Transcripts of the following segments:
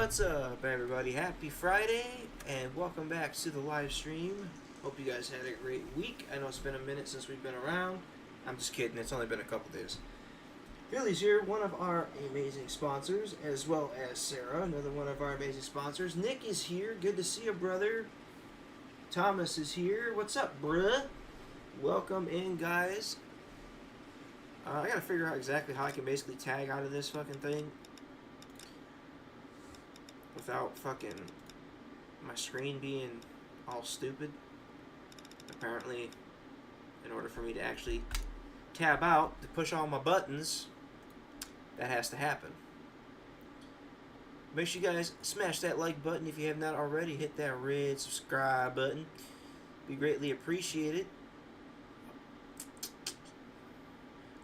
What's up, everybody? Happy Friday, and welcome back to the live stream. Hope you guys had a great week. I know it's been a minute since we've been around. I'm just kidding, it's only been a couple days. Billy's here, one of our amazing sponsors, as well as Sarah, another one of our amazing sponsors. Nick is here, good to see you, brother. Thomas is here. What's up, bruh? Welcome in, guys. I gotta figure out exactly how I can basically tag out of this fucking thing without fucking my screen being all stupid. Apparently, in order for me to actually tab out to push all my buttons, that has to happen. Make sure you guys smash that like button if you have not already. Hit that red subscribe button. Be greatly appreciated.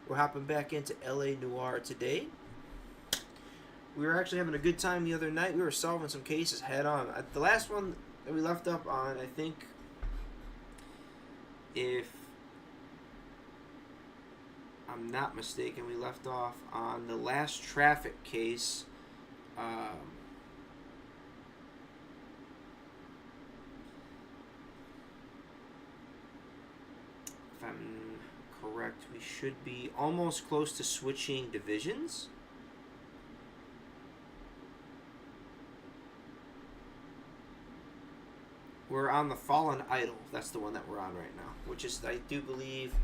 We're hopping back into LA Noire today. We were actually having a good time the other night. We were solving some cases head on. The last one that we left up on, I think, if I'm not mistaken, we left off on the last traffic case. If I'm correct, we should be almost close to switching divisions. We're on the Fallen Idol. That's the one that we're on right now, which is, I do believe,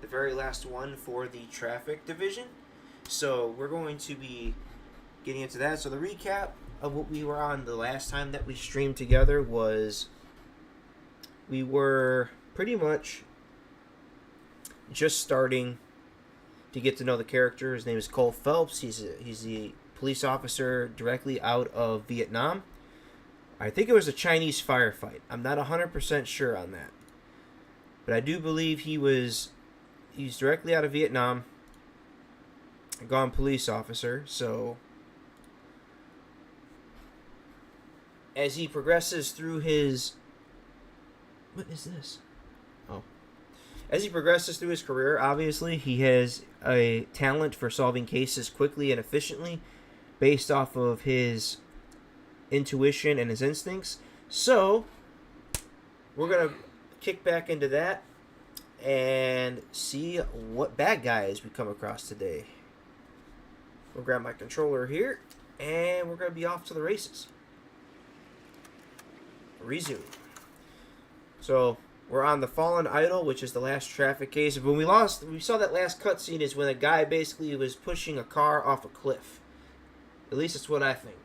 the very last one for the traffic division. So we're going to be getting into that. So the recap of what we were on the last time that we streamed together was we were pretty much just starting to get to know the character. His name is Cole Phelps. He's the police officer directly out of Vietnam. I think it was a Chinese firefight. I'm not 100% sure on that. But I do believe he's directly out of Vietnam, a gone police officer. So as he progresses through his... What is this? Oh. As he progresses through his career, obviously, he has a talent for solving cases quickly and efficiently based off of his intuition and his instincts. So we're gonna kick back into that and see what bad guys we come across today. We'll grab my controller here and we're gonna be off to the races. Resume. So we're on the Fallen Idol, which is the last traffic case. When we saw that last cutscene is when a guy basically was pushing a car off a cliff. At least that's what I think.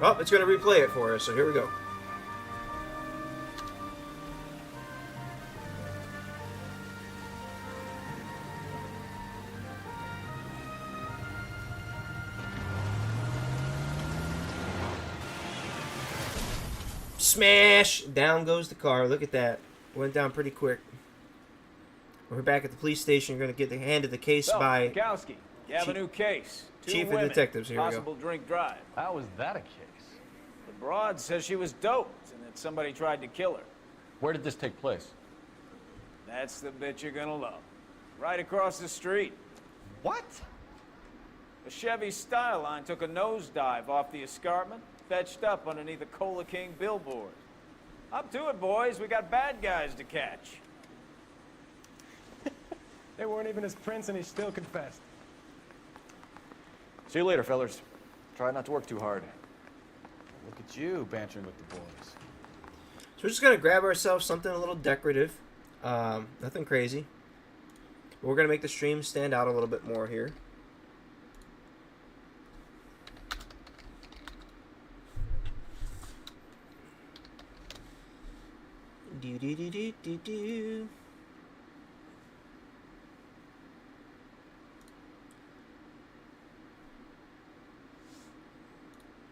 Oh, it's going to replay it for us, so here we go. Smash! Down goes the car. Look at that. Went down pretty quick. We're back at the police station. We're going to get handed the case by... Mikowski, you have a new case. Chief of Detectives. Here we go. Possible drink drive. How was that a case? The broad says she was doped and that somebody tried to kill her. Where did this take place? That's the bit you're gonna love. Right across the street. What? A Chevy Styline took a nosedive off the escarpment, fetched up underneath a Cola King billboard. Up to it, boys. We got bad guys to catch. They weren't even his prints and he still confessed. See you later, fellers. Try not to work too hard. Look at you bantering with the boys. So we're just going to grab ourselves something a little decorative. Nothing crazy. But we're going to make the stream stand out a little bit more here. Do-do-do-do-do-do.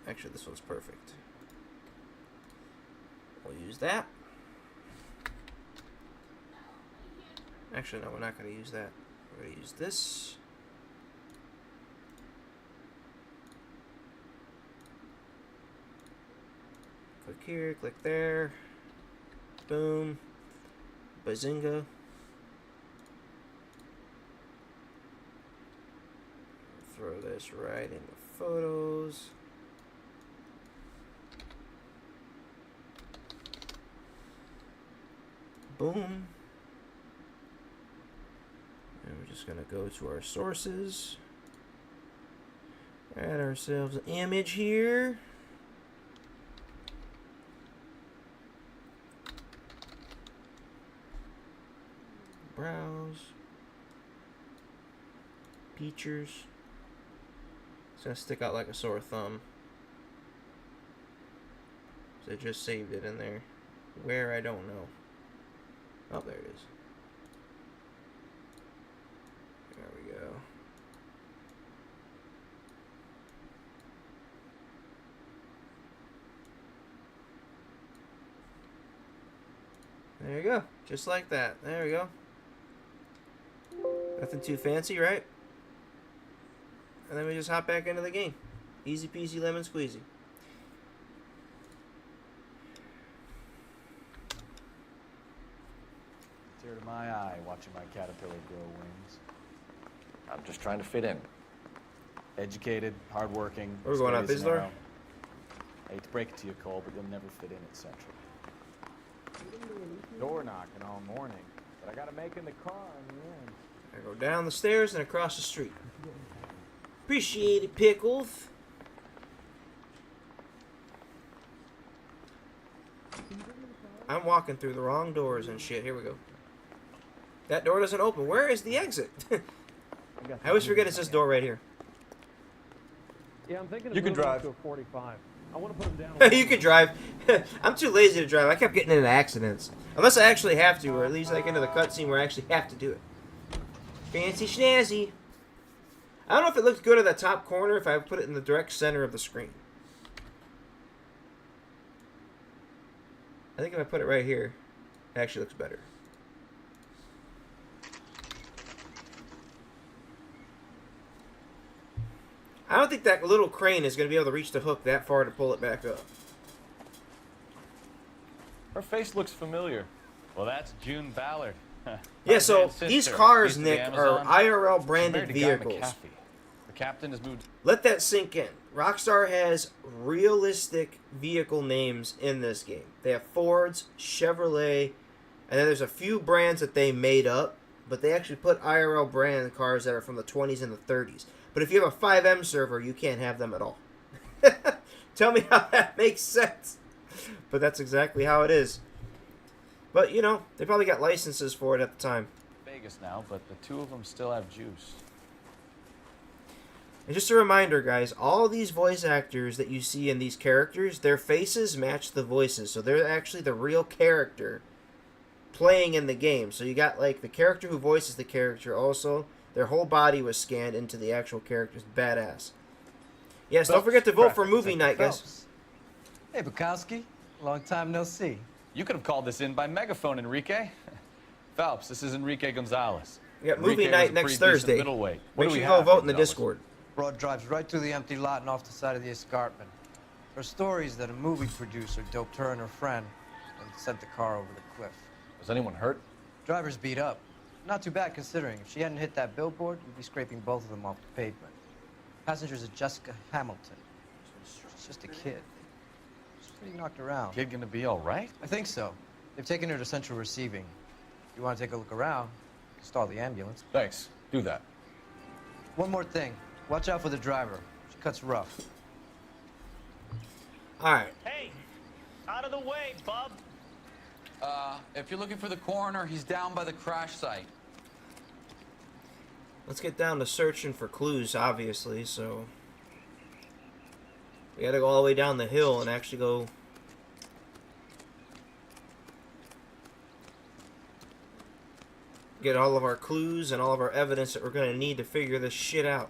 Actually, this one's perfect. We'll use that. Actually, no, we're not going to use that. We're going to use this. Click here, click there. Boom. Bazinga. this right in the photos. Boom. And we're just going to go to our sources. Add ourselves an image here. Browse. Features. It's going to stick out like a sore thumb. So I just saved it in there. Where, I don't know. Oh, there it is. There we go. There you go. Just like that. There we go. Nothing too fancy, right? And then we just hop back into the game. Easy peasy lemon squeezy. Tear to my eye watching my caterpillar grow wings. I'm just trying to fit in. Educated, hardworking. We're going up straight as an Isler. arrow. I hate to break it to you, Cole, but you'll never fit in at Central. Door knocking all morning, but I gotta make in the car in the end. I go down the stairs and across the street. Appreciate it, Pickles. I'm walking through the wrong doors and shit. Here we go. That door doesn't open. Where is the exit? I always forget it's this door right here. Yeah, I'm thinking of You can moving up drive. to a 45. I want to put them down. You can drive. I'm too lazy to drive. I kept getting into accidents. Unless I actually have to, or at least like into the cutscene where I actually have to do it. Fancy schnazzy. I don't know if it looked good at the top corner if I put it in the direct center of the screen. I think if I put it right here, it actually looks better. I don't think that little crane is going to be able to reach the hook that far to pull it back up. Her face looks familiar. Well, that's June Ballard. Yeah, so Sister, these cars, east of the Nick, are Amazon. IRL She's branded married to Guy vehicles. McAfee. The captain has moved. Let that sink in. Rockstar has realistic vehicle names in this game. They have Fords, Chevrolet, and then there's a few brands that they made up, but they actually put IRL brand cars that are from the 20s and the 30s. But if you have a 5M server, you can't have them at all. Tell me how that makes sense. But that's exactly how it is. But, you know, they probably got licenses for it at the time. Vegas now, but the two of them still have juice. And just a reminder, guys, all these voice actors that you see in these characters, their faces match the voices. So they're actually the real character playing in the game. So you got, like, the character who voices the character also. Their whole body was scanned into the actual characters. Badass. Yes, don't forget to vote for movie night, guys. Hey, Bukowski. Long time no see. You could have called this in by megaphone, Enrique. Phelps, this is Enrique Gonzalez. We got movie Enrique night was a next pretty decent Thursday. middleweight. What Make do sure we you go have, vote in the Gonzalez? Discord. Broad drives right through the empty lot and off the side of the escarpment. Her story is that a movie producer doped her and her friend and sent the car over the cliff. Was anyone hurt? Driver's beat up. Not too bad considering. If she hadn't hit that billboard, we'd be scraping both of them off the pavement. Passengers are Jessica Hamilton. She's just a kid. She's pretty knocked around. Kid gonna be all right? I think so. They've taken her to central receiving. If you want to take a look around, stall the ambulance. Thanks. Do that. One more thing. Watch out for the driver. She cuts rough. Alright. Hey, out of the way, bub. If you're looking for the coroner, he's down by the crash site. Let's get down to searching for clues, obviously, so... We gotta go all the way down the hill and actually go... Get all of our clues and all of our evidence that we're gonna need to figure this shit out.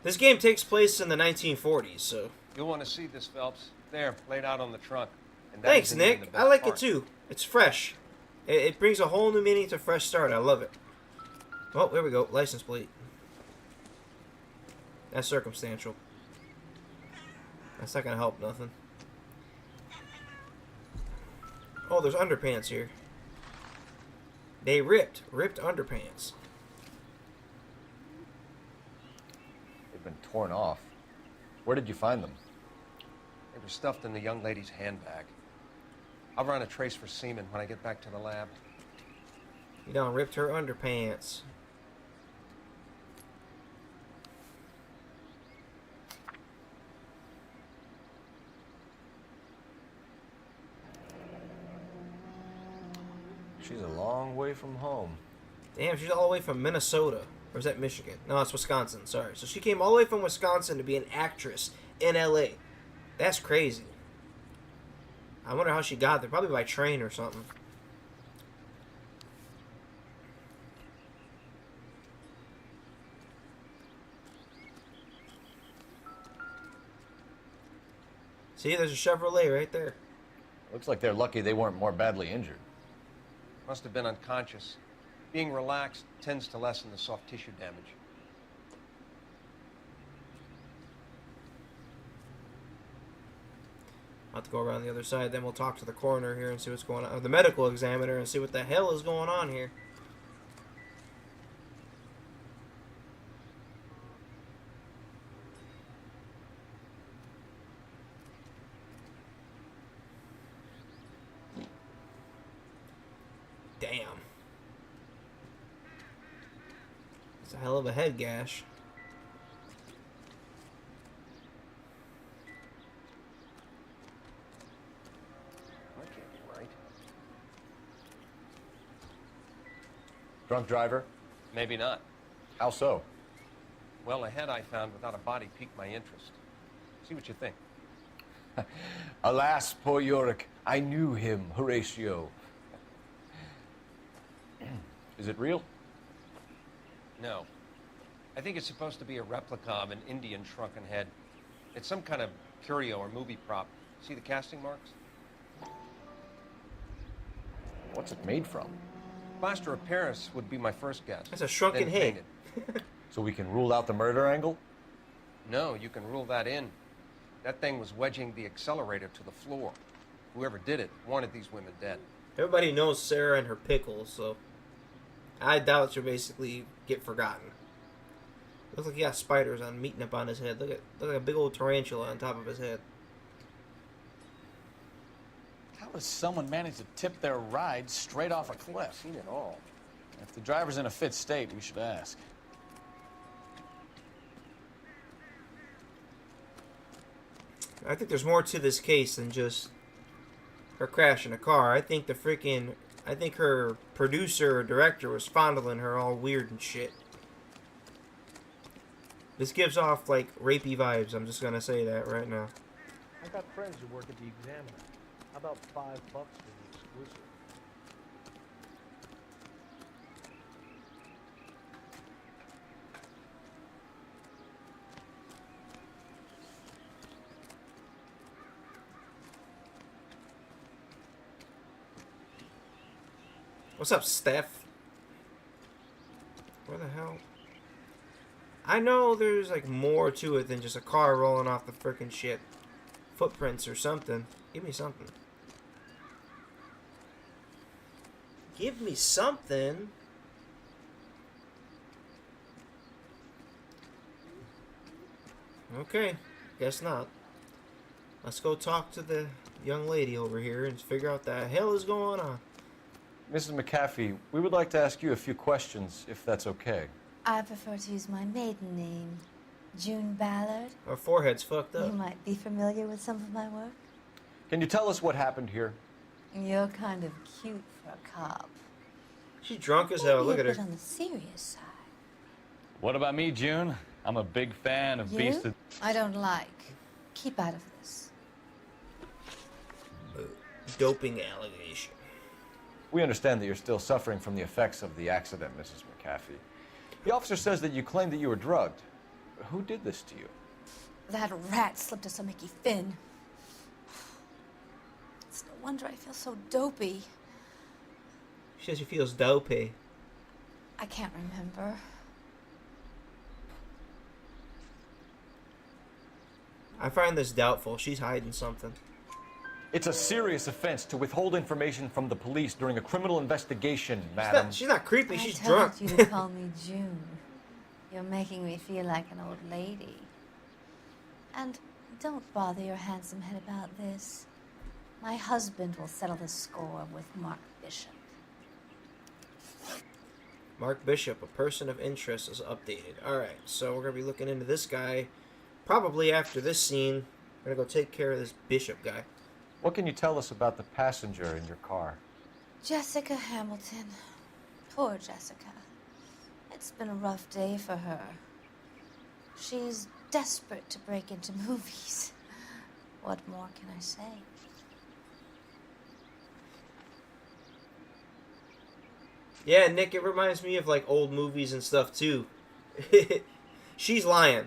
This game takes place in the 1940s, so... You'll want to see this, Phelps. There, laid out on the trunk. And that Thanks, isn't even Nick. the I best like part. it too. It's fresh. It brings a whole new meaning to fresh start. I love it. Oh, there we go. License plate. That's circumstantial. That's not gonna help nothing. Oh, there's underpants here. They ripped underpants. They've been torn off. Where did you find them? They were stuffed in the young lady's handbag. I'll run a trace for semen when I get back to the lab. You done ripped her underpants. She's a long way from home. Damn, she's all the way from Minnesota. Or is that Michigan? No, it's Wisconsin. Sorry. So she came all the way from Wisconsin to be an actress in L.A. That's crazy. I wonder how she got there. Probably by train or something. See, there's a Chevrolet right there. Looks like they're lucky they weren't more badly injured. Must have been unconscious. Being relaxed tends to lessen the soft tissue damage. I'll have to go around the other side, then we'll talk to the coroner here and see what's going on. Or the medical examiner and see what the hell is going on here. Damn. It's a hell of a head gash. That can't be right. Drunk driver? Maybe not. How so? Well, a head I found without a body piqued my interest. See what you think. Alas, poor Yorick. I knew him, Horatio. Is it real? No. I think it's supposed to be a replica of an Indian shrunken head. It's some kind of curio or movie prop. See the casting marks? What's it made from? Plaster of Paris would be my first guess. That's a shrunken Then head. painted. So we can rule out the murder angle? No, you can rule that in. That thing was wedging the accelerator to the floor. Whoever did it wanted these women dead. Everybody knows Sarah and her pickles, so I doubt she'll basically get forgotten. Looks like he got spiders on meeting up on his head. Look like a big old tarantula on top of his head. How does someone manage to tip their ride straight off a I've cliff? seen it all. If the driver's in a fit state, we should ask. I think there's more to this case than just her crashing a car. I think her producer or director was fondling her all weird and shit. This gives off, like, rapey vibes. I'm just gonna say that right now. I got friends who work at the Examiner. How about $5 for the exclusive? What's up, Steph? Where the hell? I know there's, like, more to it than just a car rolling off the frickin' shit. Footprints or something. Give me something. Give me something. Okay, guess not. Let's go talk to the young lady over here and figure out what the hell is going on. Mrs. McAfee, we would like to ask you a few questions, if that's okay. I prefer to use my maiden name, June Ballard. Our forehead's fucked up. You might be familiar with some of my work. Can you tell us what happened here? You're kind of cute for a cop. She's drunk as hell. Maybe Look a at her. bit on the serious side. What about me, June? I'm a big fan of You? Beast of... I don't like. Keep out of this. Doping allegation. We understand that you're still suffering from the effects of the accident, Mrs. McAfee. The officer says that you claimed that you were drugged. Who did this to you? That rat slipped us a Mickey Finn. It's no wonder I feel so dopey. She says she feels dopey. I can't remember. I find this doubtful. She's hiding something. It's a serious offense to withhold information from the police during a criminal investigation, madam. She's not creepy. I She's told drunk. you to call me June. You're making me feel like an old lady. And don't bother your handsome head about this. My husband will settle the score with Mark Bishop. Mark Bishop, a person of interest, is updated. Alright, so we're going to be looking into this guy. Probably after this scene, we're going to go take care of this Bishop guy. What can you tell us about the passenger in your car? Jessica Hamilton. Poor Jessica. It's been a rough day for her. She's desperate to break into movies. What more can I say? Yeah, Nick, it reminds me of like old movies and stuff too. She's lying.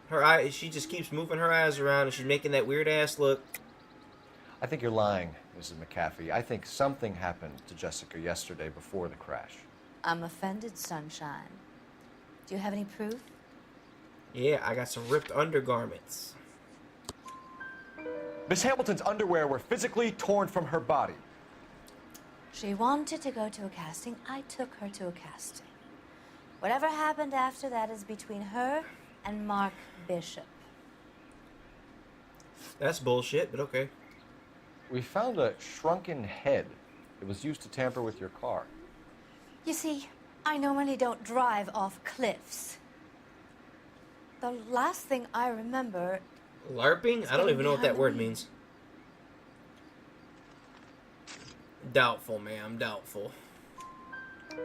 Her eye, she just keeps moving her eyes around and she's making that weird ass look. I think you're lying, Mrs. McAfee. I think something happened to Jessica yesterday before the crash. I'm offended, Sunshine. Do you have any proof? Yeah, I got some ripped undergarments. Miss Hamilton's underwear were physically torn from her body. She wanted to go to a casting. I took her to a casting. Whatever happened after that is between her and Mark Bishop. That's bullshit, but okay. We found a shrunken head. It was used to tamper with your car. You see, I normally don't drive off cliffs. The last thing I remember... LARPing? I don't even know what that word means. Doubtful, ma'am. Doubtful.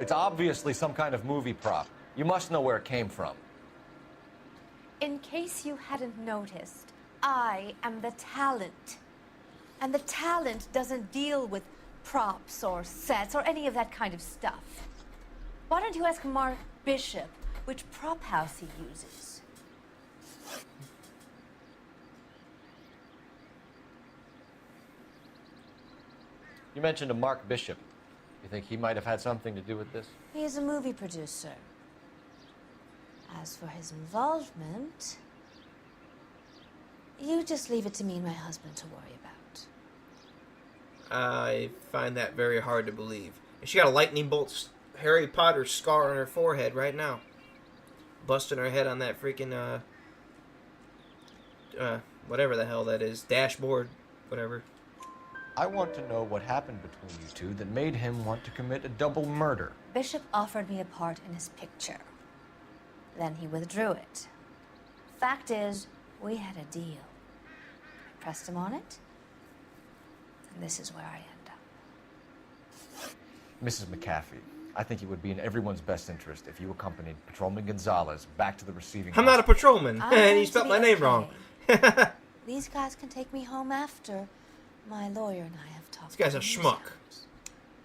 It's obviously some kind of movie prop. You must know where it came from. In case you hadn't noticed, I am the talent. And the talent doesn't deal with props or sets or any of that kind of stuff. Why don't you ask Mark Bishop which prop house he uses? You mentioned a Mark Bishop. You think he might have had something to do with this? He is a movie producer. As for his involvement, you just leave it to me and my husband to worry about. I find that very hard to believe. And she got a lightning bolt Harry Potter scar on her forehead right now. Busting her head on that freaking, whatever the hell that is. Dashboard, whatever. I want to know what happened between you two that made him want to commit a double murder. Bishop offered me a part in his picture. Then he withdrew it. Fact is, we had a deal. Pressed him on it, and this is where I end up. Mrs. McAfee, I think it would be in everyone's best interest if you accompanied Patrolman Gonzalez back to the receiving I'm not a patrolman. I'm You spelled my going to be name wrong. okay. These guys can take me home after. My lawyer and I have talked. This guy's a things schmuck. out.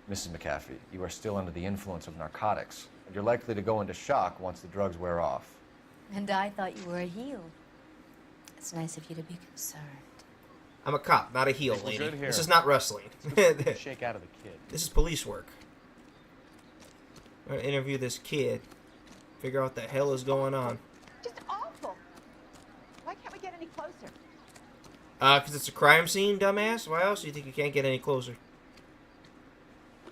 Mrs. McAfee, you are still under the influence of narcotics, and you're likely to go into shock once the drugs wear off. And I thought you were a heel. It's nice of you to be concerned. I'm a cop, not a heel, Think we're lady. good here. This is not wrestling. Shake out of the kid. This is police work. I'm gonna interview this kid. Figure out what the hell is going on. Just awful. Why can't we get any closer? Because it's a crime scene, dumbass? Why else do you think you can't get any closer?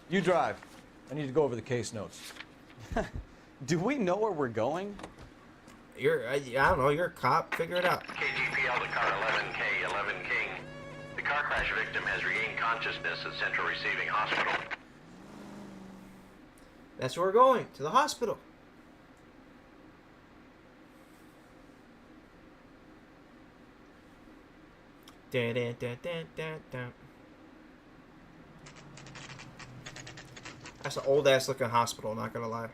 You drive. I need to go over the case notes. Do we know where we're going? I don't know, you're a cop. Figure it out. KGPL to car 11K, 11 King. The car crash victim has regained consciousness at Central Receiving Hospital. That's where we're going, to the hospital. Dun, dun, dun, dun, dun, dun. That's an old ass looking hospital, not gonna lie.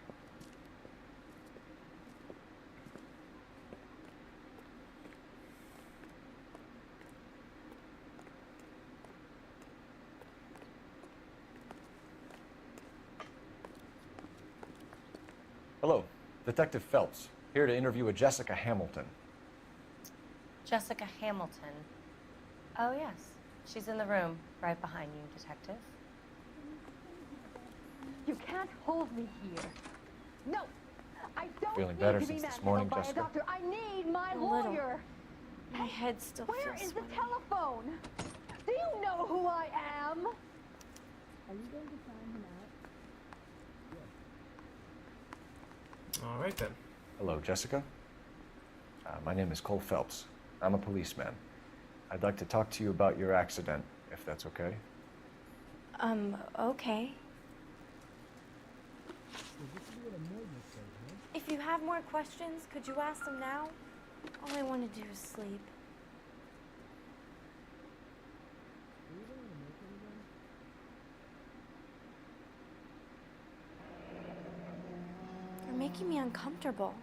Hello, Detective Phelps, here to interview a Jessica Hamilton. Jessica Hamilton. Oh, yes. She's in the room, right behind you, Detective. You can't hold me here. No, I don't Feeling need better to be since this manhandled morning, by Jessica? a doctor. I need my A little. lawyer. My head still Where feels is the sweaty. telephone? Do you know who I am? Are you going to sign him out? Alright then. Hello, Jessica. My name is Cole Phelps. I'm a policeman. I'd like to talk to you about your accident, if that's okay. Okay. If you have more questions, could you ask them now? All I want to do is sleep. You're making me uncomfortable.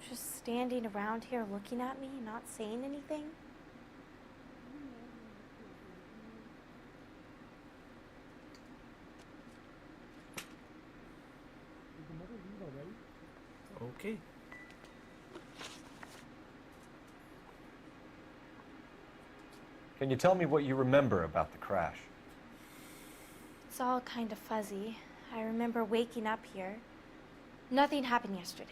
Just standing around here looking at me, not saying anything. Okay. Can you tell me what you remember about the crash? It's all kind of fuzzy. I remember waking up here. Nothing happened yesterday.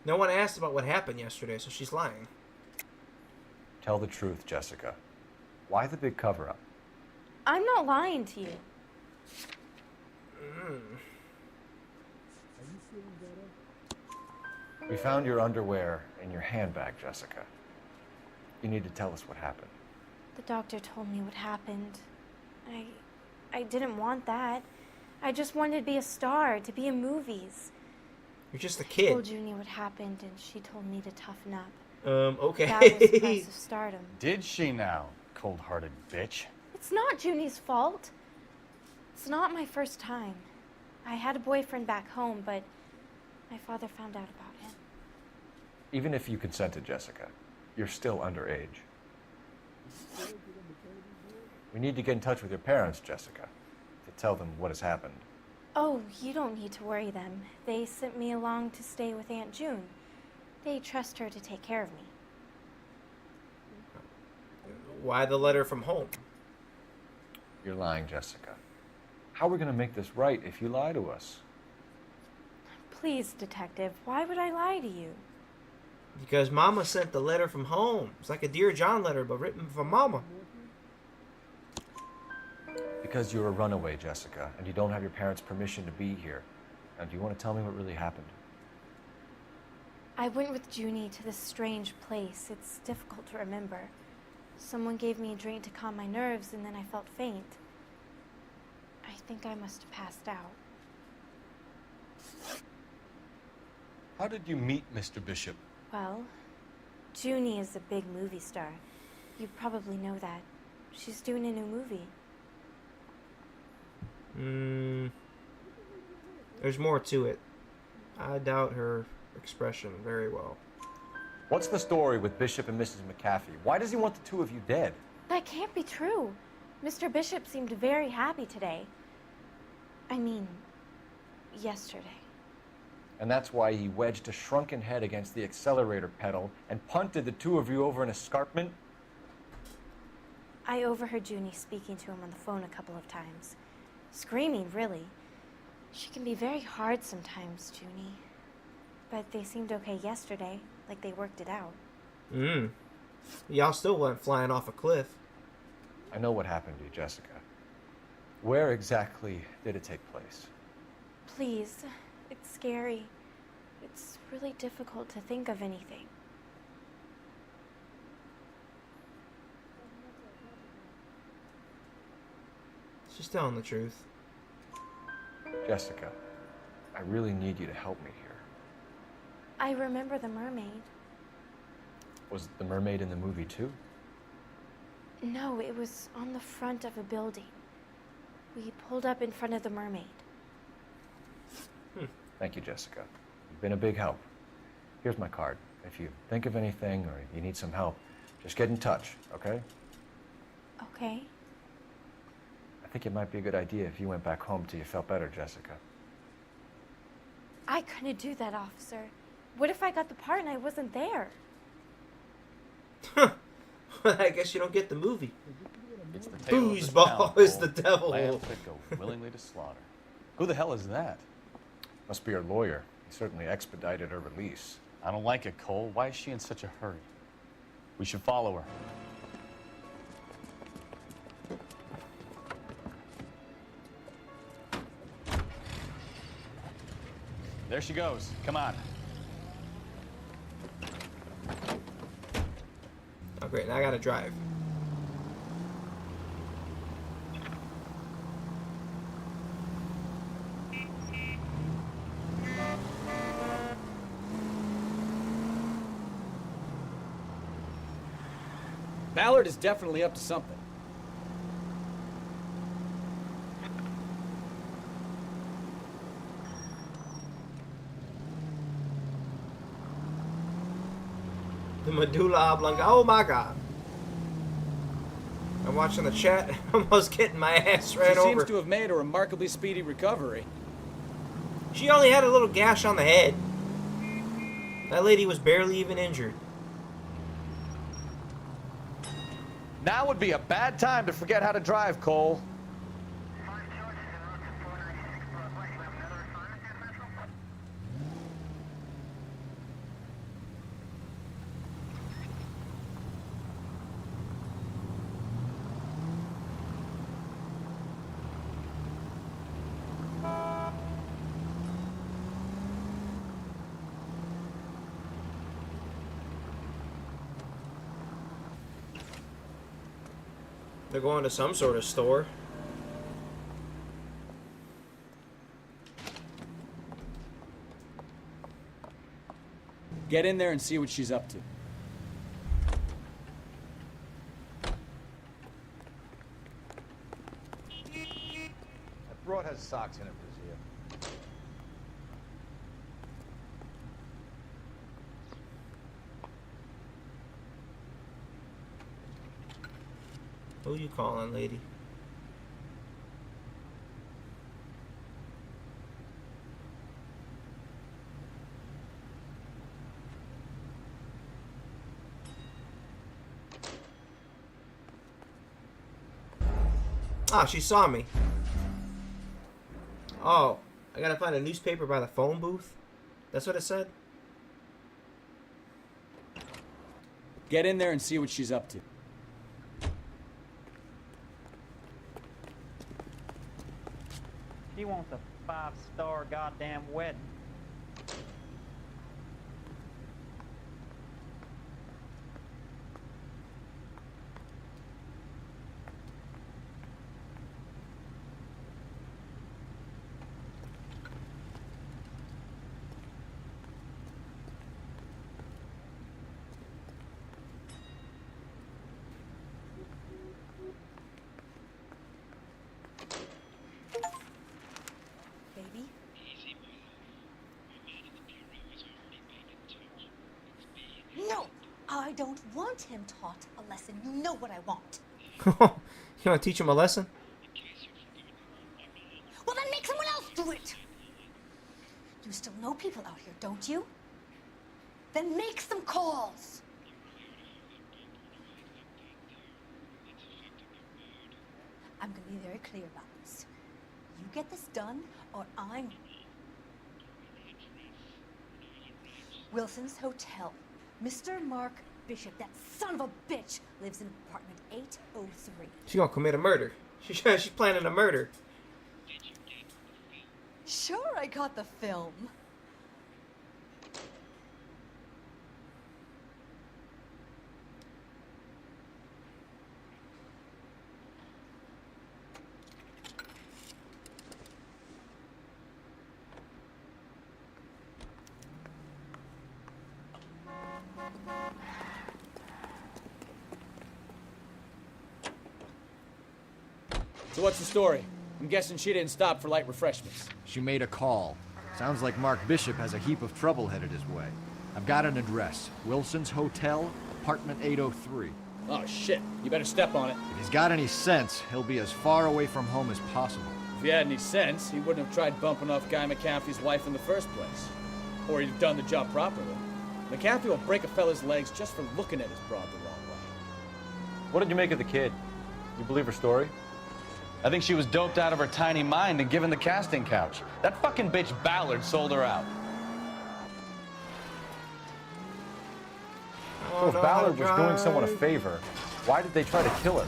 No one asked about what happened yesterday, so she's lying. Tell the truth, Jessica. Why the big cover-up? I'm not lying to you. We found your underwear in your handbag, Jessica. You need to tell us what happened. The doctor told me what happened. I didn't want that. I just wanted to be a star, to be in movies. You're just a I kid. told Junie what happened, and she told me to toughen up. Okay. That was the price of stardom. Did she now, cold-hearted bitch? It's not Junie's fault. It's not my first time. I had a boyfriend back home, but my father found out about him. Even if you consented, Jessica, you're still underage. We need to get in touch with your parents, Jessica, to tell them what has happened. Oh, you don't need to worry them. They sent me along to stay with Aunt June. They trust her to take care of me. Why the letter from home? You're lying, Jessica. How are we going to make this right if you lie to us? Please, detective, why would I lie to you? Because Mama sent the letter from home. It's like a Dear John letter, but written from Mama. Because you're a runaway, Jessica, and you don't have your parents' permission to be here. Now, do you want to tell me what really happened? I went with Junie to this strange place. It's difficult to remember. Someone gave me a drink to calm my nerves, and then I felt faint. I think I must have passed out. How did you meet Mr. Bishop? Well, Junie is a big movie star. You probably know that. She's doing a new movie. There's more to it. I doubt her expression very well. What's the story with Bishop and Mrs. McAfee? Why does he want the two of you dead? That can't be true. Mr. Bishop seemed very happy today. I mean, yesterday. And that's why he wedged a shrunken head against the accelerator pedal and punted the two of you over an escarpment? I overheard Junie speaking to him on the phone a couple of times. Screaming, really. She can be very hard sometimes, Junie. But they seemed okay yesterday, like they worked it out. Y'all still went flying off a cliff. I know what happened to you, Jessica. Where exactly did it take place? Please, it's scary. It's really difficult to think of anything. She's telling the truth. Jessica, I really need you to help me here. I remember the mermaid. Was the mermaid in the movie too? No, it was on the front of a building. We pulled up in front of the mermaid. Thank you, Jessica. You've been a big help. Here's my card. If you think of anything or you need some help, just get in touch, okay? Okay. I think it might be a good idea if you went back home till you felt better, Jessica. I couldn't do that, officer. What if I got the part and I wasn't there? I guess you don't get the movie. It's the tale of this Foosball town is the called devil. Lambs that go willingly to slaughter. Who the hell is that? Must be her lawyer. He certainly expedited her release. I don't like it, Cole. Why is she in such a hurry? We should follow her. There she goes. Come on. Great, now I gotta drive. Ballard is definitely up to something. The medulla oblongata. Oh my god. I'm watching the chat. Almost getting my ass ran She over. seems to have made a remarkably speedy recovery. She only had a little gash on the head. That lady was barely even injured. Now would be a bad time to forget how to drive, Cole. They're going to some sort of store. Get in there and see what she's up to. That broad has socks in it, Brazil. Who you calling, lady? Ah, she saw me. Oh, I gotta find a newspaper by the phone booth? That's what it said? Get in there and see what she's up to. She wants a 5-star goddamn wedding. Baby? No! I don't want him taught a lesson. You know what I want. You want to teach him a lesson? Well, then make someone else do it! You still know people out here, don't you? Then make some calls! I'm gonna be very clear about this. You get this done, or I'm... Wilson's Hotel. Mr. Mark Bishop, that son of a bitch, lives in apartment 803. She's gonna commit a murder. She's planning a murder. Sure, I got the film. So what's the story? I'm guessing she didn't stop for light refreshments. She made a call. Sounds like Mark Bishop has a heap of trouble headed his way. I've got an address. Wilson's Hotel, apartment 803. Oh, shit. You better step on it. If he's got any sense, he'll be as far away from home as possible. If he had any sense, he wouldn't have tried bumping off Guy McAfee's wife in the first place. Or he'd have done the job properly. McAfee will break a fella's legs just for looking at his broad the wrong way. What did you make of the kid? You believe her story? I think she was doped out of her tiny mind and given the casting couch. That fucking bitch Ballard sold her out. So if Ballard was doing someone a favor, why did they try to kill her?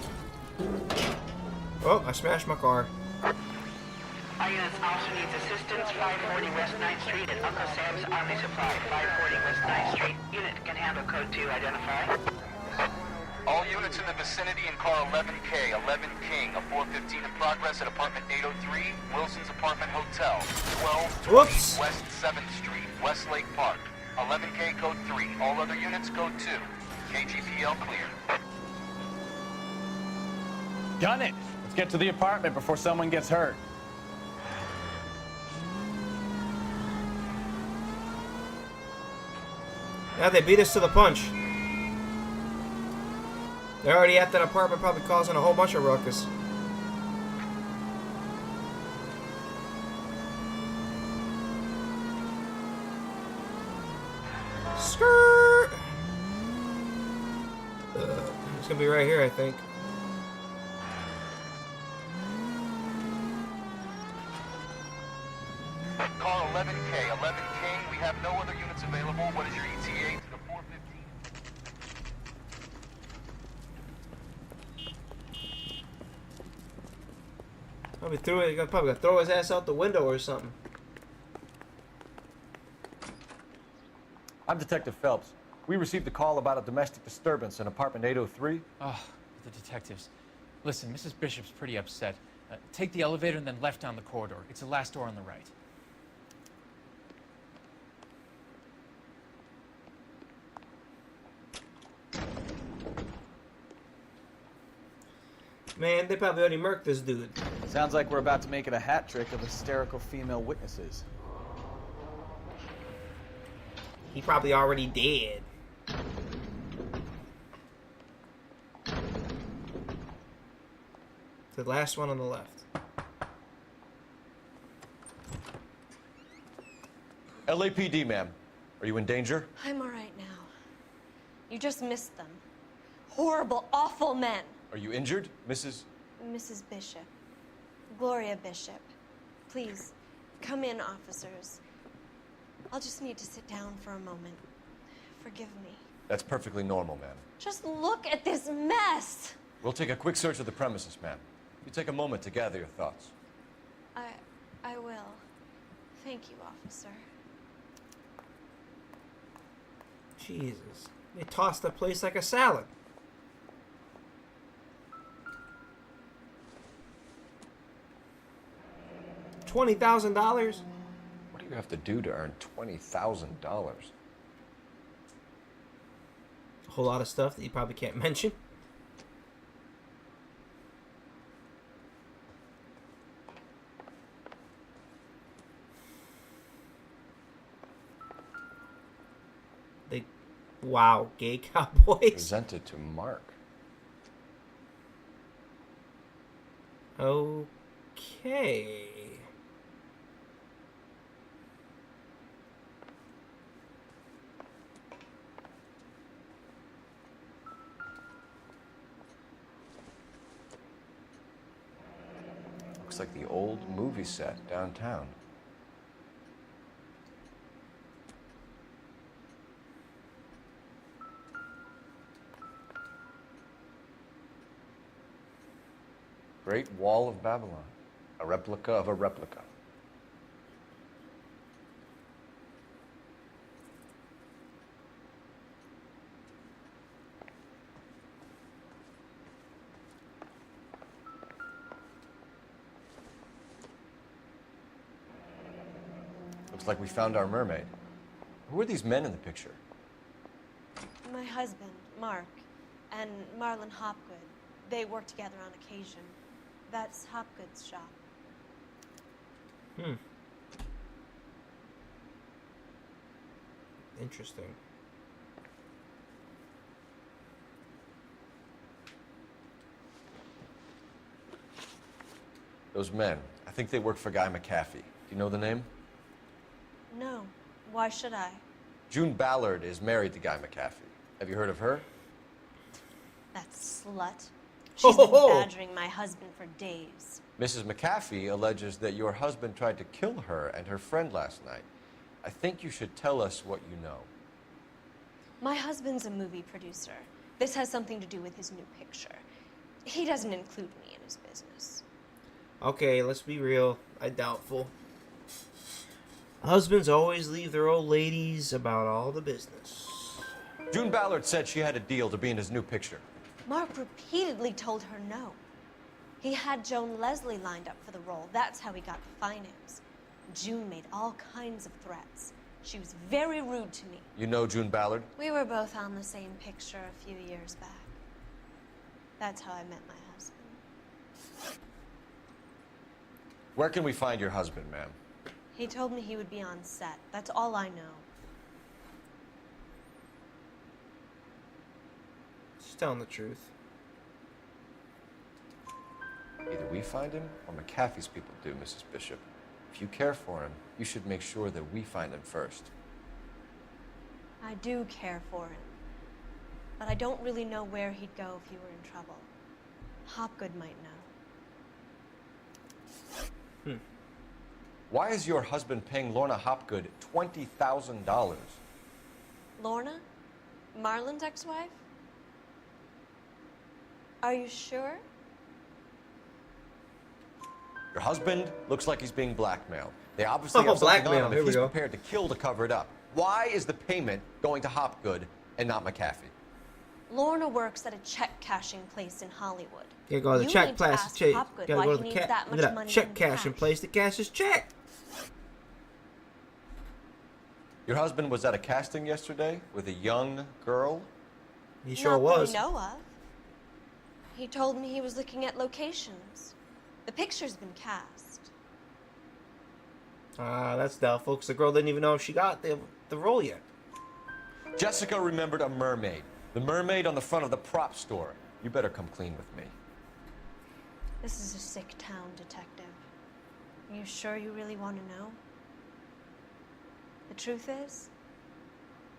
Oh, I smashed my car. Our units also needs assistance. 540 West 9th Street at Uncle Sam's Army Supply. 540 West 9th Street. Unit can handle code 2. Identify. All units in the vicinity in car 11K, 11 King, a 415 in progress at apartment 803, Wilson's Apartment Hotel, 12 West 7th Street, Westlake Park. 11K code 3, all other units code 2. KGPL clear. Gun it! Let's get to the apartment before someone gets hurt. Yeah, they beat us to the punch. They're already at that apartment, probably causing a whole bunch of ruckus. Skirt! It's gonna be right here, I think. Car 11K, 11 King, we have no other units available. What is your ETA to the 415? Probably gonna throw his ass out the window or something. I'm Detective Phelps. We received a call about a domestic disturbance in apartment 803. Oh, the detectives. Listen, Mrs. Bishop's pretty upset. Take the elevator and then left down the corridor. It's the last door on the right. Man, they probably already murked this dude. Sounds like we're about to make it a hat trick of hysterical female witnesses. He probably already dead. The last one on the left. LAPD, ma'am. Are you in danger? I'm all right now. You just missed them. Horrible, awful men. Are you injured, Mrs.? Mrs. Bishop. Gloria Bishop. Please, come in, officers. I'll just need to sit down for a moment. Forgive me. That's perfectly normal, ma'am. Just look at this mess! We'll take a quick search of the premises, ma'am. You take a moment to gather your thoughts. I will. Thank you, officer. Jesus. They tossed the place like a salad. $20,000? What do you have to do to earn $20,000? A whole lot of stuff that you probably can't mention. Wow, gay cowboys. Presented to Mark. Okay. Looks like the old movie set downtown. Great Wall of Babylon. A replica of a replica. Looks like we found our mermaid. Who are these men in the picture? My husband, Mark, and Marlon Hopgood. They work together on occasion. That's Hopgood's shop. Interesting. Those men, I think they work for Guy McAfee. Do you know the name? No. Why should I? June Ballard is married to Guy McAfee. Have you heard of her? That slut. She's been badgering my husband for days. Mrs. McAfee alleges that your husband tried to kill her and her friend last night. I think you should tell us what you know. My husband's a movie producer. This has something to do with his new picture. He doesn't include me in his business. Okay, let's be real. I doubtful. Husbands always leave their old ladies about all the business. June Ballard said she had a deal to be in his new picture. Mark repeatedly told her no. He had Joan Leslie lined up for the role. That's how he got the finance. June made all kinds of threats. She was very rude to me. You know June Ballard? We were both on the same picture a few years back. That's how I met my husband. Where can we find your husband, ma'am? He told me he would be on set. That's all I know. She's telling the truth. Either we find him or McAfee's people do, Mrs. Bishop. If you care for him, you should make sure that we find him first. I do care for him. But I don't really know where he'd go if he were in trouble. Hopgood might know. Why is your husband paying Lorna Hopgood $20,000? Lorna? Marlon's ex-wife? Are you sure? Your husband looks like he's being blackmailed. They obviously have something blackmail. on him Here if we he's go. prepared to kill to cover it up. Why is the payment going to Hopgood and not McAfee? Lorna works at a check cashing place in Hollywood. You gotta go to the You check need to place. ask Gotta Hopgood go why to he the needs cat. that Look at much money check in cashing cash. place to cash his check. Your husband was at a casting yesterday with a young girl? He sure Not was. that I know of. He told me he was looking at locations. The picture's been cast. Ah, that's doubtful, because the girl didn't even know if she got the role yet. Jessica remembered a mermaid. The mermaid on the front of the prop store. You better come clean with me. This is a sick town, Detective. Are you sure you really want to know? The truth is,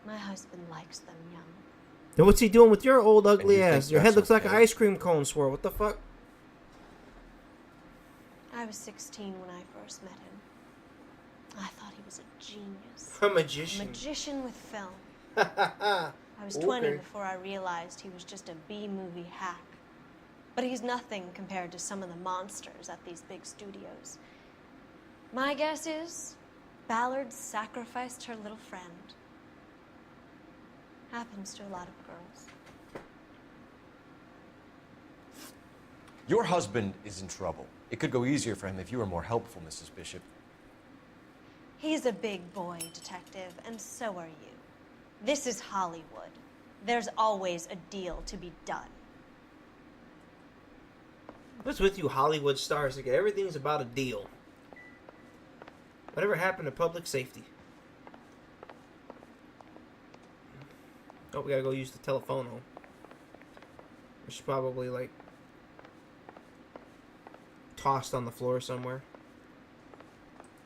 my husband likes them young. Then what's he doing with your old ugly you think ass? Your head that's looks like an okay? ice cream cone swirl. What the fuck? I was 16 when I first met him. I thought he was a genius. A magician. A magician with film. I was 20 Okay. before I realized he was just a B-movie hack. But he's nothing compared to some of the monsters at these big studios. My guess is Ballard sacrificed her little friend. Happens to a lot of girls. Your husband is in trouble. It could go easier for him if you were more helpful, Mrs. Bishop. He's a big boy, Detective, and so are you. This is Hollywood. There's always a deal to be done. What's with you Hollywood stars? Again, everything's about a deal. Whatever happened to public safety? Oh, we gotta go use the telephone home. Which is probably like tossed on the floor somewhere.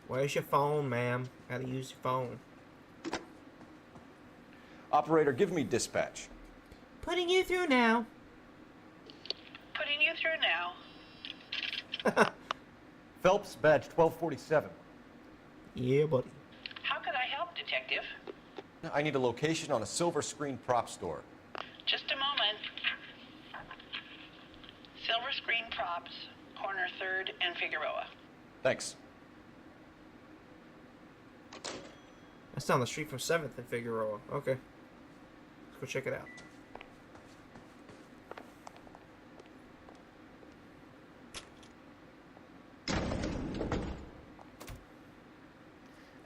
Where's your phone, ma'am? Gotta use your phone. Operator, give me dispatch. Putting you through now. Putting you through now. Phelps, badge 1247. Yeah, buddy. How can I help, Detective? I need a location on a silver screen prop store. Just a moment. Silver Screen Props, corner 3rd and Figueroa. Thanks. That's down the street from 7th and Figueroa. Okay. Let's go check it out.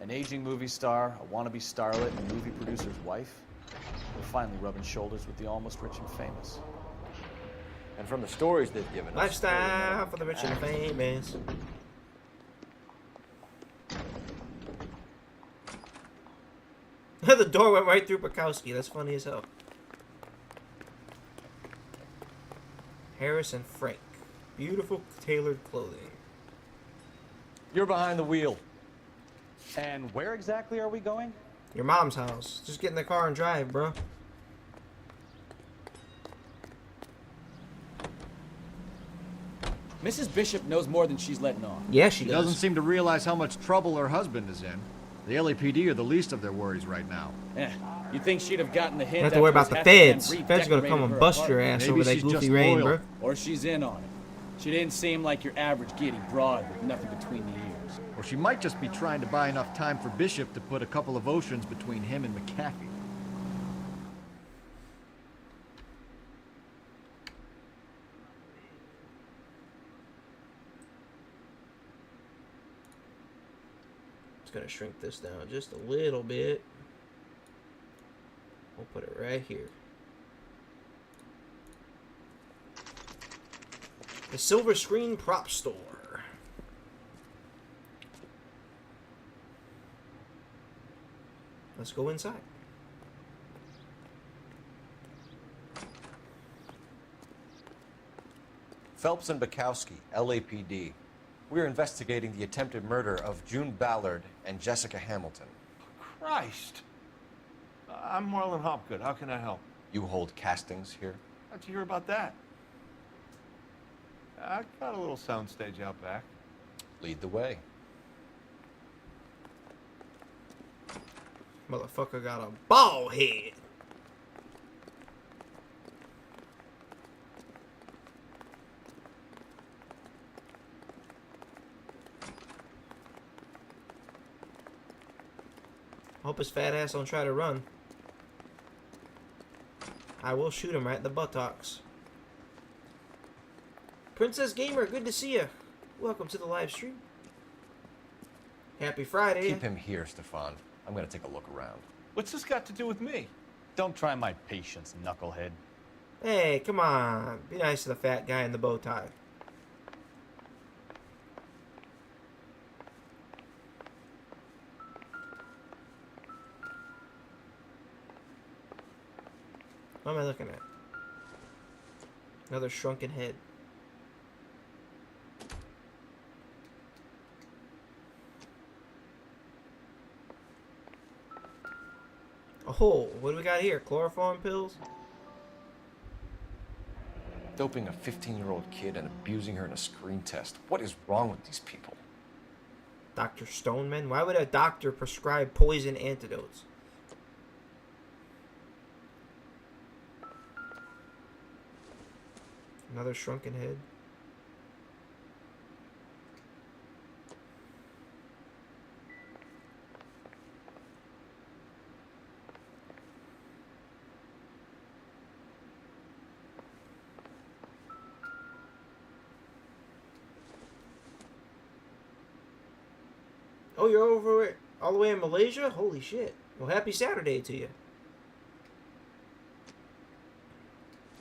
An aging movie star, a wannabe starlet, and movie producer's wife. They're finally rubbing shoulders with the almost rich and famous. And from the stories they've given us... Lifestyle for the rich and the famous. The door went right through Bukowski. That's funny as hell. Harrison Frank. Beautiful tailored clothing. You're behind the wheel. And where exactly are we going? Your mom's house. Just get in the car and drive, bro. Mrs. Bishop knows more than she's letting on. Yeah, she She does. doesn't seem to realize how much trouble her husband is in. The LAPD are the least of their worries right now. You'd think she'd have gotten the hint. You have to worry after about this the Hatchet feds. man Feds are gonna come redecorated and her bust your apartment. ass Maybe over that she's goofy just rain, loyal. bro. Or she's in on it. She didn't seem like your average giddy broad with nothing between the ears. Or she might just be trying to buy enough time for Bishop to put a couple of oceans between him and McAfee. gonna shrink this down just a little bit. We'll put it right here. The Silver Screen Prop Store. Let's go inside. Phelps and Bukowski, LAPD. We're investigating the attempted murder of June Ballard and Jessica Hamilton. Christ! I'm Marlon Hopgood. How can I help? You hold castings here? How'd you hear about that? I got a little soundstage out back. Lead the way. Motherfucker got a bald head. Hope his fat ass don't try to run. I will shoot him right in the buttocks. Princess Gamer, good to see you. Welcome to the live stream. Happy Friday. Keep him here, Stefan. I'm gonna take a look around. What's this got to do with me? Don't try my patience, knucklehead. Hey, come on. Be nice to the fat guy in the bow tie. What am I looking at? Another shrunken head. Oh, what do we got here? Chloroform pills? Doping a 15-year-old kid and abusing her in a screen test. What is wrong with these people? Dr. Stoneman? Why would a doctor prescribe poison antidotes? Another shrunken head. Oh, you're over it all the way in Malaysia? Holy shit. Well, happy Saturday to you.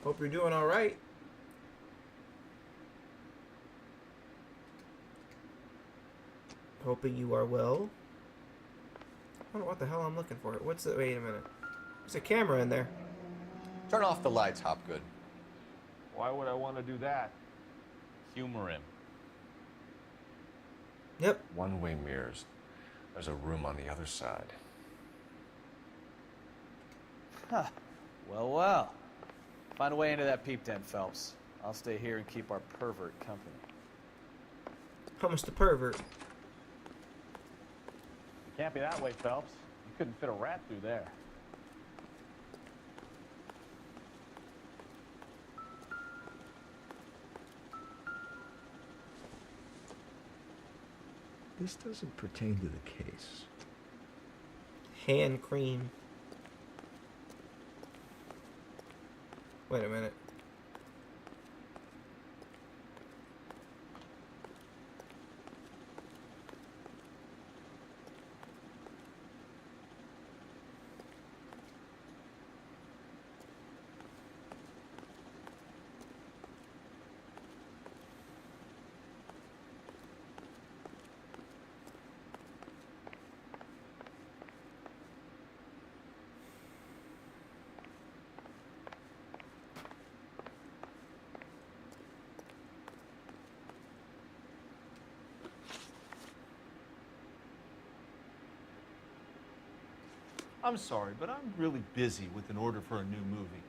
Hope you're doing alright. Hoping you are well. I don't know what the hell I'm looking for. What's the... Wait a minute. There's a camera in there. Turn off the lights, Hopgood. Why would I want to do that? Humor him. Yep. One-way mirrors. There's a room on the other side. Huh. Well, well. Find a way into that peep den, Phelps. I'll stay here and keep our pervert company. How much the pervert? Can't be that way, Phelps. You couldn't fit a rat through there. This doesn't pertain to the case. Hand cream. Wait a minute. I'm sorry, but I'm really busy with an order for a new movie.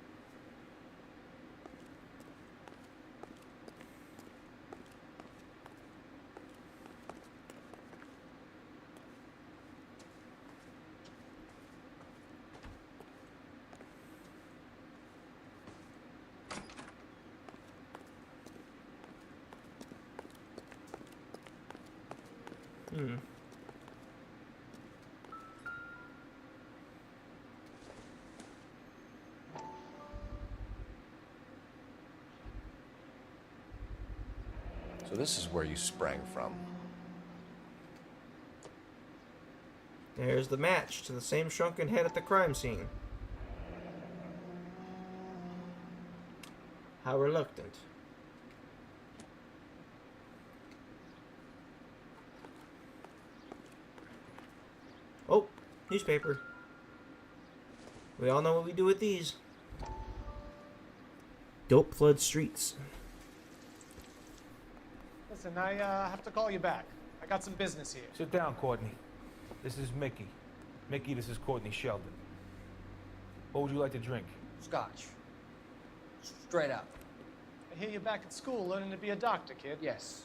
So this is where you sprang from. There's the match to the same shrunken head at the crime scene. How reluctant. Oh, newspaper. We all know what we do with these. Dope flood streets. Listen, I have to call you back. I got some business here. Sit down, Courtney. This is Mickey. Mickey, this is Courtney Sheldon. What would you like to drink? Scotch. Straight up. I hear you're back at school learning to be a doctor, kid. Yes.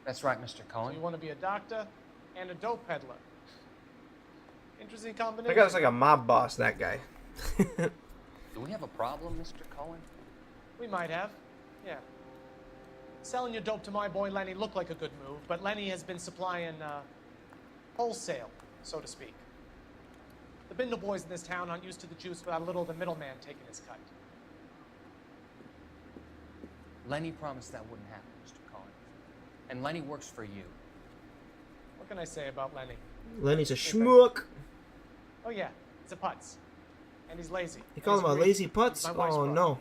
That's right, Mr. So Cohen. you want to be a doctor and a dope peddler. Interesting That combination. guy's like a mob boss, that guy. Do we have a problem, Mr. Cohen? We might have. Yeah. Selling your dope to my boy Lenny looked like a good move, but Lenny has been supplying, wholesale, so to speak. The Bindle boys in this town aren't used to the juice without a little of the middleman taking his cut. Lenny promised that wouldn't happen, Mr. Cohen. And Lenny works for you. What can I say about Lenny? Lenny's a schmuck. Oh yeah, he's a putz. And he's lazy. You call him a lazy putz? He's my wife's Oh brother. no.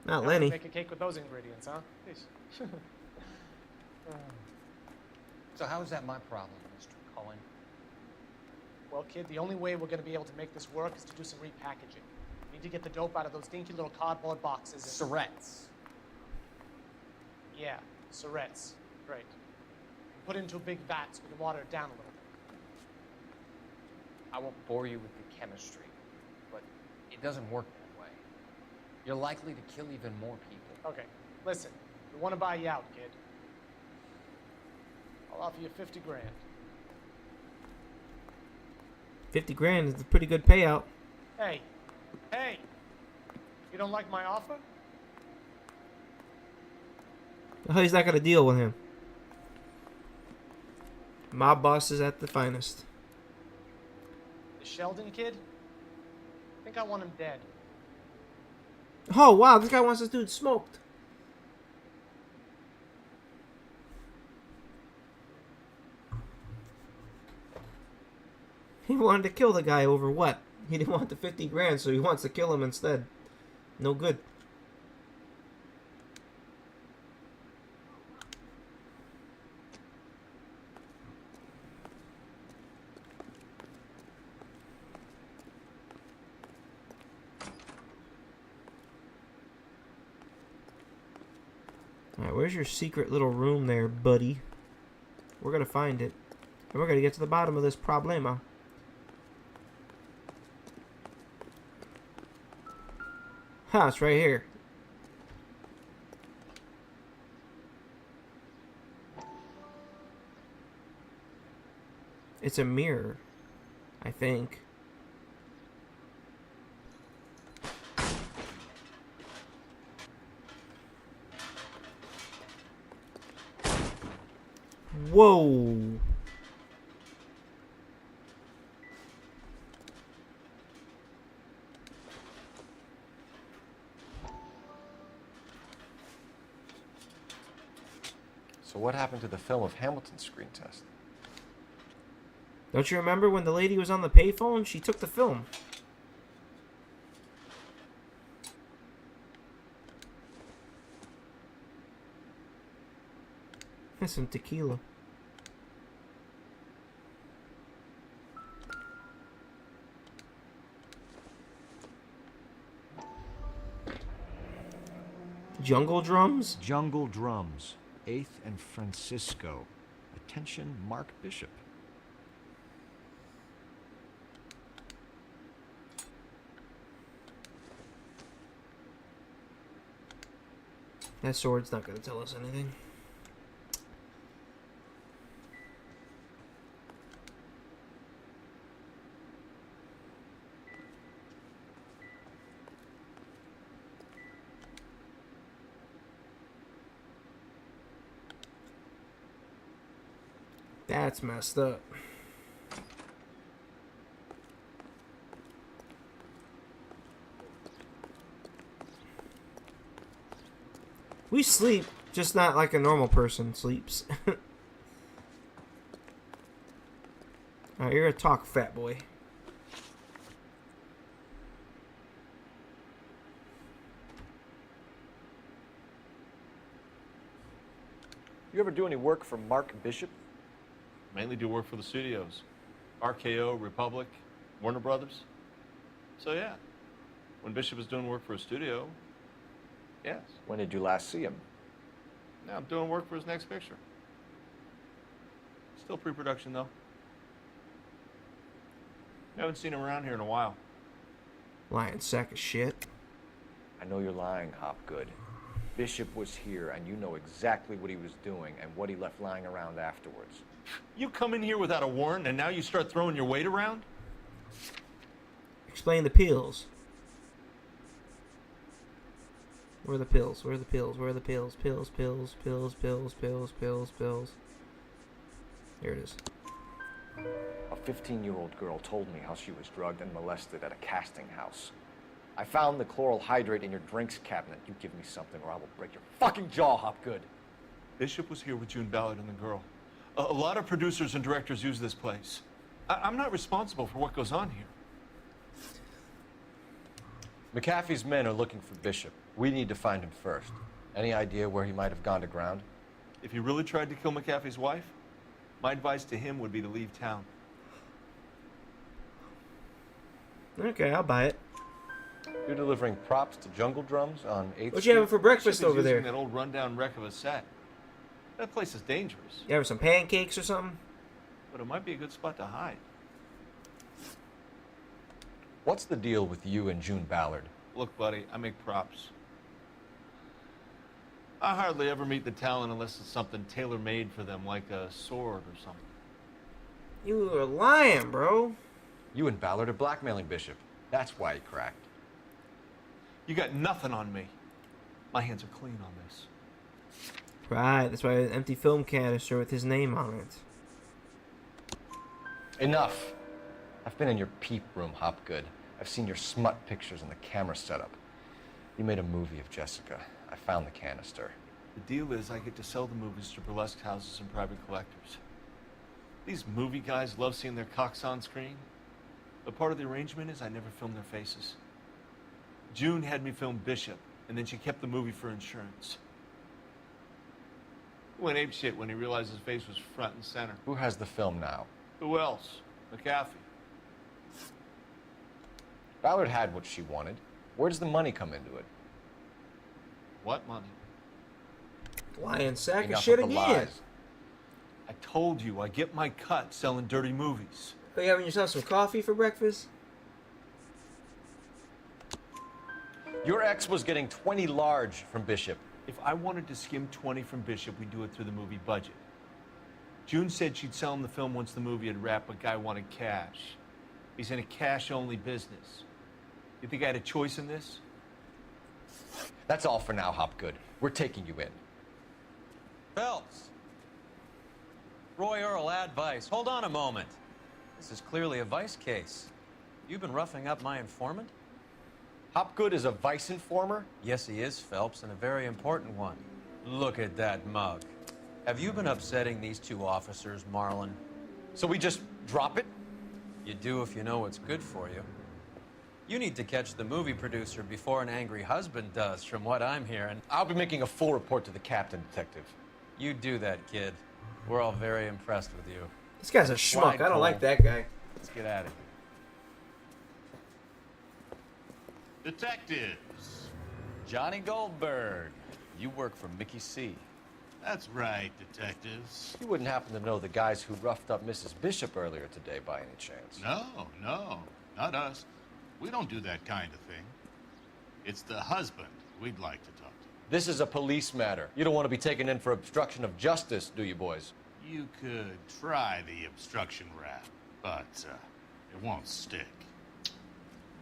Not Never Lenny. Make a cake with those ingredients, huh? Jeez. So how is that my problem, Mr. Cohen? Well, kid, the only way we're going to be able to make this work is to do some repackaging. We need to get the dope out of those dinky little cardboard boxes. Surrettes. Yeah, Surrettes. Great. Put it into a big vat so we can water it down a little bit. I won't bore you with the chemistry, but it doesn't work that way. You're likely to kill even more people. Okay, listen. We want to buy you out, kid. I'll offer you 50 grand. 50 grand is a pretty good payout. Hey, hey! You don't like my offer? How he's not gonna deal with him? Mob bosses at the finest. The Sheldon kid? I think I want him dead. Oh wow, this guy wants this dude smoked. He wanted to kill the guy over what? He didn't want the 50 grand, so he wants to kill him instead. No good. Alright, where's your secret little room there, buddy? We're gonna find it. And we're gonna get to the bottom of this problema. Huh, it's right here. It's a mirror, I think. Whoa. So what happened to the film of Hamilton's screen test? Don't you remember when the lady was on the payphone? She took the film. That's some tequila. Jungle drums? Jungle drums. 8th and Francisco. Attention, Mark Bishop. That sword's not going to tell us anything. That's messed up. We sleep, just not like a normal person sleeps. Alright, Alright, you're gonna talk, fat boy. You ever do any work for Mark Bishop? Mainly do work for the studios. RKO, Republic, Warner Brothers. So yeah, when Bishop was doing work for a studio, yes. When did you last see him? Now I'm doing work for his next picture. Still pre-production though. Haven't seen him around here in a while. Lying sack of shit. I know you're lying, Hopgood. Bishop was here, and you know exactly what he was doing and what he left lying around afterwards. You come in here without a warrant, and now you start throwing your weight around? Explain the pills. Where are the pills? Where are the pills? Where are the pills? Pills, pills, pills, pills, pills, pills, pills. Here it is. A 15-year-old girl told me how she was drugged and molested at a casting house. I found the chloral hydrate in your drinks cabinet. You give me something or I will break your fucking jaw, Hopgood. Bishop was here with June Ballard and the girl. A lot of producers and directors use this place. I'm not responsible for what goes on here. McAfee's men are looking for Bishop. We need to find him first. Any idea where he might have gone to ground? If he really tried to kill McAfee's wife, my advice to him would be to leave town. Okay, I'll buy it. You're delivering props to Jungle Drums on 8th Street? What you having for breakfast over there? That old rundown wreck of a set. That place is dangerous. You having some pancakes or something? But it might be a good spot to hide. What's the deal with you and June Ballard? Look, buddy, I make props. I hardly ever meet the talent unless it's something tailor-made for them, like a sword or something. You are lying, bro. You and Ballard are blackmailing Bishop. That's why he cracked. You got nothing on me. My hands are clean on this. Right, that's why an empty film canister with his name on it. Enough. I've been in your peep room, Hopgood. I've seen your smut pictures and the camera setup. You made a movie of Jessica. I found the canister. The deal is I get to sell the movies to burlesque houses and private collectors. These movie guys love seeing their cocks on screen. But part of the arrangement is I never film their faces. June had me film Bishop, and then she kept the movie for insurance. He went apeshit when he realized his face was front and center. Who has the film now? Who else? McAfee. Ballard had what she wanted. Where does the money come into it? What money? Lying sack of Enough shit of the again. lies. I told you, I get my cut selling dirty movies. Are you having yourself some coffee for breakfast? Your ex was getting 20 large from Bishop. If I wanted to skim 20 from Bishop, we'd do it through the movie budget. June said she'd sell him the film once the movie had wrapped, but Guy wanted cash. He's in a cash-only business. You think I had a choice in this? That's all for now, Hopgood. We're taking you in. Phelps. Roy Earl, advice. Hold on a moment. This is clearly a vice case. You've been roughing up my informant? Hopgood is a vice informer? Yes, he is, Phelps, and a very important one. Look at that mug. Have you been upsetting these two officers, Marlin? So we just drop it? You do if you know what's good for you. You need to catch the movie producer before an angry husband does, from what I'm hearing. I'll be making a full report to the captain, detective. You do that, kid. We're all very impressed with you. This guy's a schmuck. I don't like that guy. Let's get at it. Detectives. Johnny Goldberg. You work for Mickey C. That's right, detectives. You wouldn't happen to know the guys who roughed up Mrs. Bishop earlier today by any chance? No, not us. We don't do that kind of thing. It's the husband we'd like to talk to. This is a police matter. You don't want to be taken in for obstruction of justice, do you, boys? You could try the obstruction rap, but it won't stick.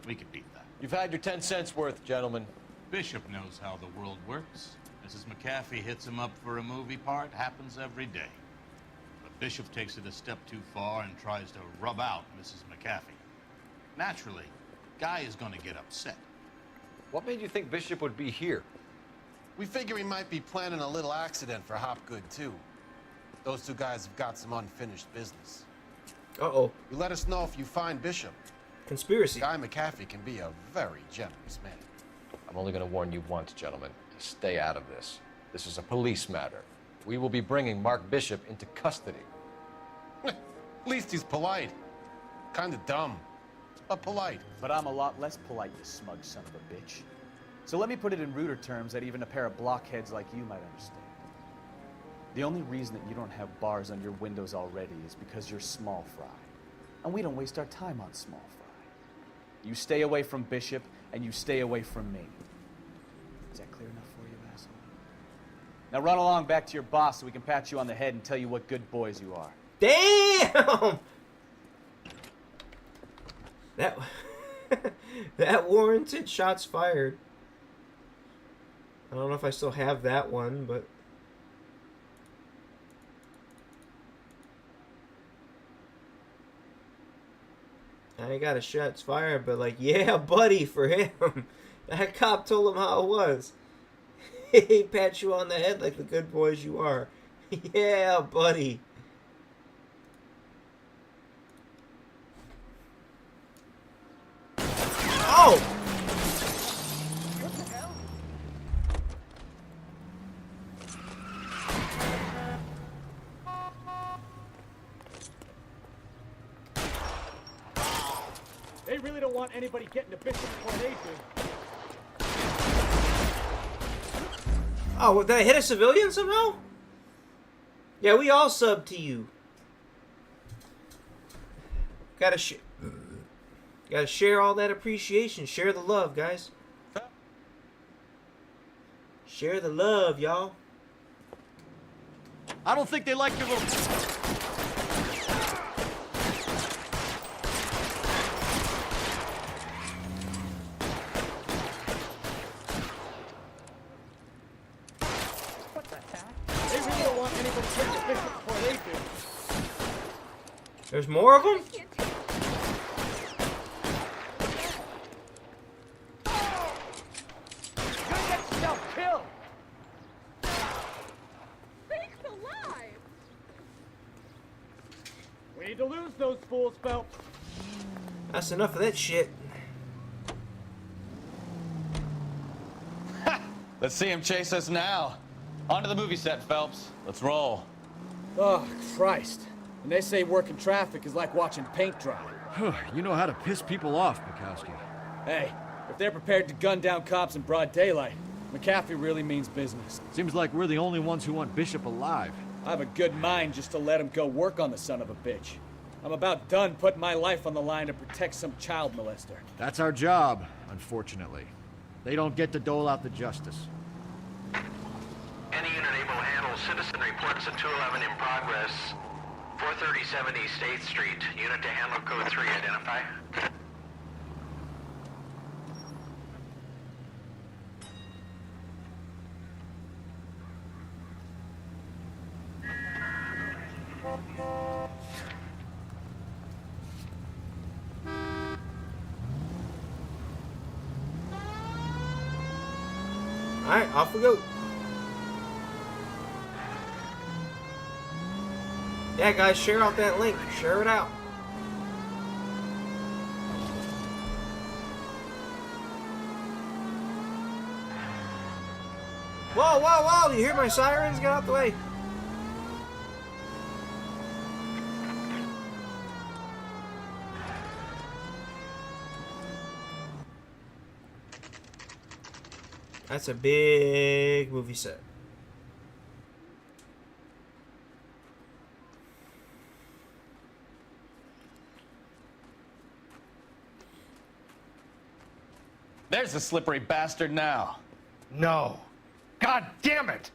We could beat that. You've had your 10 cents worth, gentlemen. Bishop knows how the world works. Mrs. McAfee hits him up for a movie part. Happens every day. But Bishop takes it a step too far and tries to rub out Mrs. McAfee. Naturally, Guy is going to get upset. What made you think Bishop would be here? We figure he might be planning a little accident for Hopgood, too. Those two guys have got some unfinished business. Uh-oh. You let us know if you find Bishop. Conspiracy. Guy McAfee can be a very generous man. I'm only going to warn you once, gentlemen, to stay out of this. This is a police matter. We will be bringing Mark Bishop into custody. At least he's polite. Kind of dumb, but polite. But I'm a lot less polite, you smug son of a bitch. So let me put it in ruder terms that even a pair of blockheads like you might understand. The only reason that you don't have bars on your windows already is because you're small fry. And we don't waste our time on small fry. You stay away from Bishop, and you stay away from me. Is that clear enough for you, asshole? Now run along back to your boss so we can pat you on the head and tell you what good boys you are. Damn! That warranted shots fired. I don't know if I still have that one, but... I got a shots fired, but like, yeah, buddy, for him. That cop told him how it was. He pats you on the head like the good boys you are. Yeah, buddy. Oh! They really don't want anybody getting to Bishop's coronation. Oh, did I hit a civilian somehow? Yeah, we all sub to you. Gotta share all that appreciation. Share the love, guys. Share the love, y'all. I don't think they like your little... There's more of them? We need to lose those fools, Phelps. That's enough of that shit. Let's see him chase us now. On to the movie set, Phelps. Let's roll. Oh, Christ. And they say working traffic is like watching paint dry. You know how to piss people off, Bukowski. Hey, if they're prepared to gun down cops in broad daylight, McAfee really means business. Seems like we're the only ones who want Bishop alive. I have a good mind just to let him go work on the son of a bitch. I'm about done putting my life on the line to protect some child molester. That's our job, unfortunately. They don't get to dole out the justice. Any unit able to handle citizen reports at 211 in progress. 437 East 8th Street. Unit to handle code 3, identify. Alright, off we go. Yeah, guys, share out that link. Share it out. Whoa, whoa, whoa! You hear my sirens? Get out the way. That's a big movie set. There's the slippery bastard now. No. God damn it!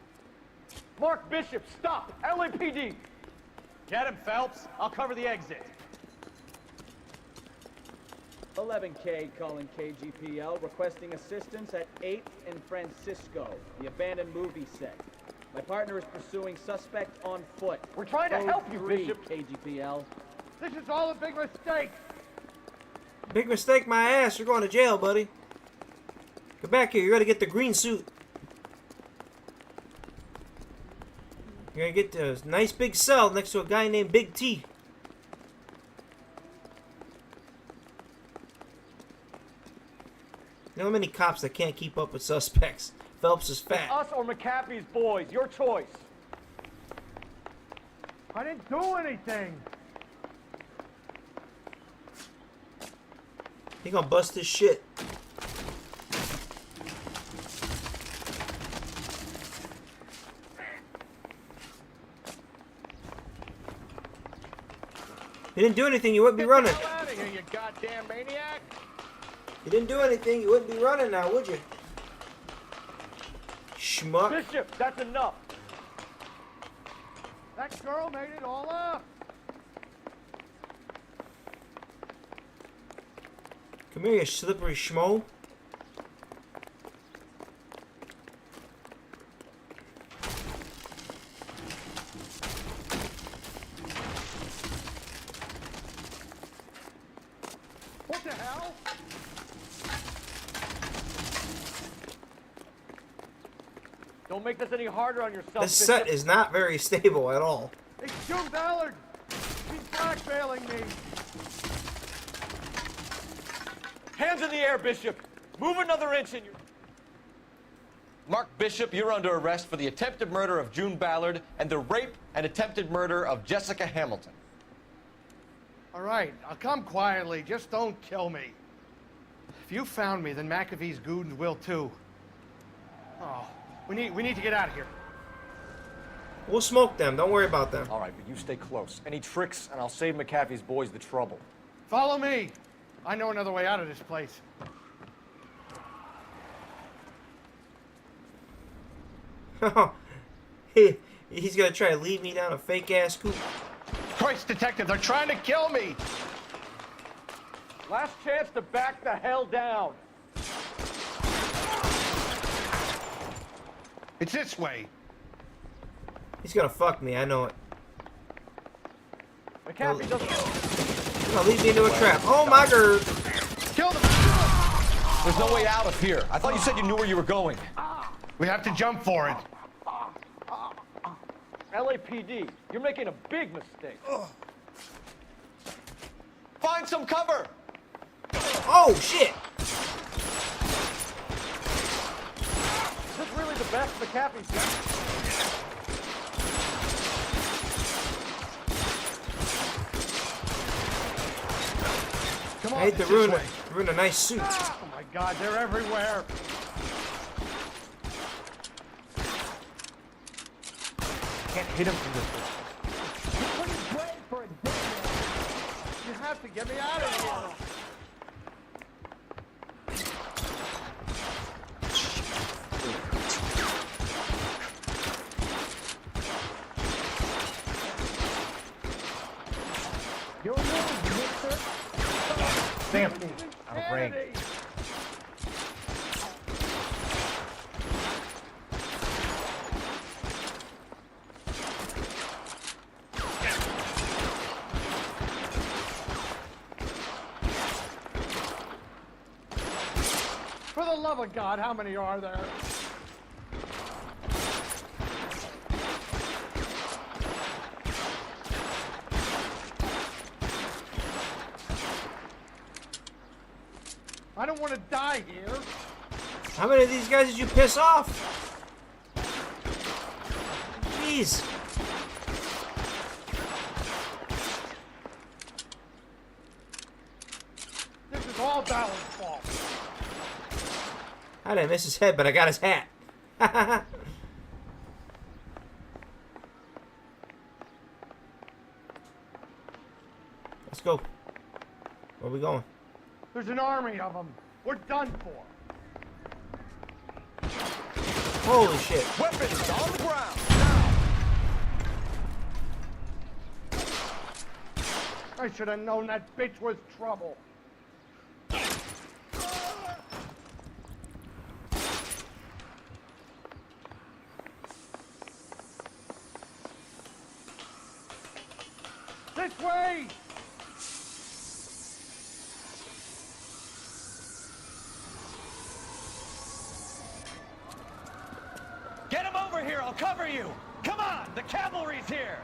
Mark Bishop, stop! LAPD! Get him, Phelps. I'll cover the exit. 11K calling KGPL, requesting assistance at 8th and Francisco, the abandoned movie set. My partner is pursuing suspect on foot. We're trying to Code help you, 3, Bishop. KGPL. This is all a big mistake! Big mistake, my ass. You're going to jail, buddy. Come back here. You're going to get the green suit. You're going to get the nice big cell next to a guy named Big T. You know how many cops that can't keep up with suspects? Phelps is fat. Us or McAfee's boys, your choice. I didn't do anything. He gonna bust his shit. You didn't do anything, you wouldn't be running. Get the hell out of here, you goddamn maniac! You didn't do anything, you wouldn't be running now, would you? Schmuck. Bishop, that's enough. That girl made it all up. Come here, you slippery schmo. What the hell? Don't make this any harder on yourself. This set is not very stable at all. It's June Ballard. She's blackmailing me. Hands in the air, Bishop. Move another inch and you're... Mark Bishop, you're under arrest for the attempted murder of June Ballard and the rape and attempted murder of Jessica Hamilton. All right, I'll come quietly. Just don't kill me. If you found me, then McAfee's goons will too. Oh, we need to get out of here. We'll smoke them. Don't worry about them. All right, but you stay close. Any tricks, and I'll save McAfee's boys the trouble. Follow me. I know another way out of this place. He's gonna try to lead me down a fake ass coop. Christ, detective, they're trying to kill me. Last chance to back the hell down. It's this way. He's gonna fuck me, I know it. McAfee doesn't... He's gonna lead me into a trap. Oh my god! Kill them! There's no way out of here. I thought you said you knew where you were going. We have to jump for it. LAPD, you're making a big mistake. Find some cover! Oh shit! Is this really the best McAfee's done? Come on, I hate to ruin a nice suit. Oh my God, they're everywhere. Can't hit him from this way. You have to get me out of here. Your move, mister. Damn, out of range. For the love of God, how many are there? I don't want to die here. How many of these guys did you piss off? Jeez. This is all Ballard's fault. I didn't miss his head, but I got his hat. Let's go. Where are we going? There's an army of them. We're done for. Holy shit. Weapons on the ground. I should have known that bitch was trouble. This way! Get him over here, I'll cover you! Come on, the cavalry's here!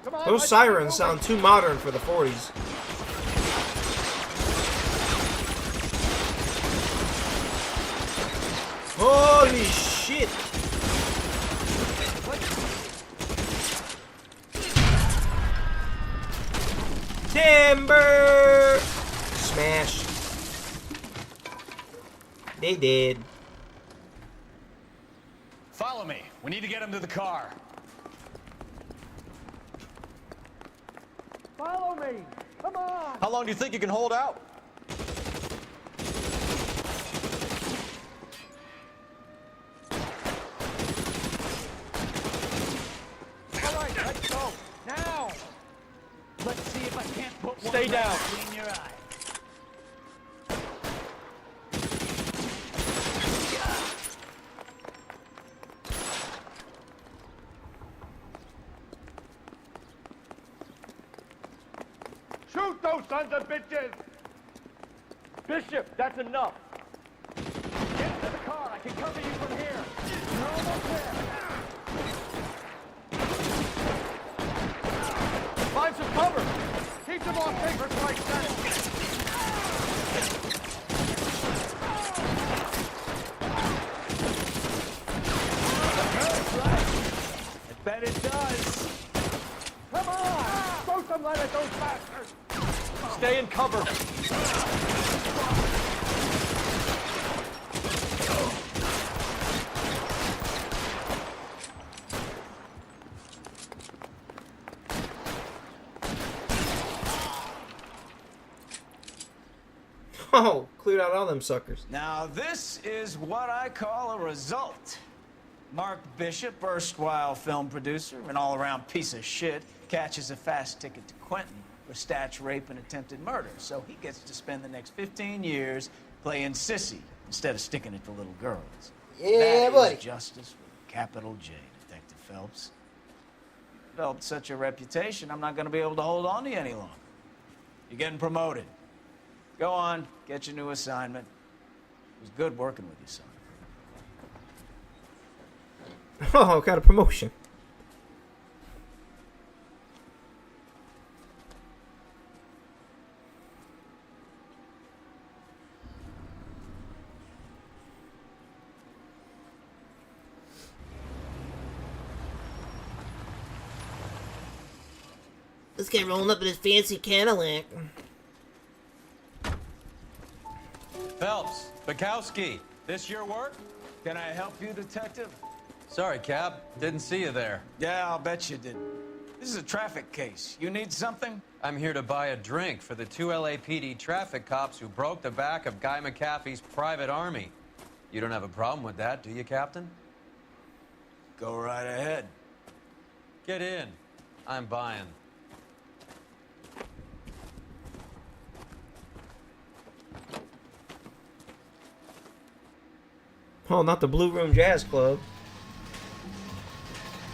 Come on, Those sirens sound too modern for the 40s. Holy shit! Timber! Smash. They did. Follow me. We need to get him to the car. Follow me. Come on. How long do you think you can hold out? All right, let's go. Now. Let's see if I can't put one Stay down. between your eyes. Shoot those sons of bitches. Bishop, that's enough. Get into the car. I can cover you from here. You're almost there. Find some cover. Keep them off me for Christ's sake. I bet it does. Come on. Throw some lead at those bastards. Stay in cover. Oh, cleared out all them suckers. Now, this is what I call a result. Mark Bishop, erstwhile film producer and all-around piece of shit, catches a fast ticket to Quentin for statch rape and attempted murder. So he gets to spend the next 15 years playing sissy instead of sticking it to little girls. Yeah, That buddy. is justice with a capital J, Detective Phelps. Developed such a reputation, I'm not going to be able to hold on to you any longer. You're getting promoted. Go on, get your new assignment. It was good working with you, son. Oh, got a promotion. This guy rolling up in his fancy Cadillac. Phelps, Bukowski, this your work? Can I help you, Detective? Sorry, Cap. Didn't see you there. Yeah, I'll bet you didn't. This is a traffic case. You need something? I'm here to buy a drink for the 2 LAPD traffic cops who broke the back of Guy McAfee's private army. You don't have a problem with that, do you, Captain? Go right ahead. Get in. I'm buying. Oh, not the Blue Room Jazz Club.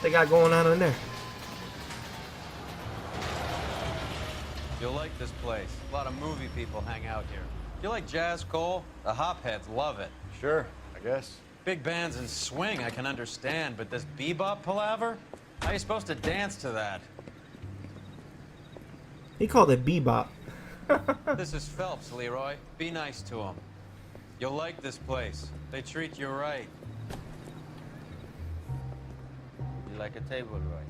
They got going on in there. You'll like this place. A lot of movie people hang out here. You like jazz, Cole? The hopheads love it. Sure, I guess. Big bands and swing I can understand, but this bebop palaver? How are you supposed to dance to that? He called it bebop. This is Phelps, Leroy. Be nice to him. You'll like this place. They treat you right. You like a table, Roy?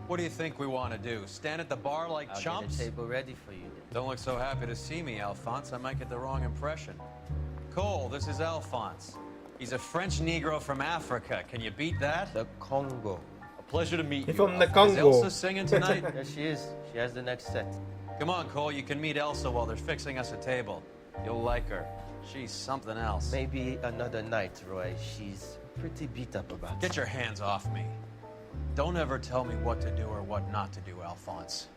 What do you think we want to do? Stand at the bar like I'll chumps? get a table ready for you then. Don't look so happy to see me, Alphonse. I might get the wrong impression. Cole, this is Alphonse. He's a French Negro from Africa. Can you beat that? The Congo. A pleasure to meet you. From the Alphonse. Congo. Is Elsa singing tonight? Yes, she is. She has the next set. Come on, Cole. You can meet Elsa while they're fixing us a table. You'll like her. She's something else. Maybe another night, Roy. She's pretty beat up about Get your hands off me. Don't ever tell me what to do or what not to do, Alphonse.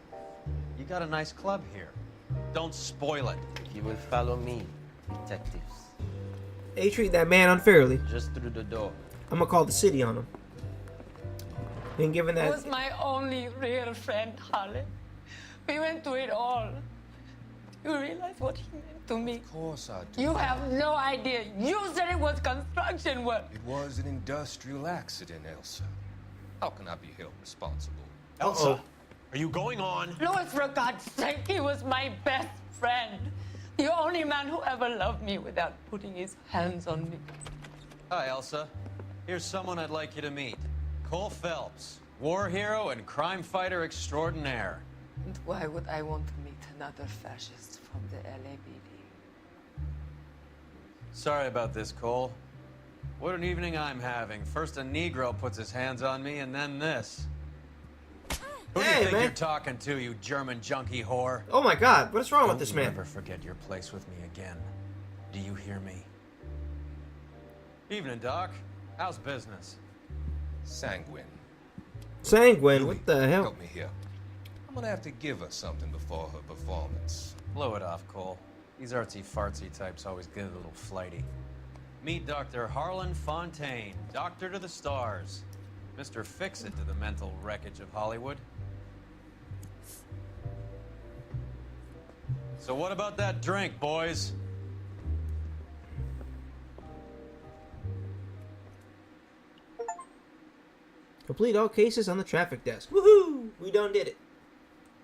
You got a nice club here. Don't spoil it. You will follow me, detectives. They treat that man unfairly. Just through the door. I'm gonna call the city on him. Been given He that. was my only real friend, Harley. We went through it all. You realize what he meant to me? Of course I do. You have no idea. You said it was construction work. It was an industrial accident, Elsa. How can I be held responsible? Elsa, Are you going on? Louis, for God's sake, he was my best friend. The only man who ever loved me without putting his hands on me. Hi, Elsa. Here's someone I'd like you to meet. Cole Phelps, war hero and crime fighter extraordinaire. And why would I want to meet another fascist from the LAPD? Sorry about this, Cole. What an evening I'm having. First a Negro puts his hands on me, and then this. Who do you think you're talking to, you German junkie whore? Oh my God, what's wrong with this man? Don't you ever forget your place with me again. Do you hear me? Evening, Doc. How's business? Sanguine. Sanguine? What the hell? Help me here. I'm gonna have to give her something before her performance. Blow it off, Cole. These artsy-fartsy types always get a little flighty. Meet Dr. Harlan Fontaine, doctor to the stars. Mr. Fix-It to the mental wreckage of Hollywood. So what about that drink, boys? Complete all cases on the traffic desk. Woohoo! We done did it.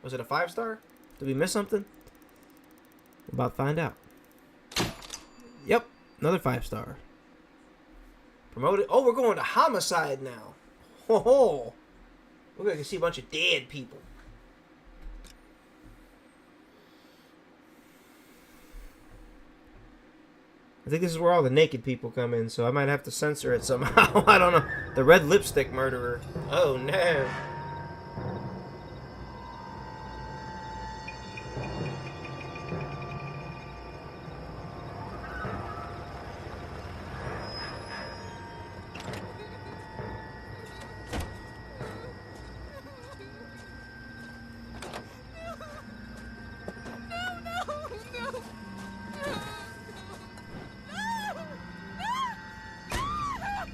Was it a 5-star? Did we miss something? We're about to find out. Yep, another 5-star. Promoted. Oh, we're going to homicide now. Ho ho! We're going to see a bunch of dead people. I think this is where all the naked people come in, so I might have to censor it somehow. I don't know. The red lipstick murderer. Oh no.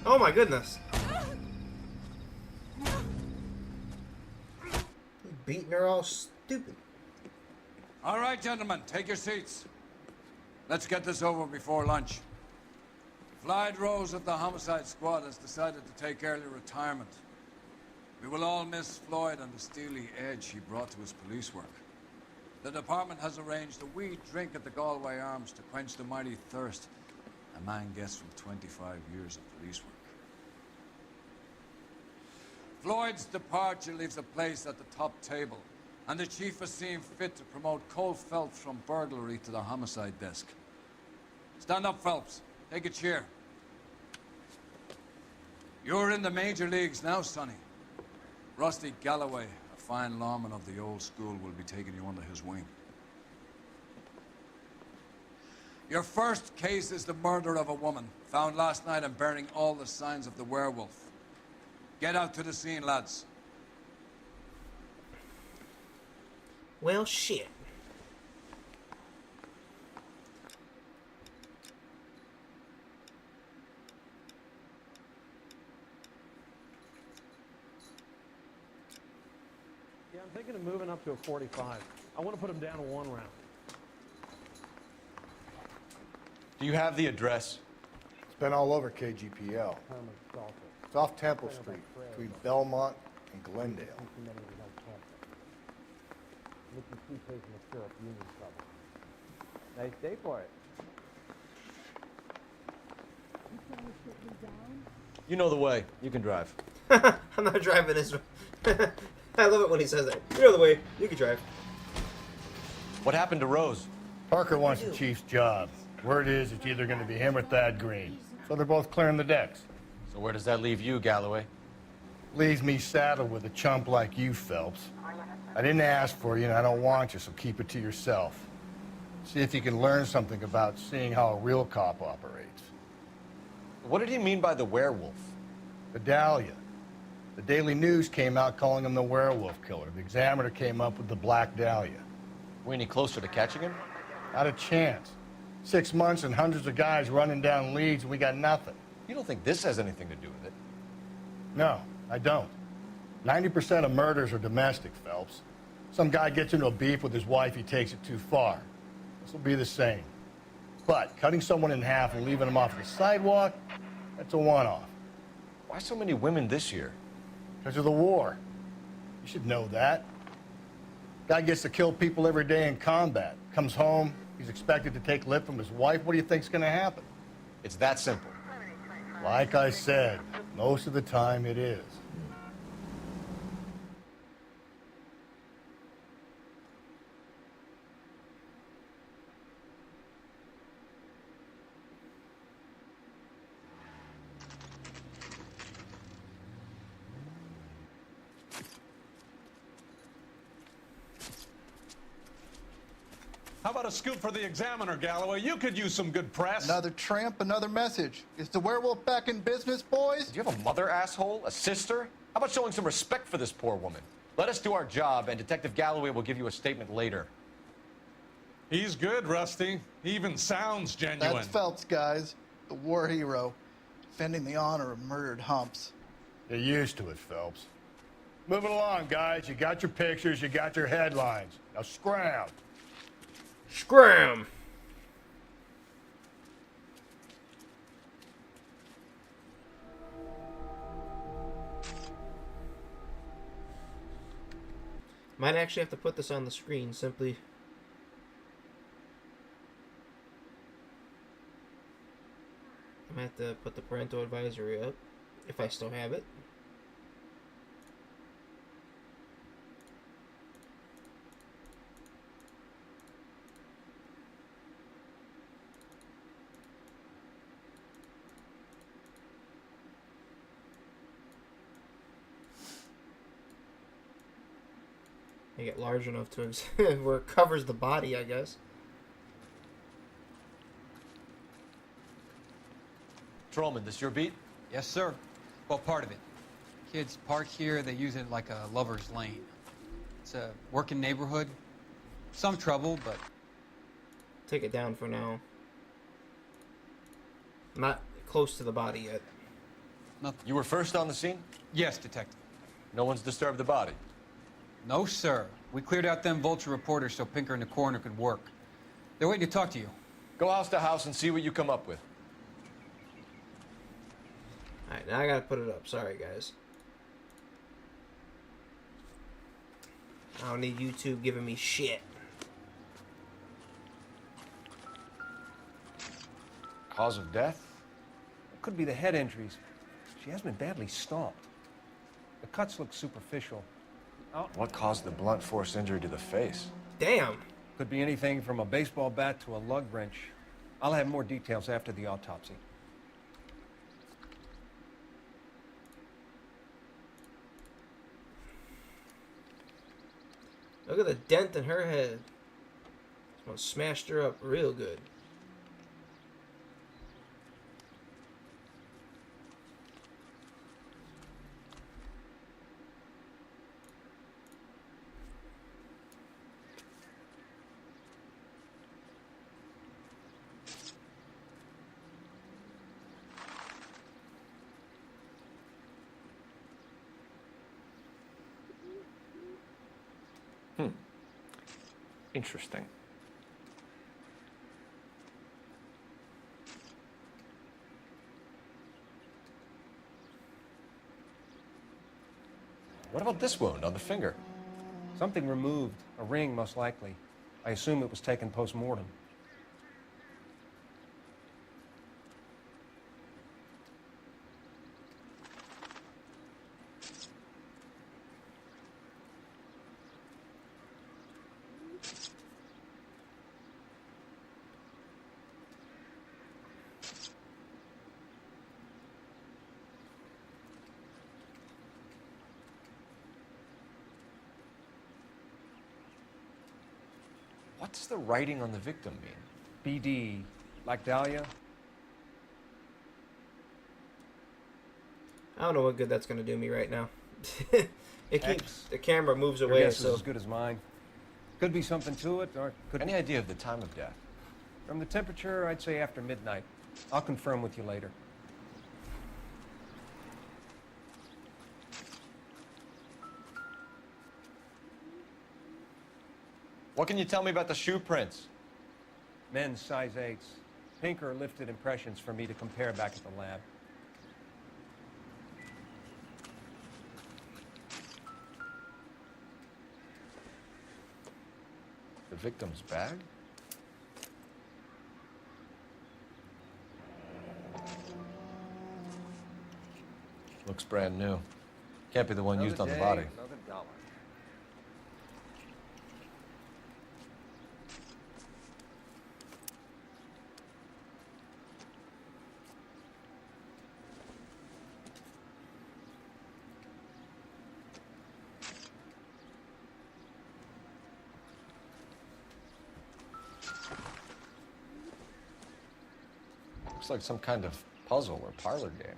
Oh my goodness. Beating her all stupid. All right, gentlemen, take your seats. Let's get this over before lunch. Floyd Rose of the Homicide Squad has decided to take early retirement. We will all miss Floyd and the steely edge he brought to his police work. The department has arranged a wee drink at the Galway Arms to quench the mighty thirst a man gets from 25 years of police work. Floyd's departure leaves a place at the top table, and the chief has seen fit to promote Cole Phelps from burglary to the homicide desk. Stand up, Phelps. Take a chair. You're in the major leagues now, Sonny. Rusty Galloway, a fine lawman of the old school, will be taking you under his wing. Your first case is the murder of a woman, found last night and bearing all the signs of the werewolf. Get out to the scene, lads. Well, shit. Yeah, I'm thinking of moving up to a 45. I want to put him down to 1 round. Do you have the address? It's been all over KGPL. It's off Temple Street, between Belmont and Glendale. Nice day for it. You know the way. You can drive. I'm not driving this way. I love it when he says that. You know the way. You can drive. What happened to Rose? Parker wants the chief's job. Word is it's either going to be him or Thad Green. So they're both clearing the decks. So where does that leave you, Galloway? Leaves me saddled with a chump like you, Phelps. I didn't ask for you and I don't want you, so keep it to yourself. See if you can learn something about seeing how a real cop operates. What did he mean by the werewolf? The Dahlia. The Daily News came out calling him the werewolf killer. The Examiner came up with the Black Dahlia. We any closer to catching him? Not a chance. 6 months and hundreds of guys running down leads and we got nothing. You don't think this has anything to do with it? No, I don't. 90% of murders are domestic, Phelps. Some guy gets into a beef with his wife, he takes it too far. This will be the same. But cutting someone in half and leaving them off the sidewalk, that's a one-off. Why so many women this year? Because of the war. You should know that. Guy gets to kill people every day in combat. Comes home, he's expected to take lip from his wife. What do you think's gonna happen? It's that simple. Like I said, most of the time it is. How about a scoop for the Examiner, Galloway? You could use some good press. Another tramp, another message. Is the werewolf back in business, boys? Do you have a mother, asshole? A sister? How about showing some respect for this poor woman? Let us do our job, and Detective Galloway will give you a statement later. He's good, Rusty. He even sounds genuine. That's Phelps, guys. The war hero. Defending the honor of murdered humps. You're used to it, Phelps. Moving along, guys. You got your pictures, you got your headlines. Now scram. Scram! Might actually have to put this on the screen simply. I might have to put the parental advisory up if I still have it. Make it large enough to where it covers the body, I guess. Trollman, this your beat? Yes, sir. Well, part of it. Kids park here, they use it like a lover's lane. It's a working neighborhood. Some trouble, but... Take it down for now. I'm not close to the body yet. Nothing. You were first on the scene? Yes, Detective. No one's disturbed the body? No, sir. We cleared out them vulture reporters so Pinker and the coroner could work. They're waiting to talk to you. Go house to house and see what you come up with. Alright, now I gotta put it up. Sorry, guys. I don't need YouTube giving me shit. Cause of death? It could be the head injuries. She has been badly stomped. The cuts look superficial. Oh. What caused the blunt force injury to the face? Damn. Could be anything from a baseball bat to a lug wrench. I'll have more details after the autopsy. Look at the dent in her head. Someone smashed her up real good. Interesting. What about this wound on the finger? Something removed. A ring, most likely. I assume it was taken post-mortem. What's the writing on the victim mean? BD. Like Dahlia? I don't know what good that's gonna do me right now. It keeps the camera moves Your away, guess so is as good as mine. Could be something to it, or could... Any idea of the time of death? From the temperature, I'd say after midnight. I'll confirm with you later. What can you tell me about the shoe prints? Men's size 8s. Pinker lifted impressions for me to compare back at the lab. The victim's bag? Looks brand new. Can't be the one used on the body. Another dollar. Looks like some kind of puzzle or parlor game.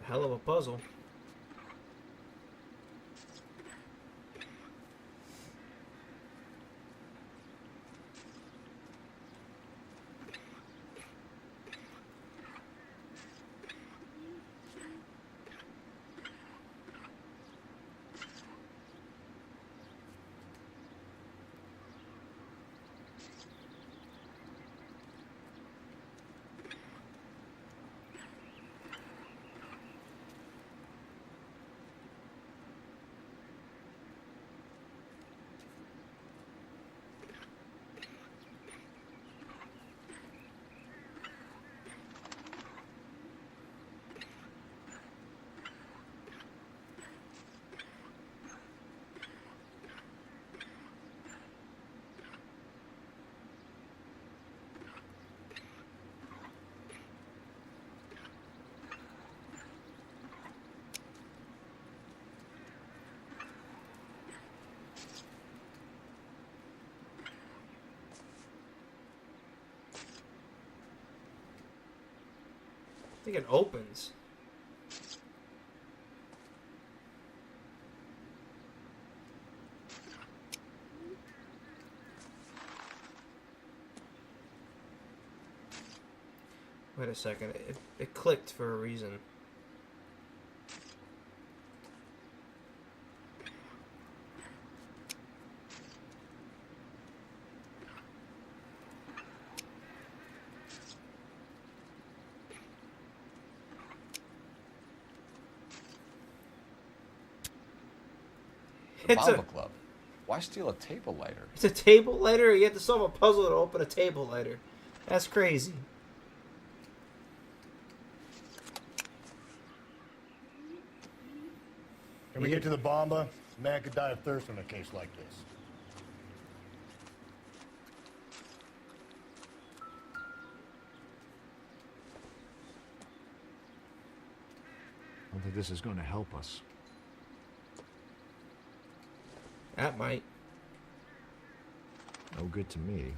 Hell of a puzzle. I think it opens. Wait a second. It clicked for a reason. The Bomba Club. Why steal a table lighter? It's a table lighter? You have to solve a puzzle to open a table lighter. That's crazy. Can we get to the Bomba? A man could die of thirst in a case like this. I don't think this is going to help us. That might. No good to me.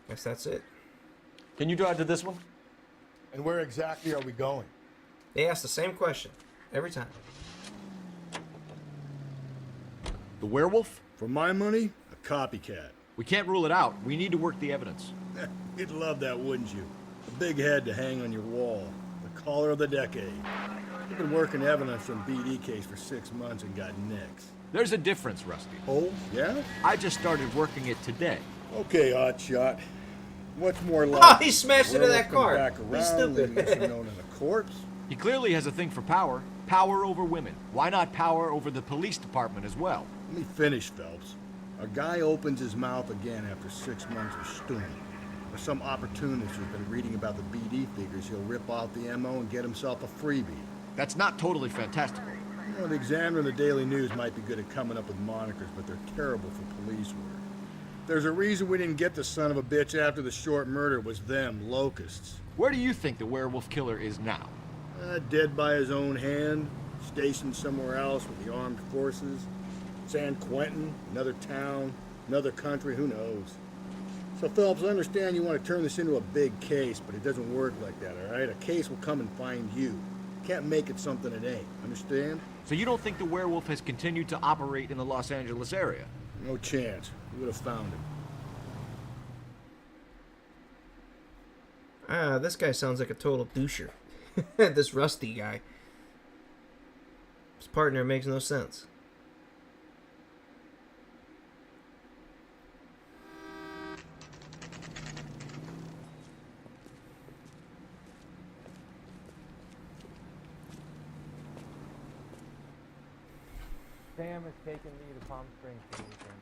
Guess that's it. Can you drive to this one? And where exactly are we going? They ask the same question every time. The werewolf? For my money, a copycat. We can't rule it out. We need to work the evidence. You'd love that, wouldn't you? A big head to hang on your wall. The caller of the decade. You've been working evidence on BD case for 6 months and got nicks. There's a difference, Rusty. Oh, yeah? I just started working it today. Okay, hotshot. What's more Oh, likely? he smashed into that car. Back around, He's stupid. leaving us known in a corpse. He clearly has a thing for power. Power over women. Why not power over the police department as well? Let me finish, Phelps. A guy opens his mouth again after 6 months of stewing. Or some opportunist who's been reading about the BD figures, he'll rip out the MO and get himself a freebie. That's not totally fantastical. You know, the Examiner and the Daily News might be good at coming up with monikers, but they're terrible for police work. There's a reason we didn't get the son of a bitch after the short murder was them, locusts. Where do you think the werewolf killer is now? Dead by his own hand, stationed somewhere else with the armed forces. San Quentin, another town, another country, who knows? So, Phelps, I understand you want to turn this into a big case, but it doesn't work like that, all right? A case will come and find you. Can't make it something it ain't, understand? So you don't think the werewolf has continued to operate in the Los Angeles area? No chance. We would have found him. This guy sounds like a total doucher. This Rusty guy. His partner makes no sense. Sam is taking me to Palm Springs for the weekend.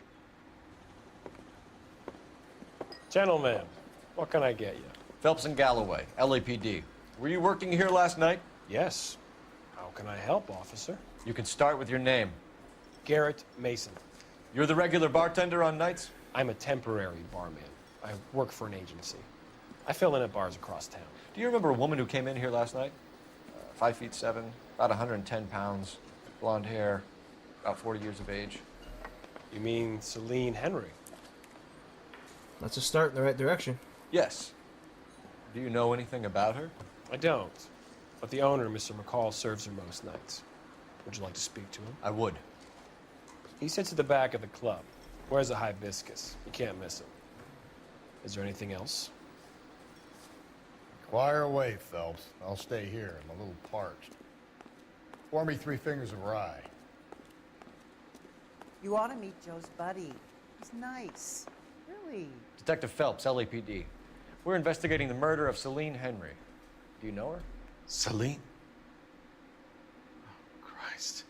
Gentlemen, what can I get you? Phelps and Galloway, LAPD. Were you working here last night? Yes. How can I help, officer? You can start with your name. Garrett Mason. You're the regular bartender on nights? I'm a temporary barman. I work for an agency. I fill in at bars across town. Do you remember a woman who came in here last night? 5'7", about 110 pounds, blonde hair, about 40 years of age. You mean Celine Henry? That's a start in the right direction. Yes. Do you know anything about her? I don't. But the owner, Mr. McCall, serves her most nights. Would you like to speak to him? I would. He sits at the back of the club. Wears a hibiscus. You can't miss him. Is there anything else? Fire away, Phelps. I'll stay here. I'm a little parched. Pour me 3 fingers of rye. You ought to meet Joe's buddy. He's nice. Really. Detective Phelps, LAPD. We're investigating the murder of Celine Henry. Do you know her? Celine? Oh, Christ.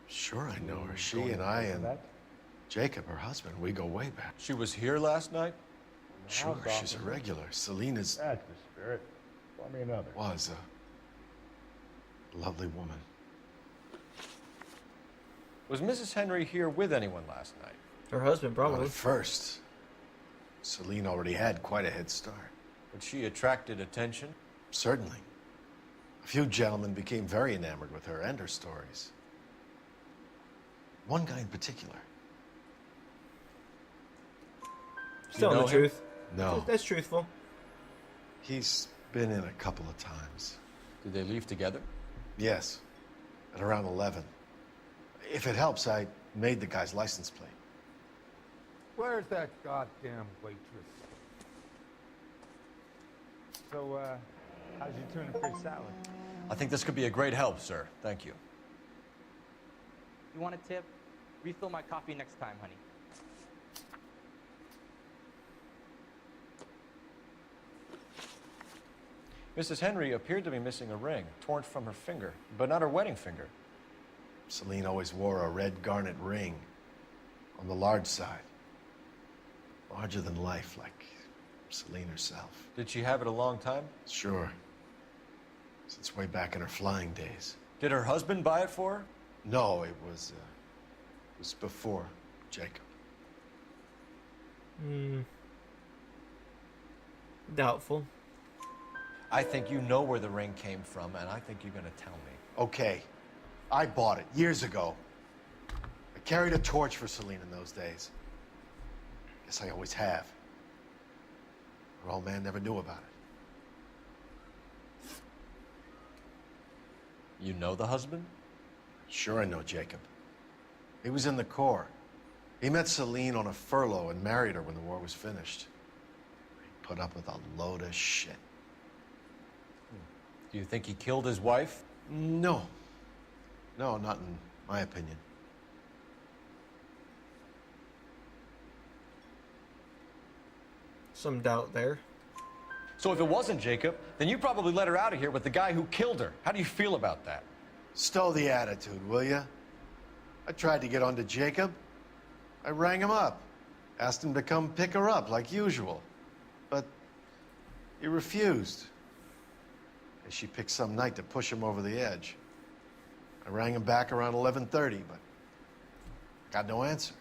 Sure I know her. She and I and Jacob, her husband, we go way back. She was here last night? Sure, she's a regular. Celine is... That's the spirit. Pour me another. Was a lovely woman. Was Mrs. Henry here with anyone last night? Her husband, probably. Not at first. Celine already had quite a head start. But she attracted attention? Certainly. A few gentlemen became very enamored with her and her stories. One guy in particular. Still know the him? truth. No. That's truthful. He's been in a couple of times. Did they leave together? Yes. At around 11. If it helps, I made the guy's license plate. Where's that goddamn waitress? So, how's your tuna fish salad? I think this could be a great help, sir. Thank you. You want a tip? Refill my coffee next time, honey. Mrs. Henry appeared to be missing a ring, torn from her finger, but not her wedding finger. Celine always wore a red garnet ring on the large side. Larger than life, like Celine herself. Did she have it a long time? Sure. Since way back in her flying days. Did her husband buy it for her? No, it was before Jacob. Doubtful. I think you know where the ring came from, and I think you're going to tell me. Okay. I bought it years ago. I carried a torch for Celine in those days. Guess I always have. Her old man never knew about it. You know the husband? Sure I know Jacob. He was in the Corps. He met Celine on a furlough and married her when the war was finished. He put up with a load of shit. Do you think he killed his wife? No. No, not in my opinion. Some doubt there. So if it wasn't Jacob, then you probably let her out of here with the guy who killed her. How do you feel about that? Stow the attitude, will ya? I tried to get onto Jacob. I rang him up. Asked him to come pick her up, like usual. But he refused. And she picked some night to push him over the edge. I rang him back around 11:30, but got no answer.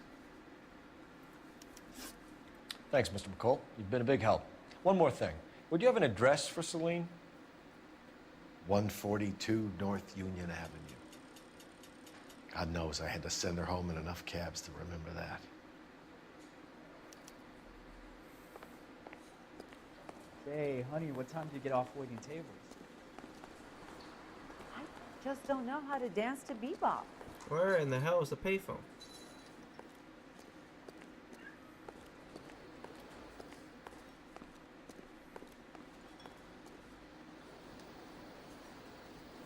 Thanks, Mr. McCall. You've been a big help. One more thing. Would you have an address for Celine? 142 North Union Avenue. God knows I had to send her home in enough cabs to remember that. Hey, honey, what time do you get off waiting tables? I just don't know how to dance to bebop. Where in the hell is the payphone?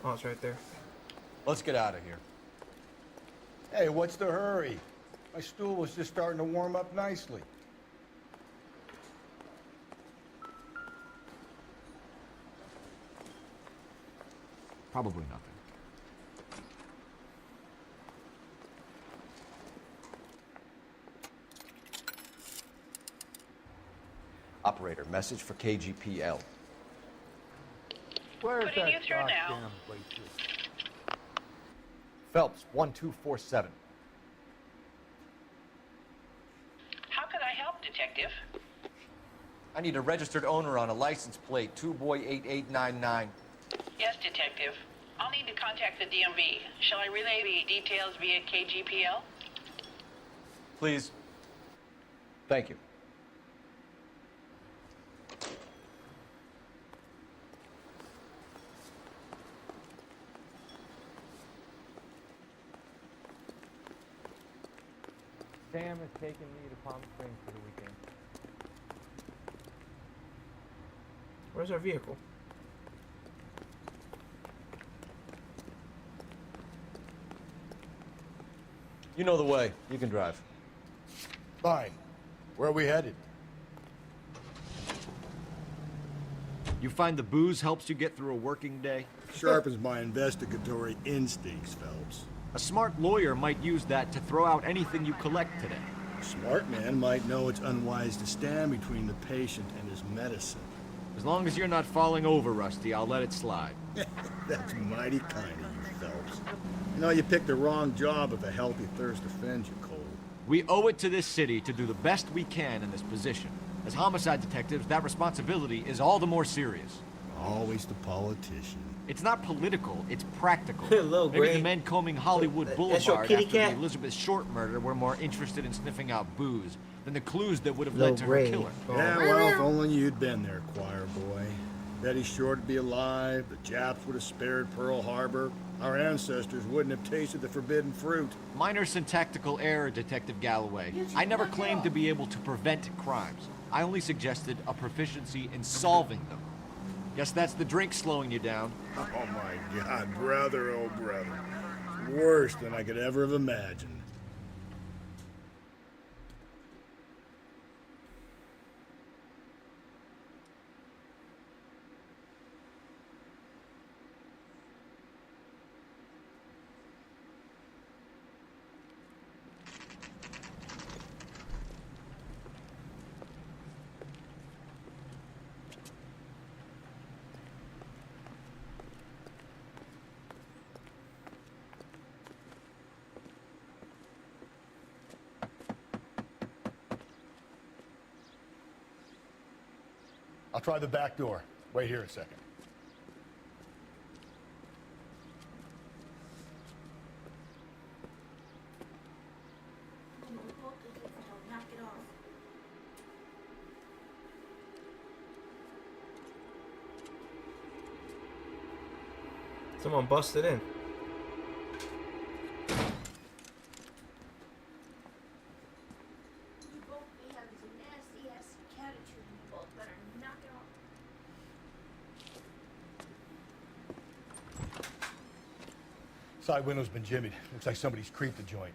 Oh, it's right there. Let's get out of here. Hey, what's the hurry? My stool was just starting to warm up nicely. Probably nothing. Operator, message for KGPL. Where's Putting that you through now. goddamn waitress? Phelps, 1247. How can I help, Detective? I need a registered owner on a license plate, 2boy8899. Yes, Detective. I'll need to contact the DMV. Shall I relay the details via KGPL? Please. Thank you. Sam is taking me to Palm Springs for the weekend. Where's our vehicle? You know the way. You can drive. Fine. Where are we headed? You find the booze helps you get through a working day? Sharpens my investigatory instincts, Phelps. A smart lawyer might use that to throw out anything you collect today. A smart man might know it's unwise to stand between the patient and his medicine. As long as you're not falling over, Rusty, I'll let it slide. That's mighty kind of you, Phelps. You know, you picked the wrong job if a healthy thirst offends you, Cole. We owe it to this city to do the best we can in this position. As homicide detectives, that responsibility is all the more serious. Always the politician. It's not political, it's practical. Hello, Maybe Gray. the men combing Hollywood That's Boulevard your kitty after cat? the Elizabeth Short murder were more interested in sniffing out booze than the clues that would have Hello, led to Gray. her killer. Yeah, well, if only you'd been there, choir boy. Betty Short would be alive, the Japs would have spared Pearl Harbor, our ancestors wouldn't have tasted the forbidden fruit. Minor syntactical error, Detective Galloway. I never claimed to be able to prevent crimes. I only suggested a proficiency in solving them. Guess that's the drink slowing you down. Oh my God, brother, oh brother. Worse than I could ever have imagined. I'll try the back door. Wait here a second. Someone busted in. Side window's been jimmied. Looks like somebody's creeped the joint.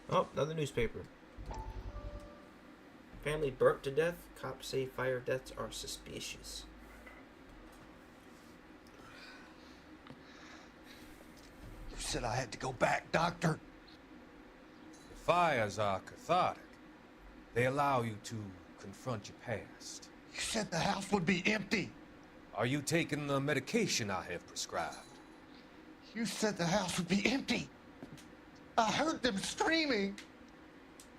Oh, another newspaper. Family burnt to death. Cops say fire deaths are suspicious. You said I had to go back, Doctor. The fires are cathartic. They allow you to confront your past. You said the house would be empty. Are you taking the medication I have prescribed? You said the house would be empty. I heard them screaming.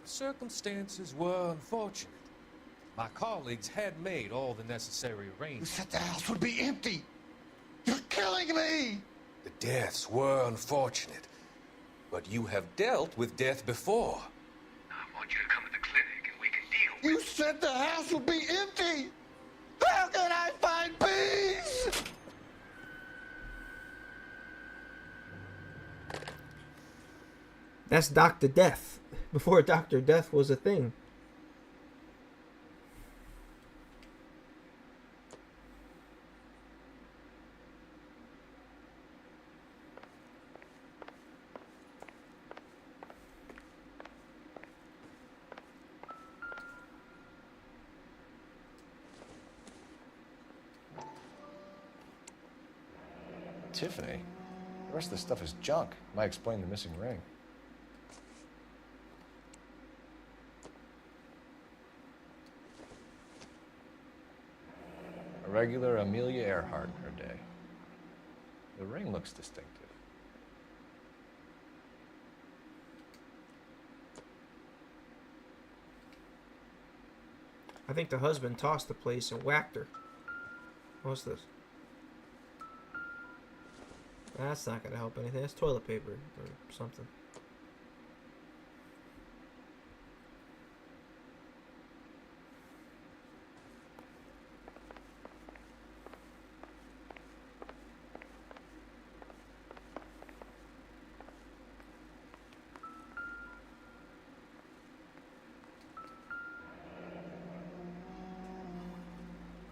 The circumstances were unfortunate. My colleagues had made all the necessary You arrangements. said the house would be empty. You're killing me. The deaths were unfortunate, but you have dealt with death before. I want you to come to the clinic and we can deal You said the house would be empty. How can I find peace? That's Dr. Death. Before Dr. Death was a thing. Tiffany? The rest of the stuff is junk. Might explain the missing ring. A regular Amelia Earhart in her day. The ring looks distinctive. I think the husband tossed the place and whacked her. What's this? That's not gonna help anything. That's toilet paper or something.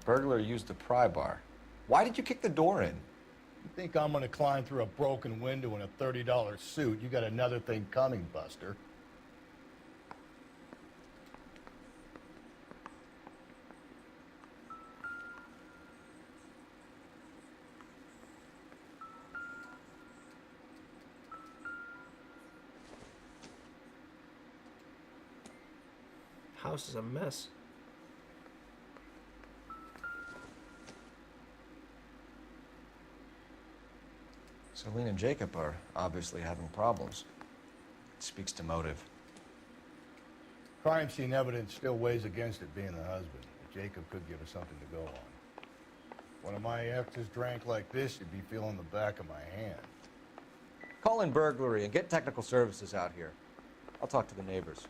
Burglar used the pry bar. Why did you kick the door in? You think I'm gonna climb through a broken window in a $30 suit? You got another thing coming, Buster. House is a mess. Celine and Jacob are obviously having problems. It speaks to motive. Crime scene evidence still weighs against it being the husband. Jacob could give us something to go on. One of my exes drank like this, you'd be feeling the back of my hand. Call in burglary and get technical services out here. I'll talk to the neighbors.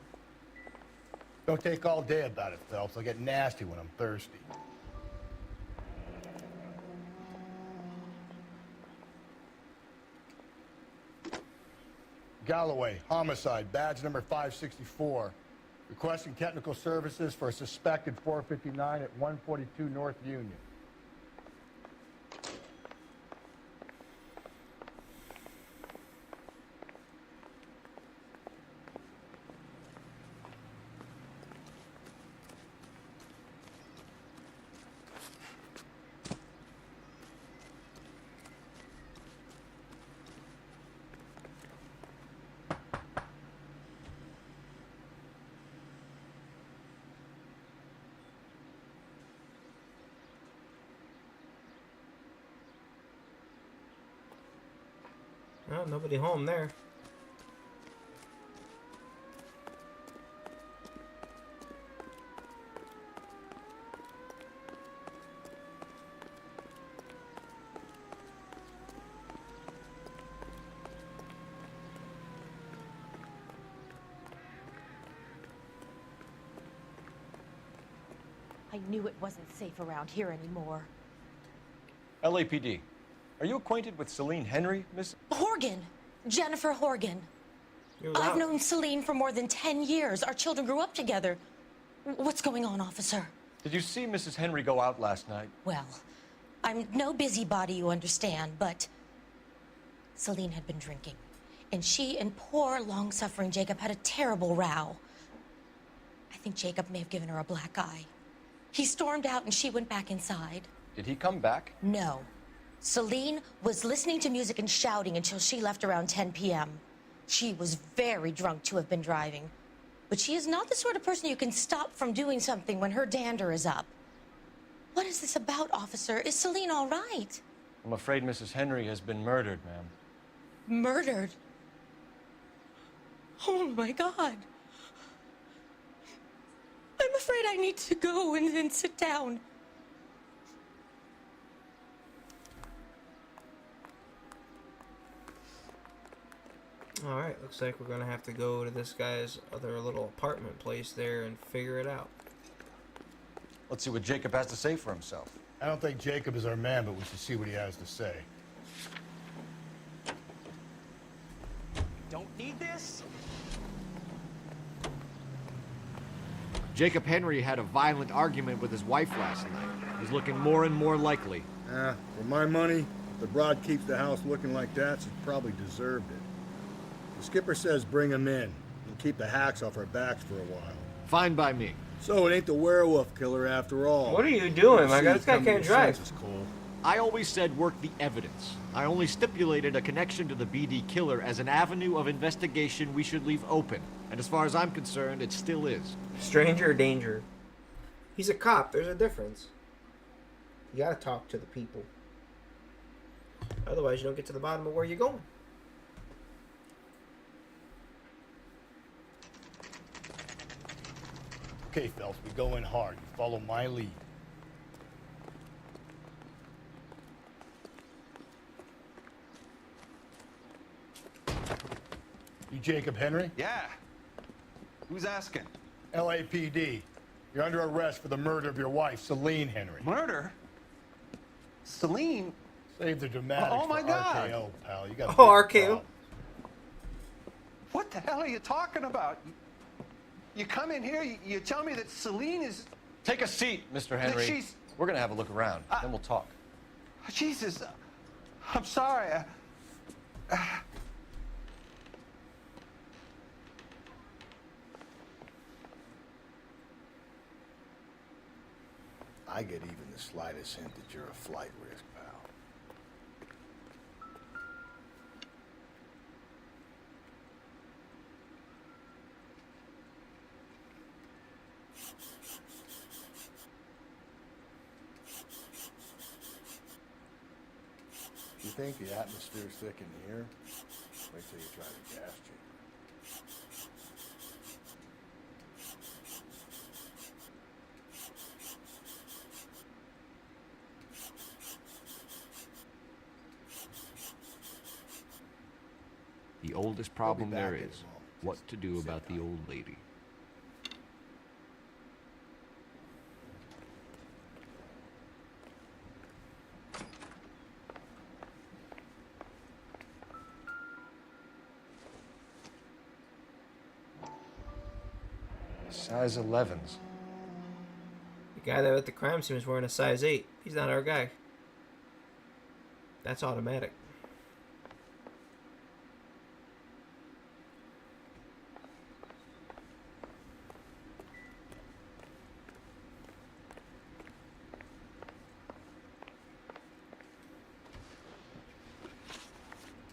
Don't take all day about it, Phelps. I'll get nasty when I'm thirsty. Galloway, homicide, badge number 564. Requesting technical services for a suspected 459 at 142 North Union. Oh, nobody home there. I knew it wasn't safe around here anymore. LAPD. Are you acquainted with Celine Henry, Miss? Horgan! Jennifer Horgan. I've known Celine for more than 10 years. Our children grew up together. What's going on, officer? Did you see Mrs. Henry go out last night? Well, I'm no busybody, you understand, but Celine had been drinking. And she and poor, long-suffering Jacob had a terrible row. I think Jacob may have given her a black eye. He stormed out and she went back inside. Did he come back? No. Celine was listening to music and shouting until she left around 10 p.m. She was very drunk to have been driving. But she is not the sort of person you can stop from doing something when her dander is up. What is this about, officer? Is Celine all right? I'm afraid Mrs. Henry has been murdered, ma'am. Murdered? Oh my God. I'm afraid I need to go and sit down. Alright, looks like we're gonna have to go to this guy's other little apartment place there and figure it out. Let's see what Jacob has to say for himself. I don't think Jacob is our man, but we should see what he has to say. Don't need this? Jacob Henry had a violent argument with his wife last night. He's looking more and more likely. For my money, if the broad keeps the house looking like that, she probably deserved it. The skipper says bring him in and keep the hacks off our backs for a while. Fine by me. So it ain't the werewolf killer after all. What are you doing, my guy? This guy can't drive. I always said work the evidence. I only stipulated a connection to the BD killer as an avenue of investigation we should leave open. And as far as I'm concerned, it still is. Stranger or danger? He's a cop. There's a difference. You gotta talk to the people. Otherwise, you don't get to the bottom of where you're going. Okay, Phelps, we go in hard. You follow my lead. You Jacob Henry? Yeah. Who's asking? LAPD. You're under arrest for the murder of your wife, Celine Henry. Murder? Celine? Save the dramatics Oh my for God. RKO, pal. You got Oh, RKO. What the hell are you talking about? You come in here, you tell me that Celine is... Take a seat, Mr. Henry. She's... We're gonna have a look around, then we'll talk. Jesus, I'm sorry. I get even the slightest hint that you're a flight risk, pal. You think the atmosphere's thick in here? Wait till you try the gas chamber. The oldest problem there is what to do about the old lady. Size 11s. The guy that at the crime scene was wearing a size 8. He's not our guy. That's automatic.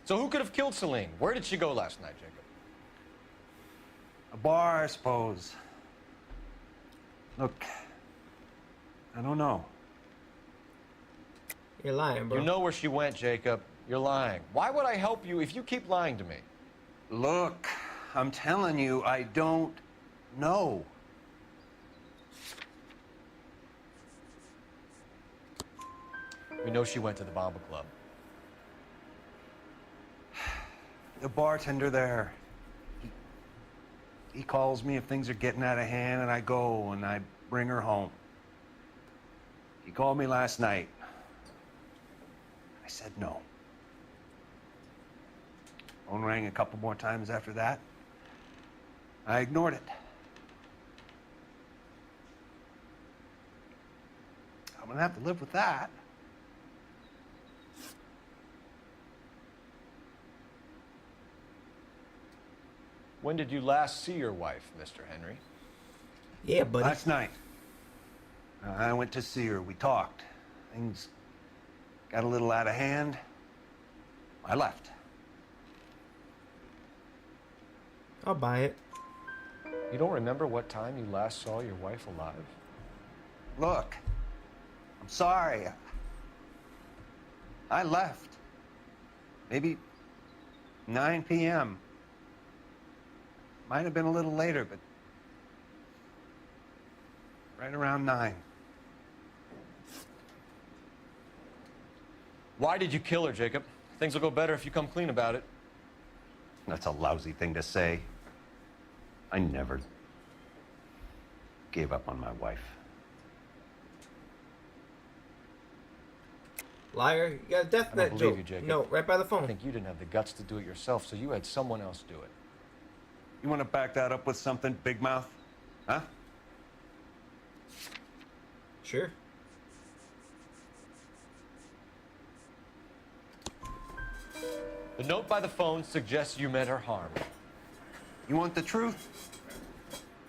So who could have killed Celine? Where did she go last night, Jacob? A bar, I suppose. Look, I don't know. You're lying, bro. You know where she went, Jacob. You're lying. Why would I help you if you keep lying to me? Look, I'm telling you, I don't know. We know she went to the Bomba Club. The bartender there, he calls me if things are getting out of hand, and I go and I bring her home. He called me last night. I said no. Phone rang a couple more times after that. I ignored it. I'm gonna have to live with that. When did you last see your wife, Mr. Henry? Yeah, buddy. Last night. I went to see her. We talked. Things got a little out of hand. I left. I'll buy it. You don't remember what time you last saw your wife alive? Look, I'm sorry. I left. Maybe 9 p.m. Might have been a little later, but right around 9. Why did you kill her, Jacob? Things will go better if you come clean about it. That's a lousy thing to say. I never gave up on my wife. Liar, you got a death I net don't joke. believe you, Jacob. No, right by the I phone. think you didn't have the guts to do it yourself, so you had someone else do it. You want to back that up with something, Big Mouth? Huh? Sure. The note by the phone suggests you meant her harm. You want the truth?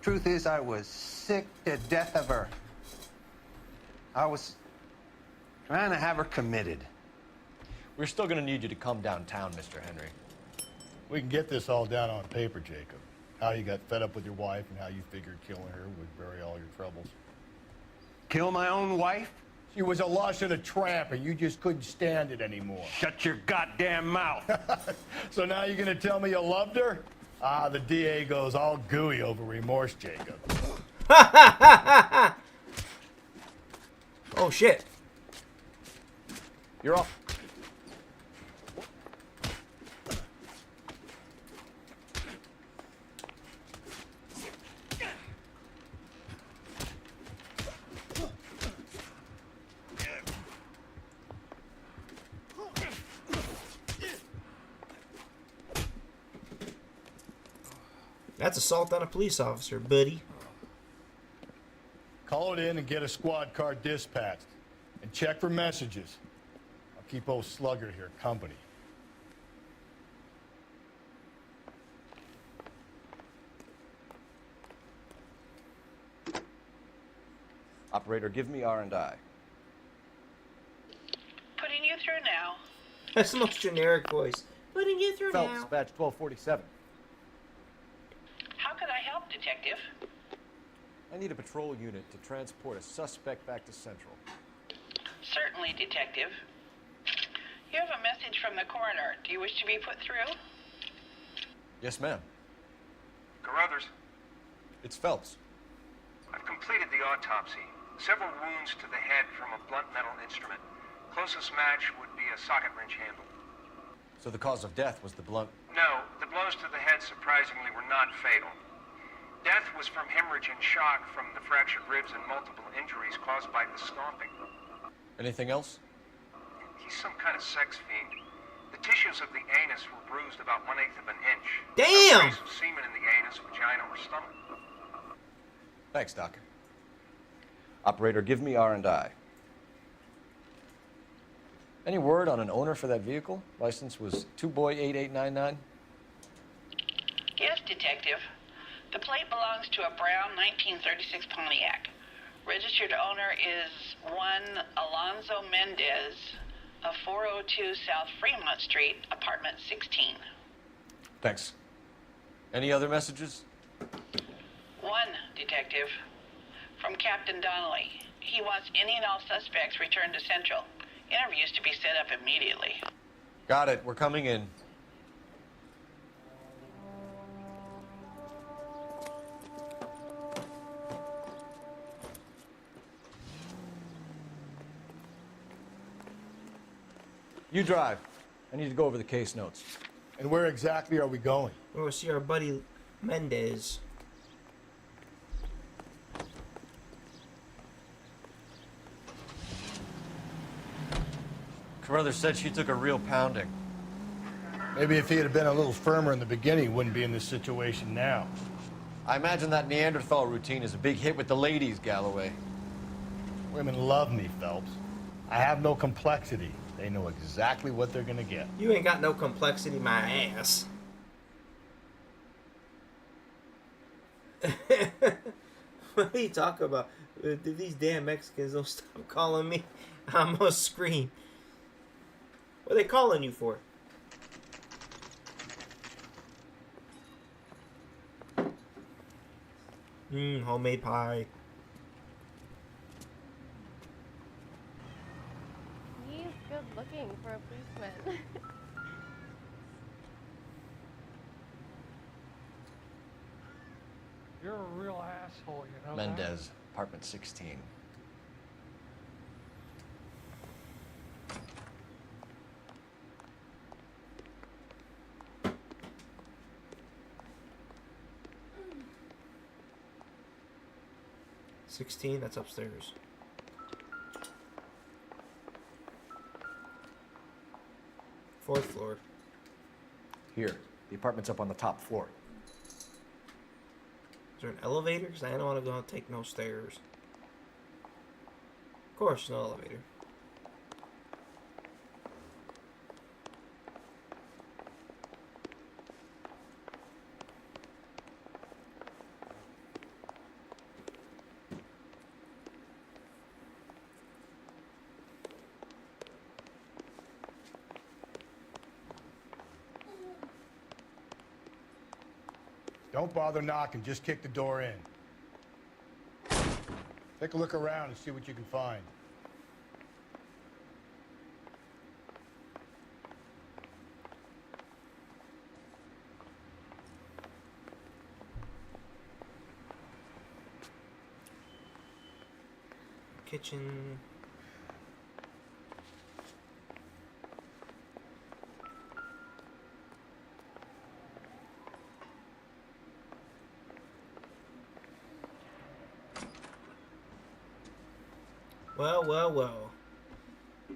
Truth is, I was sick to death of her. I was trying to have her committed. We're still gonna need you to come downtown, Mr. Henry. We can get this all down on paper, Jacob. How you got fed up with your wife and how you figured killing her would bury all your troubles. Kill my own wife? She was a lush and a tramp, and you just couldn't stand it anymore. Shut your goddamn mouth. So now you're gonna tell me you loved her? Ah, the DA goes all gooey over remorse, Jacob. Oh, shit. You're off. That's assault on a police officer, buddy. Call it in and get a squad car dispatched. And check for messages. I'll keep old Slugger here company. Operator, give me R&I. Putting you through now. That's the most generic voice. Putting you through Phelps, now. badge 1247. How could I help, Detective? I need a patrol unit to transport a suspect back to Central. Certainly, Detective. You have a message from the coroner. Do you wish to be put through? Yes, ma'am. Carruthers, It's Phelps. I've completed the autopsy. Several wounds to the head from a blunt metal instrument. Closest match would be a socket wrench handle. So the cause of death was the blunt. No, the blows to the head surprisingly were not fatal. Death was from hemorrhage and shock from the fractured ribs and multiple injuries caused by the stomping. Anything else? He's some kind of sex fiend. The tissues of the anus were bruised about 1/8 of an inch. Damn! No trace of semen in the anus, vagina, or stomach. Thanks, Doc. Operator, give me R&I. Any word on an owner for that vehicle? License was 2boy8899. Yes, Detective. The plate belongs to a brown 1936 Pontiac. Registered owner is one Alonzo Mendez of 402 South Fremont Street, apartment 16. Thanks. Any other messages? One, Detective. From Captain Donnelly. He wants any and all suspects returned to Central. Interviews to be set up immediately. Got it. We're coming in. You drive. I need to go over the case notes. And where exactly are we going? We're going to see our buddy Mendez. Carruthers said she took a real pounding. Maybe if he had been a little firmer in the beginning, he wouldn't be in this situation now. I imagine that Neanderthal routine is a big hit with the ladies, Galloway. Women love me, Phelps. I have no complexity. They know exactly what they're gonna get. You ain't got no complexity, my ass. What are you talking about? If these damn Mexicans don't stop calling me, I'm gonna scream. What are they calling you for? Homemade pie. He's good looking for a policeman. You're a real asshole, you know that? Mendez, apartment 16. That's upstairs. Fourth floor. Here, the apartment's up on the top floor. Is there an elevator? Because I don't want to go take no stairs. Of course, no elevator. Don't bother knocking, just kick the door in. Take a look around and see what you can find. Kitchen. Well, well, well.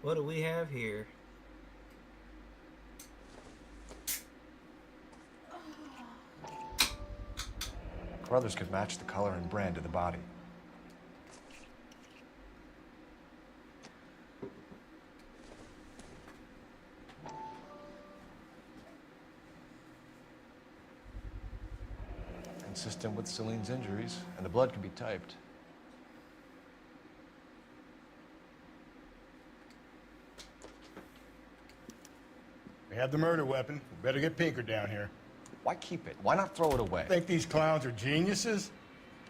What do we have here? Brothers could match the color and brand of the body. Consistent with Celine's injuries, and the blood can be typed. We have the murder weapon. We better get Pinker down here. Why keep it? Why not throw it away? Think these clowns are geniuses?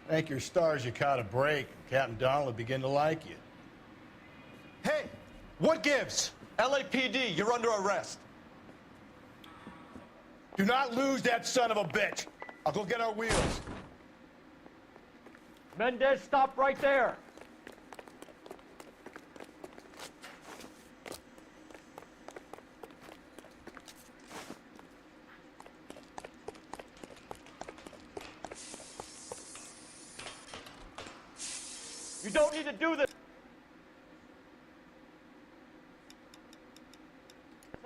Thank your stars you caught a break, and Captain Donald will begin to like you. Hey, what gives? LAPD, you're under arrest. Do not lose that son of a bitch. I'll go get our wheels. Mendez, stop right there. You don't need to do this.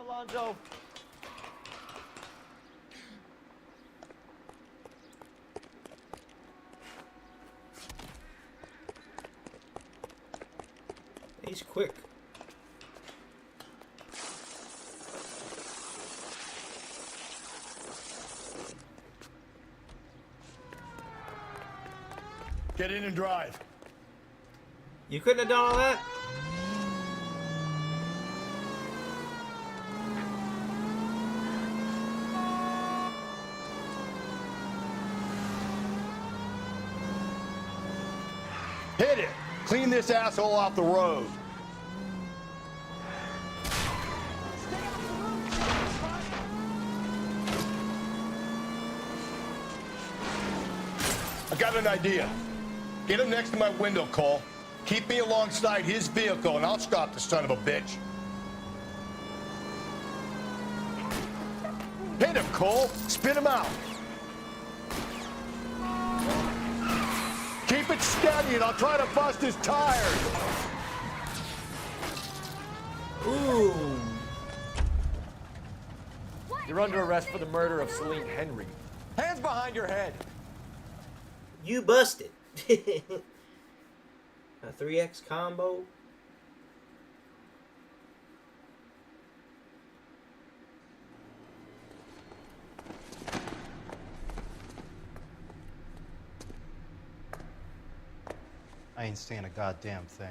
Alonzo. He's quick. Get in and drive. You couldn't have done all that? Hit it! Clean this asshole off the road. I got an idea. Get him next to my window, Cole. Keep me alongside his vehicle, and I'll stop the son of a bitch. Hit him, Cole. Spin him out. Keep it steady, and I'll try to bust his tires. Ooh. You're under arrest for the murder of Celine Henry. Hands behind your head. You busted. A 3X combo. I ain't saying a goddamn thing.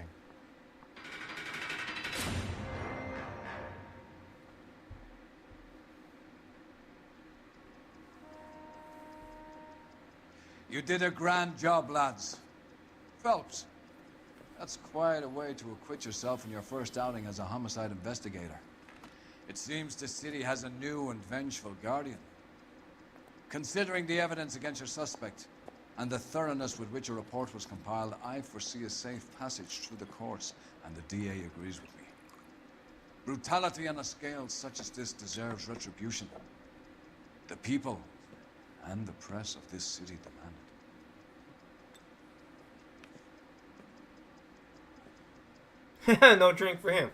You did a grand job, lads. Phelps, that's quite a way to acquit yourself in your first outing as a homicide investigator. It seems the city has a new and vengeful guardian. Considering the evidence against your suspect, and the thoroughness with which a report was compiled, I foresee a safe passage through the courts, and the DA agrees with me. Brutality on a scale such as this deserves retribution. The people and the press of this city demand it. No drink for him.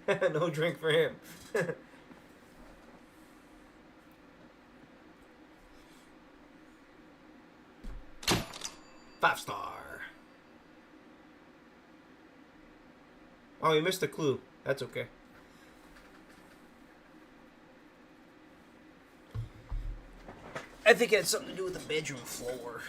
No drink for him. 5-star. Oh, you missed a clue. That's okay. I think it had something to do with the bedroom floor.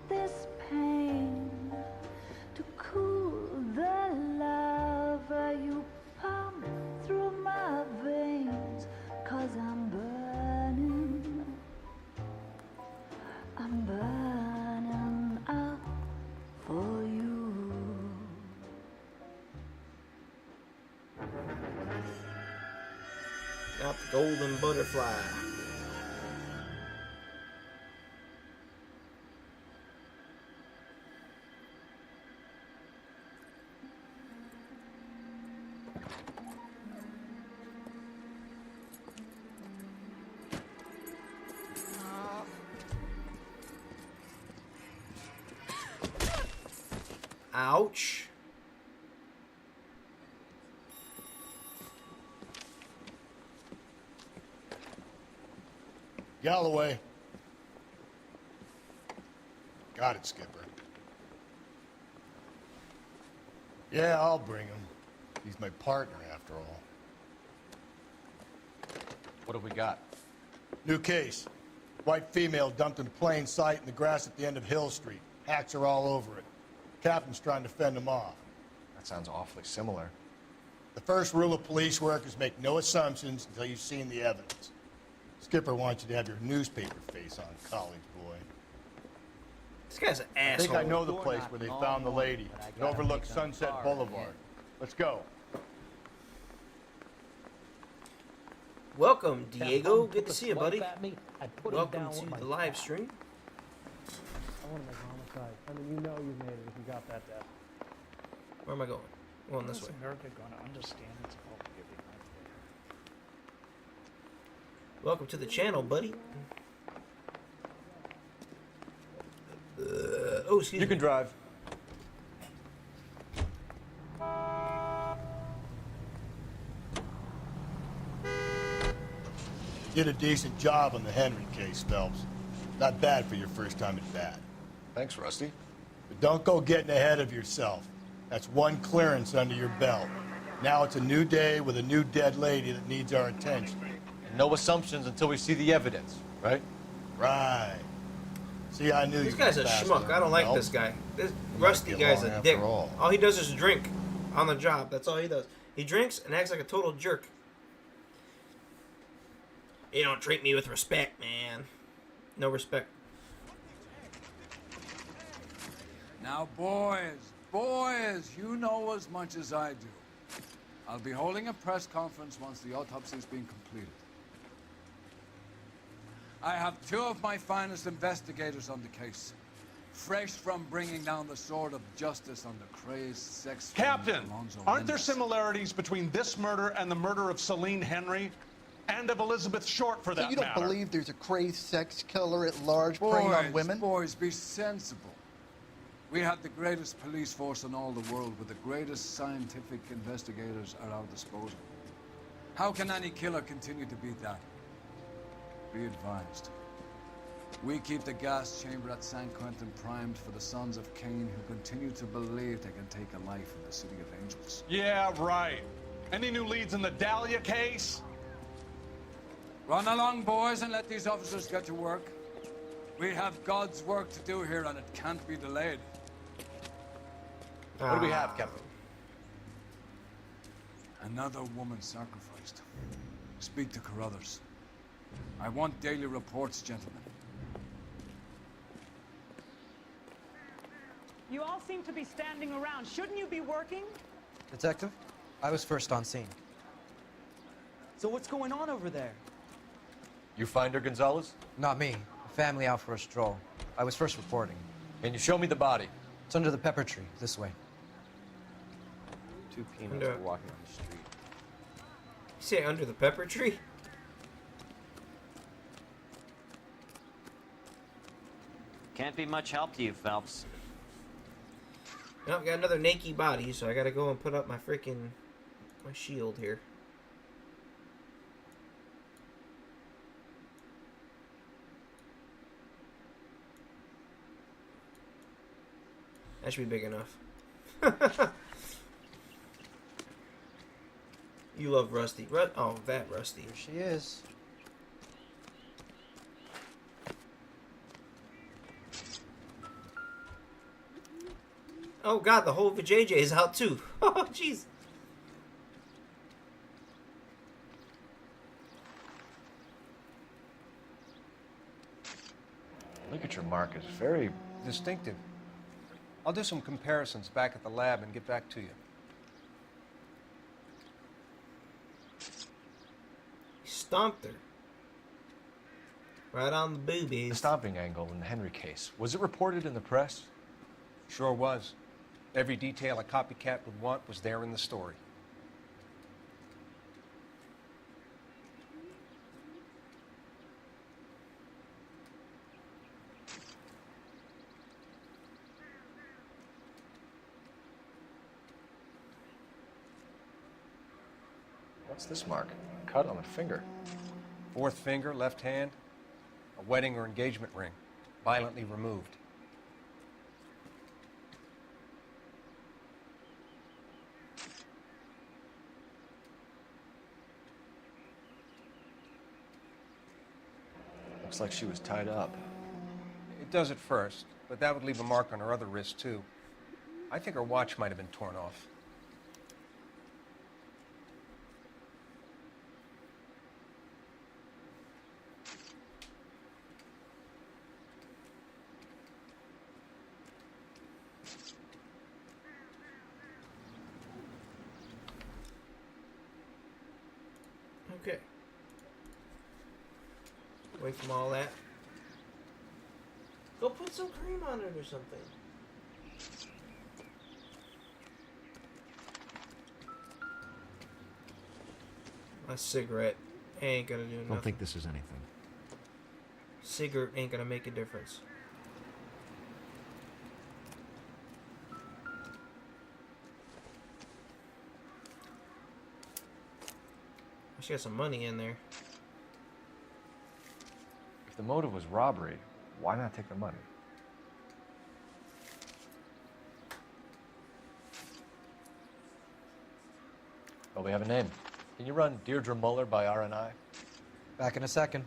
This pain to cool the lava you pump through my veins, 'cause I'm burning up for you. Not the golden butterfly. Ouch. Galloway. Got it, Skipper. Yeah, I'll bring him. He's my partner, after all. What have we got? New case. White female dumped in plain sight in the grass at the end of Hill Street. Hats are all over it. Captain's trying to fend him off. That sounds awfully similar. The first rule of police work is make no assumptions until you've seen the evidence. Skipper wants you to have your newspaper face on, college boy. This guy's an I asshole. think I know the place where they found the lady. It overlooks Sunset Boulevard. Let's go. Welcome, Diego. Good to see you, buddy. Welcome to the live stream. I want to make homicide. I mean, you know you made it if you got that death. Where am I going? Going this way. America going to understand it's all giving? Welcome to the channel, buddy. Oh, excuse me. You can drive. Did a decent job on the Henry case, Phelps. Not bad for your first time at bat. Thanks, Rusty. But don't go getting ahead of yourself. That's one clearance under your belt. Now it's a new day with a new dead lady that needs our attention. No assumptions until we see the evidence, right? Right. See, I knew This you guy's were a fast schmuck. enough, I don't like Phelps. this guy. This We Rusty might guy's get a along dick. after all. All he does is drink on the job. That's all he does. He drinks and acts like a total jerk. You don't treat me with respect, man. No respect. Now, boys, you know as much as I do. I'll be holding a press conference once the autopsy's been completed. I have two of my finest investigators on the case, fresh from bringing down the sword of justice on the crazed sex... Captain, aren't there Mendez. similarities between this murder and the murder of Celine Henry? And of Elizabeth Short, for that You don't matter. believe there's a crazed sex killer at large preying on women? Boys, be sensible. We have the greatest police force in all the world with the greatest scientific investigators at our disposal. How can any killer continue to beat that? Be advised. We keep the gas chamber at San Quentin primed for the sons of Cain who continue to believe they can take a life in the City of Angels. Yeah, right. Any new leads in the Dahlia case? Run along, boys, and let these officers get to work. We have God's work to do here, and it can't be delayed. What do we have, Captain? Another woman sacrificed. Speak to Carruthers. I want daily reports, gentlemen. You all seem to be standing around. Shouldn't you be working? Detective, I was first on scene. So what's going on over there? You find her, Gonzalez? Not me. A family out for a stroll. I was first reporting. Can you show me the body? It's under the pepper tree, this way. Two peanuts were walking on the street. You say under the pepper tree? Can't be much help to you, Phelps. Well, I've got another naked body, so I gotta go and put up my freaking shield here. That should be big enough. You love Rusty. Oh, that Rusty. Here she is. Oh god, the whole JJ is out too. Oh jeez. Look at your mark. It's very distinctive. I'll do some comparisons back at the lab and get back to you. He stomped her. Right on the boobies. The stomping angle in the Henry case. Was it reported in the press? Sure was. Every detail a copycat would want was there in the story. What's this mark? Cut on a finger. Fourth finger, left hand. A wedding or engagement ring. Violently removed. Looks like she was tied up. It does at first, but that would leave a mark on her other wrist, too. I think her watch might have been torn off. Okay. Away from all that. Go put some cream on it or something. A cigarette ain't gonna do nothing. I don't think this is anything. Cigarette ain't gonna make a difference. She got some money in there. If the motive was robbery, why not take the money? Well, we have a name. Can you run Deirdre Muller by RNI? Back in a second.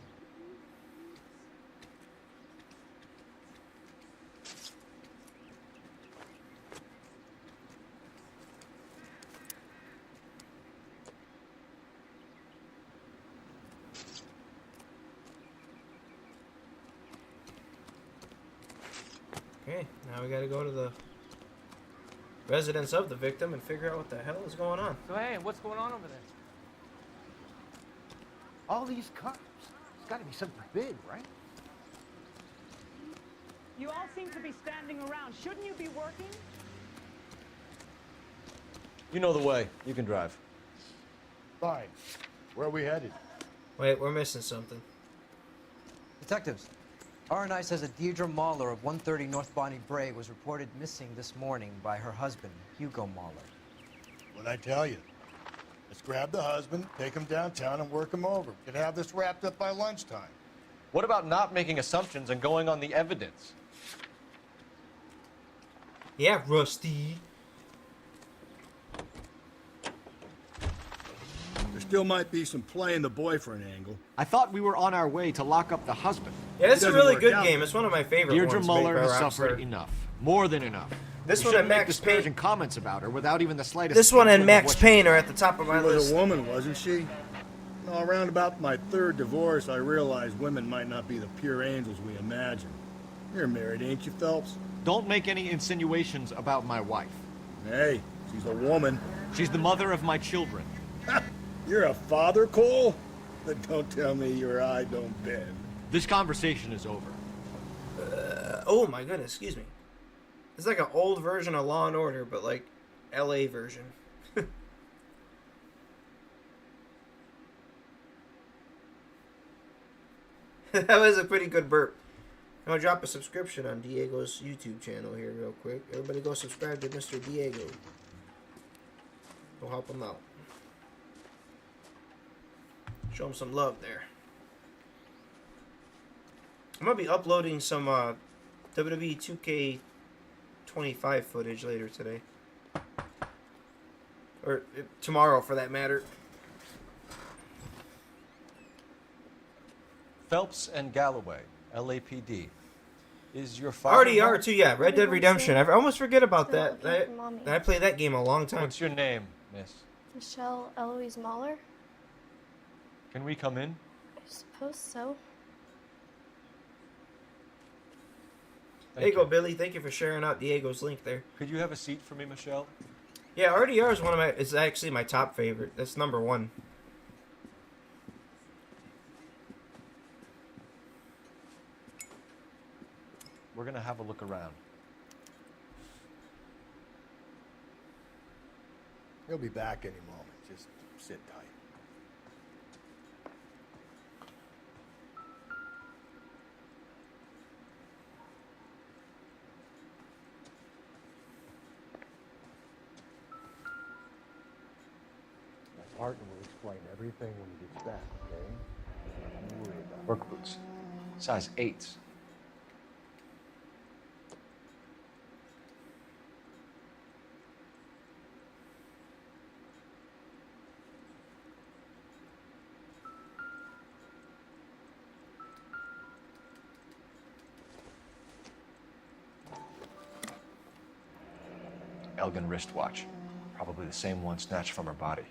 Okay, now we gotta go to the residence of the victim and figure out what the hell is going on. So hey, what's going on over there? All these cops. It's got to be something big, right? You all seem to be standing around. Shouldn't you be working? You know the way. You can drive. Fine. Where are we headed? Wait, we're missing something. Detectives, RNI says a Deirdre Mahler of 130 North Bonnie Bray was reported missing this morning by her husband, Hugo Mahler. What'd I tell you? Let's grab the husband, take him downtown, and work him over. We could have this wrapped up by lunchtime. What about not making assumptions and going on the evidence? Yeah, Rusty. There still might be some play in the boyfriend angle. I thought we were on our way to lock up the husband. Yeah, this is a really good game. It's one of my favorite Deirdre ones. Muller made by has suffered Rockstar. enough. More than enough. This You one shouldn't and make Max disparaging Payne. comments about her without even the slightest. This one and inkling of Max what she- Payne are at the top of my She was list. a woman, wasn't she? No, around about my third divorce, I realized women might not be the pure angels we imagine. You're married, ain't you, Phelps? Don't make any insinuations about my wife. Hey, she's a woman. She's the mother of my children. You're a father, Cole? But don't tell me your eye don't bend. This conversation is over. Oh my goodness, excuse me. It's like an old version of Law and Order, but like LA version. That was a pretty good burp. I'm gonna drop a subscription on Diego's YouTube channel here real quick. Everybody go subscribe to Mr. Diego. Go help him out. Show him some love there. I'm gonna be uploading some WWE 2K25 footage later today. Or tomorrow for that matter. Phelps and Galloway, LAPD. Is your father... RDR too, yeah. Red Dead Redemption. I almost forget about that. Okay for Mommy. I played that game a long time. What's your name, miss? Michelle Eloise Mahler? Can we come in? I suppose so. There you go, Billy. Thank you for sharing out Diego's link there. Could you have a seat for me, Michelle? Yeah, RDR is one of my. It's actually my top favorite. That's number one. We're gonna have a look around. He'll be back any moment. Just sit tight. My partner will explain everything when he gets back, okay? Don't worry about it. Work boots. Size 8s. Elgin wristwatch. Probably the same one snatched from her body.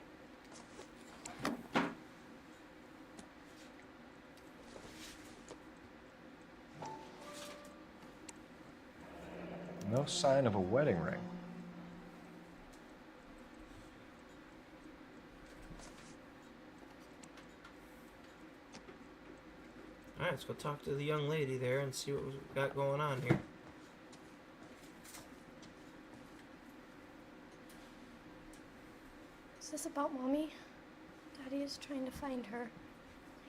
No sign of a wedding ring. Alright, let's go talk to the young lady there and see what we've got going on here. Is this about Mommy? Daddy is trying to find her.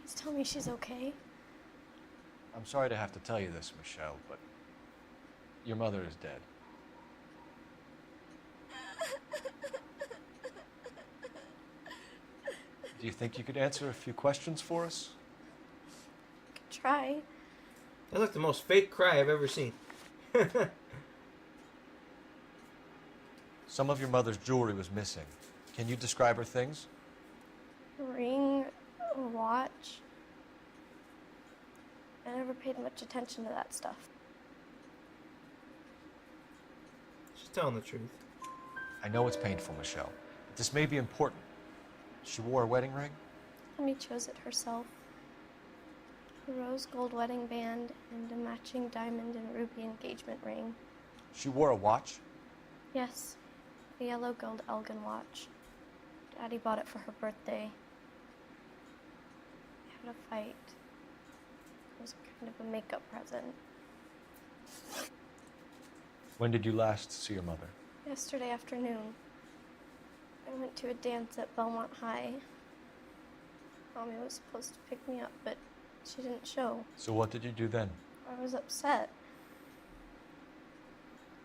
Please tell me she's okay. I'm sorry to have to tell you this, Michelle, but your mother is dead. Do you think you could answer a few questions for us? Try. That's like the most fake cry I've ever seen. Some of your mother's jewelry was missing. Can you describe her things? A ring, a watch. I never paid much attention to that stuff. She's telling the truth. I know it's painful, Michelle, but this may be important. She wore a wedding ring? Mommy chose it herself. A rose gold wedding band and a matching diamond and ruby engagement ring. She wore a watch? Yes, a yellow gold Elgin watch. Daddy bought it for her birthday. We had a fight. It was kind of a makeup present. When did you last see your mother? Yesterday afternoon. I went to a dance at Belmont High. Mommy was supposed to pick me up, but she didn't show. So what did you do then? I was upset.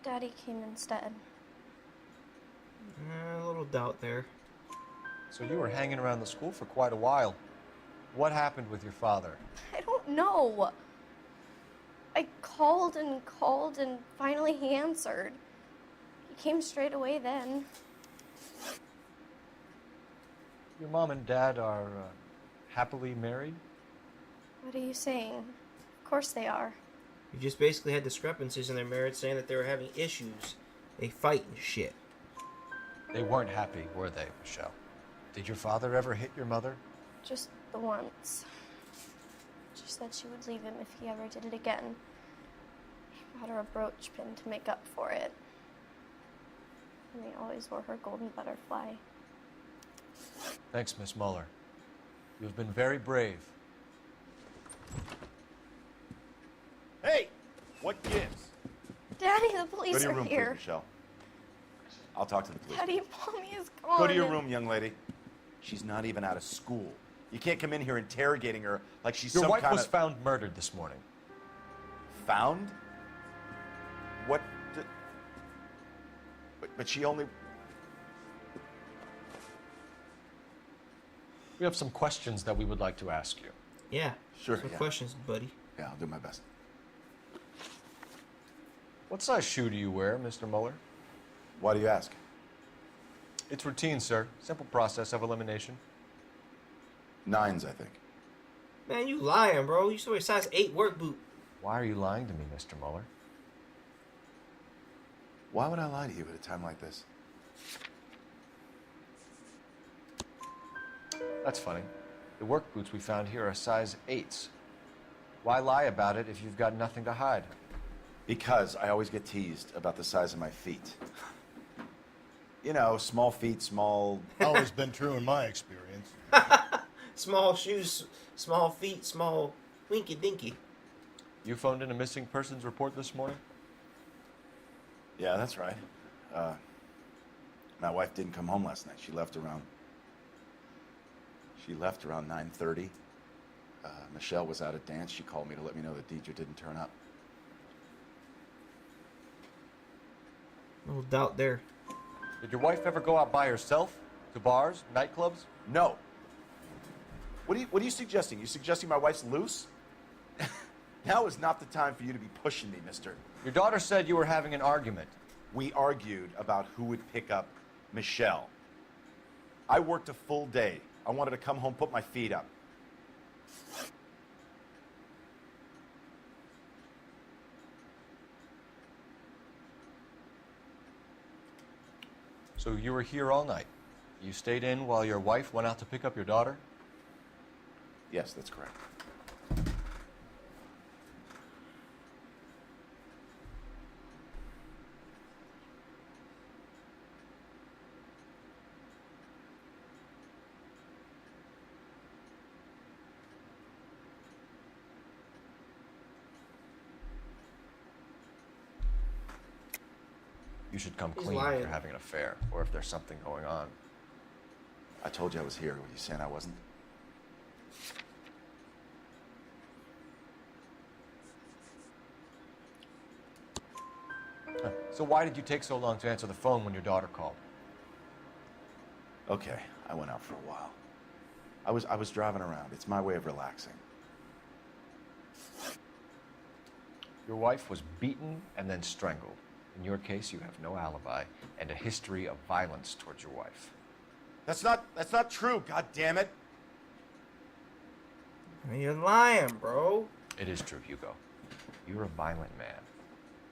Daddy came instead. A little doubt there. So you were hanging around the school for quite a while. What happened with your father? I don't know. I called and finally he answered. He came straight away then. Your mom and dad are happily married? What are you saying? Of course they are. You just basically had discrepancies in their marriage, saying that they were having issues They fight and shit. They weren't happy, were they, Michelle? Did your father ever hit your mother? Just the once. She said she would leave him if he ever did it again. Got her a brooch pin to make up for it. And they always wore her golden butterfly. Thanks, Miss Muller. You've been very brave. Hey! What gives? Daddy, the police Go to your are room, here. please, Michelle. I'll talk to the police. Daddy, Mommy is gone. Go to your room, young lady. She's not even out of school. You can't come in here interrogating her like she's Your some wife kind was of... found murdered this morning. Found? What? But she only... We have some questions that we would like to ask you. Yeah. Sure. Some questions, buddy. Yeah, I'll do my best. What size shoe do you wear, Mr. Muller? Why do you ask? It's routine, sir. Simple process of elimination. 9s, I think. Man, you lying, bro. You still wear a size 8 work boot. Why are you lying to me, Mr. Muller? Why would I lie to you at a time like this? That's funny. The work boots we found here are size 8s. Why lie about it if you've got nothing to hide? Because I always get teased about the size of my feet. You know, small feet, small... Always been true in my experience. Small shoes, small feet, small winky dinky. You phoned in a missing persons report this morning? Yeah, that's right. My wife didn't come home last night. She left around 9:30. Michelle was out at dance. She called me to let me know that Deidre didn't turn up. No doubt there. Did your wife ever go out by herself? To bars, nightclubs? No. What are you suggesting? You suggesting my wife's loose? Now is not the time for you to be pushing me, mister. Your daughter said you were having an argument. We argued about who would pick up Michelle. I worked a full day. I wanted to come home, put my feet up. So you were here all night. You stayed in while your wife went out to pick up your daughter? Yes, that's correct. You should come He's clean lying. if you're having an affair, or if there's something going on. I told you I was here. Were you saying I wasn't? So why did you take so long to answer the phone when your daughter called? Okay, I went out for a while. I was driving around. It's my way of relaxing. Your wife was beaten and then strangled. In your case, you have no alibi and a history of violence towards your wife. That's not true, god damn it. You're lying, bro. It is true, Hugo. You're a violent man.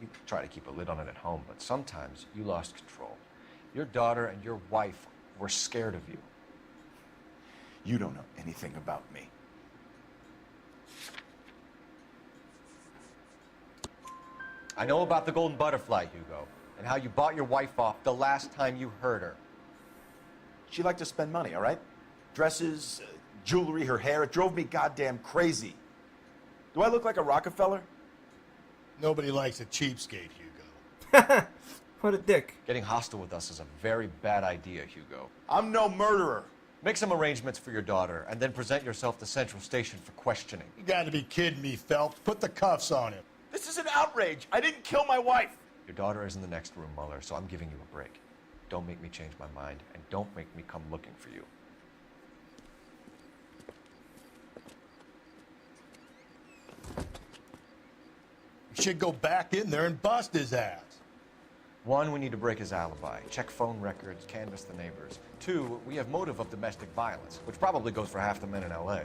You try to keep a lid on it at home, but sometimes you lost control. Your daughter and your wife were scared of you. You don't know anything about me. I know about the golden butterfly, Hugo, and how you bought your wife off the last time you heard her. She liked to spend money, all right? Dresses, jewelry, her hair. It drove me goddamn crazy. Do I look like a Rockefeller? Nobody likes a cheapskate, Hugo. What a dick. Getting hostile with us is a very bad idea, Hugo. I'm no murderer. Make some arrangements for your daughter, and then present yourself to Central Station for questioning. You gotta be kidding me, Phelps. Put the cuffs on him. This is an outrage. I didn't kill my wife. Your daughter is in the next room, Muller, so I'm giving you a break. Don't make me change my mind, and don't make me come looking for you. You should go back in there and bust his ass. 1, we need to break his alibi. Check phone records, canvass the neighbors. 2, we have motive of domestic violence, which probably goes for half the men in LA.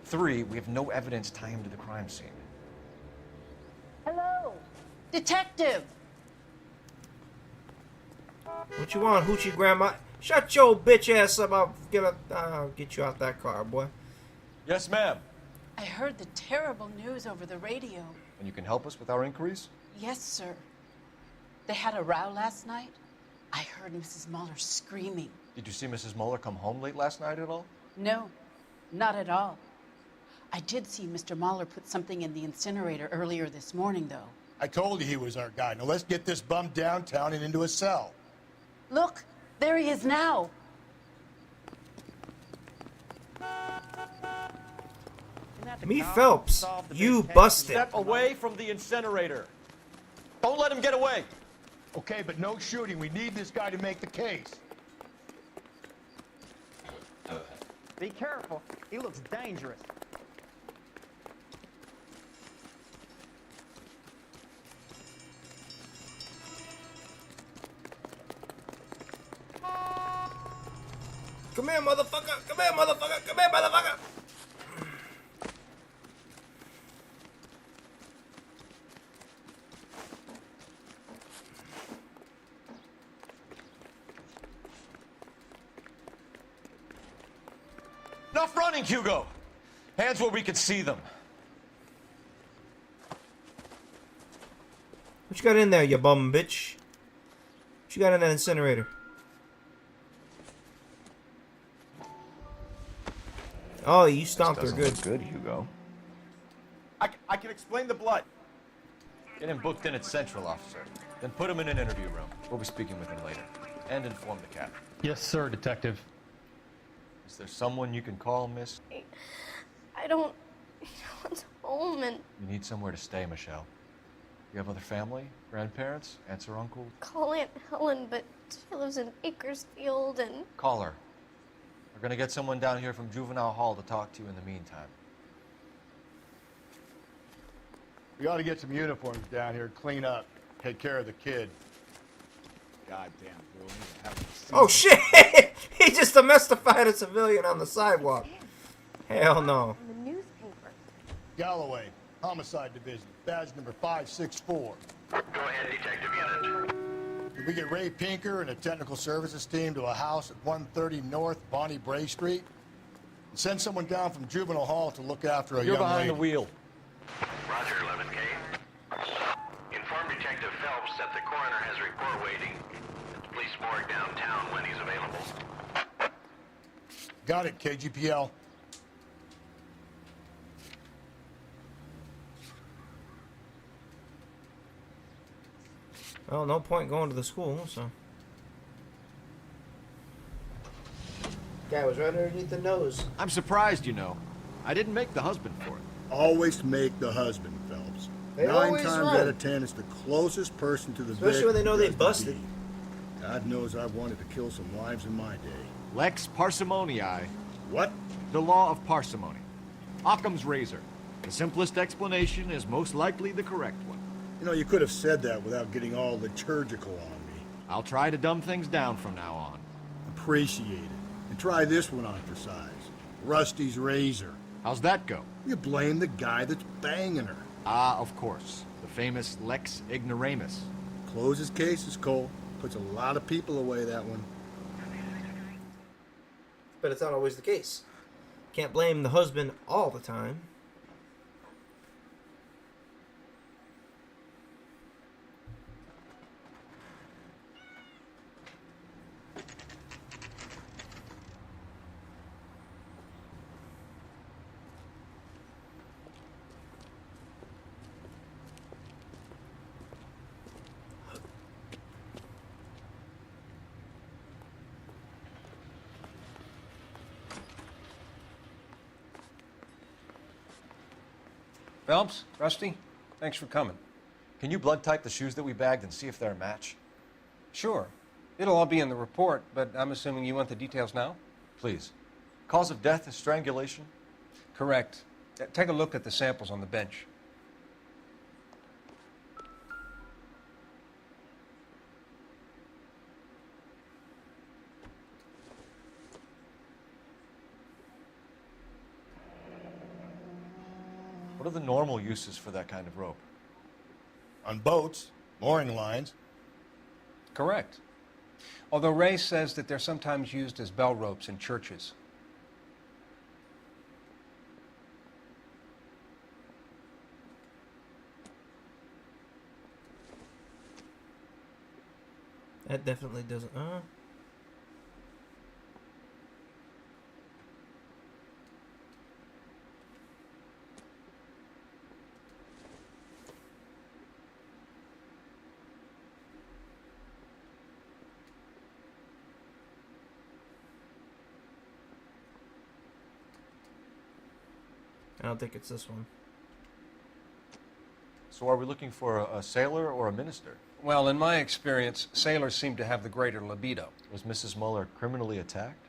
3, we have no evidence tying him to the crime scene. Hello, detective. What you want, hoochie grandma? Shut your bitch ass up. I'll get you out that car, boy. Yes, ma'am. I heard the terrible news over the radio. And you can help us with our inquiries? Yes, sir. They had a row last night. I heard Mrs. Muller screaming. Did you see Mrs. Muller come home late last night at all? No, not at all. I did see Mr. Muller put something in the incinerator earlier this morning, though. I told you he was our guy. Now let's get this bum downtown and into a cell. Look, there he is now. Me Phelps, you busted. Step away from the incinerator. Don't let him get away. Okay, but no shooting. We need this guy to make the case. Be careful. He looks dangerous. Come here, motherfucker. Come here, motherfucker. Come here, motherfucker. Enough running, Hugo. Hands where we can see them. What you got in there, you bum bitch? What you got in that incinerator? Oh, you stomped her good. Good, Hugo. I can explain the blood. Get him booked in at Central, officer. Then put him in an interview room. We'll be speaking with him later. And inform the captain. Yes, sir, Detective. Is there someone you can call, miss? I don't want home and You need somewhere to stay, Michelle. You have other family? Grandparents? Aunts or uncles? call Aunt Helen, but she lives in Bakersfield and Call her. We're gonna get someone down here from Juvenile Hall to talk to you in the meantime. We ought to get some uniforms down here, clean up, take care of the kid. Goddamn, Bill. Oh shit! He just domestified a civilian on the sidewalk. Hell no. in the newspaper. Galloway, Homicide Division, badge number 564. Go ahead, Detective Unit. Did we get Ray Pinker and a technical services team to a house at 130 North Bonnie Bray Street? And send someone down from Juvenile Hall to look after a You're young behind lady. the wheel. Roger, 11K. Inform Detective Phelps that the coroner has a report waiting at the police morgue downtown when he's available. Got it, KGPL. Well, no point going to the school, so. Guy was right underneath the nose. I'm surprised, you know. I didn't make the husband for it. Always make the husband, Phelps. They 9 always times run. out of 10, it's the closest person to the Especially when they know they victim that's the busted. deed. God knows I've wanted to kill some wives in my day. Lex parsimoniae. What? The law of parsimony. Occam's razor. The simplest explanation is most likely the correct one. You know, you could have said that without getting all liturgical on me. I'll try to dumb things down from now on. Appreciate it. And try this one on for size. Rusty's razor. How's that go? You blame the guy that's banging her. Ah, of course. The famous Lex ignoramus. Closes cases, Cole. Puts a lot of people away, that one. But it's not always the case. Can't blame the husband all the time. Phelps, Rusty, thanks for coming. Can you blood type the shoes that we bagged and see if they're a match? Sure. It'll all be in the report, but I'm assuming you want the details now? Please. Cause of death is strangulation? Correct. Take a look at the samples on the bench. What are the normal uses for that kind of rope? On boats, mooring lines. Correct. Although Ray says that they're sometimes used as bell ropes in churches. That definitely doesn't. I don't think it's this one. So are we looking for a sailor or a minister? Well, in my experience, sailors seem to have the greater libido. Was Mrs. Muller criminally attacked?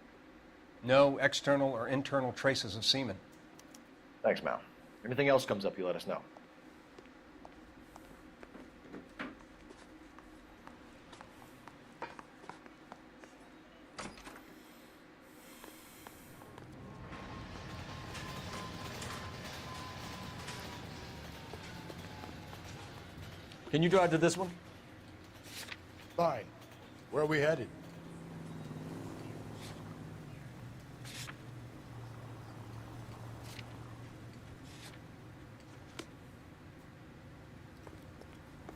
No external or internal traces of semen. Thanks, Mal. Anything else comes up, you let us know. Can you drive to this one? Fine. Where are we headed?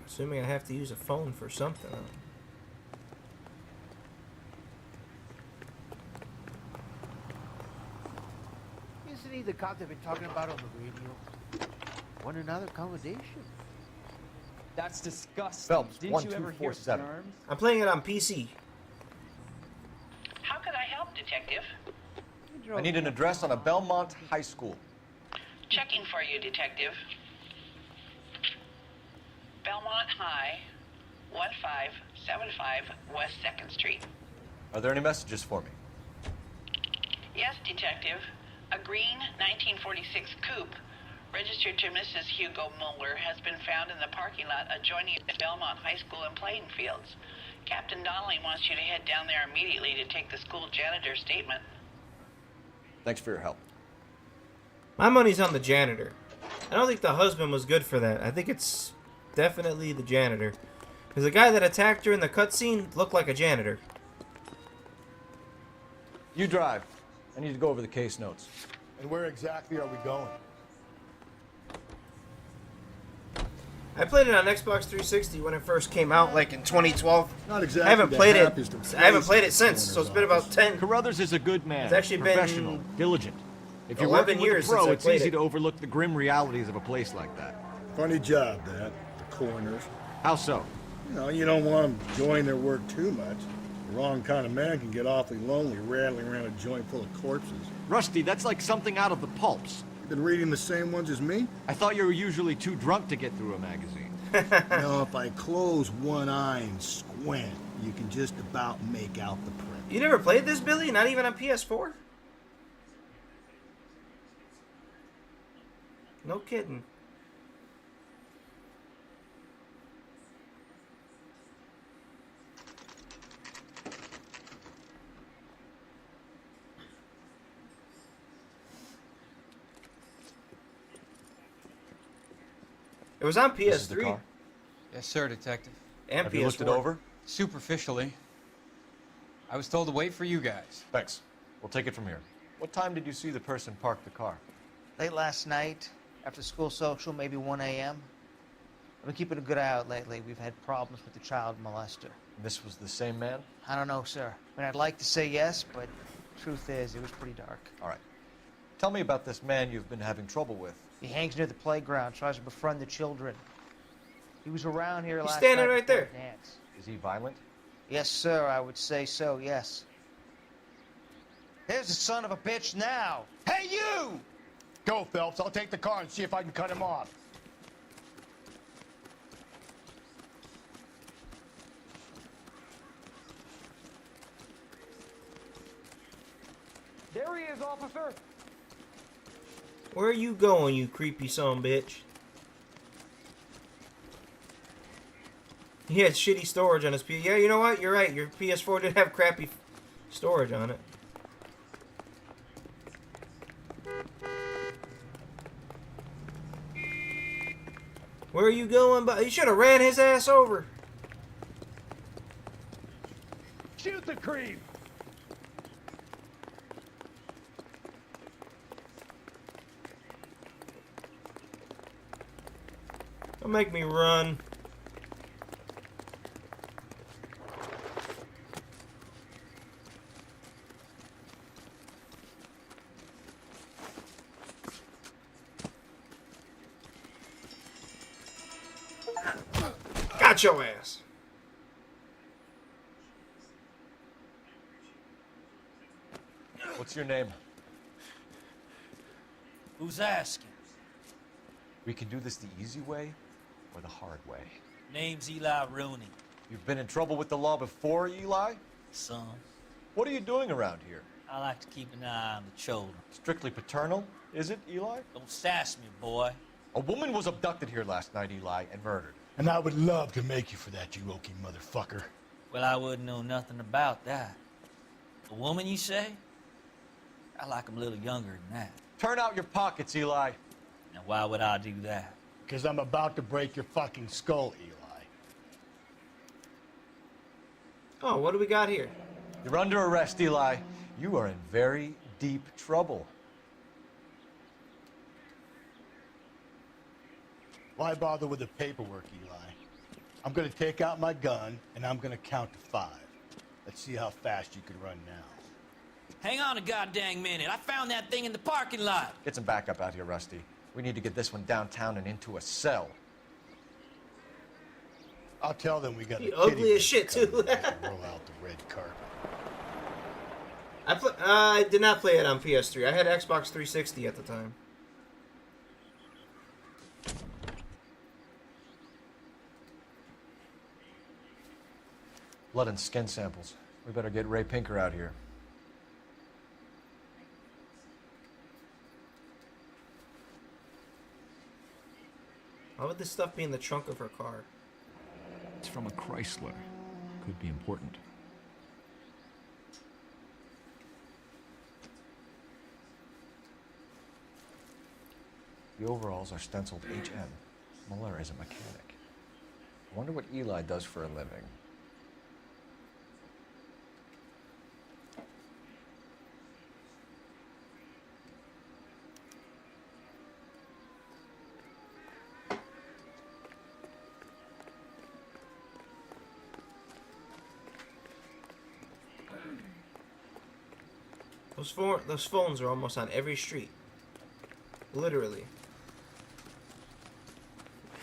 Assuming I have to use a phone for something. Isn't he the cop they've been talking about on the radio? Want another accommodation? That's disgusting. Phelps, Didn't you ever hear 1247. terms? I'm playing it on PC. How can I help, Detective? I need an address on a Belmont High School. Checking for you, Detective. Belmont High, 1575 West 2nd Street. Are there any messages for me? Yes, Detective. A green 1946 coupe registered to Mrs. Hugo Muller has been found in the parking lot adjoining the Belmont High School and playing fields. Captain Donnelly wants you to head down there immediately to take the school janitor's statement. Thanks for your help. My money's on the janitor. I don't think the husband was good for that. I think it's definitely the janitor. Because the guy that attacked her in the cutscene looked like a janitor. You drive. I need to go over the case notes. And where exactly are we going? I played it on Xbox 360 when it first came out, like in 2012. Not exactly. I haven't the played it. happiest of I haven't played it places, since, the so it's been about 10. Carruthers is a good man. It's actually been professional, diligent. If you're 11 working years with a pro, since I it's played easy it. to overlook the grim realities of a place like that. Funny job, that. The coroners. How so? You know, you don't want them enjoying their work too much. The wrong kind of man can get awfully lonely rattling around a joint full of corpses. Rusty, that's like something out of the pulps. You been reading the same ones as me? I thought you were usually too drunk to get through a magazine. You know, if I close one eye and squint, you can just about make out the print. You never played this, Billy? Not even on PS4? No kidding. It was on PS3. This is the car? Yes, sir, Detective. And Have PS4. you looked it over? Superficially. I was told to wait for you guys. Thanks. We'll take it from here. What time did you see the person park the car? Late last night, after school social, maybe 1 a.m. I've been keeping a good eye out lately. We've had problems with the child molester. This was the same man? I don't know, sir. I mean, I'd like to say yes, but truth is, it was pretty dark. All right. Tell me about this man you've been having trouble with. He hangs near the playground, tries to befriend the children. He was around here last standing night right before there. the dance. Is he violent? Yes, sir, I would say so, yes. Here's the son of a bitch now. Hey, you! Go, Phelps. I'll take the car and see if I can cut him off. There he is, officer. Where are you going, you creepy son of a bitch? He had shitty storage on his PS. Yeah, you know what? You're right. Your PS4 did have crappy storage on it. Where are you going? But you should have ran his ass over. cream! Don't make me run. Got your ass. What's your name? Who's asking? We can do this the easy way or the hard way. Name's Eli Rooney. You've been in trouble with the law before, Eli? Son, What are you doing around here? I like to keep an eye on the children. Strictly paternal, is it, Eli? Don't sass me, boy. A woman was abducted here last night, Eli, and murdered. And I would love to make you for that, you oaky motherfucker. Well, I wouldn't know nothing about that. A woman, you say? I like 'em a little younger than that. Turn out your pockets, Eli. Now, why would I do that? Because I'm about to break your fucking skull, Eli. Oh, what do we got here? You're under arrest, Eli. You are in very deep trouble. Why bother with the paperwork, Eli? I'm gonna take out my gun, and I'm gonna count to 5. Let's see how fast you can run now. Hang on a goddamn minute. I found that thing in the parking lot. Get some backup out here, Rusty. We need to get this one downtown and into a cell. I'll tell them we got He a ugly as shit, too. roll out the red carpet. I did not play it on PS3. I had Xbox 360 at the time. Blood and skin samples. We better get Ray Pinker out here. Why would this stuff be in the trunk of her car? It's from a Chrysler. Could be important. The overalls are stenciled HM. Muller is a mechanic. I wonder what Eli does for a living. Those phones are almost on every street. Literally.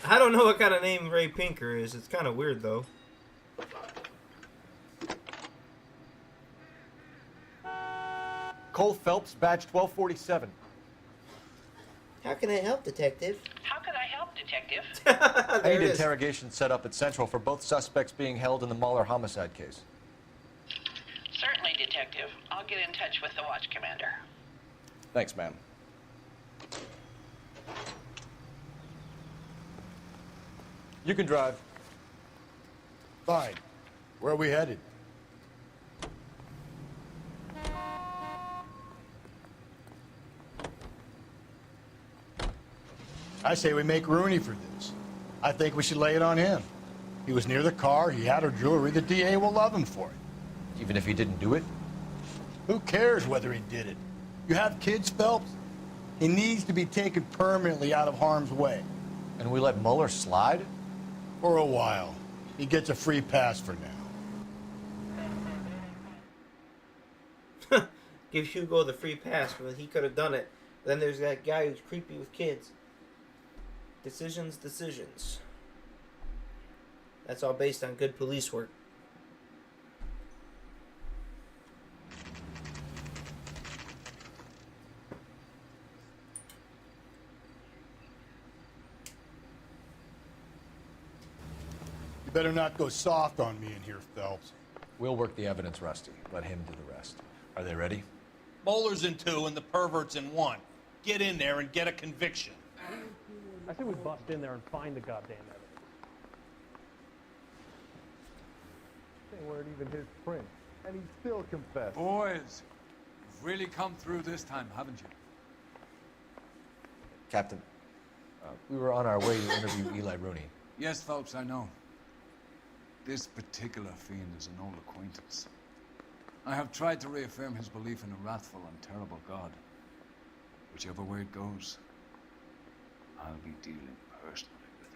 I don't know what kind of name Ray Pinker is. It's kind of weird, though. Cole Phelps, badge 1247. How can I help, Detective? How can I help, Detective? I need interrogation set up at Central for both suspects being held in the Mahler homicide case. Certainly, Detective. I'll get in touch with the watch commander. Thanks, ma'am. You can drive. Fine. Where are we headed? I say we make Rooney for this. I think we should lay it on him. He was near the car, he had her jewelry, the DA will love him for it. Even if he didn't do it? Who cares whether he did it? You have kids, Phelps? He needs to be taken permanently out of harm's way. And we let Muller slide? For a while. He gets a free pass for now. Give Hugo the free pass, but he could have done it. Then there's that guy who's creepy with kids. Decisions. That's all based on good police work. You better not go soft on me in here, Phelps. We'll work the evidence, Rusty. Let him do the rest. Are they ready? Bowler's in 2 and the pervert's in 1. Get in there and get a conviction. I think we bust in there and find the goddamn evidence. They weren't even his print, and he still confessed. Boys, you've really come through this time, haven't you? Captain, we were on our way to interview Eli Rooney. Yes, Phelps, I know. This particular fiend is an old acquaintance. I have tried to reaffirm his belief in a wrathful and terrible God. Whichever way it goes, I'll be dealing personally with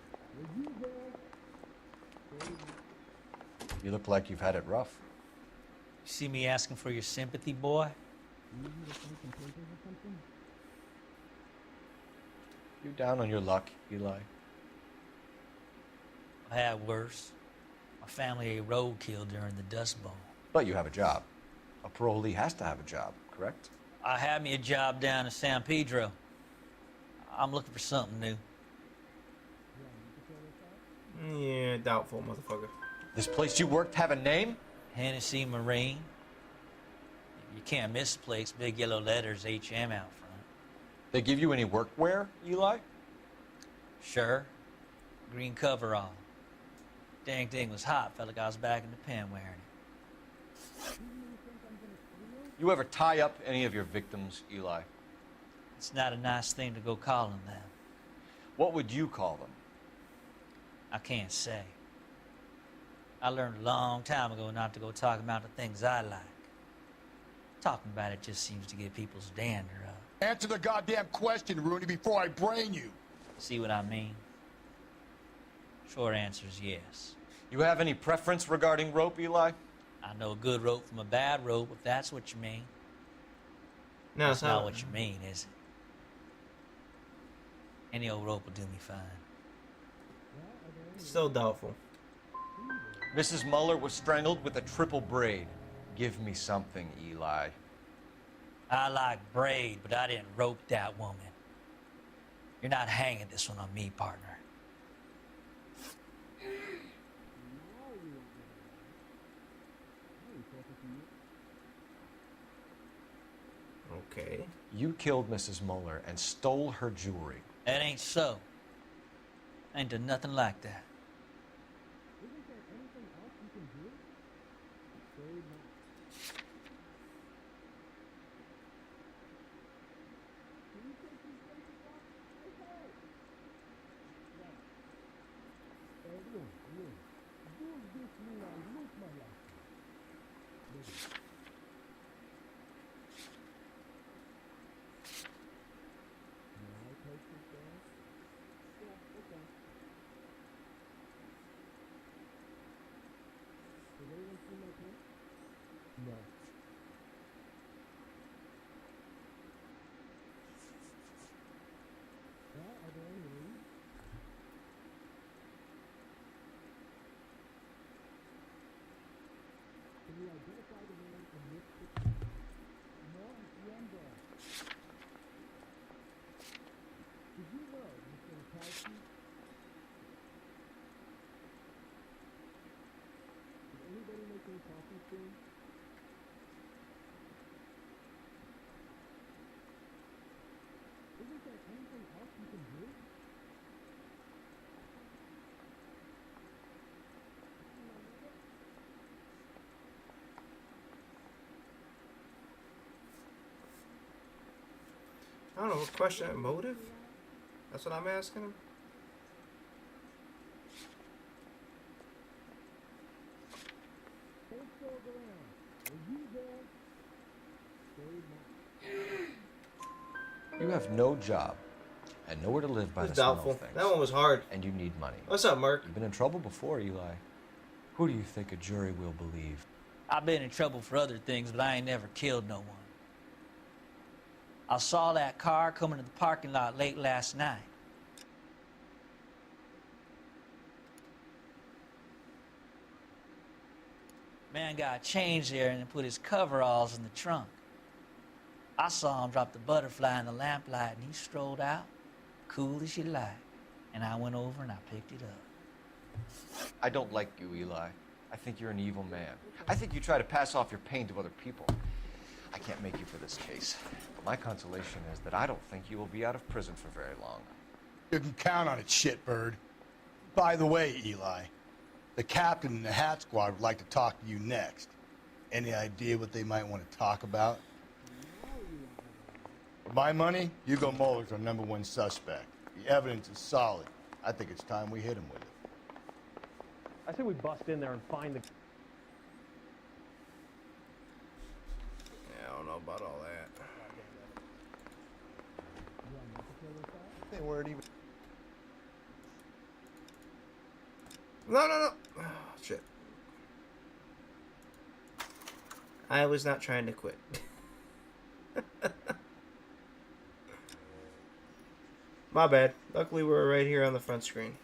him. You look like you've had it rough. You see me asking for your sympathy, boy? You down on your luck, Eli? I had worse. My family ate roadkill during the Dust Bowl. But you have a job. A parolee has to have a job, correct? I had me a job down in San Pedro. I'm looking for something new. Yeah, doubtful, motherfucker. This place you worked have a name? Hennessy Marine. You can't miss the place. Big yellow letters, HM out front. They give you any workwear, Eli? Sure. Green coverall. Dang thing was hot. Felt like I was back in the pen wearing it. You ever tie up any of your victims, Eli? It's not a nice thing to go calling them. What would you call them? I can't say. I learned a long time ago not to go talking about the things I like. Talking about it just seems to get people's dander up. Answer the goddamn question, Rooney, before I brain you. See what I mean? Short answer is yes. You have any preference regarding rope, Eli? I know a good rope from a bad rope, if that's what you mean. No, that's not what you mean, is it? Any old rope will do me fine. Still doubtful. Mrs. Muller was strangled with a triple braid. Give me something, Eli. I like braid, but I didn't rope that woman. You're not hanging this one on me, partner. Okay. You killed Mrs. Muller and stole her jewelry. That ain't so. I ain't done nothing like that. I don't know, question motive? That's what I'm asking him? You have no job and nowhere to live by the sound of things. That one was hard. And you need money. What's up, Mark? You've been in trouble before, Eli. Who do you think a jury will believe? I've been in trouble for other things, but I ain't never killed no one. I saw that car coming to the parking lot late last night. Man got changed there and then put his coveralls in the trunk. I saw him drop the butterfly in the lamplight and he strolled out, cool as you like. And I went over and I picked it up. I don't like you, Eli. I think you're an evil man. I think you try to pass off your pain to other people. I can't make you for this case. But my consolation is that I don't think you will be out of prison for very long. You can count on it, shitbird. By the way, Eli, the captain and the hat squad would like to talk to you next. Any idea what they might want to talk about? For my money, Hugo Muller's our #1 suspect. The evidence is solid. I think it's time we hit him with it. I say we bust in there and find the... Yeah, I don't know about all that. They weren't even... No. Oh, shit. I was not trying to quit. My bad. Luckily, we're right here on the front screen.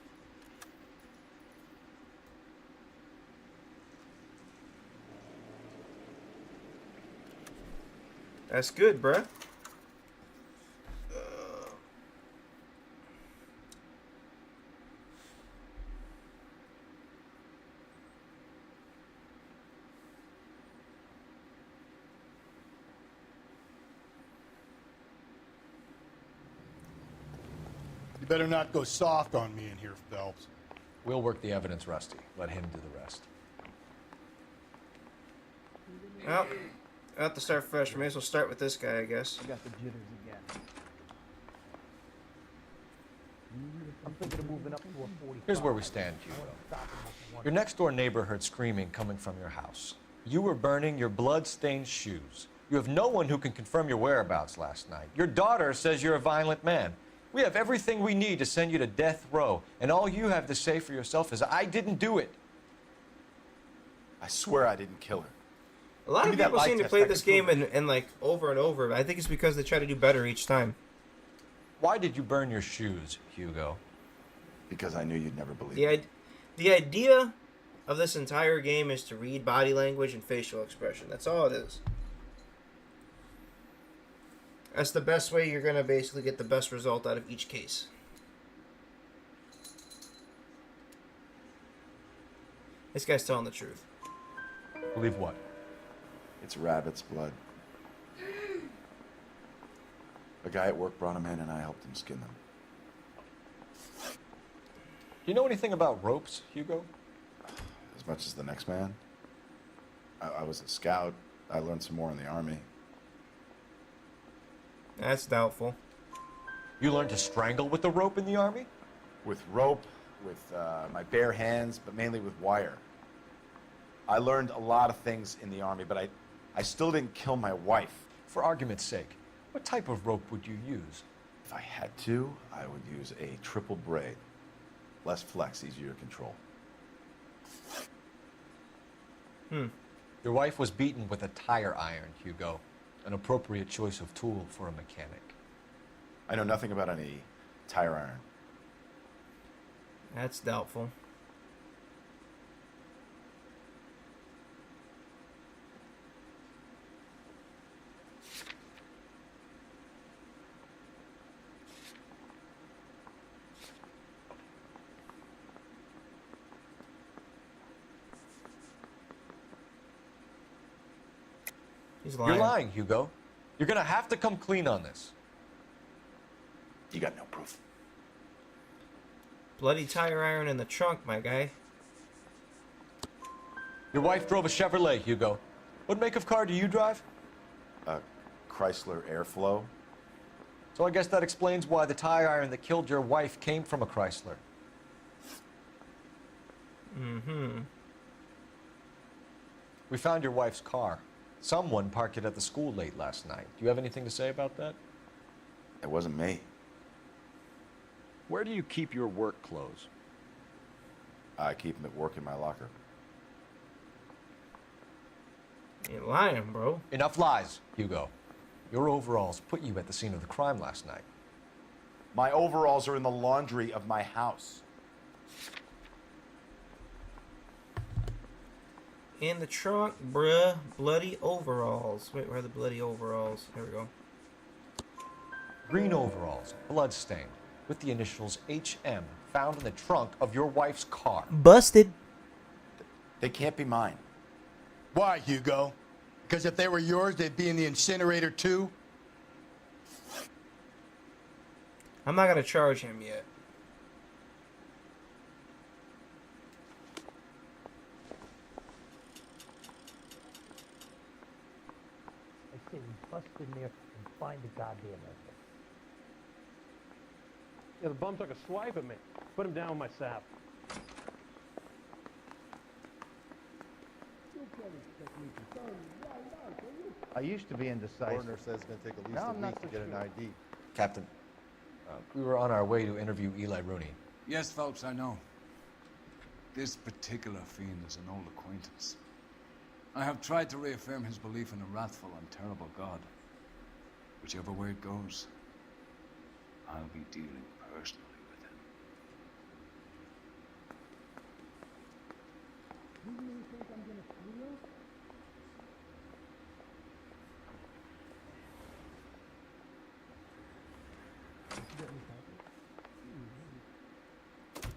That's good, bruh. You better not go soft on me in here, Phelps. We'll work the evidence, Rusty. Let him do the rest. Well, I have to start fresh. We may as well start with this guy, I guess. I got the jitters again. I'm thinking of moving up to a 45. Here's where we stand, Hugo. Your next-door neighbor heard screaming coming from your house. You were burning your blood-stained shoes. You have no one who can confirm your whereabouts last night. Your daughter says you're a violent man. We have everything we need to send you to death row, and all you have to say for yourself is, I didn't do it. I swear I didn't kill her. A lot of people seem to play this game and like over and over. I think it's because they try to do better each time. Why did you burn your shoes, Hugo? Because I knew you'd never believe it. The idea of this entire game is to read body language and facial expression. That's all it is. That's the best way you're going to basically get the best result out of each case. This guy's telling the truth. Believe what? It's rabbit's blood. A guy at work brought him in and I helped him skin them. Do you know anything about ropes, Hugo? As much as the next man. I was a scout. I learned some more in the army. That's doubtful. You learned to strangle with the rope in the army? With rope, with my bare hands, but mainly with wire. I learned a lot of things in the army, but I still didn't kill my wife. For argument's sake, what type of rope would you use? If I had to, I would use a triple braid. Less flex, easier to control. Your wife was beaten with a tire iron, Hugo. An appropriate choice of tool for a mechanic. I know nothing about any tire iron. That's doubtful. He's lying. You're lying, Hugo. You're gonna have to come clean on this. You got no proof. Bloody tire iron in the trunk, my guy. Your wife drove a Chevrolet, Hugo. What make of car do you drive? A Chrysler Airflow. So I guess that explains why the tire iron that killed your wife came from a Chrysler. We found your wife's car. Someone parked it at the school late last night. Do you have anything to say about that? It wasn't me. Where do you keep your work clothes? I keep them at work in my locker. You're lying, bro. Enough lies, Hugo. Your overalls put you at the scene of the crime last night. My overalls are in the laundry of my house. In the trunk, bruh. Bloody overalls. Wait, where are the bloody overalls? There we go. Green overalls, blood-stained, with the initials HM found in the trunk of your wife's car. Busted. They can't be mine. Why, Hugo? Because if they were yours, they'd be in the incinerator too? I'm not gonna charge him yet. I say we bust in there and find the goddamn evidence. Yeah, the bum took a swipe at me. Put him down with my sap. I used to be indecisive. Coroner says it's going to take at least Now a I'm not week to so get an sure. ID. Captain, we were on our way to interview Eli Rooney. Yes, Phelps, I know. This particular fiend is an old acquaintance. I have tried to reaffirm his belief in a wrathful and terrible God. Whichever way it goes, I'll be dealing personally with him.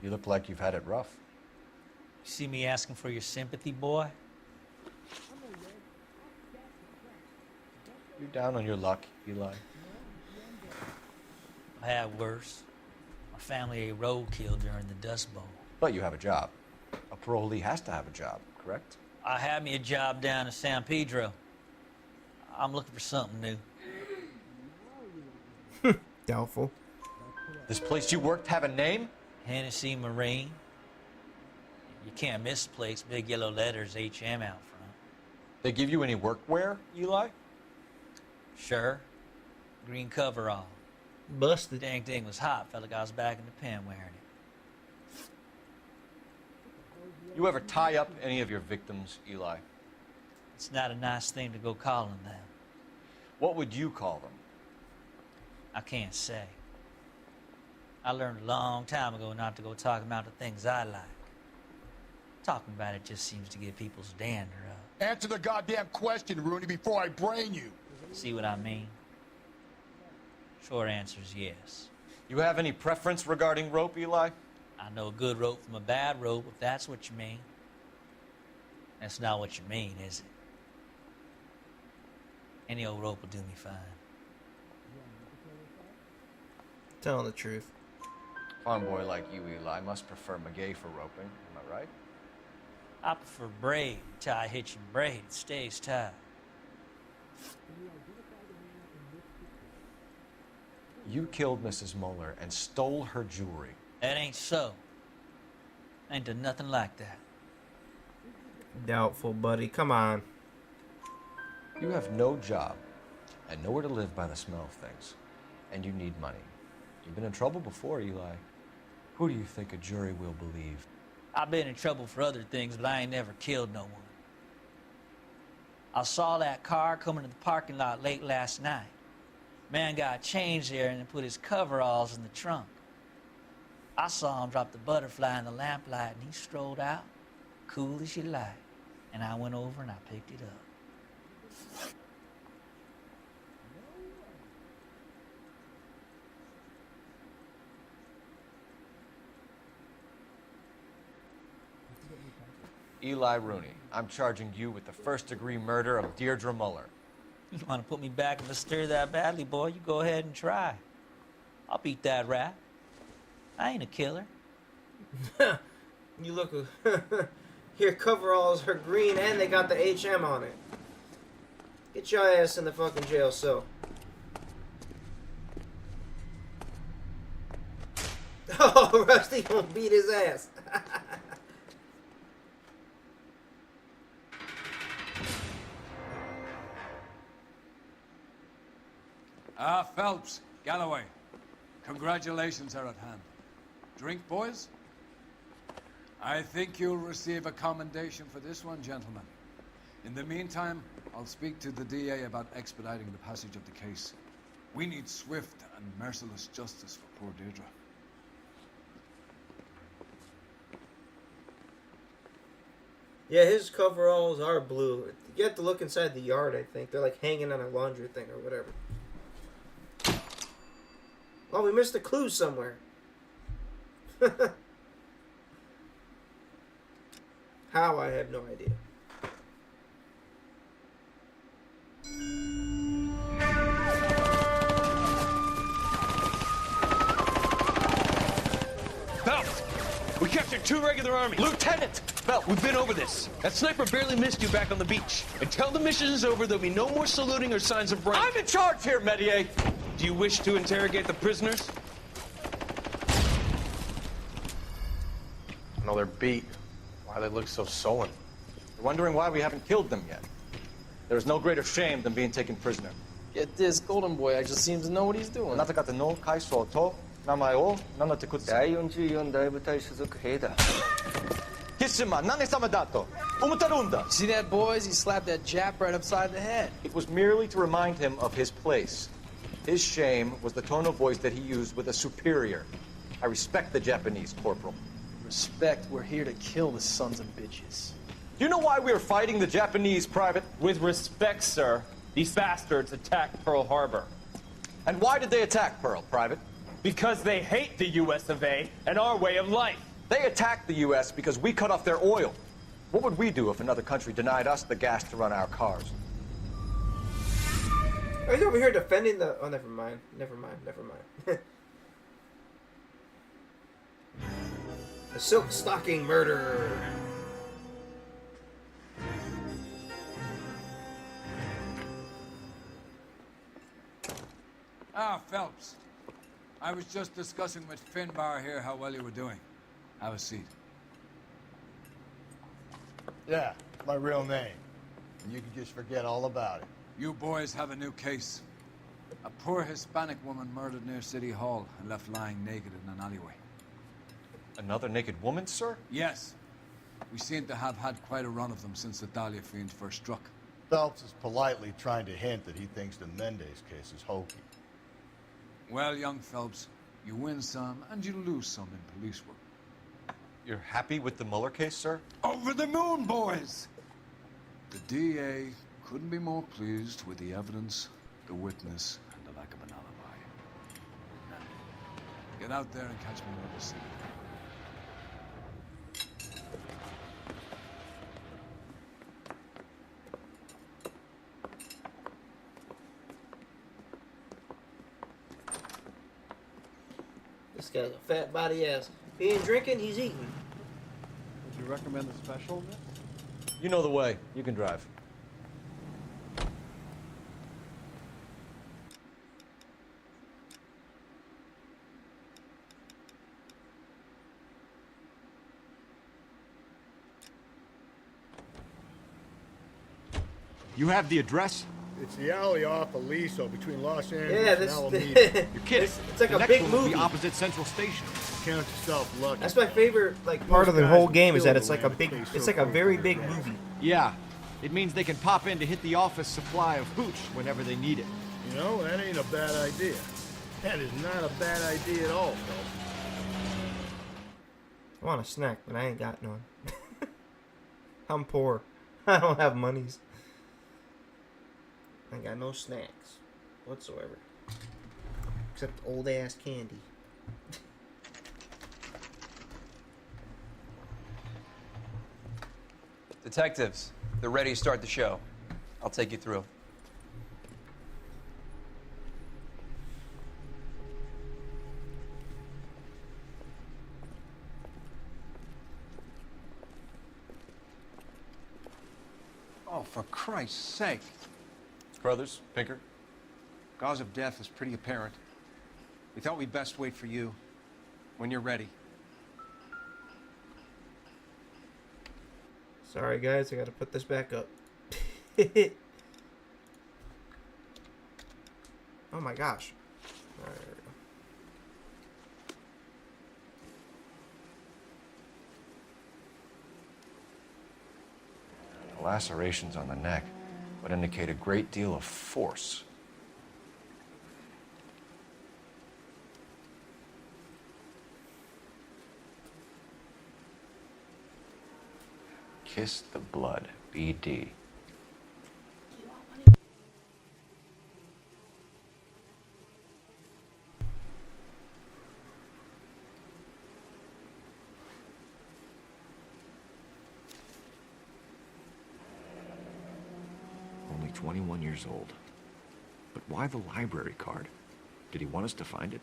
You look like you've had it rough. You see me asking for your sympathy, boy? You're down on your luck, Eli. I had worse. My family ate roadkill during the Dust Bowl. But you have a job. A parolee has to have a job, correct? I had me a job down in San Pedro. I'm looking for something new. Doubtful. This place you worked have a name? Hennessy Marine. You can't miss the place. Big yellow letters, HM out front. They give you any workwear, Eli? Sure. Green coverall. Busted. Dang thing was hot. Felt like I was back in the pen wearing it. You ever tie up any of your victims, Eli? It's not a nice thing to go calling them. What would you call them? I can't say. I learned a long time ago not to go talking about the things I like. Talking about it just seems to get people's dander up. Answer the goddamn question, Rooney, before I brain you. See what I mean? Short answer is yes. You have any preference regarding rope, Eli? I know a good rope from a bad rope, if that's what you mean. That's not what you mean, is it? Any old rope will do me fine. Telling the truth. Farm boy like you, Eli, must prefer Magay for roping. Am I right? I prefer braid. Tie, hitch, and braid. It stays tied. You killed Mrs. Moeller and stole her jewelry. That ain't so. I ain't done nothing like that. Doubtful, buddy. Come on. You have no job and nowhere to live by the smell of things. And you need money. You've been in trouble before, Eli. Who do you think a jury will believe? I've been in trouble for other things, but I ain't never killed no one. I saw that car coming to the parking lot late last night. Man got changed there and then put his coveralls in the trunk. I saw him drop the butterfly in the lamplight and he strolled out, cool as you like. And I went over and I picked it up. Eli Rooney, I'm charging you with the first-degree murder of Deirdre Muller. You want to put me back in the stir that badly, boy? You go ahead and try. I'll beat that rap. I ain't a killer. You look. Your coveralls are green and they got the HM on it. Get your ass in the fucking jail cell. Oh, Rusty gonna beat his ass. Phelps, Galloway, congratulations are at hand. Drink, boys? I think you'll receive a commendation for this one, gentlemen. In the meantime, I'll speak to the DA about expediting the passage of the case. We need swift and merciless justice for poor Deirdre. Yeah, his coveralls are blue. You have to look inside the yard, I think. They're like hanging on a laundry thing or whatever. Oh, we missed a clue somewhere. How? I have no idea. Phelps, we captured 2 regular army. Lieutenant! Phelps, we've been over this. That sniper barely missed you back on the beach. Until the mission is over, there'll be no more saluting or signs of rank. I'm in charge here, Medier! Do you wish to interrogate the prisoners? No, they're beat. Why they look so sullen? You're wondering why we haven't killed them yet. There is no greater shame than being taken prisoner. Get this, Golden Boy actually seems to know what he's doing. あなた方の階層と名前を名乗ってください。第44大部隊所属兵だ。貴島何様だと思ってるんだ。 See that, boys? He slapped that Jap right upside the head. It was merely to remind him of his place. His shame was the tone of voice that he used with a superior. I respect the Japanese, Corporal. Respect, we're here to kill the sons of bitches. Do you know why we are fighting the Japanese, Private? With respect, sir, these bastards attacked Pearl Harbor. And why did they attack Pearl, Private? Because they hate the US of A and our way of life. They attacked the U.S. because we cut off their oil. What would we do if another country denied us the gas to run our cars? Oh, he's over here defending the... Oh, never mind. Never mind. Never mind. The silk stocking murder. Ah, Phelps. I was just discussing with Finbar here how well you were doing. Have a seat. Yeah, my real name. And you can just forget all about it. You boys have a new case. A poor Hispanic woman murdered near City Hall and left lying naked in an alleyway. Another naked woman, sir? Yes. We seem to have had quite a run of them since the Dahlia fiend first struck. Phelps is politely trying to hint that he thinks the Mendez case is hokey. Well, young Phelps, you win some and you lose some in police work. You're happy with the Mueller case, sir? Over the moon, boys! The DA couldn't be more pleased with the evidence, the witness, and the lack of an alibi. Now, get out there and catch me in the city. This guy's a fat body ass. He ain't drinking, he's eating. Would you recommend the special? You know the way. You can drive. You have the address? It's the alley off Aliso between Los Angeles Yeah, and this. Alameda. You're kidding. It's like The a next big one will movie. be opposite Central Station. Count yourself lucky. That's my favorite part of the whole game is that it's like a big, it's like a very big movie. Yeah. It means they can pop in to hit the office supply of hooch whenever they need it. You know, that ain't a bad idea. That is not a bad idea at all, Phelps. I want a snack, but I ain't got none. I'm poor. I don't have monies. I ain't got no snacks whatsoever. Except old ass candy. Detectives, they're ready to start the show. I'll take you through. Oh, for Christ's sake. Brothers, Pinker? Cause of death is pretty apparent. We thought we'd best wait for you when you're ready. Sorry guys, I gotta put this back up. Oh my gosh. Alright, there we go. The lacerations on the neck would indicate a great deal of force. Kiss the blood, BD. Only 21 years old. But why the library card? Did he want us to find it?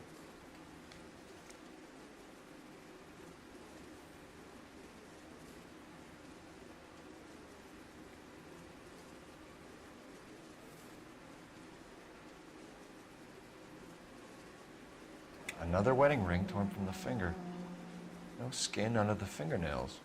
Another wedding ring torn from the finger. No skin under the fingernails.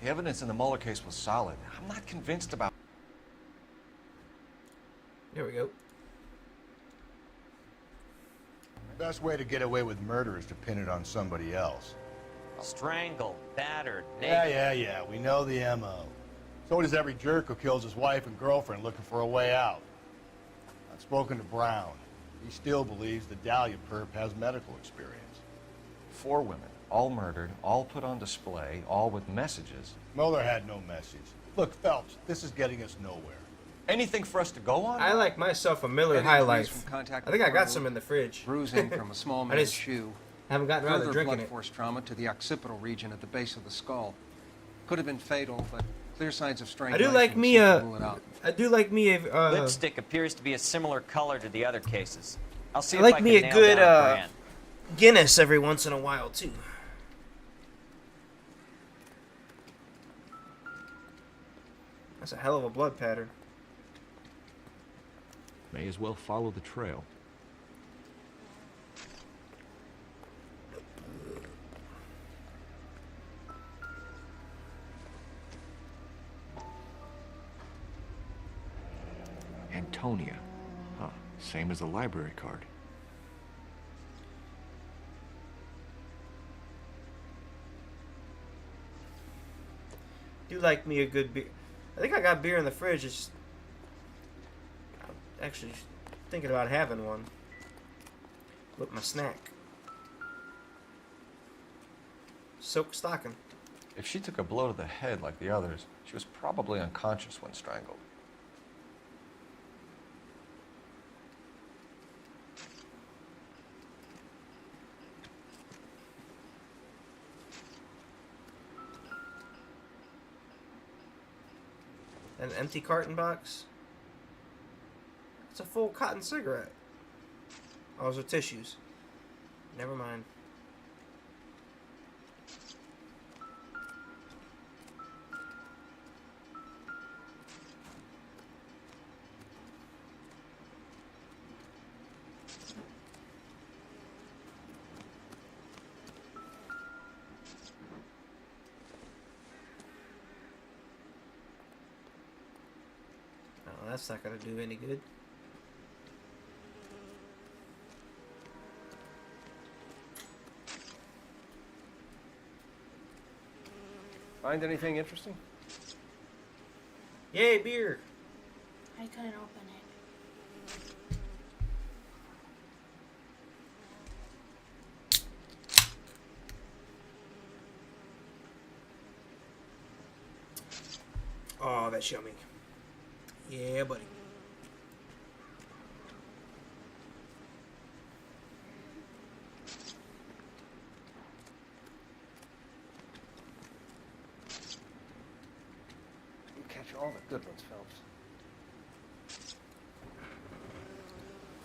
The evidence in the Mueller case was solid. I'm not convinced about... There we go. The best way to get away with murder is to pin it on somebody else. Strangled, battered, Yeah. We know the M.O. So does every jerk who kills his wife and girlfriend looking for a way out. I've spoken to Brown. He still believes the Dahlia perp has medical experience. 4 women, all murdered, all put on display, all with messages. Mueller had no message. Look, Phelps, this is getting us nowhere. Anything for us to go on? I like myself a Miller High Life. I think I got some in the fridge. Bruising from a small man's shoe. Haven't gotten around to Further drinking blood it. force trauma to the occipital region at the base of the skull. Could have been fatal, but clear signs of I strangulation. do like me a Lipstick appears to be a similar color to the other cases. I'll see I if like I me can a nail good down a brand. Guinness every once in a while too. That's a hell of a blood pattern. May as well follow the trail. Antonia. Huh. Same as the library card. Do like me a good beer. I think I got beer in the fridge. It's I'm actually thinking about having one with my snack. Silk stocking. If she took a blow to the head like the others, she was probably unconscious when strangled. An empty carton box. It's a full cotton cigarette. Oh, those are tissues. Never mind. Oh, that's not gonna do any good. Find anything interesting? Yay, beer! I couldn't open it. Oh, that's yummy. Yeah, buddy. You catch all the good ones, Phelps.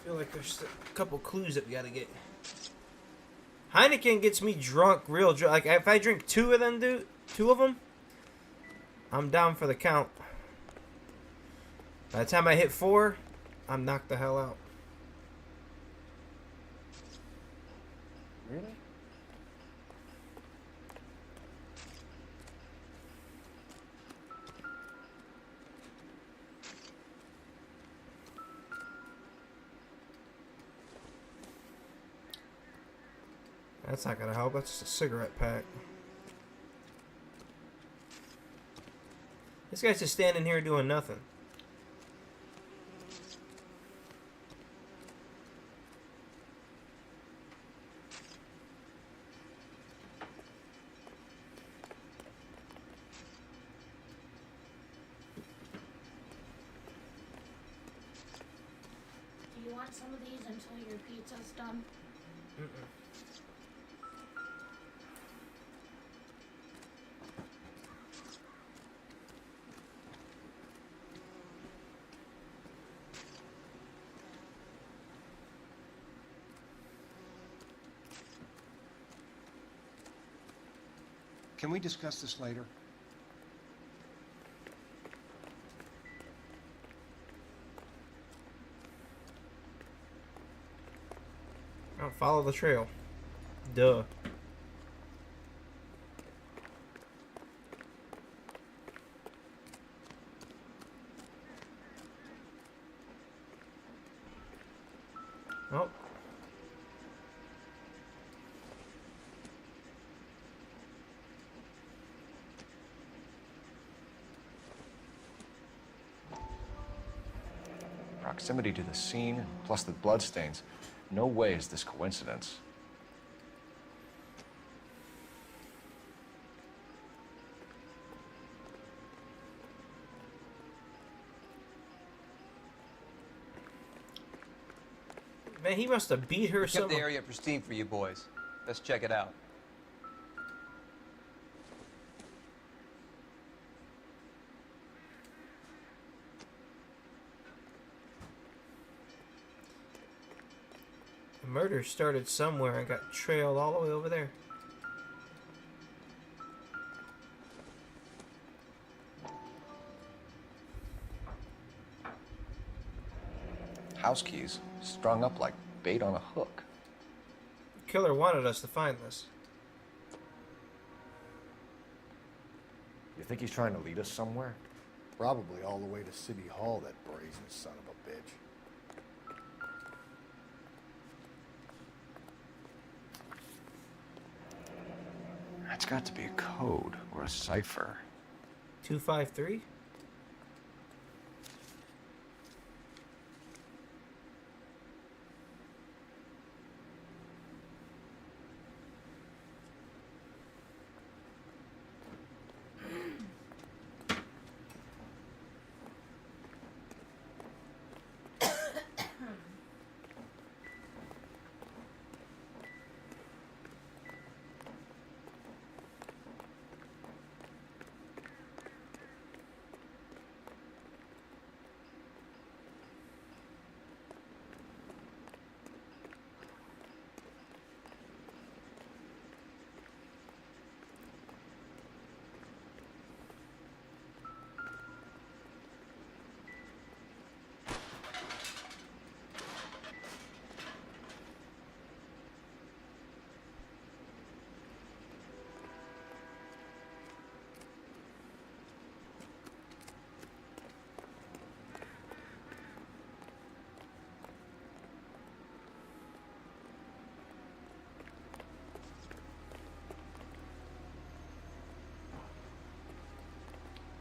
I feel like there's a couple clues that we gotta get. Heineken gets me drunk, real drunk. Like if I drink two of them, I'm down for the count. By the time I hit 4, I'm knocked the hell out. Really? That's not gonna help. That's just a cigarette pack. This guy's just standing here doing nothing. Do you want some of these until your pizza's done? Can we discuss this later? Oh, follow the trail. Duh. proximity to the scene, plus the bloodstains, no way is this coincidence. Man, he must have beat her Kept some. the area pristine for you boys. Let's check it out. The murder started somewhere and got trailed all the way over there. House keys, strung up like bait on a hook. The killer wanted us to find this. You think he's trying to lead us somewhere? Probably all the way to City Hall, that brazen son of a bitch. That's got to be a code or a cipher. 253?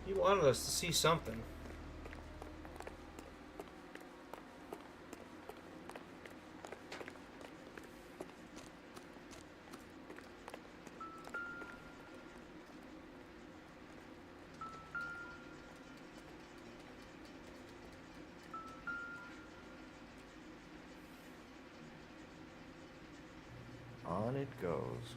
He wanted us to see something. On it goes.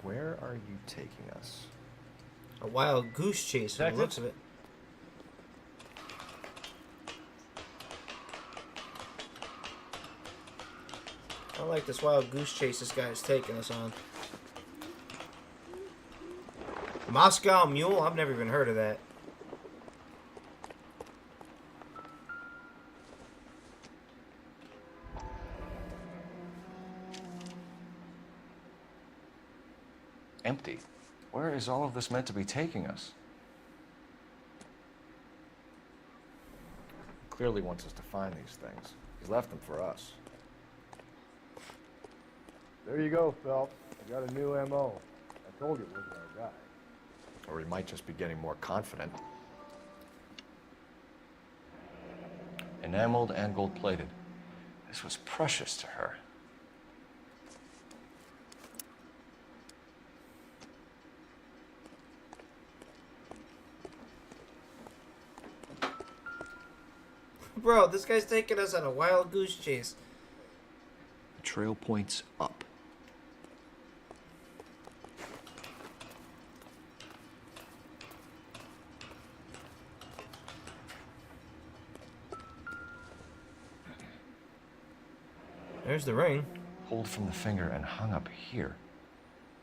Where are you taking us? A wild goose chase from the looks of it. I like this wild goose chase this guy is taking us on. Moscow Mule? I've never even heard of that. Empty. Where is all of this meant to be taking us? He clearly wants us to find these things. He left them for us. There you go, Phelps. I got a new M.O. I told you it wasn't our guy. Or he might just be getting more confident. Enameled and gold-plated. This was precious to her. Bro, this guy's taking us on a wild goose chase. The trail points up. There's the ring. Pulled from the finger and hung up here.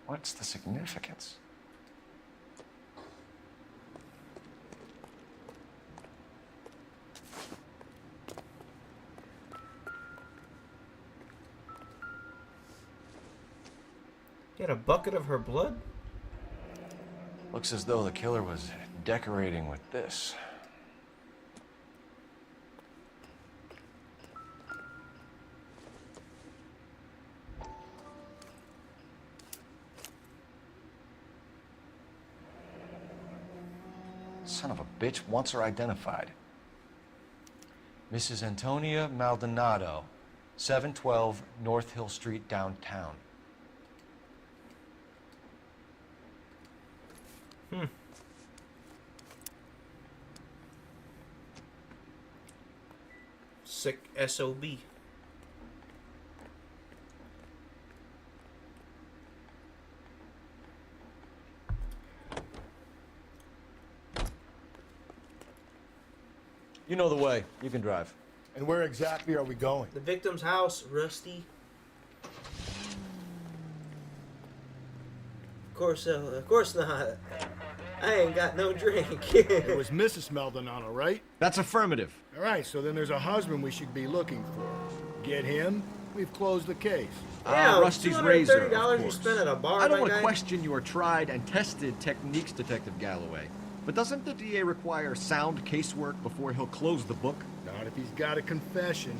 What's the significance? He had a bucket of her blood? Looks as though the killer was decorating with this. Son of a bitch wants her identified. Mrs. Antonia Maldonado, 712 North Hill Street, downtown. Sick SOB. You know the way. You can drive. And where exactly are we going? The victim's house, Rusty. Of course not. I ain't got no drink. It was Mrs. Maldonado, right? That's affirmative. All right, so then there's a husband we should be looking for. Get him, we've closed the case. Yeah, Rusty's razor, of $230 you course. spent at a bar, I don't my want to guy. question your tried and tested techniques, Detective Galloway. But doesn't the DA require sound casework before he'll close the book? Not if he's got a confession.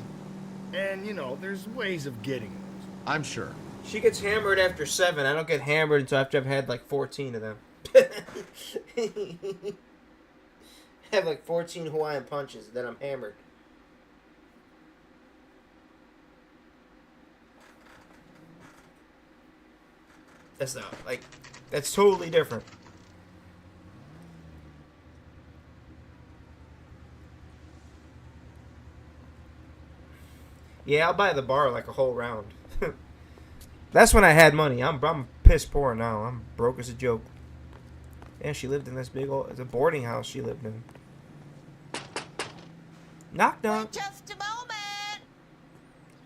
And, you know, there's ways of getting those. I'm sure. She gets hammered after 7. I don't get hammered until after I've had like 14 of them. Have like 14 Hawaiian punches, then I'm hammered. That's not like, that's totally different. Yeah, I'll buy the bar like a whole round. That's when I had money. I'm piss poor now. I'm broke as a joke. Yeah, she lived in this big old, it's a boarding house she lived in. Knock knock. Wait just a moment.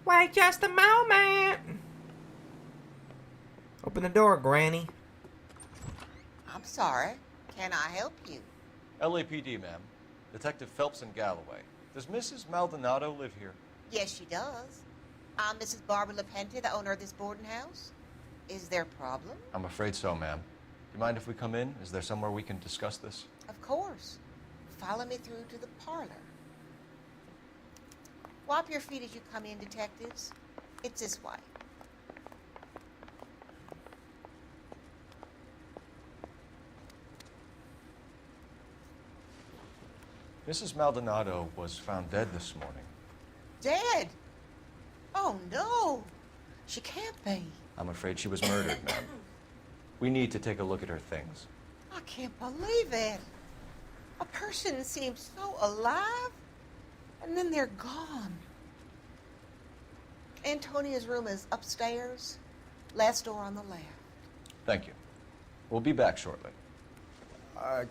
Wait just a moment. Open the door, Granny. I'm sorry. Can I help you? LAPD, ma'am. Detective Phelps and Galloway. Does Mrs. Maldonado live here? Yes, she does. I'm Mrs. Barbara LaPente, the owner of this boarding house. Is there a problem? I'm afraid so, ma'am. Do you mind if we come in? Is there somewhere we can discuss this? Of course. Follow me through to the parlor. Wipe your feet as you come in, detectives. It's this way. Mrs. Maldonado was found dead this morning. Dead? Oh, no. She can't be. I'm afraid she was murdered, ma'am. We need to take a look at her things. I can't believe it. A person seems so alive, and then they're gone. Antonia's room is upstairs, last door on the left. Thank you. We'll be back shortly.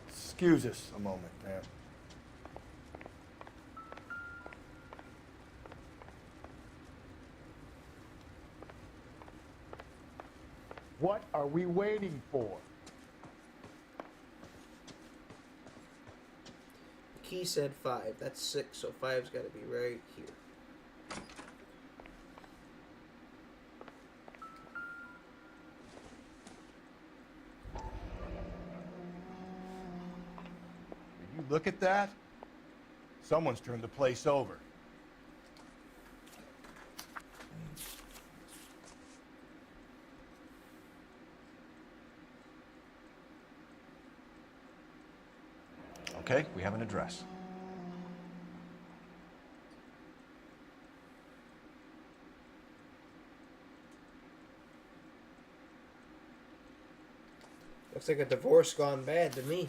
Excuse us a moment, ma'am. What are we waiting for? Key said 5. That's 6, so 5's got to be right here. Did you look at that? Someone's turned the place over. Okay, we have an address. Looks like a divorce gone bad to me.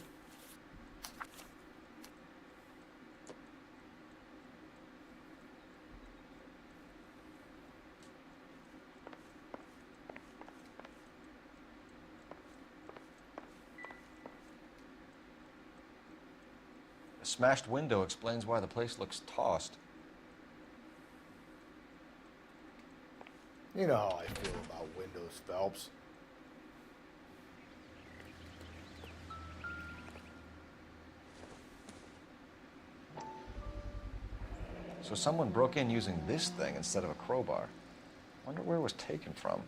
A smashed window explains why the place looks tossed. You know how I feel about windows, Phelps. So someone broke in using this thing instead of a crowbar. Wonder where it was taken from.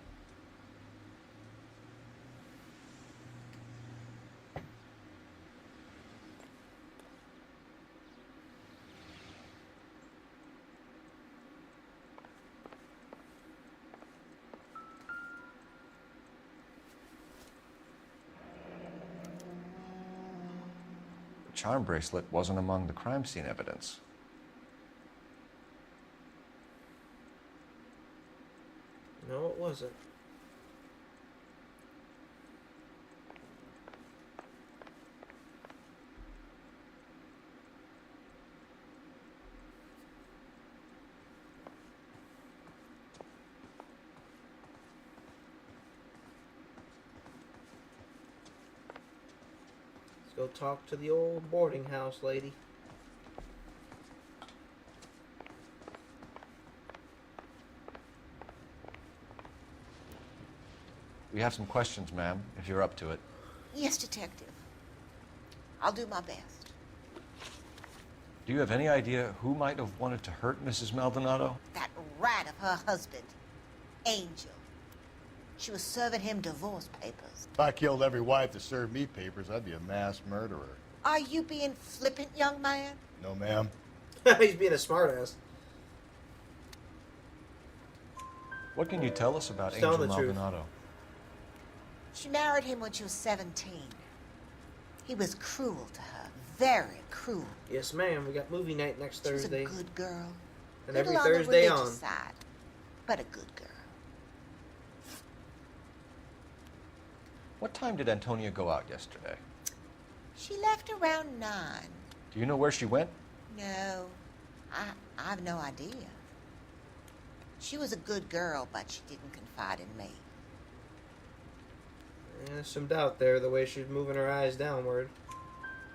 charm bracelet wasn't among the crime scene evidence. No, it wasn't. Let's go talk to the old boarding house lady. We have some questions, ma'am, if you're up to it. Yes, Detective. I'll do my best. Do you have any idea who might have wanted to hurt Mrs. Maldonado? That rat of her husband, Angel. She was serving him divorce papers. If I killed every wife that served me papers, I'd be a mass murderer. Are you being flippant, young man? No, ma'am. He's being a smartass. What can you tell us about Tell Angel the truth. Maldonado? She married him when she was 17. He was cruel to her, very cruel. Yes, ma'am. We got movie night next She was Thursday. a good girl. And Little every on Thursday the on. religious side, but a good girl. What time did Antonia go out yesterday? She left around 9. Do you know where she went? No, I have no idea. She was a good girl, but she didn't confide in me. There's some doubt there, the way she's moving her eyes downward.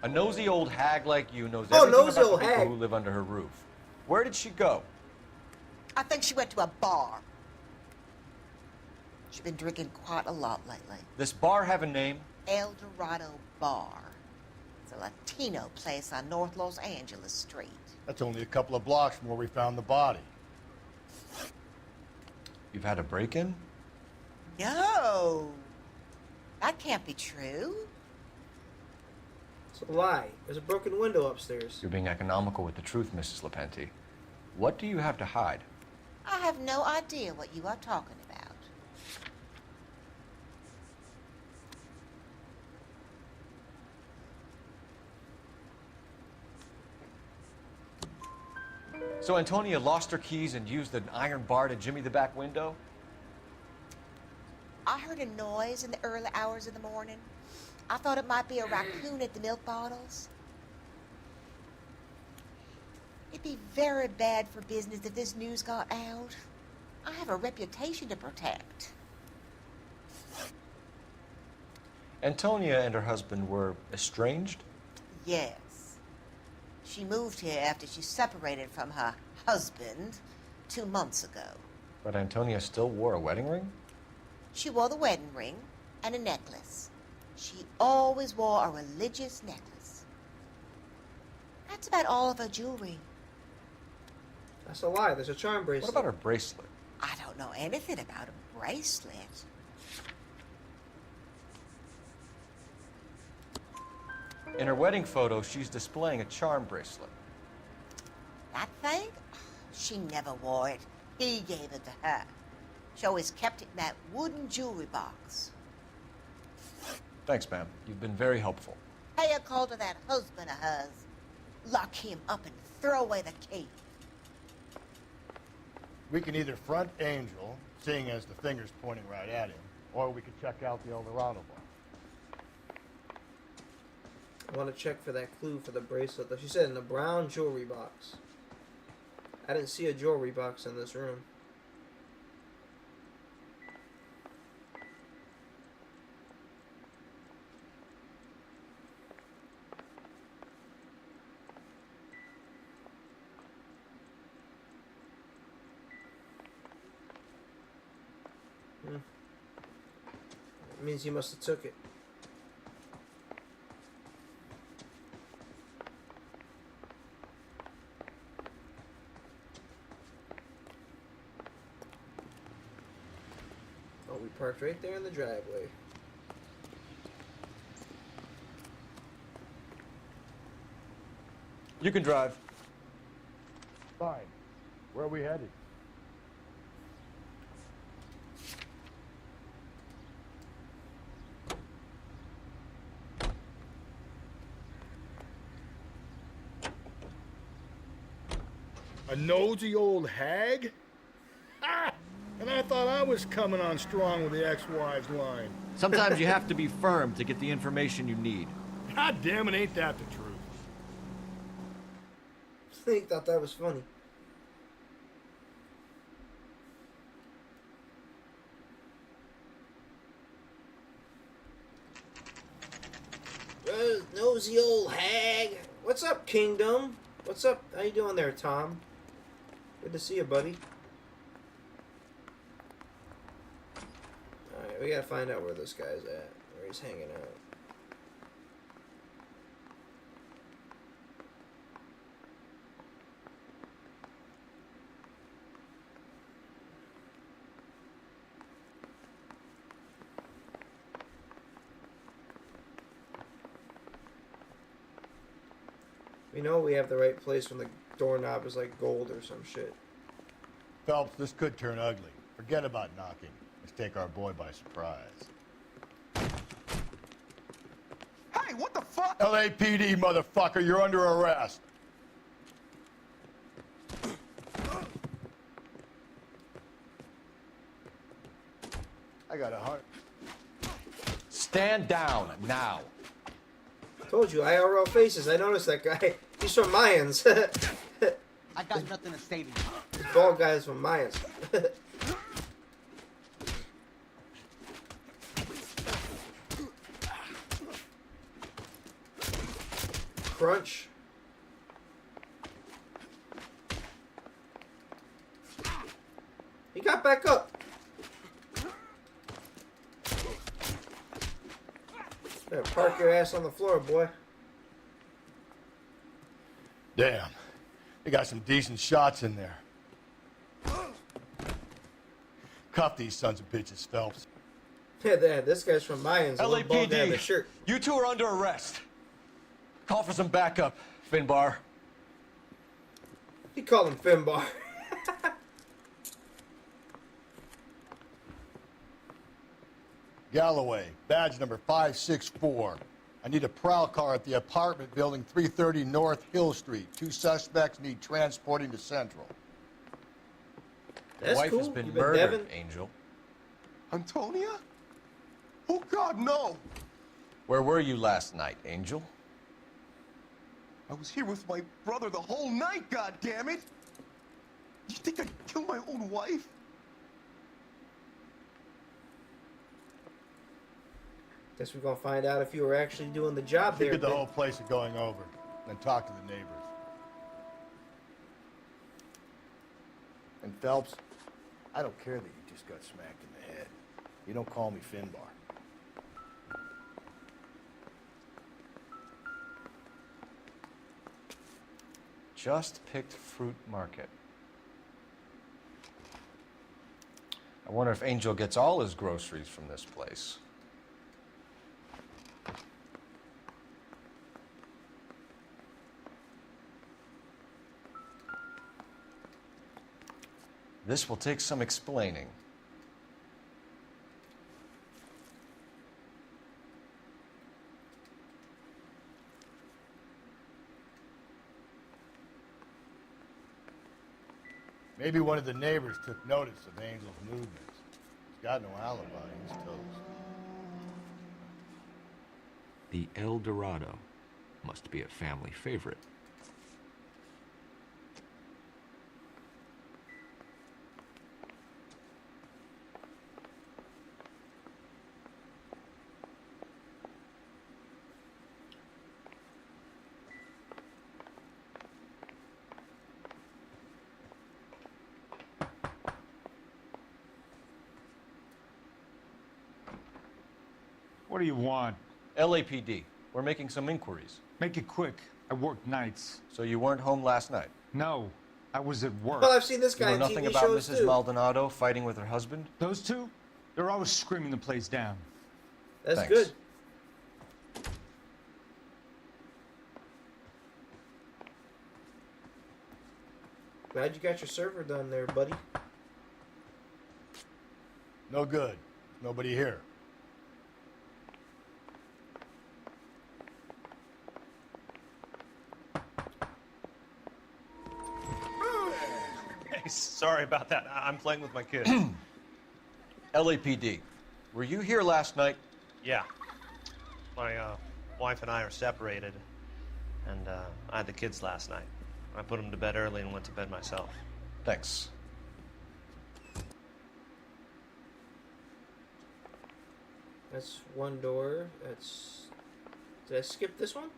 A nosy old hag like you knows Oh, everything nosy about old the people hag. who live under her roof. Where did she go? I think she went to a bar. She's been drinking quite a lot lately. This bar have a name? El Dorado Bar. It's a Latino place on North Los Angeles Street. That's only a couple of blocks from where we found the body. You've had a break-in? No, that can't be true. It's a lie. There's a broken window upstairs. You're being economical with the truth, Mrs. Lepenti. What do you have to hide? I have no idea what you are talking about. So Antonia lost her keys and used an iron bar to jimmy the back window? I heard a noise in the early hours of the morning. I thought it might be a raccoon at the milk bottles. It'd be very bad for business if this news got out. I have a reputation to protect. Antonia and her husband were estranged? Yes. She moved here after she separated from her husband 2 months ago. But Antonia still wore a wedding ring? She wore the wedding ring and a necklace. She always wore a religious necklace. That's about all of her jewelry. That's a lie. There's a charm bracelet. What about her bracelet? I don't know anything about a bracelet. In her wedding photo, she's displaying a charm bracelet. That thing? She never wore it. He gave it to her. She always kept it in that wooden jewelry box. Thanks, ma'am. You've been very helpful. Pay a call to that husband of hers. Lock him up and throw away the key. We can either front Angel, seeing as the finger's pointing right at him, or we could check out the El Dorado bar. I want to check for that clue for the bracelet. She said in the brown jewelry box. I didn't see a jewelry box in this room. It means he must have took it. Oh, we parked right there in the driveway. You can drive. Fine. Where are we headed? A nosy old hag? Ha! And I thought I was coming on strong with the ex-wives line. Sometimes you have to be firm to get the information you need. God damn it, ain't that the truth? He thought that was funny. Nosy old hag. What's up, Kingdom? What's up? How you doing there, Tom? Good to see you, buddy. Alright, we gotta find out where this guy's at. Where he's hanging out. We know we have the right place when the doorknob is like gold or some shit. Phelps, this could turn ugly. Forget about knocking. Let's take our boy by surprise. Hey, what the fuck? LAPD, motherfucker, you're under arrest. I got a heart. Stand down now. Told you, IRL faces. I noticed that guy. He's from Mayans. I got nothing to say to you. This bald guy is from Mayans. Crunch. He got back up. Yeah, park your ass on the floor, boy. Damn. They got some decent shots in there. Cuff these sons of bitches, Phelps. Yeah, this guy's from Mayans. The little bald guy in the LAPD, shirt. you two are under arrest. Call for some backup, Finbar. He called him Finbar. Galloway, badge number 564. I need a prowl car at the apartment building 330 North Hill Street. 2 suspects need transporting to Central. Your wife has been murdered, Angel. Antonia? Oh, God, no! Where were you last night, Angel? I was here with my brother the whole night, God damn it! You think I'd kill my own wife? Guess we're gonna find out if you were actually doing the job there. Figured the whole place is going over. Then talk to the neighbors. And Phelps, I don't care that you just got smacked in the head. You don't call me Finbar. Just picked Fruit Market. I wonder if Angel gets all his groceries from this place. This will take some explaining. Maybe one of the neighbors took notice of Angel's movements. He's got no alibi. He's toast. The El Dorado must be a family favorite. What do you want? LAPD. We're making some inquiries. Make it quick. I work nights. So you weren't home last night? No, I was at work. Well, I've seen this You guy know in nothing TV about shows Mrs. too. Maldonado fighting with her husband? Those two? They're always screaming the place down. That's Thanks. good. Glad you got your server done there, buddy. No good. Nobody here. Sorry about that. I'm playing with my kids. LAPD, were you here last night? Yeah. My wife and I are separated, and I had the kids last night. I put them to bed early and went to bed myself. Thanks. That's one door. That's... Did I skip this one?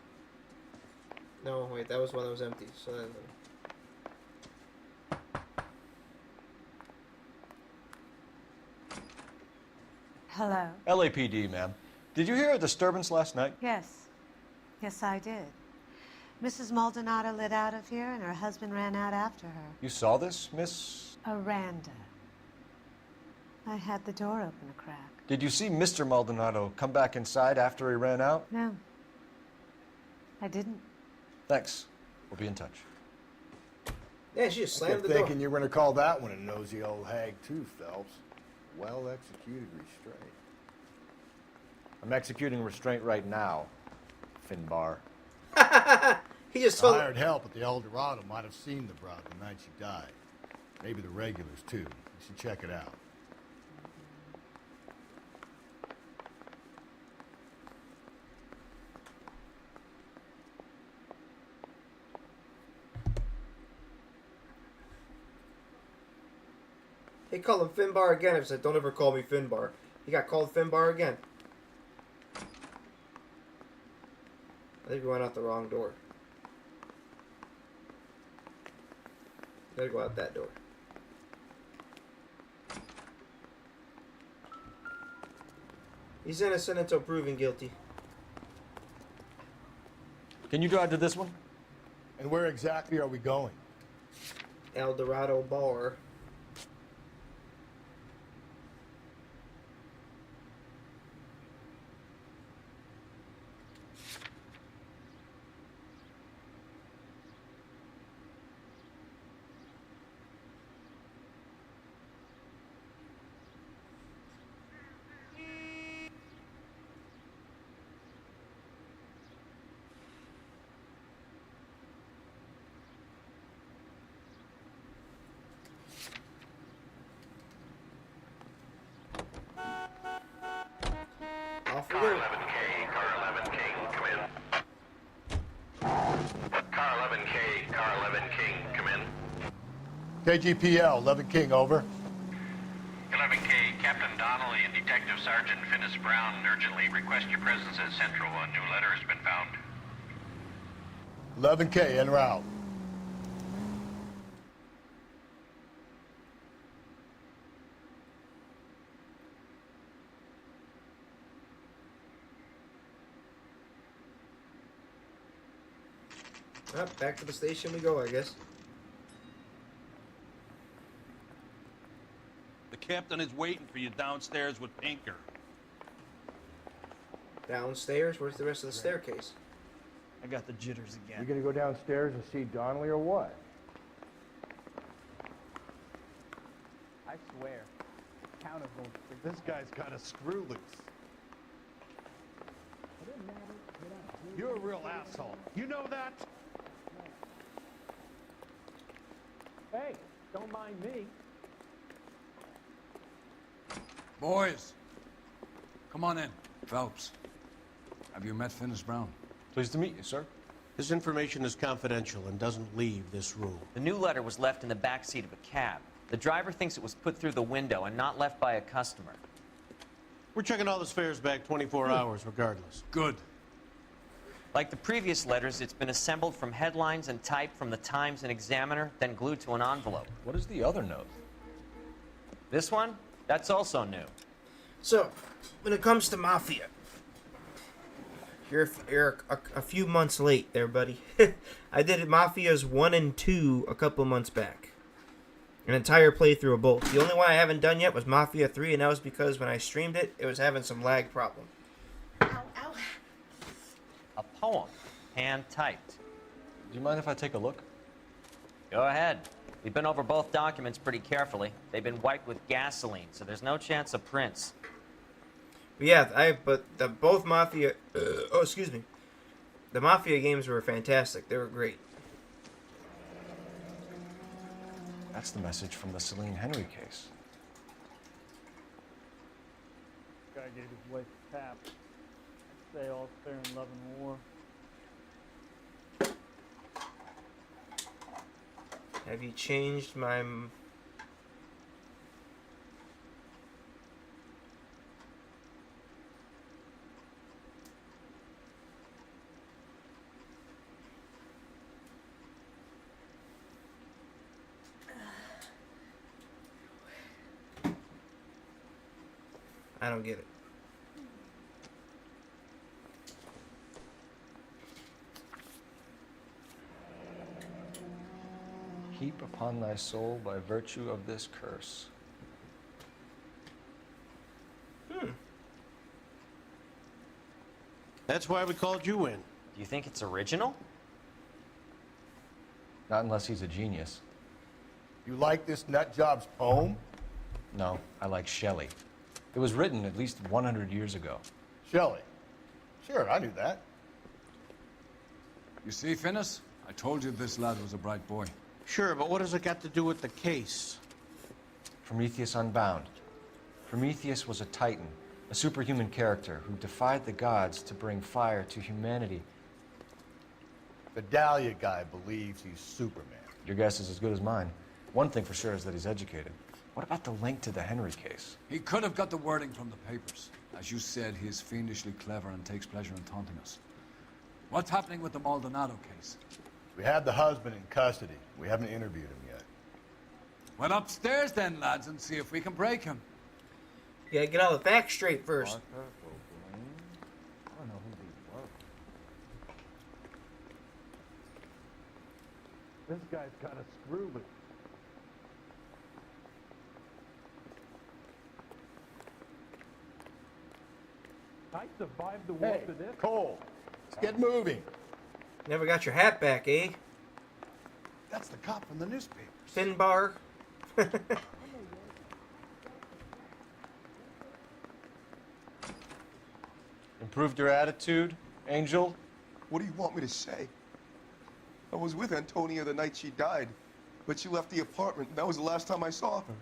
No, wait, that was one that was empty. So then... Hello. LAPD, ma'am. Did you hear a disturbance last night? Yes. Yes, I did. Mrs. Maldonado lit out of here, and her husband ran out after her. You saw this, Miss? Aranda. I had the door open a crack. Did you see Mr. Maldonado come back inside after he ran out? No. I didn't. Thanks. We'll be in touch. Yeah, she just I slammed kept the door. thinking you were going to call that one a nosy old hag too, Phelps. Well-executed restraint. I'm executing restraint right now, Finbar. He just The told... hired help at the El Dorado might have seen the broad the night she died. Maybe the regulars, too. You should check it out. He called him Finbar again. He said, don't ever call me Finbar. He got called Finbar again. I think we went out the wrong door. Gotta go out that door. He's innocent until proven guilty. Can you drive to this one? And where exactly are we going? El Dorado Bar. Off we go. Car 11K, come in. Car 11K, Car 11 King, come in. KGPL, 11 King, over. 11K, Captain Donnelly and Detective Sergeant Finnis Brown urgently request your presence at Central. A new letter has been found. 11K, en route. Well, back to the station we go, I guess. The captain is waiting for you downstairs with Pinker. Downstairs? Where's the rest of the staircase? I got the jitters again. You gonna go downstairs and see Donnelly or what? I swear, counter won't. This guy's got a screw loose. You're a real asshole. You know that? Hey, don't mind me. Boys, come on in. Phelps, have you met Finnis Brown? Pleased to meet you, sir. This information is confidential and doesn't leave this room. The new letter was left in the back seat of a cab. The driver thinks it was put through the window and not left by a customer. We're checking all this fares back 24 hours regardless. Good. Like the previous letters, it's been assembled from headlines and typed from the Times and Examiner, then glued to an envelope. What is the other note? This one? That's also new. So, when it comes to Mafia, you're a few months late there, buddy. I did Mafias 1 and 2 a couple months back. An entire playthrough of both. The only one I haven't done yet was Mafia 3, and that was because when I streamed it, it was having some lag problem. A poem, hand-typed. Do you mind if I take a look? Go ahead. We've been over both documents pretty carefully. They've been wiped with gasoline, so there's no chance of prints. But yeah, both Mafia... oh, excuse me. The Mafia games were fantastic. They were great. That's the message from the Celine Henry case. Guy gave his wife a tap. I'd say all's fair in love and war. Have you changed my... I don't get it. Heap upon thy soul by virtue of this curse. That's why we called you in. Do you think it's original? Not unless he's a genius. You like this nutjob's poem? No, I like Shelley. It was written at least 100 years ago. Shelley. Sure, I knew that. You see, Finnis? I told you this lad was a bright boy. Sure, but what has it got to do with the case? Prometheus Unbound. Prometheus was a titan, a superhuman character who defied the gods to bring fire to humanity. The Dahlia guy believes he's Superman. Your guess is as good as mine. One thing for sure is that he's educated. What about the link to the Henry case? He could have got the wording from the papers. As you said, he is fiendishly clever and takes pleasure in taunting us. What's happening with the Maldonado case? We have the husband in custody. We haven't interviewed him yet. Well, upstairs then, lads, and see if we can break him. You gotta get all the facts straight first. I don't know who these were. This guy's got a screw loose. I survived the war Hey, for this. Cole, let's get moving. Never got your hat back, eh? That's the cop from the newspaper. Finbar. Improved your attitude, Angel? What do you want me to say? I was with Antonia the night she died, but she left the apartment. That was the last time I saw her.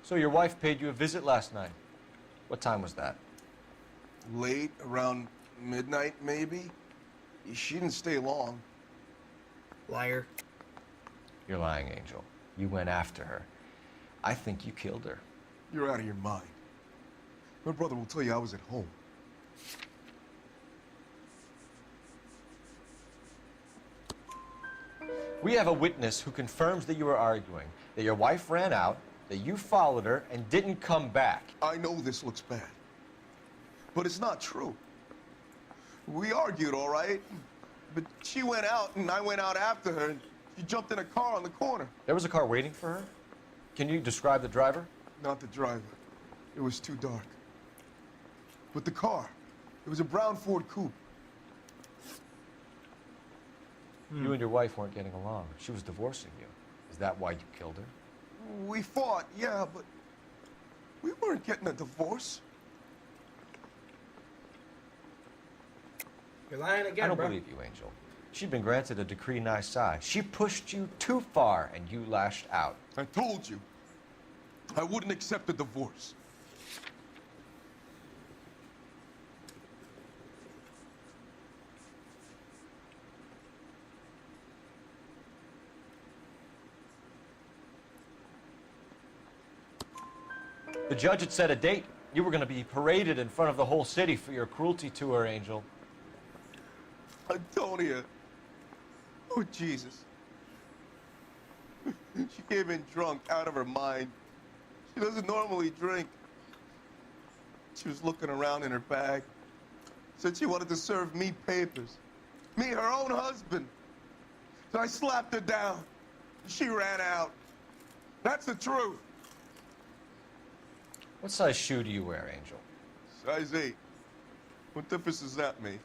So your wife paid you a visit last night. What time was that? Late, around midnight, maybe. She didn't stay long. Liar. You're lying, Angel. You went after her. I think you killed her. You're out of your mind. My brother will tell you I was at home. We have a witness who confirms that you were arguing, that your wife ran out, that you followed her and didn't come back. I know this looks bad, but it's not true. We argued, all right, but she went out and I went out after her and she jumped in a car on the corner. There was a car waiting for her? Can you describe the driver? Not the driver. It was too dark. But the car, it was a brown Ford coupe. You and your wife weren't getting along. She was divorcing you. Is that why you killed her? We fought, yeah, but we weren't getting a divorce. You're lying again, I don't bro. believe you, Angel. She'd been granted a decree nisi. She pushed you too far and you lashed out. I told you, I wouldn't accept a divorce. The judge had set a date. You were going to be paraded in front of the whole city for your cruelty to her, Angel. Antonia. Oh, Jesus. She came in drunk, out of her mind. She doesn't normally drink. She was looking around in her bag. Said she wanted to serve me papers. Me, her own husband. So I slapped her down. She ran out. That's the truth. What size shoe do you wear, Angel? Size 8. What difference does that make?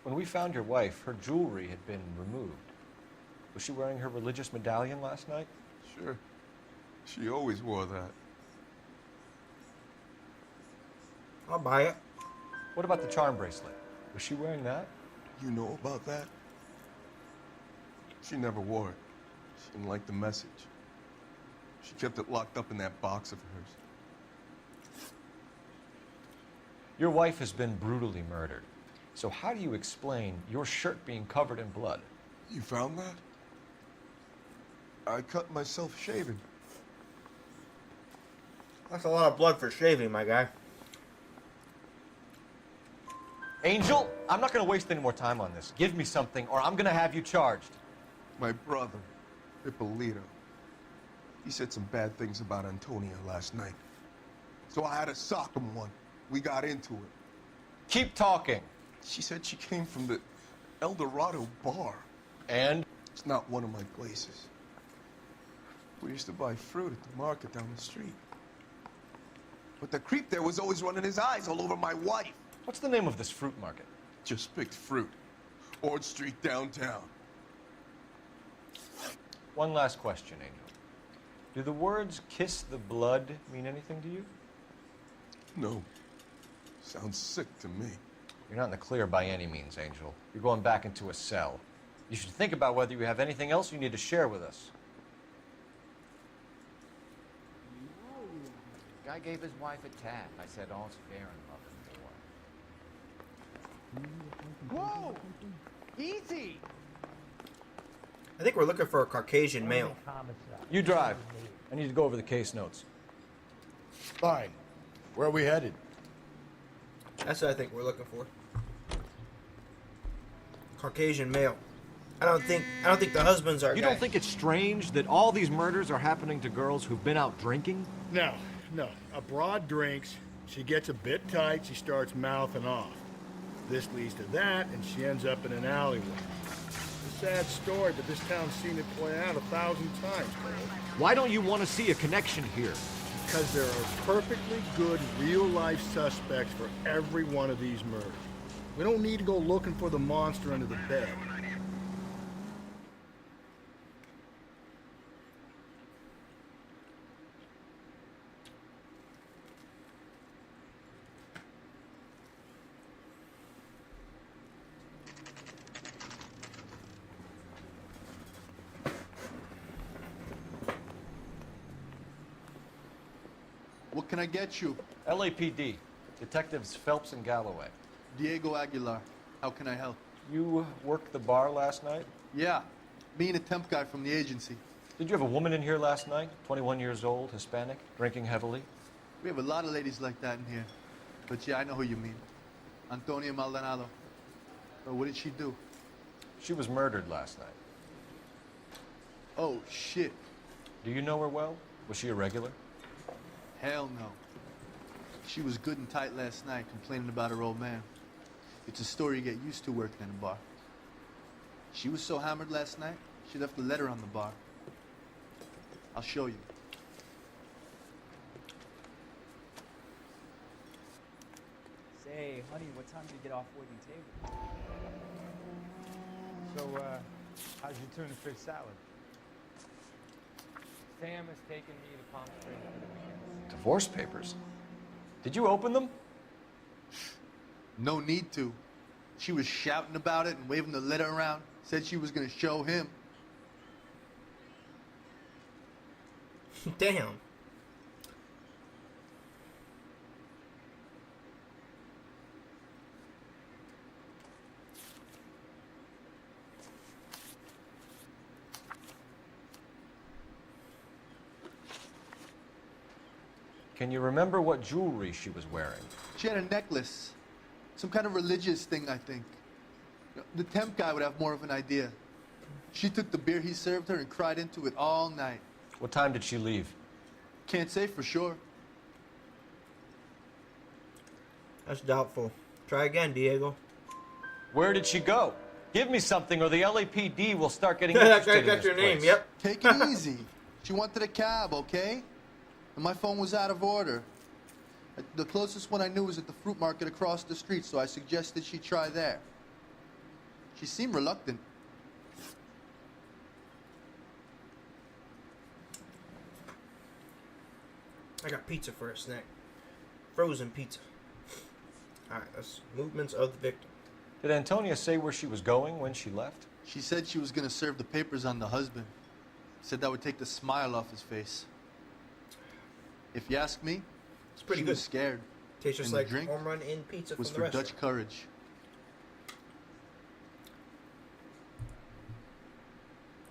When we found your wife, her jewelry had been removed. Was she wearing her religious medallion last night? Sure. She always wore that. I'll buy it. What about the charm bracelet? Was she wearing that? You know about that? She never wore it. She didn't like the message. She kept it locked up in that box of hers. Your wife has been brutally murdered. So how do you explain your shirt being covered in blood? You found that? I cut myself shaving. That's a lot of blood for shaving, my guy. Angel, I'm not going to waste any more time on this. Give me something, or I'm going to have you charged. My brother, Ippolito, he said some bad things about Antonia last night. So I had to sock him one. We got into it. Keep talking. She said she came from the El Dorado bar. And? It's not one of my places. We used to buy fruit at the market down the street. But the creep there was always running his eyes all over my wife. What's the name of this fruit market? Just picked fruit. Ord Street downtown. One last question, Angel. Do the words kiss the blood mean anything to you? No. Sounds sick to me. You're not in the clear by any means, Angel. You're going back into a cell. You should think about whether you have anything else you need to share with us. Guy gave his wife a tap. I said all's fair in love and war. Whoa! Easy! I think we're looking for a Caucasian male. You drive. I need to go over the case notes. Fine. Where are we headed? That's what I think we're looking for. Caucasian male. I don't think the husbands are. You don't think it's strange that all these murders are happening to girls who've been out drinking? No. A broad drinks, she gets a bit tight, she starts mouthing off. This leads to that, and she ends up in an alleyway. It's a sad story, but this town's seen it play out 1,000 times, Cole. Why don't you want to see a connection here? Because there are perfectly good real-life suspects for every one of these murders. We don't need to go looking for the monster under the bed. What can I get you? LAPD. Detectives Phelps and Galloway. Diego Aguilar. How can I help? You worked the bar last night? Yeah. Me and a temp guy from the agency. Did you have a woman in here last night? 21 years old, Hispanic, drinking heavily? We have a lot of ladies like that in here. But yeah, I know who you mean. Antonia Maldonado. But what did she do? She was murdered last night. Oh, shit. Do you know her well? Was she a regular? Hell no. She was good and tight last night, complaining about her old man. It's a story you get used to working in a bar. She was so hammered last night, she left a letter on the bar. I'll show you. Say, honey, what time do you get off waiting table? So, how's your tuna fish salad? Sam has taken me to Palm Springs for the weekend. Divorce papers? Did you open them? No need to. She was shouting about it and waving the letter around. Said she was going to show him. Damn. Can you remember what jewelry she was wearing? She had a necklace. Some kind of religious thing, I think. The temp guy would have more of an idea. She took the beer he served her and cried into it all night. What time did she leave? Can't say for sure. That's doubtful. Try again, Diego. Where did she go? Give me something or the LAPD will start getting That interested guy in got this your name, place. yep. Take it easy. She wanted a cab, okay? And my phone was out of order. The closest one I knew was at the fruit market across the street, so I suggested she try there. She seemed reluctant. I got pizza for a snack. Frozen pizza. Alright, that's movements of the victim. Did Antonia say where she was going when she left? She said she was gonna serve the papers on the husband. Said that would take the smile off his face. If you ask me, it's pretty she good. was scared. Tastes just And like the drink home run in pizza was from for the restaurant. Dutch courage.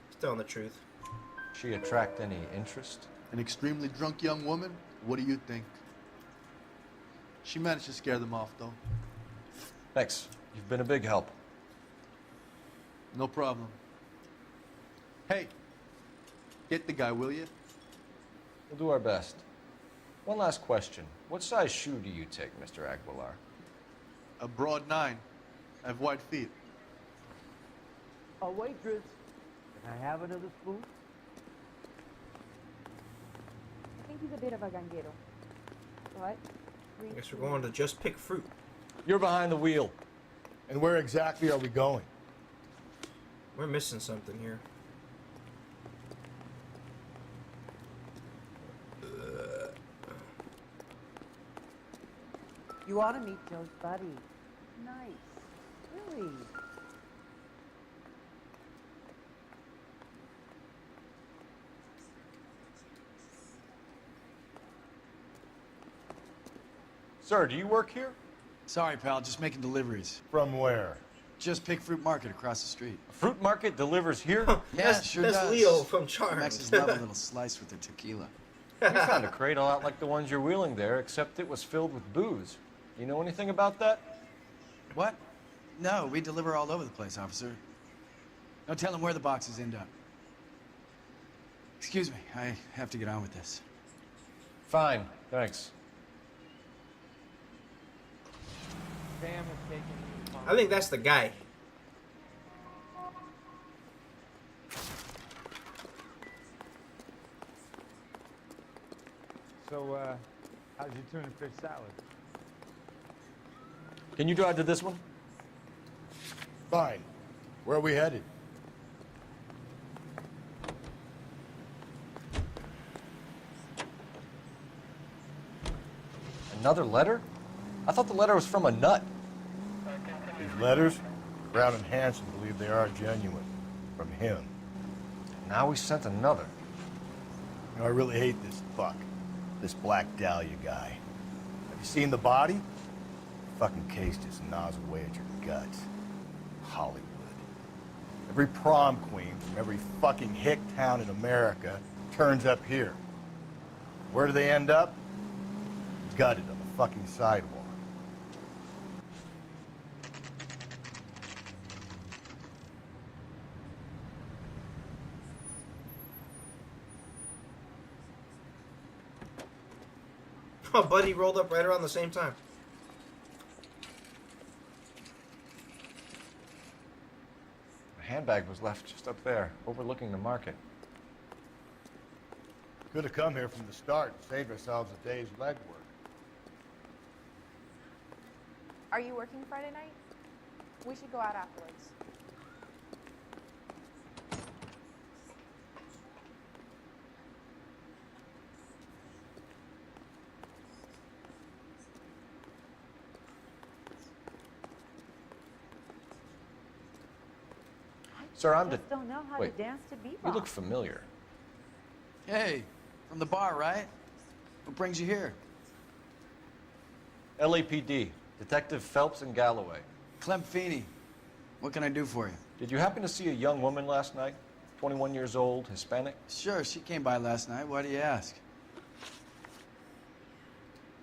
He's telling the truth. She attract any interest? An extremely drunk young woman? What do you think? She managed to scare them off, though. Thanks. You've been a big help. No problem. Hey, get the guy, will you? We'll do our best. One last question. What size shoe do you take, Mr. Aguilar? A broad 9. I have wide feet. A waitress. Can I have another spoon? I think he's a bit of a ganguero. What? I guess we're going to just pick fruit. You're behind the wheel. And where exactly are we going? We're missing something here. You ought to meet Joe's buddy. Nice. Really. Sir, do you work here? Sorry, pal, just making deliveries. From where? Just Pick Fruit Market across the street. A fruit market delivers here? Yeah, sure that's does. Leo from Charmed. Mexicans love a little slice with their tequila. We found a crate a lot like the ones you're wheeling there, except it was filled with booze. You know anything about that? What? No, we deliver all over the place, officer. No telling where the boxes end up. Excuse me, I have to get on with this. Fine, thanks. Sam is taking you. I think that's the guy. So, how's your tuna fish salad? Can you drive to this one? Fine. Where are we headed? Another letter? I thought the letter was from a nut. These letters, Brown and Hanson believe they are genuine. From him. Now we sent another. You know, I really hate this fuck. This Black Dahlia guy. Have you seen the body? Fucking case just gnaws away at your guts. Hollywood. Every prom queen from every fucking hick town in America turns up here. Where do they end up? Gutted on the fucking sidewalk. Oh, buddy rolled up right around the same time. The handbag was left just up there, overlooking the market. Could have come here from the start and saved ourselves a day's legwork. Are you working Friday night? We should go out afterwards. Sir, I'm Just don't know how Wait, to dance to bebop. you look familiar. Hey, from the bar, right? What brings you here? LAPD, Detective Phelps and Galloway. Clem Feeney. What can I do for you? Did you happen to see a young woman last night? 21 years old, Hispanic? Sure, she came by last night. Why do you ask?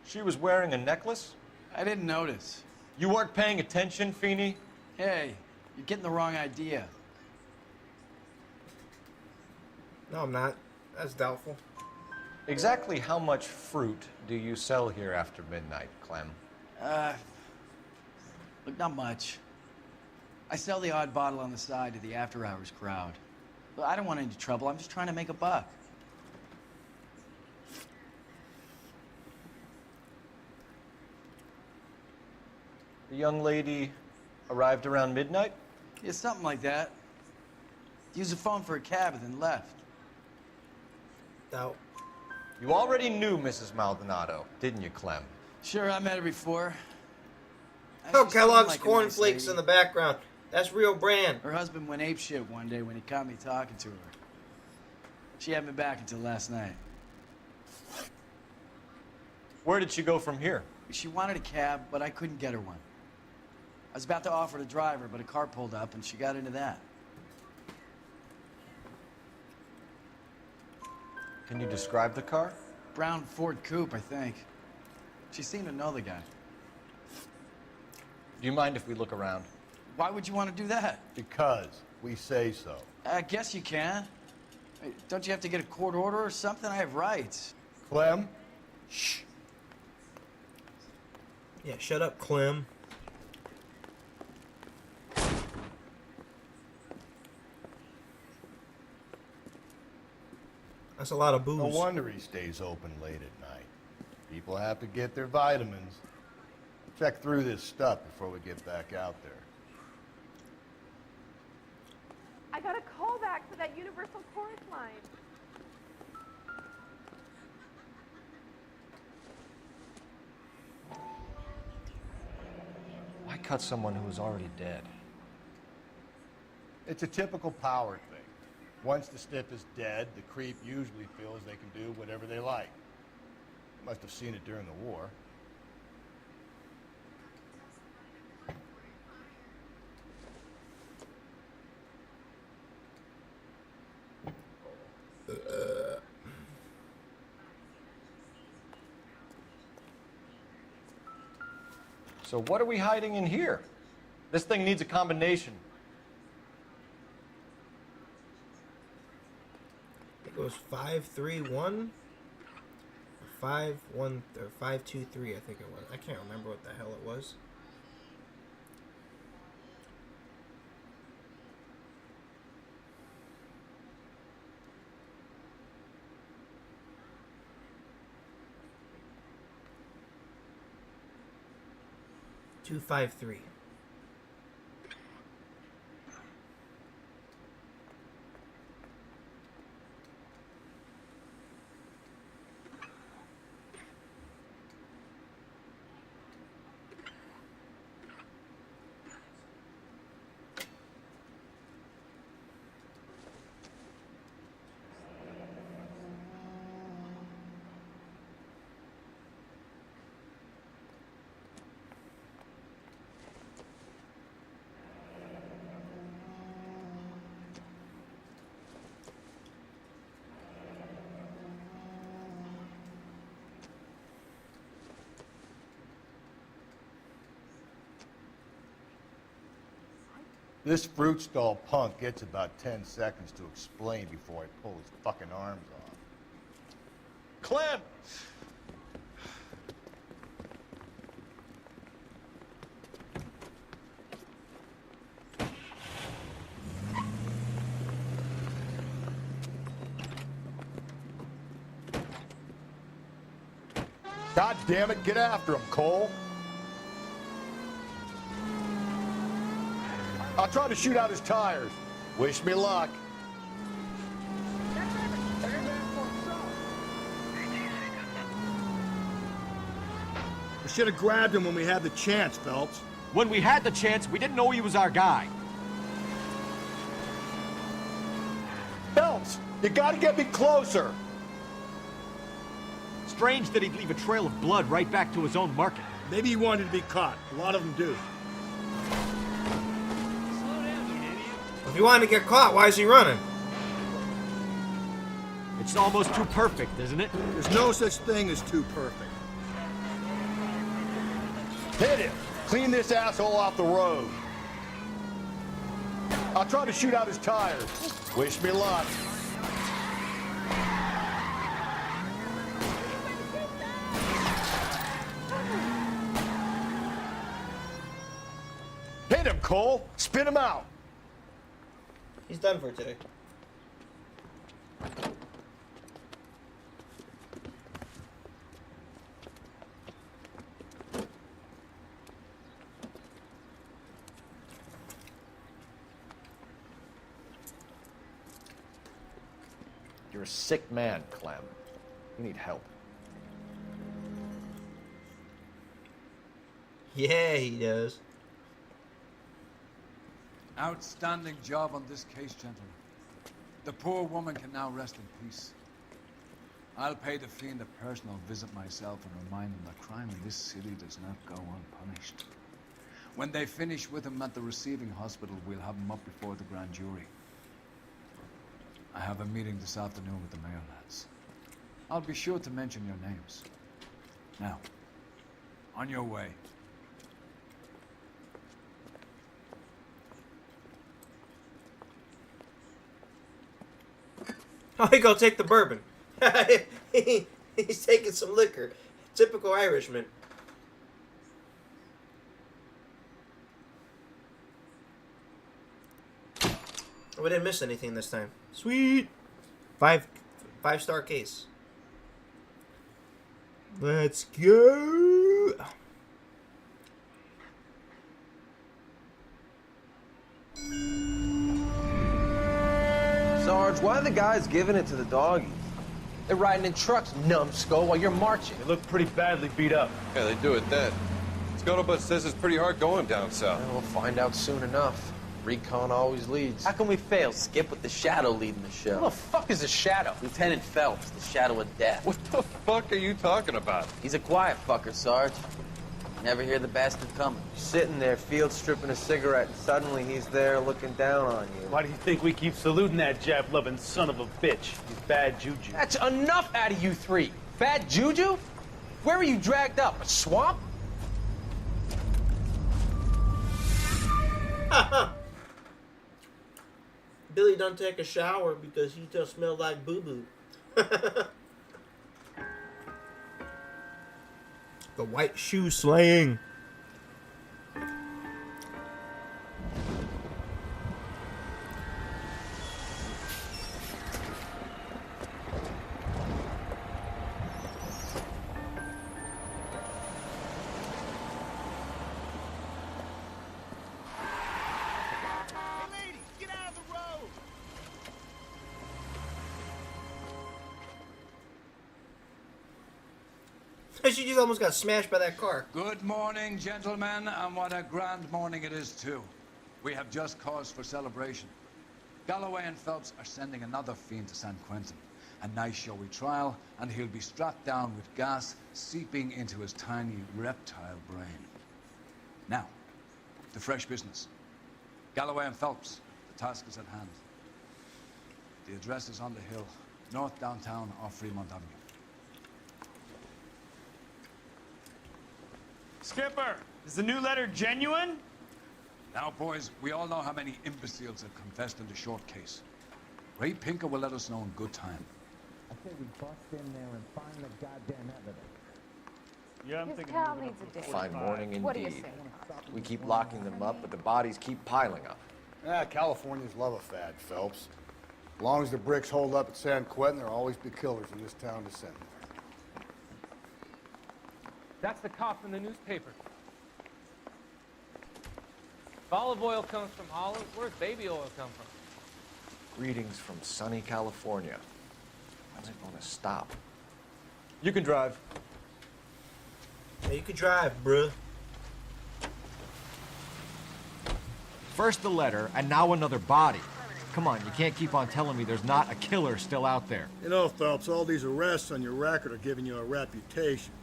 She was wearing a necklace? I didn't notice. You weren't paying attention, Feeney? Hey, you're getting the wrong idea. No, I'm not. That's doubtful. Exactly how much fruit do you sell here after midnight, Clem? Look, not much. I sell the odd bottle on the side to the after-hours crowd. But I don't want any trouble. I'm just trying to make a buck. The young lady arrived around midnight? Yeah, something like that. Used the phone for a cab and then left. Doubt. You already knew Mrs. Maldonado, didn't you, Clem? Sure, I met her before. Oh, She seemed Kellogg's like a cornflakes nice in the lady. background. That's real brand. Her husband went apeshit one day when he caught me talking to her. She had me back until last night. Where did she go from here? She wanted a cab, but I couldn't get her one. I was about to offer to drive her, but a car pulled up and she got into that. Can you describe the car? Brown Ford Coupe, I think. She seemed to know the guy. Do you mind if we look around? Why would you want to do that? Because we say so. I guess you can. Hey, don't you have to get a court order or something? I have rights. Clem? Shh. Yeah, shut up, Clem. That's a lot of booze. No wonder he stays open late at night. People have to get their vitamins. Check through this stuff before we get back out there. I got a call back for that universal chorus line. Why cut someone who was already dead? It's a typical power thing. Once the stiff is dead, the creep usually feels they can do whatever they like. You must have seen it during the war. So what are we hiding in here? This thing needs a combination. I think it was 531, 5-1 or 5-2-3. I think it was. I can't remember what the hell it was. Two 5-3. This fruit stall punk gets about 10 seconds to explain before I pull his fucking arms off. Clem! God damn it, get after him, Cole. I'll try to shoot out his tires. Wish me luck. We should have grabbed him when we had the chance, Phelps. When we had the chance, we didn't know he was our guy. Phelps, you gotta get me closer. Strange that he'd leave a trail of blood right back to his own market. Maybe he wanted to be caught. A lot of them do. If he wanted to get caught, why is he running? It's almost too perfect, isn't it? There's no such thing as too perfect. Hit him! Clean this asshole off the road. I'll try to shoot out his tires. Wish me luck. Hit him, Cole! Spin him out! He's done for today. You're a sick man, Clem. You need help. Yeah, he does. Outstanding job on this case, gentlemen. The poor woman can now rest in peace. I'll pay the fiend a personal visit myself and remind him that crime in this city does not go unpunished. When they finish with him at the receiving hospital, we'll have him up before the grand jury. I have a meeting this afternoon with the mayor lads. I'll be sure to mention your names. Now, on your way. Oh, he go take the bourbon. He's taking some liquor. Typical Irishman. We didn't miss anything this time. Sweet. Five-star case. Let's go. Sarge, why are the guys giving it to the doggies? They're riding in trucks, numbskull, while you're marching. They look pretty badly beat up. Yeah, they do at that. Scuttlebutt says it's pretty hard going down south. We'll find out soon enough. Recon always leads. How can we fail? Skip with the Shadow leading the show. Who the fuck is the Shadow? Lieutenant Phelps, the Shadow of Death. What the fuck are you talking about? He's a quiet fucker, Sarge. Never hear the bastard coming. Sitting there, field stripping a cigarette, and suddenly he's there looking down on you. Why do you think we keep saluting that Jap-loving son of a bitch? He's bad juju. That's enough out of you three. Bad juju? Where were you dragged up? A swamp? Billy don't take a shower because he just smelled like boo-boo. The white shoe slaying. She just almost got smashed by that car. Good morning, gentlemen, and what a grand morning it is, too. We have just cause for celebration. Galloway and Phelps are sending another fiend to San Quentin. A nice showy trial, and he'll be strapped down with gas seeping into his tiny reptile brain. Now, the fresh business. Galloway and Phelps, the task is at hand. The address is on the hill, north downtown off Fremont Avenue. Skipper, is the new letter genuine? Now, boys, we all know how many imbeciles have confessed in the short case. Ray Pinker will let us know in good time. I say we bust in there and find the goddamn evidence. Yeah, I'm His thinking cow moving needs up a to day. Fine morning What do you indeed. say? We keep locking them up, but the bodies keep piling up. Ah, Californians love a fad, Phelps. As long as the bricks hold up at San Quentin, there'll always be killers in this town to send. That's the cop in the newspaper. If olive oil comes from Holland, where's baby oil come from? Greetings from sunny California. When's it gonna stop? You can drive. Yeah, you could drive, bruh. First the letter, and now another body. Come on, you can't keep on telling me there's not a killer still out there. You know, Phelps, all these arrests on your record are giving you a reputation.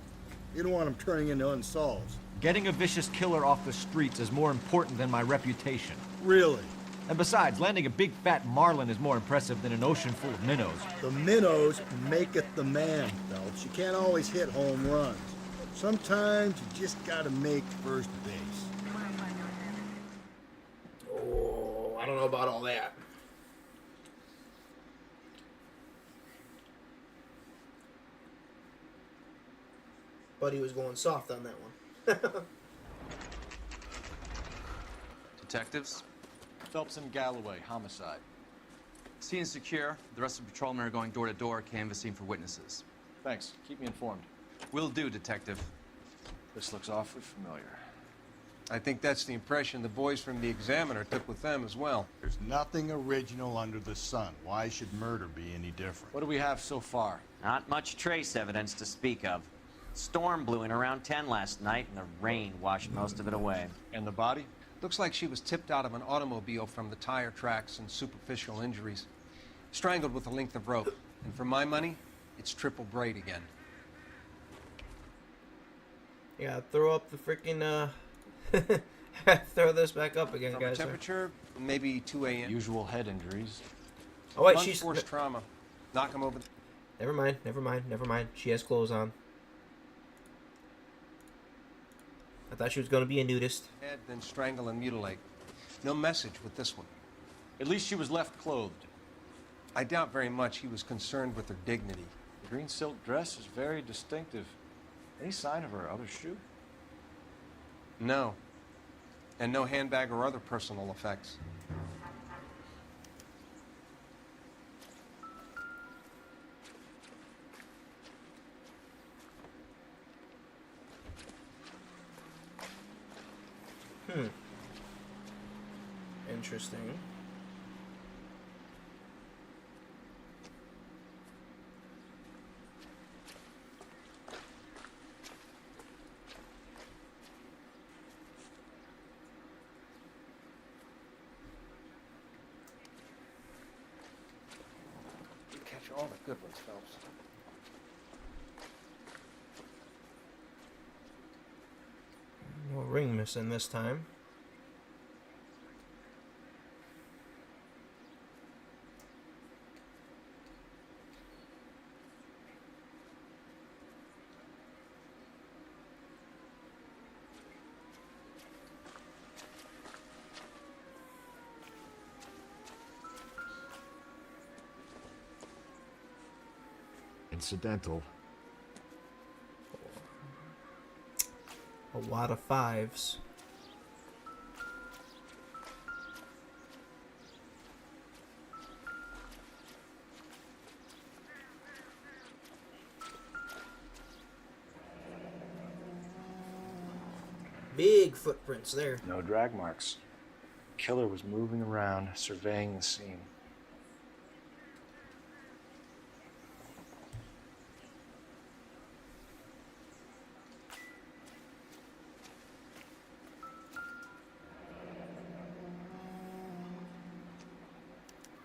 You don't want them turning into unsolves. Getting a vicious killer off the streets is more important than my reputation. Really? And besides, landing a big fat marlin is more impressive than an ocean full of minnows. The minnows make it the man, Phelps. You can't always hit home runs. Sometimes you just gotta make first base. Oh, I don't know about all that. Buddy was going soft on that one. Detectives? Phelps and Galloway, homicide. Scene secure. The rest of the patrolmen are going door to door, canvassing for witnesses. Thanks. Keep me informed. Will do, Detective. This looks awfully familiar. I think that's the impression the boys from the Examiner took with them as well. There's nothing original under the sun. Why should murder be any different? What do we have so far? Not much trace evidence to speak of. Storm blew in around 10 last night, and the rain washed most of it away. And the body? Looks like she was tipped out of an automobile from the tire tracks and superficial injuries. Strangled with a length of rope. And for my money, it's triple braid again. Yeah, throw up the freaking, throw this back up again, From guys. temperature, maybe 2 a.m. Usual head injuries. Oh, wait, Blunt she's... force trauma. Knock him over. Never mind, never mind, never mind. She has clothes on. I thought she was going to be a nudist. Head, then strangle and mutilate. No message with this one. At least she was left clothed. I doubt very much he was concerned with her dignity. The green silk dress is very distinctive. Any sign of her other shoe? No. And no handbag or other personal effects. Interesting. You catch all the good ones, Phelps. No ring missing this time. Incidental. A lot of fives. Big footprints there. No drag marks. Killer was moving around, surveying the scene.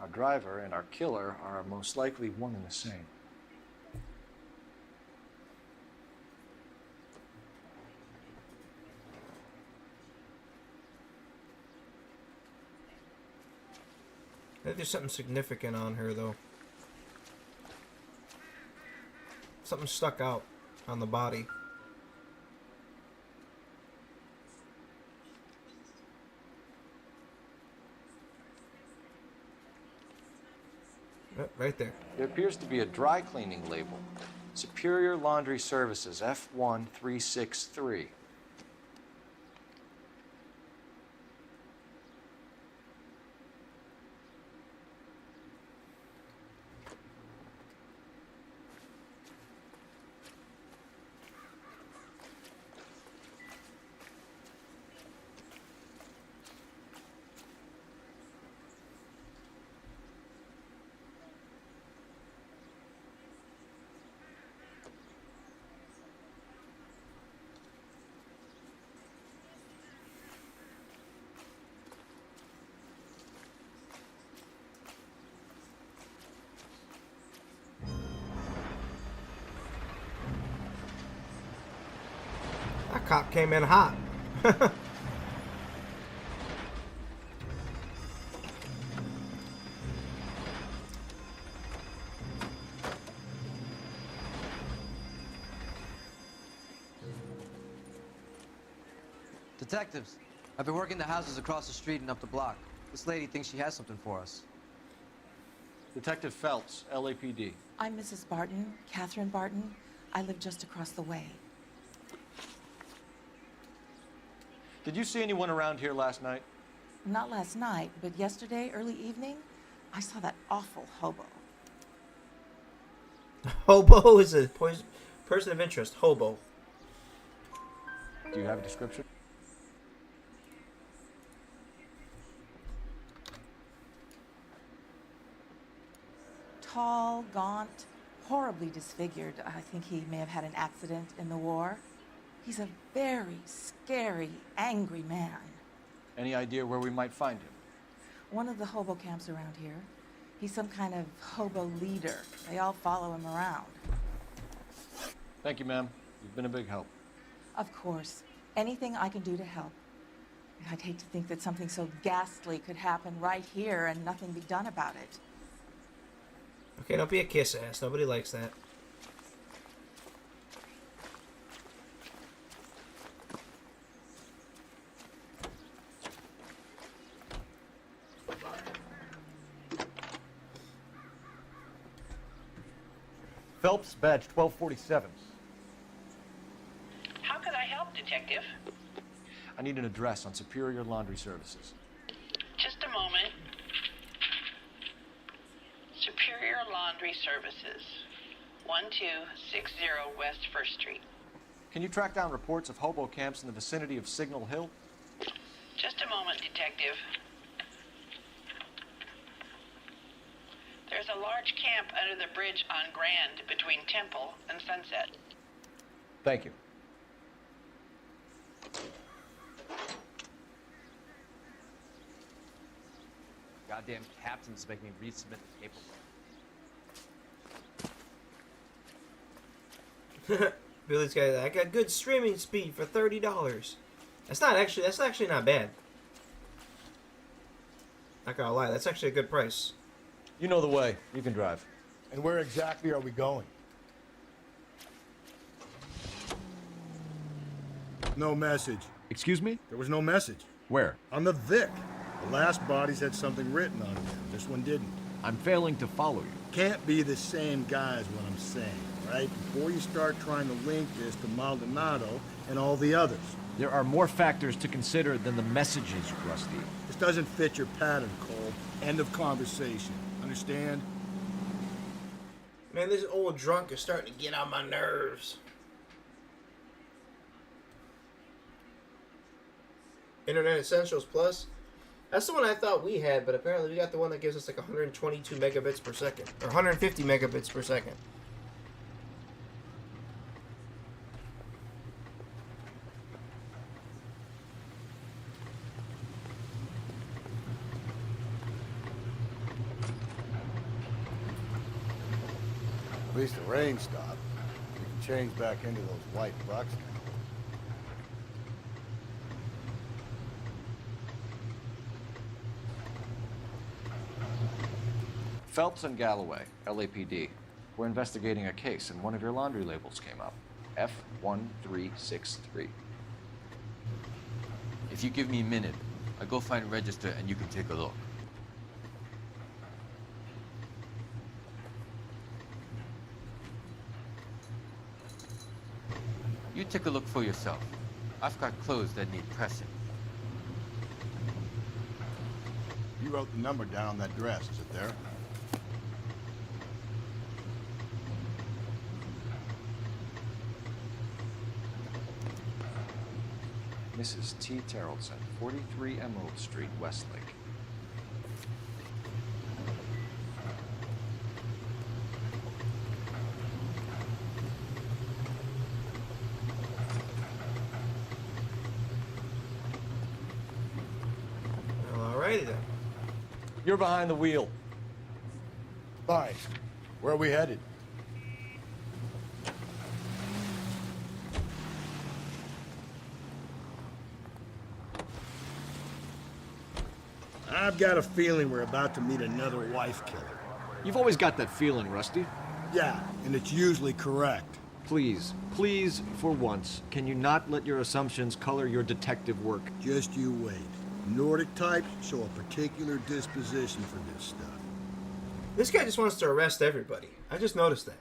Our driver and our killer are most likely one and the same. I think there's something significant on her, though. Something stuck out on the body. Right there. There appears to be a dry cleaning label. Superior Laundry Services, F1363. That cop came in hot. Detectives, I've been working the houses across the street and up the block. This lady thinks she has something for us. Detective Phelps, LAPD. I'm Mrs. Barton, Catherine Barton. I live just across the way. Did you see anyone around here last night? Not last night, but yesterday, early evening, I saw that awful hobo. Hobo is a person of interest. Hobo. Do you have a description? Tall, gaunt, horribly disfigured. I think he may have had an accident in the war. He's a very scary, angry man. Any idea where we might find him? One of the hobo camps around here. He's some kind of hobo leader. They all follow him around. Thank you, ma'am. You've been a big help. Of course. Anything I can do to help. I'd hate to think that something so ghastly could happen right here and nothing be done about it. Okay, don't be a kiss ass. Nobody likes that. Phelps, badge 1247. How can I help, Detective? I need an address on Superior Laundry Services. Just a moment. Superior Laundry Services, 1260 West 1st Street. Can you track down reports of hobo camps in the vicinity of Signal Hill? Just a moment, Detective. There's a large camp under the bridge on Grand between Temple and Sunset. Thank you. Goddamn captain's making me resubmit the paperwork. Billy's got I got good streaming speed for $30. That's actually not bad. Not gonna lie, that's actually a good price. You know the way. You can drive. And where exactly are we going? No message. Excuse me? There was no message. Where? On the Vic. The last bodies had something written on them. This one didn't. I'm failing to follow you. Can't be the same guy is what I'm saying, right? Before you start trying to link this to Maldonado and all the others. There are more factors to consider than the messages, Rusty. This doesn't fit your pattern, Cole. End of conversation. Understand? Man, this old drunk is starting to get on my nerves. Internet Essentials Plus. That's the one I thought we had, but apparently we got the one that gives us like 122 megabits per second. Or 150 megabits per second. At least the rain stopped. We can change back into those white bucks now. Phelps and Galloway, LAPD. We're investigating a case, and one of your laundry labels came up. F1363. If you give me a minute, I'll go find a register and you can take a look. You take a look for yourself. I've got clothes that need pressing. You wrote the number down on that dress, is it there? Mrs. T. Terrellson, 43 Emerald Street, Westlake. Alrighty then. You're behind the wheel. Fine. Where are we headed? I've got a feeling we're about to meet another wife killer. You've always got that feeling, Rusty. Yeah, and it's usually correct. Please, please, for once, can you not let your assumptions color your detective work? Just you wait. Nordic types show a particular disposition for this stuff. This guy just wants to arrest everybody. I just noticed that.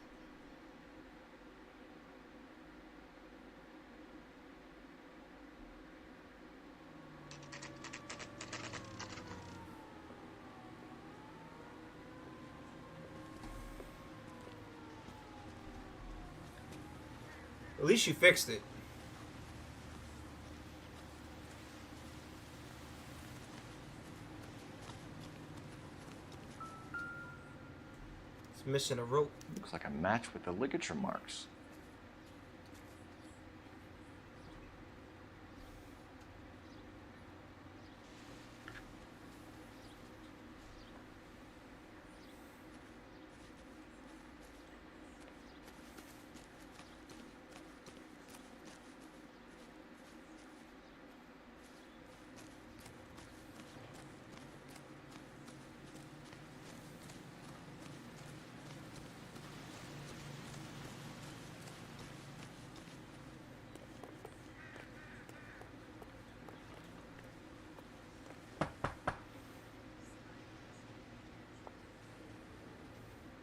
At least you fixed it. Let's missing a rope. Looks like a match with the ligature marks.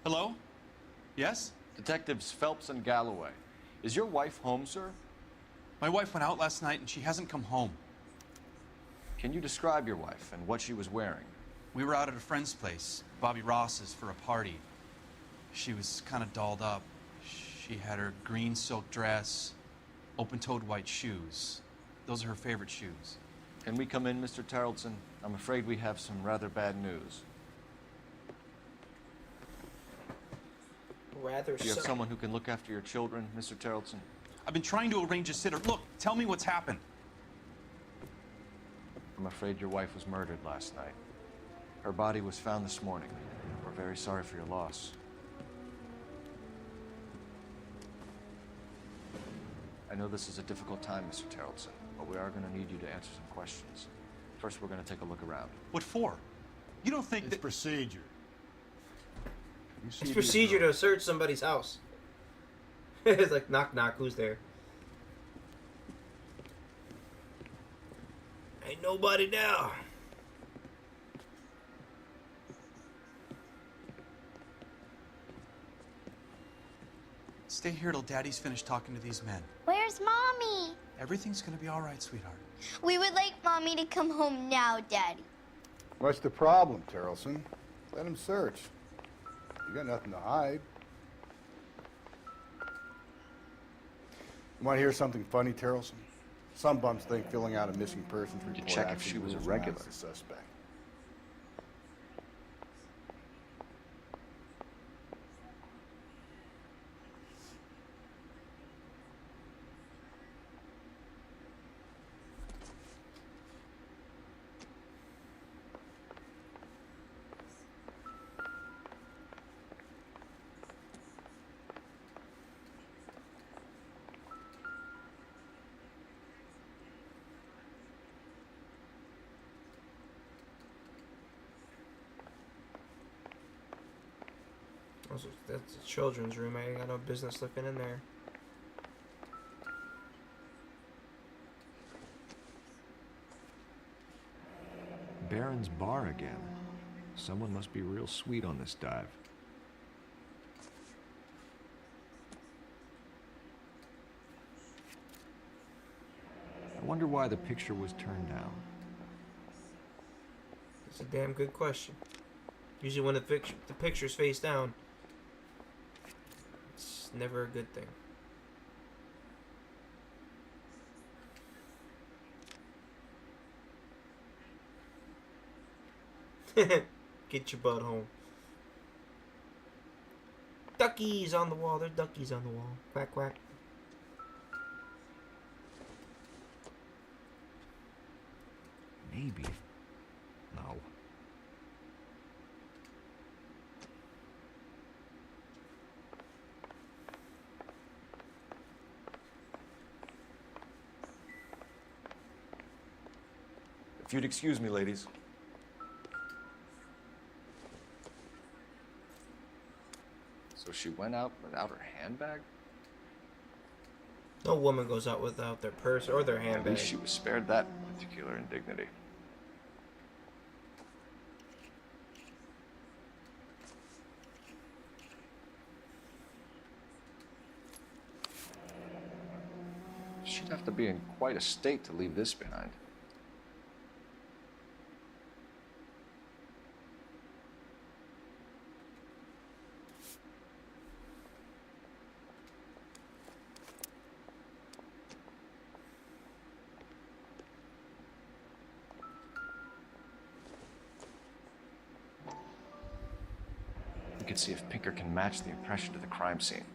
Hello? Yes? Detectives Phelps and Galloway. Is your wife home, sir? My wife went out last night and she hasn't come home. Can you describe your wife and what she was wearing? We were out at a friend's place, Bobby Ross's, for a party. She was kind of dolled up. She had her green silk dress, open-toed white shoes. Those are her favorite shoes. Can we come in, Mr. Tarleton? I'm afraid we have some rather bad news. Rather Do you have so. someone who can look after your children, Mr. Tarleton? I've been trying to arrange a sitter. Look, tell me what's happened. I'm afraid your wife was murdered last night. Her body was found this morning. We're very sorry for your loss. I know this is a difficult time, Mr. Tarleton, but we are going to need you to answer some questions. First, we're going to take a look around. What for? You don't think It's procedure. You see It's these procedure girls? to search somebody's house. It's like, knock, knock, who's there? Ain't nobody now. Stay here till Daddy's finished talking to these men. Where's Mommy? Everything's gonna be all right, sweetheart. We would like Mommy to come home now, Daddy. What's the problem, Tarleton? Let him search. You got nothing to hide. You want to hear something funny, Tarleton? Some bums think filling out a missing persons report check if actually she was a rules regular. out the suspect. That's a children's room. I ain't got no business looking in there. Baron's bar again. Someone must be real sweet on this dive. I wonder why the picture was turned down. It's a damn good question. Usually when the picture's face down, it's never a good thing. Get your butt home. Duckies on the wall. There's duckies on the wall. Quack, quack. Maybe. No. If you'd excuse me, ladies. So she went out without her handbag? No woman goes out without their purse or their At handbag. least she was spared that particular indignity. She'd have to be in quite a state to leave this behind. We could see if Pinker can match the impression to the crime scene.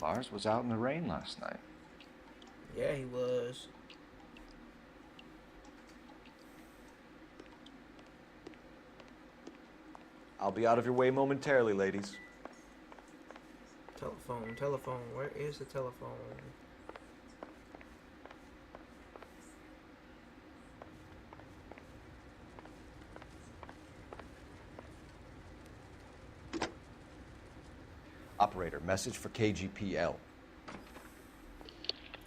Lars was out in the rain last night. Yeah, he was. I'll be out of your way momentarily, ladies. Telephone, telephone. Where is the telephone? Operator, message for KGPL.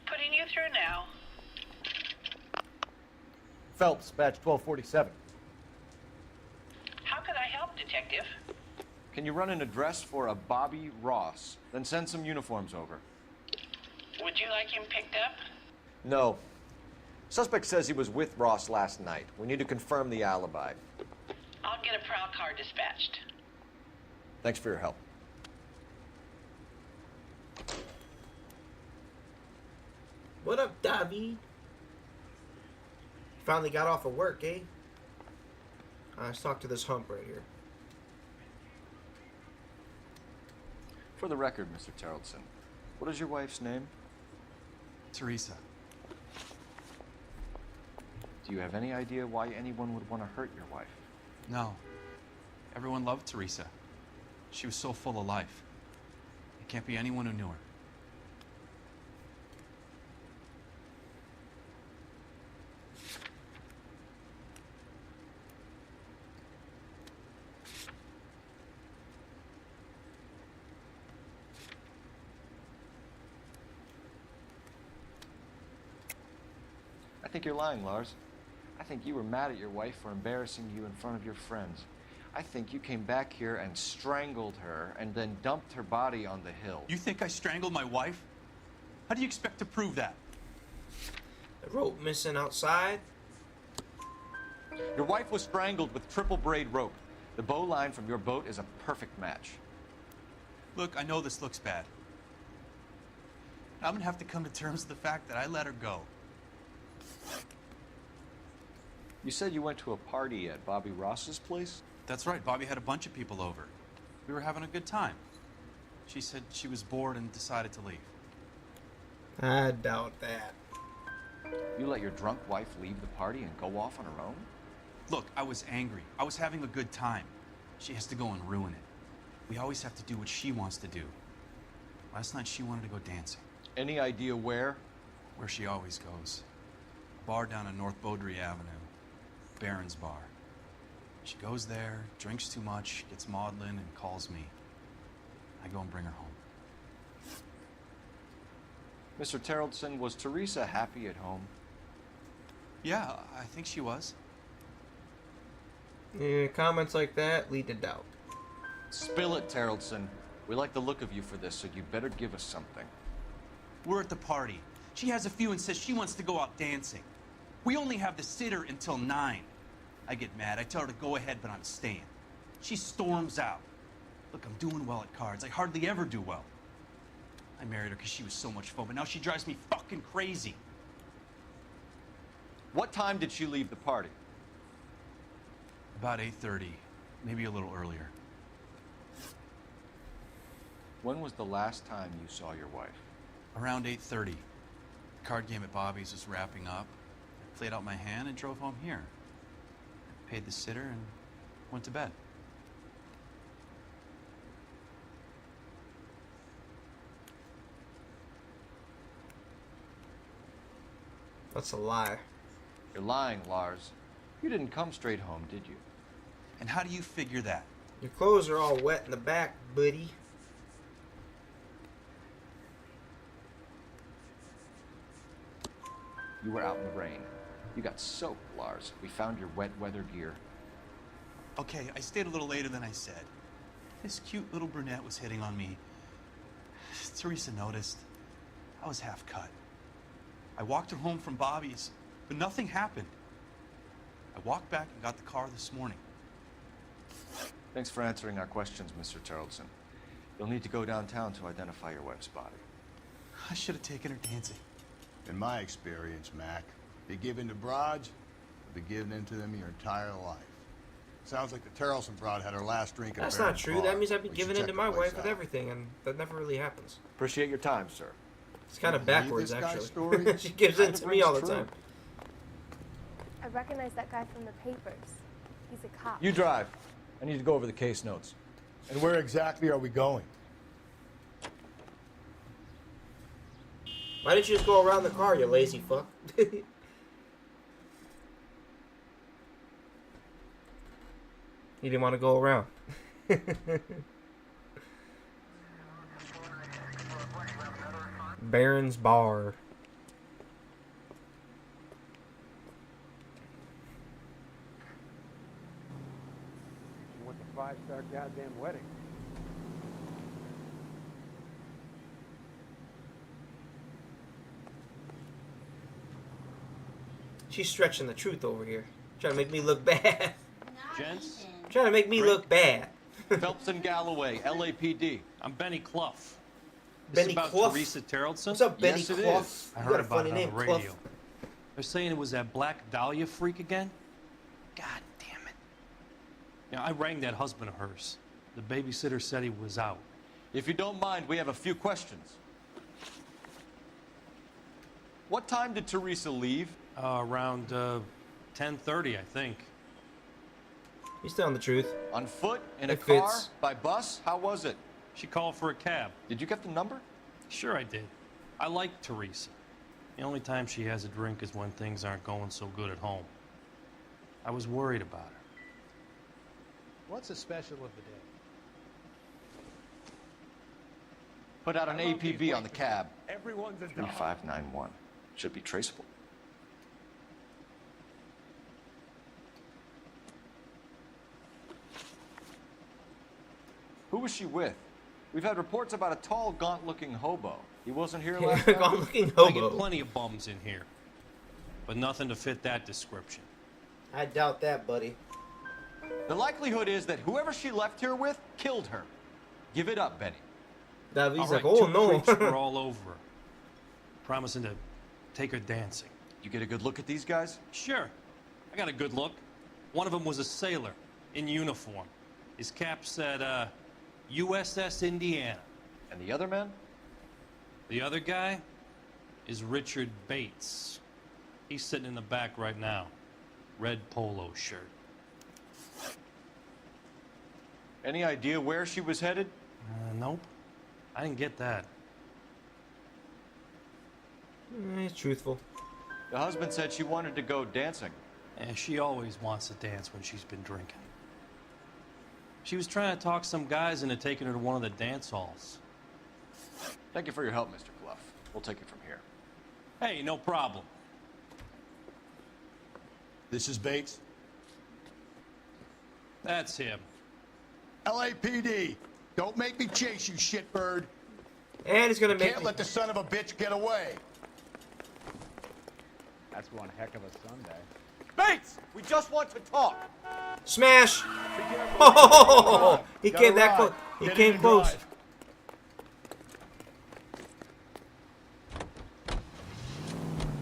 Putting you through now. Phelps, badge 1247. How could I help, Detective? Can you run an address for a Bobby Ross? Then send some uniforms over. Would you like him picked up? No. Suspect says he was with Ross last night. We need to confirm the alibi. I'll get a prowl car dispatched. Thanks for your help. What up, David? Finally got off of work, eh? Let's talk to this hump right here. For the record, Mr. Terrellson, what is your wife's name? Teresa. Do you have any idea why anyone would want to hurt your wife? No. Everyone loved Teresa. She was so full of life. It can't be anyone who knew her. I think you're lying, Lars. I think you were mad at your wife for embarrassing you in front of your friends. I think you came back here and strangled her and then dumped her body on the hill. You think I strangled my wife? How do you expect to prove that? The rope missing outside. Your wife was strangled with triple braid rope. The bow line from your boat is a perfect match. Look, I know this looks bad. I'm gonna have to come to terms with the fact that I let her go. You said you went to a party at Bobby Ross's place? That's right. Bobby had a bunch of people over. We were having a good time. She said she was bored and decided to leave. I doubt that. You let your drunk wife leave the party and go off on her own? Look, I was angry. I was having a good time. She has to go and ruin it. We always have to do what she wants to do. Last night she wanted to go dancing. Any idea where? Where she always goes. A bar down on North Beaudry Avenue. Barron's Bar. She goes there, drinks too much, gets maudlin, and calls me. I go and bring her home. Mr. Terrellson, was Teresa happy at home? Yeah, I think she was. Yeah, comments like that lead to doubt. Spill it, Terrellson. We like the look of you for this, so you better give us something. We're at the party. She has a few and says she wants to go out dancing. We only have the sitter until 9. I get mad. I tell her to go ahead, but I'm staying. She storms out. Look, I'm doing well at cards. I hardly ever do well. I married her because she was so much fun, but now she drives me fucking crazy. What time did she leave the party? About 8:30, maybe a little earlier. When was the last time you saw your wife? Around 8:30. The card game at Bobby's was wrapping up. I played out my hand and drove home here. I paid the sitter and went to bed. That's a lie. You're lying, Lars. You didn't come straight home, did you? And how do you figure that? Your clothes are all wet in the back, buddy. You were out in the rain. You got soaked, Lars. We found your wet weather gear. Okay, I stayed a little later than I said. This cute little brunette was hitting on me. Teresa noticed. I was half cut. I walked her home from Bobby's, but nothing happened. I walked back and got the car this morning. Thanks for answering our questions, Mr. Terrellson. You'll need to go downtown to identify your wife's body. I should have taken her dancing. In my experience, Mac, if you give in to broads, you'll be giving in to them your entire life. Sounds like the Terrelson broad had her last drink at That's Baron's not true. bar. That means I'd be We giving should in to check my the place wife with out. everything, and that never really happens. Appreciate your time, sir. It's kind of You believe backwards, this guy's actually. story? She gives in Kind to of me all the rings time. I recognize that guy from the papers. He's a cop. You drive. I need to go over the case notes. And where exactly are we going? Why didn't you just go around the car, you lazy fuck? He didn't want to go around. Baron's Bar. She went to 5-star goddamn wedding. She's stretching the truth over here. Trying to make me look bad. Gents, Trying to make me look bad. Phelps and Galloway, LAPD. I'm Benny Clough. Benny This about Clough? Teresa Terrelson? What's up, Benny Yes, it Clough? is. I You heard got a about funny it on name, the radio. Clough. They're saying it was that Black Dahlia freak again. God damn it. Yeah, I rang that husband of hers. The babysitter said he was out. If you don't mind, we have a few questions. What time did Teresa leave? Around 10:30, I think. He's telling the truth. On foot? In a It car? fits. By bus? How was it? She called for a cab. Did you get the number? Sure I did. I like Teresa. The only time she has a drink is when things aren't going so good at home. I was worried about her. What's the special of the day? Put out an I love APB these on the cab. Everyone's a dog. 3591. Should be traceable. Who was she with? We've had reports about a tall, gaunt-looking hobo. He wasn't here last night? Gaunt-looking I get hobo. plenty of bums in here, but nothing to fit that description. I doubt that, buddy. The likelihood is that whoever she left here with killed her. Give it up, Benny. David's All like, right, oh two no. creeps were all over her, promising to take her dancing. You get a good look at these guys? Sure, I got a good look. One of them was a sailor in uniform. His cap said, USS Indiana. And the other man? The other guy is Richard Bates. He's sitting in the back right now. Red polo shirt. Any idea where she was headed? Nope. I didn't get that. He's truthful. The husband said she wanted to go dancing. And she always wants to dance when she's been drinking. She was trying to talk some guys into taking her to one of the dance halls. Thank you for your help, Mr. Clough. We'll take it from here. Hey, no problem. This is Bates. That's him. LAPD. Don't make me chase you, shitbird. And he's gonna make Can't me... let the son of a bitch get away. That's one heck of a Sunday. Bates! We just want to talk! Smash! Oh, he Gotta came that ride. close. He Get in came and close. drive.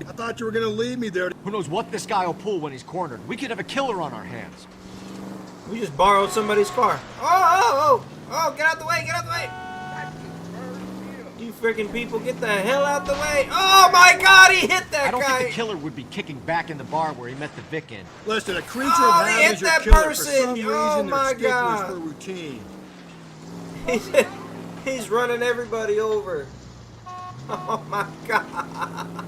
I thought you were gonna leave me there. Who knows what this guy will pull when he's cornered? We could have a killer on our hands. We just borrowed somebody's car. Oh, get out the way, get out the way. You freaking people, get the hell out the way. Oh my God, he hit that I don't guy. think the killer would be kicking back in the bar where he met the Vic in. Listen, a creature Oh, of they habit hit is your that killer. person. For some Oh, reason, my they're sticklers God. for routine. He's running everybody over. Oh my God.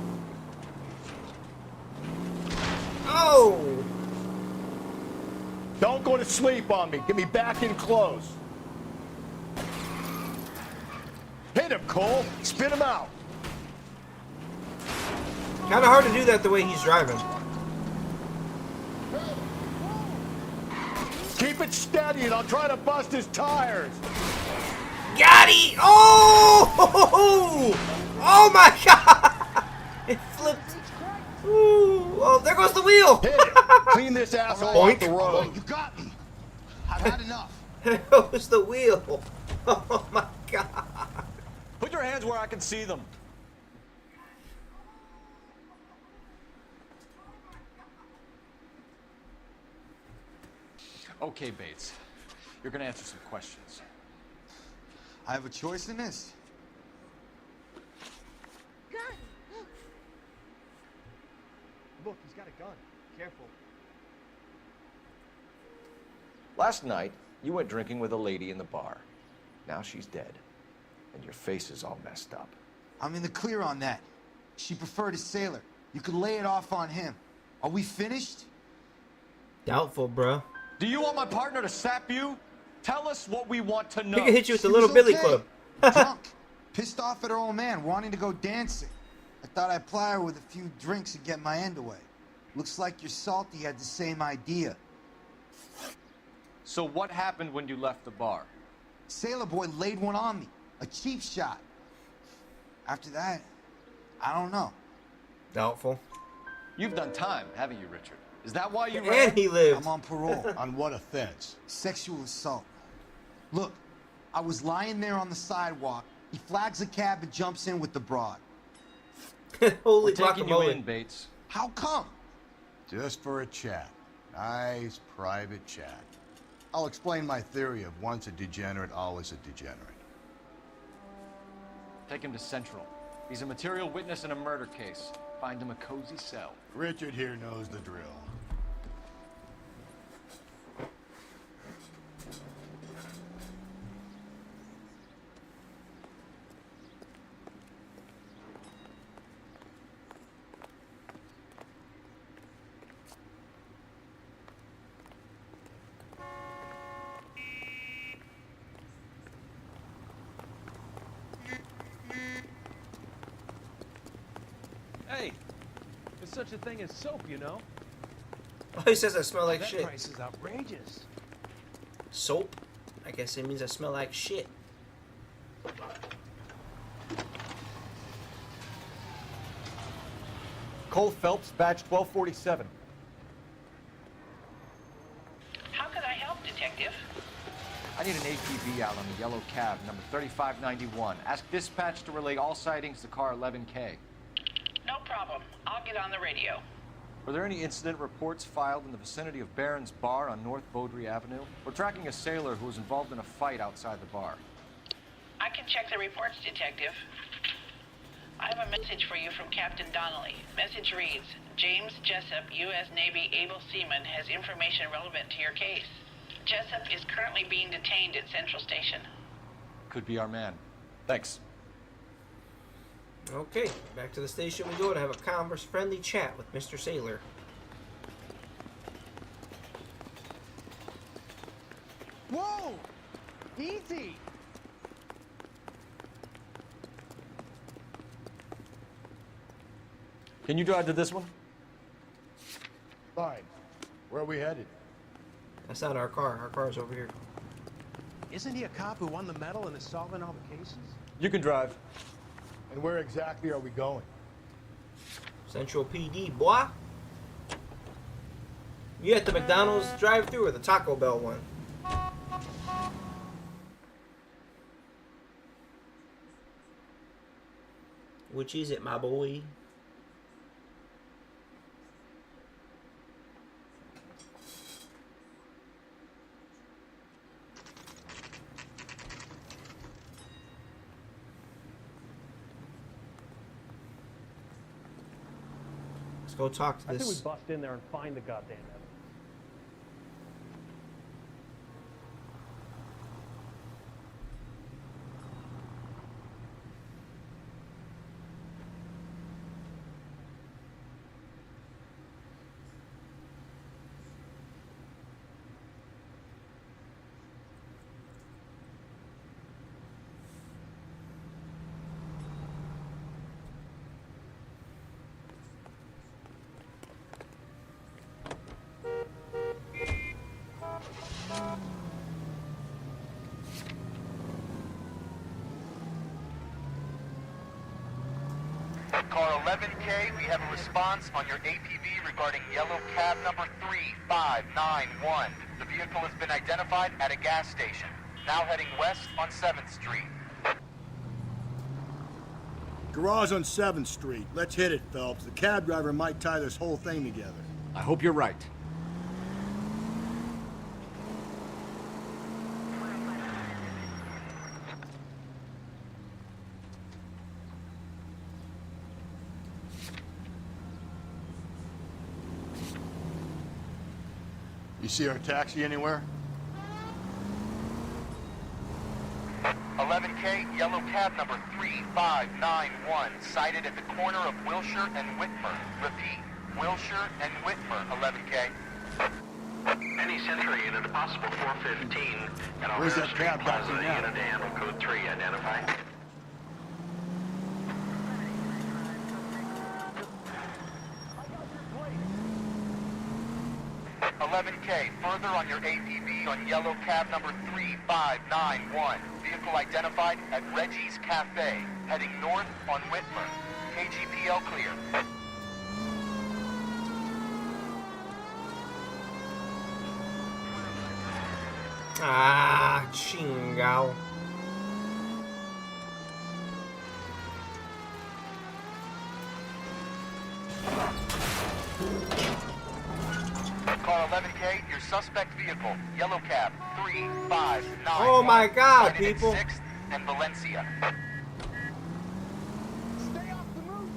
Oh. Don't go to sleep on me. Get me back in close. Hit him, Cole. Spit him out. Kind of hard to do that the way he's driving. Keep it steady, and I'll try to bust his tires. Got it! Oh! Oh my God! It flipped. Ooh. Oh, there goes the wheel. Hit it. Clean this asshole off the road. You got me. I've had enough. There goes the wheel. Oh my God. Put your hands where I can see them. Okay, Bates. You're gonna answer some questions. I have a choice in this. Look, he's got a gun. Careful. Last night, you went drinking with a lady in the bar. Now she's dead. And your face is all messed up. I'm in the clear on that. She preferred a sailor. You could lay it off on him. Are we finished? Doubtful, bro. Do you want my partner to sap you? Tell us what we want to know. He can hit you with the She Little was Billy okay. Club. Drunk. Pissed off at her old man, wanting to go dancing. I thought I'd ply her with a few drinks and get my end away. Looks like your salty had the same idea. So what happened when you left the bar? Sailor boy laid one on me. A cheap shot. After that, I don't know. Doubtful. You've done time, haven't you, Richard? Is that why you And ran? he lived. I'm on parole. On what offense? Sexual assault. Look, I was lying there on the sidewalk. He flags a cab and jumps in with the broad. Holy We're taking you guacamole. in, Bates. How come? Just for a chat. Nice private chat. I'll explain my theory of once a degenerate, always a degenerate. Take him to Central. He's a material witness in a murder case. Find him a cozy cell. Richard here knows the drill. Hey, there's such a thing as soap, you know? Oh, he says I smell like that shit. price is outrageous. Soap? I guess it means I smell like shit. Cole Phelps, badge 1247. How can I help, Detective? I need an APB out on the yellow cab, number 3591. Ask dispatch to relay all sightings to car 11K. No problem. I'll get on the radio. Were there any incident reports filed in the vicinity of Barron's Bar on North Beaudry Avenue? We're tracking a sailor who was involved in a fight outside the bar. I can check the reports, Detective. I have a message for you from Captain Donnelly. Message reads, James Jessup, U.S. Navy able seaman, has information relevant to your case. Jessup is currently being detained at Central Station. Could be our man. Thanks. Okay, back to the station we go to have a converse-friendly chat with Mr. Sailor. Whoa! Easy! Can you drive to this one? Fine. Where are we headed? That's not our car. Our car's over here. Isn't he a cop who won the medal and is solving all the cases? You can drive. And where exactly are we going? Central PD, boy. You at the McDonald's drive-thru or the Taco Bell one? Which is it, my boy? Let's go talk to I think we this. bust in there and find the goddamn evidence. Car 11K, we have a response on your APB regarding yellow cab number 3591. The vehicle has been identified at a gas station. Now heading west on 7th Street. Garage on 7th Street. Let's hit it, Phelps. The cab driver might tie this whole thing together. I hope you're right. see our taxi anywhere? 11K, yellow cab number 3591, sighted at the corner of Wilshire and Whitmer. Repeat, Wilshire and Whitmer, 11K. Any Century unit, possible 415. At Where's that Street cab back Plaza, in now? unit to handle code 3, identify. $11K, further on your APB on yellow cab number 3591. Vehicle identified at Reggie's Cafe, heading north on Whitmer. KGPL clear. Ah, chingao. Car 11K, your suspect vehicle, yellow cab 3591. Oh my God, sighted at people. 6th and Valencia.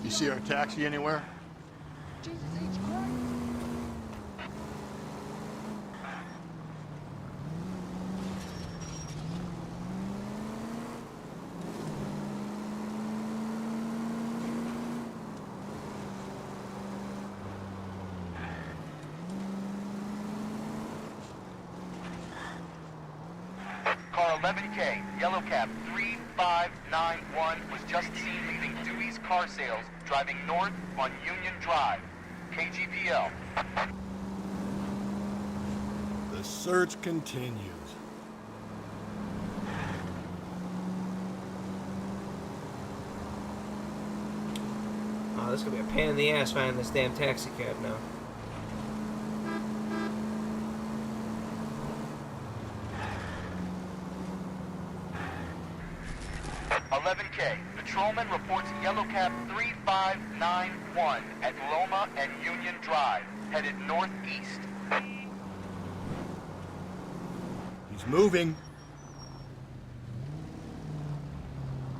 You see our taxi anywhere? Car 11K, yellow cab 3591 was just seen leaving Dewey's Car Sales, driving north on Union Drive. KGPL. The search continues. Oh, this is gonna be a pain in the ass finding this damn taxi cab now. Patrolman reports yellow cab 3591 at Loma and Union Drive, headed northeast. He's moving.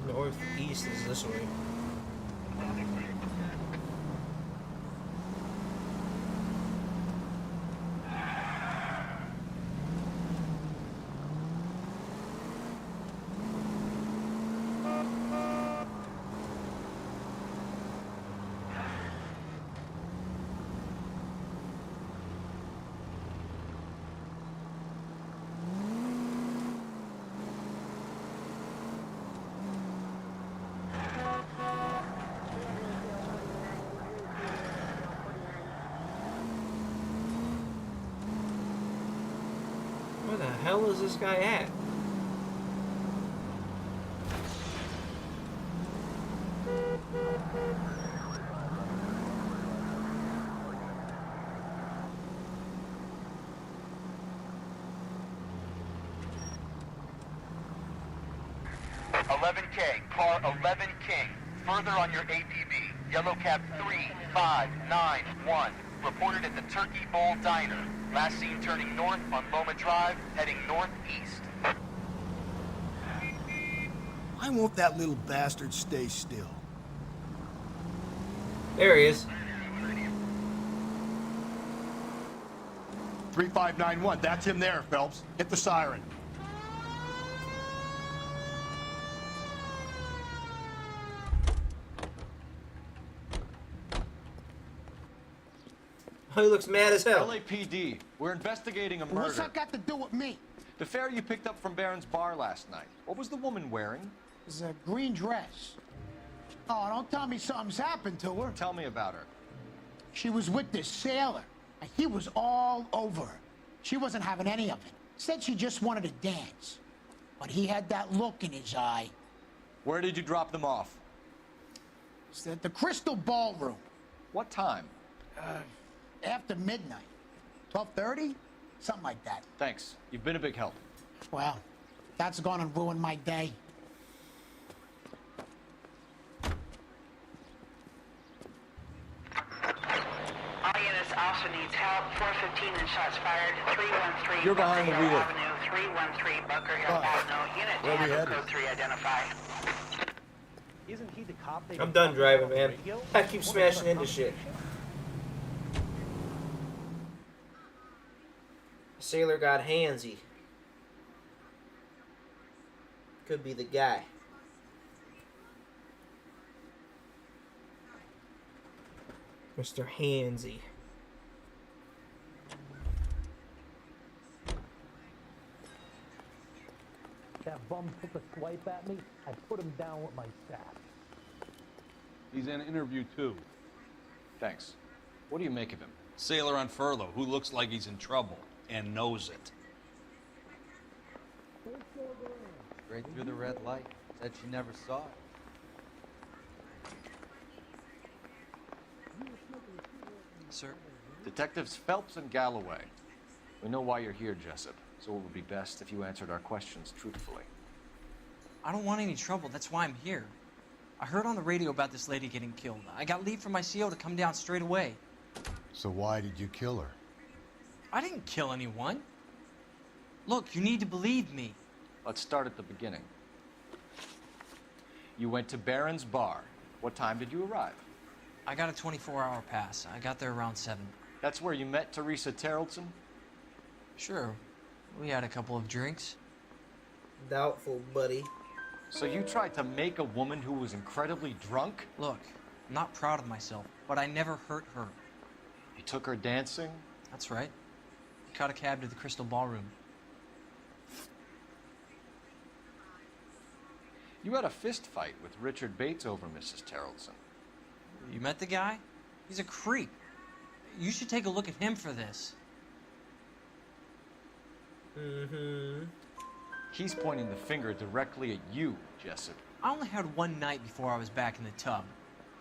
Northeast is this way. Where the hell is this guy at? Car 11 King, further on your APB, yellow cab 3591, reported at the Turkey Bowl Diner. Last seen turning north on Loma Drive, heading northeast. Why won't that little bastard stay still? There he is. 3591, that's him there, Phelps. Hit the siren. Oh, he looks mad as hell. LAPD, we're investigating a murder. What's that got to do with me? The fare you picked up from Barron's bar last night. What was the woman wearing? It was a green dress. Oh, don't tell me something's happened to her. Tell me about her. She was with this sailor, and he was all over her. She wasn't having any of it. Said she just wanted to dance. But he had that look in his eye. Where did you drop them off? It's at the Crystal Ballroom. What time? After midnight. 12:30? Something like that. Thanks. You've been a big help. Well, that's gone and ruined my day. All units also needs help. 415 and shots fired. 313 You're behind the Bucker Hill wheel. Avenue. 313 Bunker Hill Avenue. Unit Where we 10, headed? code 3 identified. Isn't he the cop they I'm done driving, man. I keep smashing into shit. Sailor got handsy. Could be the guy. Mr. Handsy. That bum took a swipe at me. I put him down with my staff. He's in interview too. Thanks. What do you make of him? Sailor on furlough who looks like he's in trouble and knows it. Straight through the red light. Said she never saw it. Sir? Detectives Phelps and Galloway. We know why you're here, Jessup, so it would be best if you answered our questions truthfully. I don't want any trouble. That's why I'm here. I heard on the radio about this lady getting killed. I got leave from my CO to come down straight away. So why did you kill her? I didn't kill anyone. Look, you need to believe me. Let's start at the beginning. You went to Barron's Bar. What time did you arrive? I got a 24-hour pass. I got there around 7. That's where you met Teresa Terrellson? Sure. We had a couple of drinks. Doubtful, buddy. So you tried to make a woman who was incredibly drunk? Look, I'm not proud of myself, but I never hurt her. You took her dancing? That's right. Caught a cab to the Crystal Ballroom. You had a fist fight with Richard Bates over Mrs. Terrellson. You met the guy? He's a creep. You should take a look at him for this. Mm-hmm. He's pointing the finger directly at you, Jessup. I only had one night before I was back in the tub.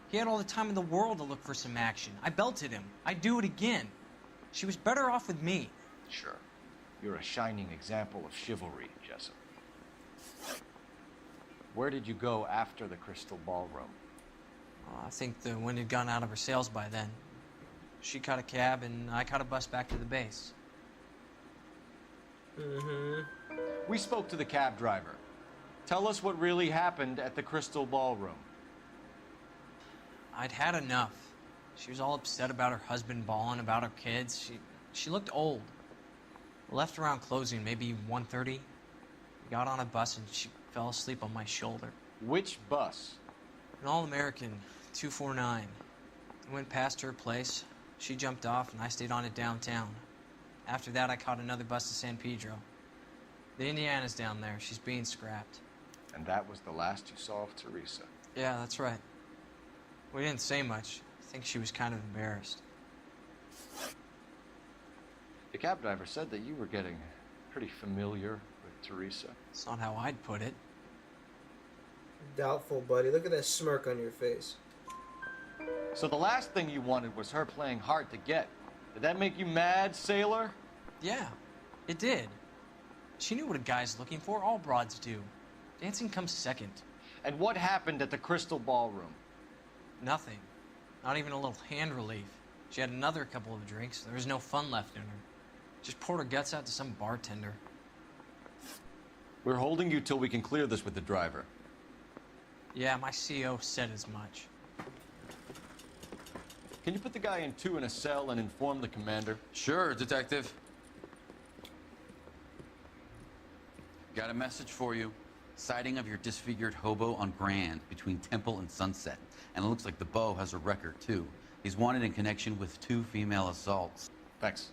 He had all the time in the world to look for some action. I belted him. I'd do it again. She was better off with me. Sure. You're a shining example of chivalry, Jessup. Where did you go after the Crystal Ballroom? I think the wind had gone out of her sails by then. She caught a cab, and I caught a bus back to the base. Mm-hmm. We spoke to the cab driver. Tell us what really happened at the Crystal Ballroom. I'd had enough. She was all upset about her husband bawling about her kids. She looked old. Left around closing, maybe 1:30. We got on a bus, and she fell asleep on my shoulder. Which bus? An All-American, 249. I went past her place. She jumped off, and I stayed on it downtown. After that, I caught another bus to San Pedro. The Indiana's down there. She's being scrapped. And that was the last you saw of Teresa? Yeah, that's right. We didn't say much. I think she was kind of embarrassed. The cab driver said that you were getting pretty familiar with Teresa. It's not how I'd put it. Doubtful, buddy. Look at that smirk on your face. So the last thing you wanted was her playing hard to get. Did that make you mad, Sailor? Yeah, it did. She knew what a guy's looking for. All broads do. Dancing comes second. And what happened at the Crystal Ballroom? Nothing. Not even a little hand relief. She had another couple of drinks. There was no fun left in her. Just poured her guts out to some bartender. We're holding you till we can clear this with the driver. Yeah, my CO said as much. Can you put the guy in 2 in a cell and inform the commander? Sure, Detective. Got a message for you. Sighting of your disfigured hobo on Grand between Temple and Sunset. And it looks like the beau has a record, too. He's wanted in connection with 2 female assaults. Thanks.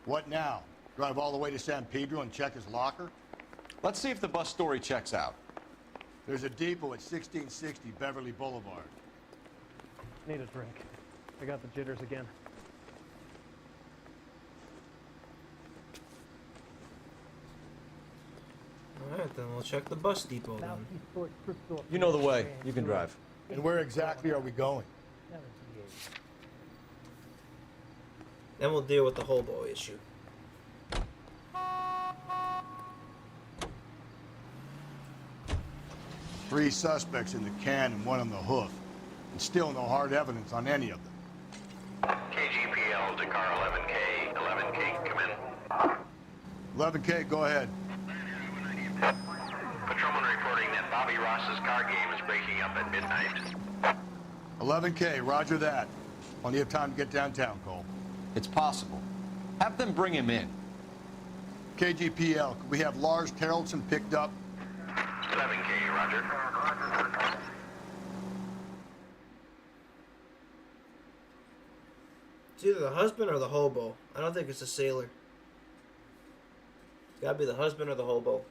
What now? Drive all the way to San Pedro and check his locker? Let's see if the bus story checks out. There's a depot at 1660 Beverly Boulevard. Need a drink. I got the jitters again. Alright, then we'll check the bus depot then. You know the way. You can drive. And where exactly are we going? Then we'll deal with the hobo issue. Three suspects in the can and 1 on the hoof. And still no hard evidence on any of them. KGPL to car 11K. 11K, come in. 11K, go ahead. Patrolman reporting that Bobby Ross's car game is breaking up at midnight. 11K, roger that. Plenty of time to get downtown, Cole. It's possible. Have them bring him in. KGPL, could we have Lars Terrelson picked up? 7K, roger. It's either the husband or the hobo. I don't think it's a sailor. It's gotta be the husband or the hobo.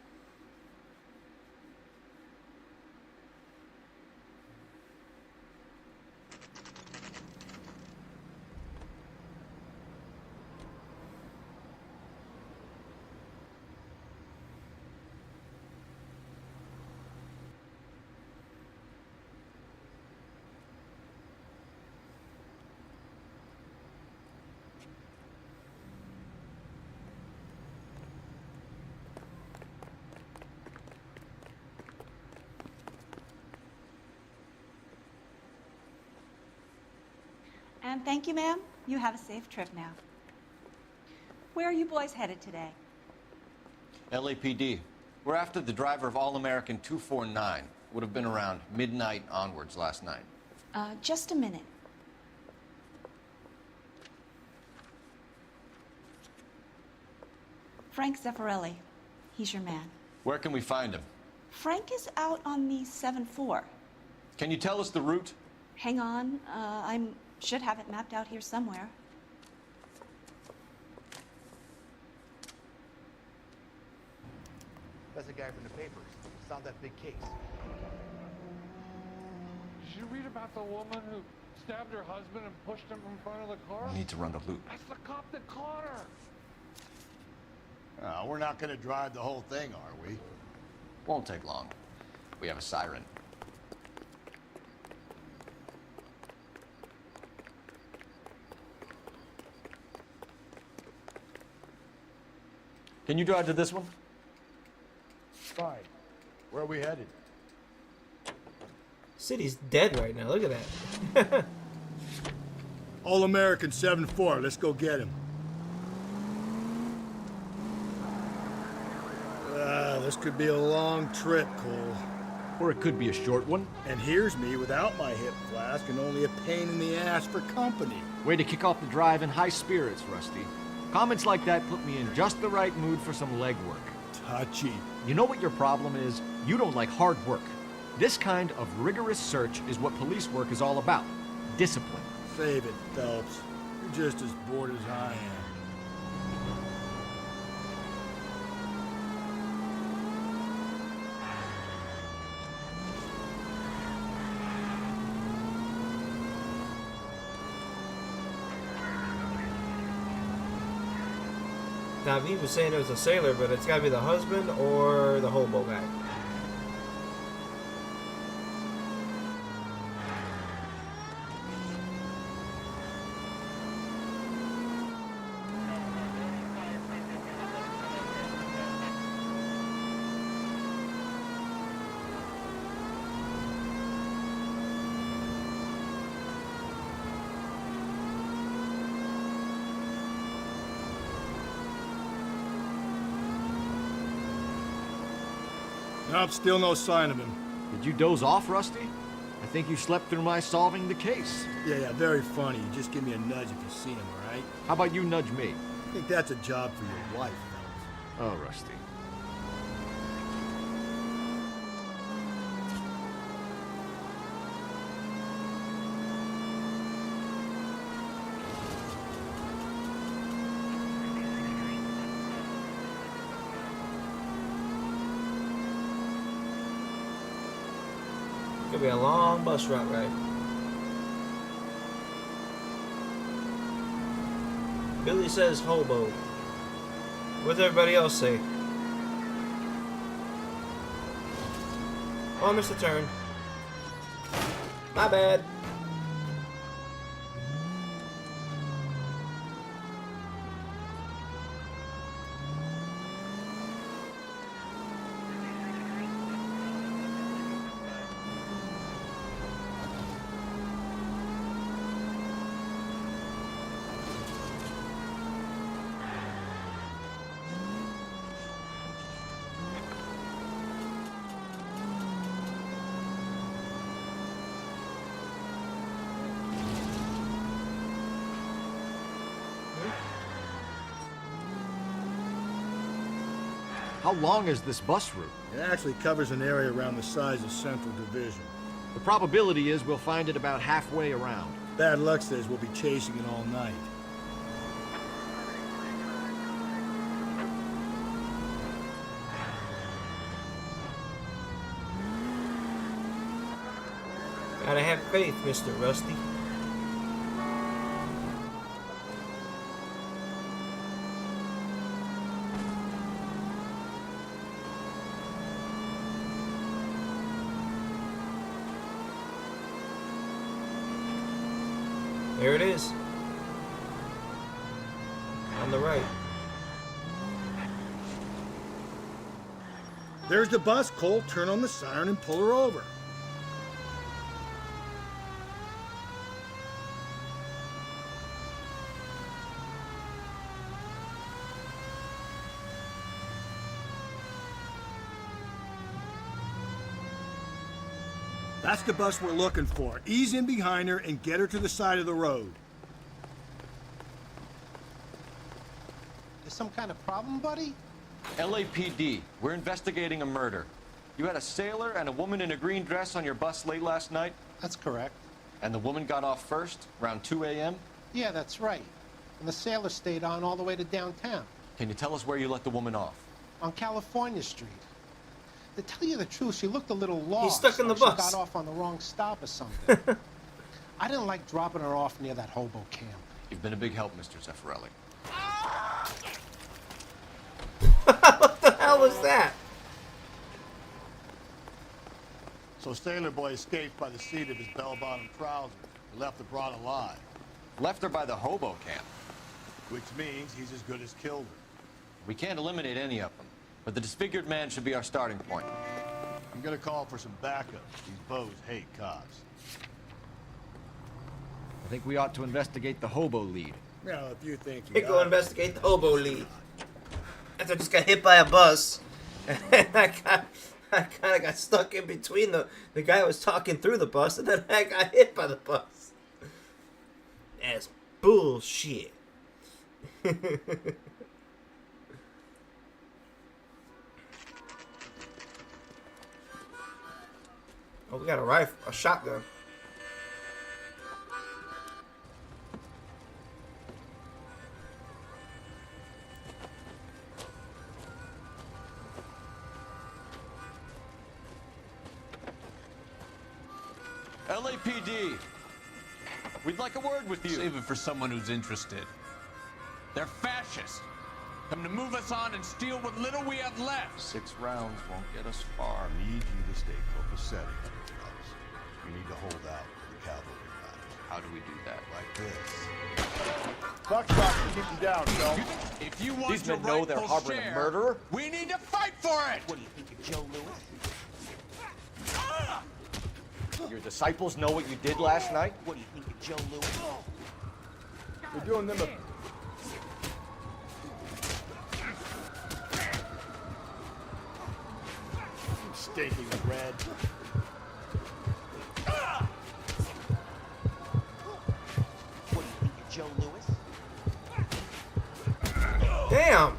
And thank you, ma'am. You have a safe trip now. Where are you boys headed today? LAPD. We're after the driver of All-American 249. Would have been around midnight onwards last night. Just a minute. Frank Zeffirelli. He's your man. Where can we find him? Frank is out on the 7-4. Can you tell us the route? Hang on. I should have it mapped out here somewhere. That's the guy from the papers. Found that big case. Did you read about the woman who stabbed her husband and pushed him in front of the car? We need to run the loop. That's the cop that caught her. We're not going to drive the whole thing, are we? Won't take long. We have a siren. Can you drive to this one? Fine. Where are we headed? City's dead right now. Look at that. All-American 7-4. Let's go get him. This could be a long trip, Cole. Or it could be a short one. And here's me without my hip flask and only a pain in the ass for company. Way to kick off the drive in high spirits, Rusty. Comments like that put me in just the right mood for some legwork. Touchy. You know what your problem is? You don't like hard work. This kind of rigorous search is what police work is all about. Discipline. Save it, Phelps. You're just as bored as I am. David was saying it was a sailor, but it's gotta be the husband or the hobo guy. Nope, still no sign of him. Did you doze off, Rusty? I think you slept through my solving the case. Yeah, very funny. You just give me a nudge if you see him, all right? How about you nudge me? I think that's a job for your wife, Phelps. Oh, Rusty. Could be a long bus route ride. Billy says hobo. What does everybody else say? Oh, I missed a turn. My bad. How long is this bus route? It actually covers an area around the size of Central Division. The probability is we'll find it about halfway around. Bad luck says we'll be chasing it all night. Gotta have faith, Mr. Rusty. There it is. On the right. There's the bus, Cole. Turn on the siren and pull her over. That's the bus we're looking for. Ease in behind her and get her to the side of the road. There's some kind of problem, buddy? LAPD, we're investigating a murder. You had a sailor and a woman in a green dress on your bus late last night? That's correct. And the woman got off first, around 2 a.m.? Yeah, that's right. And the sailor stayed on all the way to downtown. Can you tell us where you let the woman off? On California Street. To tell you the truth, she looked a little lost. He's stuck in the like bus. She got off on the wrong stop or something. I didn't like dropping her off near that hobo camp. You've been a big help, Mr. Zeffirelli. What the hell was that? So Sailor Boy escaped by the seat of his bell-bottom trousers and left the broad alive. Left her by the hobo camp. Which means he's as good as killed her. We can't eliminate any of them, but the disfigured man should be our starting point. I'm gonna call for some backup. These bows hate cops. I think we ought to investigate the hobo lead. You know, if you think You go investigate the hobo lead. After I just got hit by a bus. And I kind of got stuck in between the guy who was talking through the bus, and then I got hit by the bus. That's bullshit. Oh, we got a rifle, a shotgun. LAPD, we'd like a word with you. Save it for someone who's interested. They're fascists. Come to move us on and steal what little we have left. 6 rounds won't get us far. I need you to stay copacetic, fellas. You need to hold out for the cavalry riders. How do we do that? Like this. Buckshot can keep you down, Phil. If you want These men your know they're rightful harboring share, a murderer? we need to fight for it. What do you think of Joe Lewis? Your disciples know what you did last night? What do you think of Joe Lewis? We're doing them a... Stinking red. What do you think of Joe Lewis? Damn!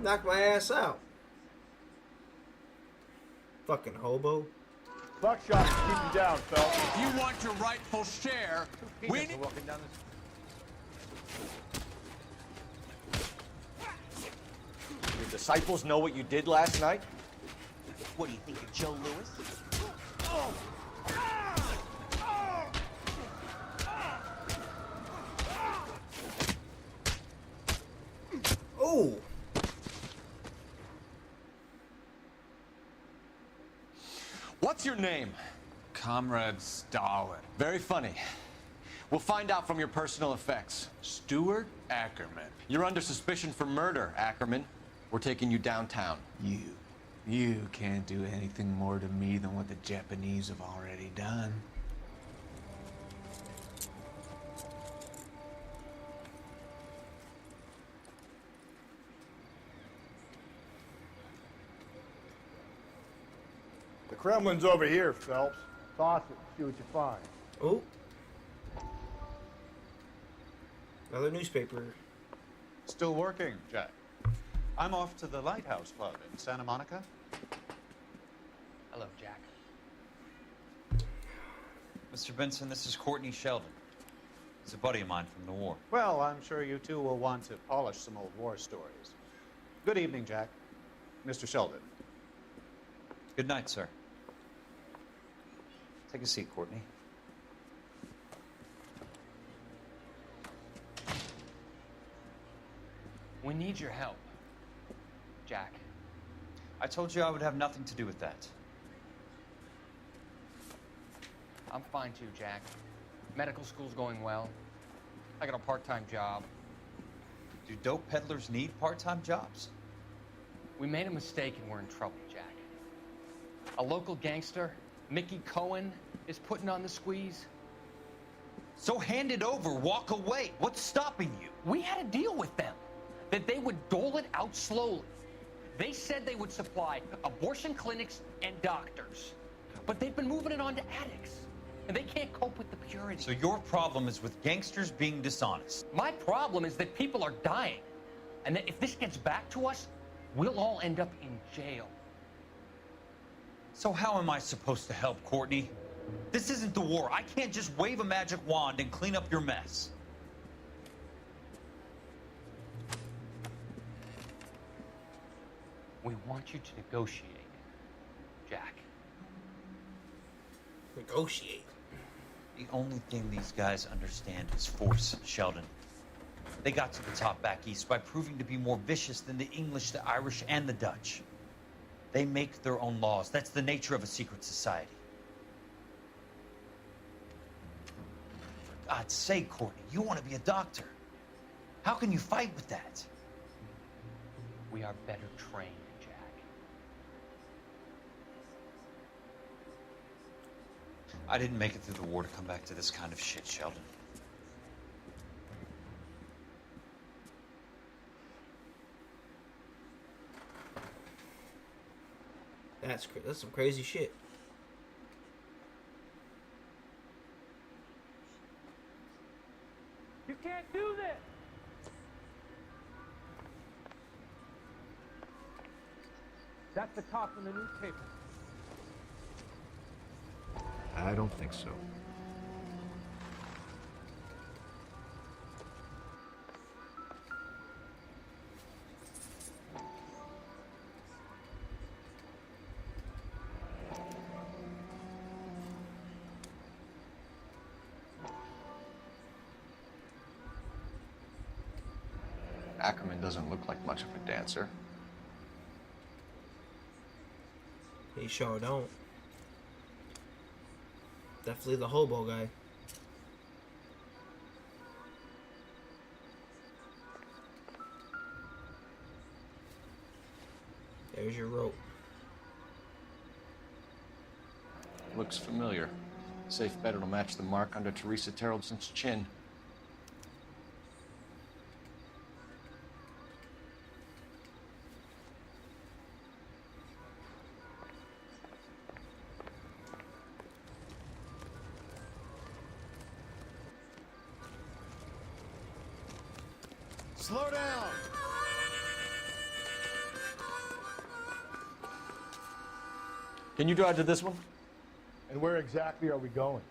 Knocked my ass out. Fucking hobo. Buckshot can keep you down, Phil. If you want your rightful share, we need... Your disciples know what you did last night? What do you think of Joe Lewis? Oh! What's your name? Comrade Stalin. Very funny. We'll find out from your personal effects. Stuart Ackerman. You're under suspicion for murder, Ackerman. We're taking you downtown. You can't do anything more to me than what the Japanese have already done. The Kremlin's over here, Phelps. Toss it, see what you find. Oh. Another newspaper. Still working, Jack. I'm off to the Lighthouse Club in Santa Monica. Hello, Jack. Mr. Benson, this is Courtney Sheldon. He's a buddy of mine from the war. Well, I'm sure you two will want to polish some old war stories. Good evening, Jack. Mr. Sheldon. Good night, sir. Take a seat, Courtney. We need your help, Jack. I told you I would have nothing to do with that. I'm fine too, Jack. Medical school's going well. I got a part-time job. Do dope peddlers need part-time jobs? We made a mistake and we're in trouble, Jack. A local gangster, Mickey Cohen, is putting on the squeeze. So hand it over, walk away. What's stopping you? We had a deal with them, that they would dole it out slowly. They said they would supply abortion clinics and doctors, but they've been moving it on to addicts, and they can't cope with the purity. So your problem is with gangsters being dishonest. My problem is that people are dying, and that if this gets back to us, we'll all end up in jail. So how am I supposed to help, Courtney? This isn't the war. I can't just wave a magic wand and clean up your mess. We want you to negotiate, Jack. Negotiate? The only thing these guys understand is force, Sheldon. They got to the top back east by proving to be more vicious than the English, the Irish, and the Dutch. They make their own laws. That's the nature of a secret society. For God's sake, Courtney, you want to be a doctor. How can you fight with that? We are better trained, Jack. I didn't make it through the war to come back to this kind of shit, Sheldon. That's some crazy shit. You can't do this! That's the talk in the newspaper. I don't think so. Ackerman doesn't look like much of a dancer. He sure don't. Definitely the hobo guy. There's your rope. Looks familiar. Safe bet it'll match the mark under Teresa Terrelson's chin. Slow down! Can you drive to this one? And where exactly are we going?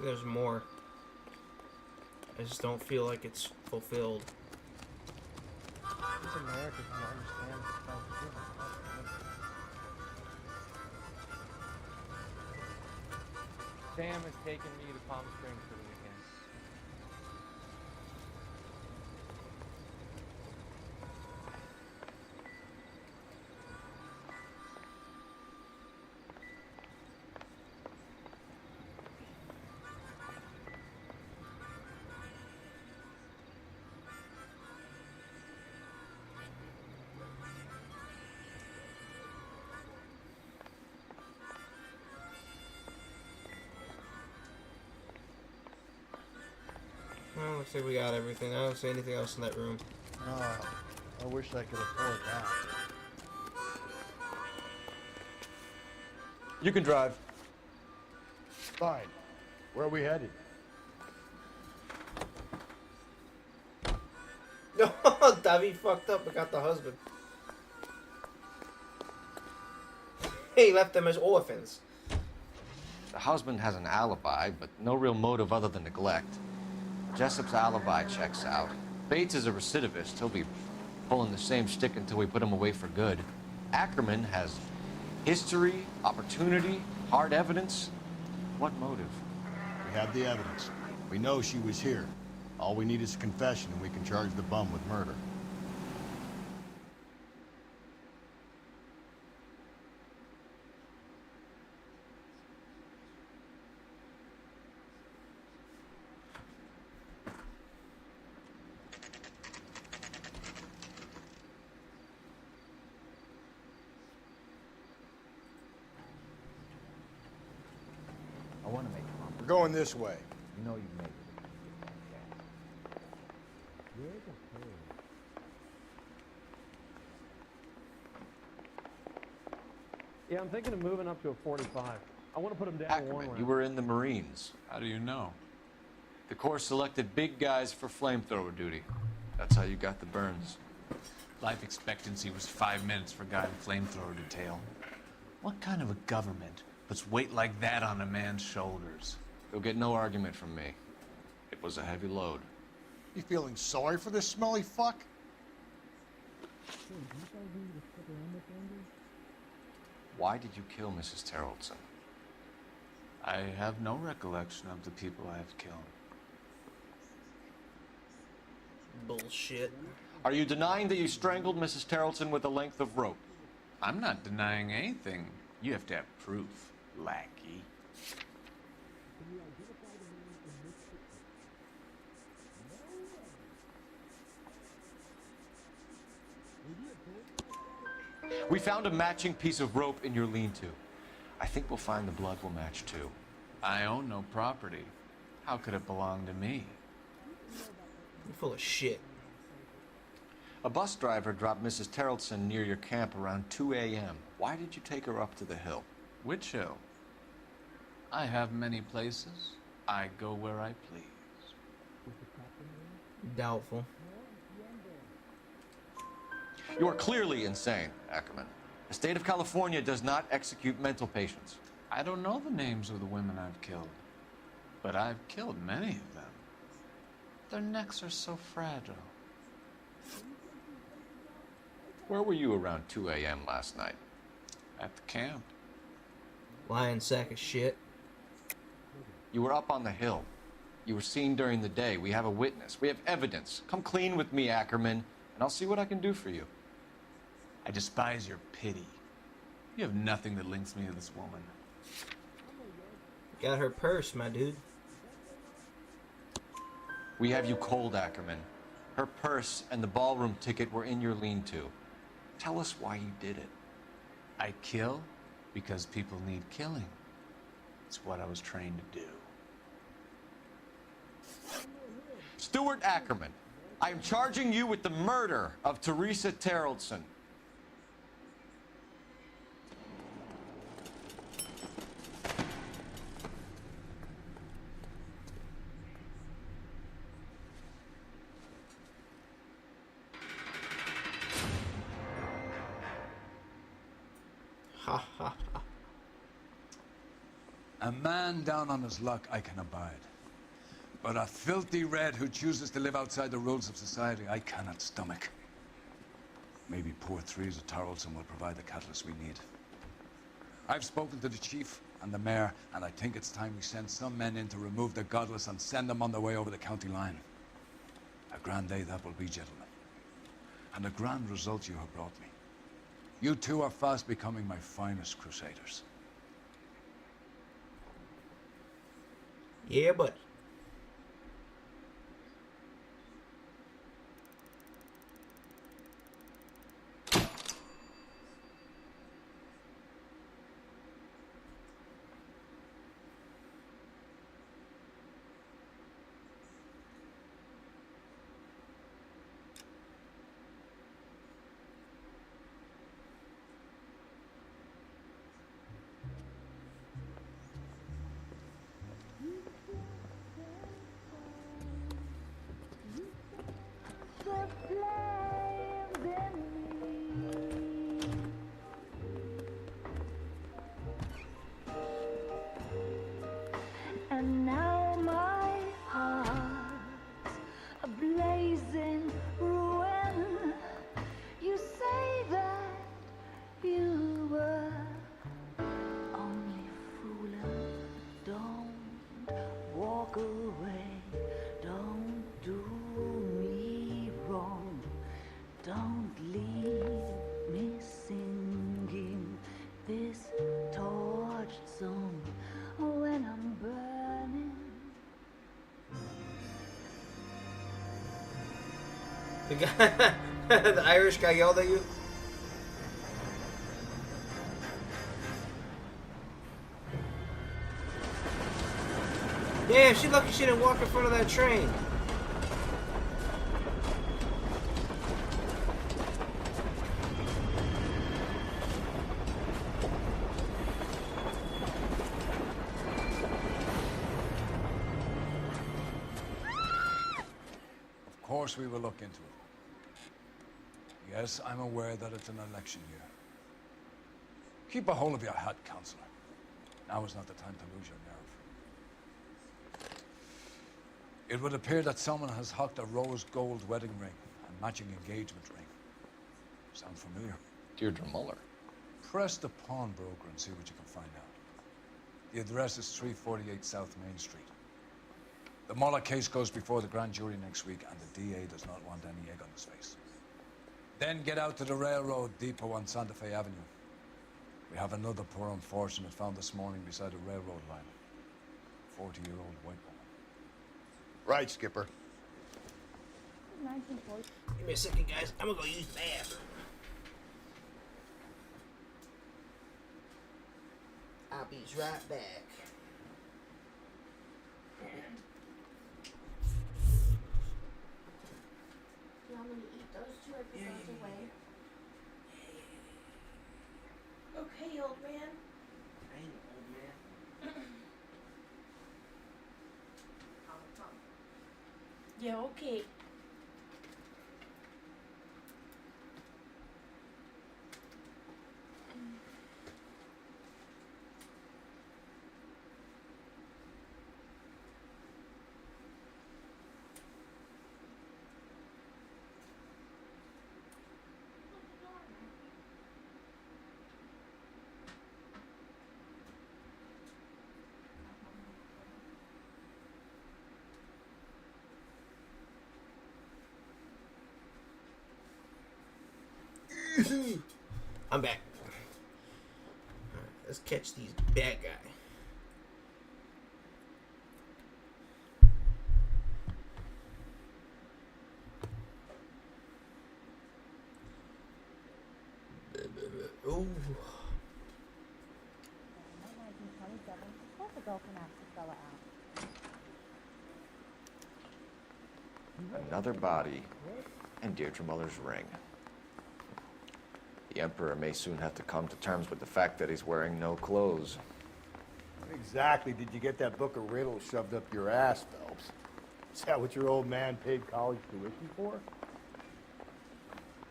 There's more. I just don't feel like it's fulfilled. It's America can understand the Constitution. Sam has taken me to Palm Springs for the weekend. Well, looks like we got everything. I don't see anything else in that room. Oh, I wish I could afford that. You can drive. Fine. Where are we headed? No, Davi fucked up and got the husband. He left them as orphans. The husband has an alibi, but no real motive other than neglect. Jessup's alibi checks out. Bates is a recidivist. He'll be pulling the same stick until we put him away for good. Ackerman has history, opportunity, hard evidence. What motive? We have the evidence. We know she was here. All we need is a confession, and we can charge the bum with murder. I want to make We're going this way. You know you've made it. Yeah, I'm thinking of moving up to a 45. I want to put him down one Ackerman, round. you were in the Marines. How do you know? The Corps selected big guys for flamethrower duty. That's how you got the burns. Life expectancy was 5 minutes for a guy in flamethrower detail. What kind of a government puts weight like that on a man's shoulders? You'll get no argument from me. It was a heavy load. You feeling sorry for this smelly fuck? Why did you kill Mrs. Terrellson? I have no recollection of the people I have killed. Bullshit. Are you denying that you strangled Mrs. Terrellson with a length of rope? I'm not denying anything. You have to have proof, lackey. We found a matching piece of rope in your lean-to. I think we'll find the blood will match too. I own no property. How could it belong to me? You're full of shit. A bus driver dropped Mrs. Terrellson near your camp around 2 a.m. Why did you take her up to the hill? Which hill? I have many places. I go where I please. Doubtful. You are clearly insane, Ackerman. The state of California does not execute mental patients. I don't know the names of the women I've killed, but I've killed many of them. Their necks are so fragile. Where were you around 2 a.m. last night? At the camp. Lying sack of shit. You were up on the hill. You were seen during the day. We have a witness. We have evidence. Come clean with me, Ackerman, and I'll see what I can do for you. I despise your pity. You have nothing that links me to this woman. Got her purse, my dude. We have you cold, Ackerman. Her purse and the ballroom ticket were in your lean-to. Tell us why you did it. I kill because people need killing. It's what I was trained to do. Stuart Ackerman, I am charging you with the murder of Teresa Terrellson. Ha ha ha. A man down on his luck I can abide. But a filthy red who chooses to live outside the rules of society I cannot stomach. Maybe poor Teresa Terrellson will provide the catalyst we need. I've spoken to the chief and the mayor, and I think it's time we send some men in to remove the godless and send them on their way over the county line. A grand day that will be, gentlemen. And a grand result you have brought me. You two are fast becoming my finest crusaders. Yeah, but The guy, the Irish guy yelled at you? Damn, she lucky she didn't walk in front of that train. Of course we will look into it. Yes, I'm aware that it's an election year. Keep a hold of your hat, Counselor. Now is not the time to lose your nerve. It would appear that someone has hocked a rose gold wedding ring and matching engagement ring. Sound familiar? Deirdre Muller. Press the pawnbroker and see what you can find out. The address is 348 South Main Street. The Muller case goes before the grand jury next week, and the DA does not want any egg on his face. Then get out to the railroad depot on Santa Fe Avenue. We have another poor unfortunate found this morning beside a railroad line. 40-year-old white woman. Right, Skipper. Give me a second, guys. I'm gonna go use the bathroom. I'll be right back. You want me to eat those two or put those away? Okay, old man. I ain't an old man. Yeah, okay. I'm back. Alright, let's catch these bad guys. Ooh. Another body, and Deirdre Muller's ring. The Emperor may soon have to come to terms with the fact that he's wearing no clothes. When exactly did you get that book of riddles shoved up your ass, Phelps? Is that what your old man paid college tuition for?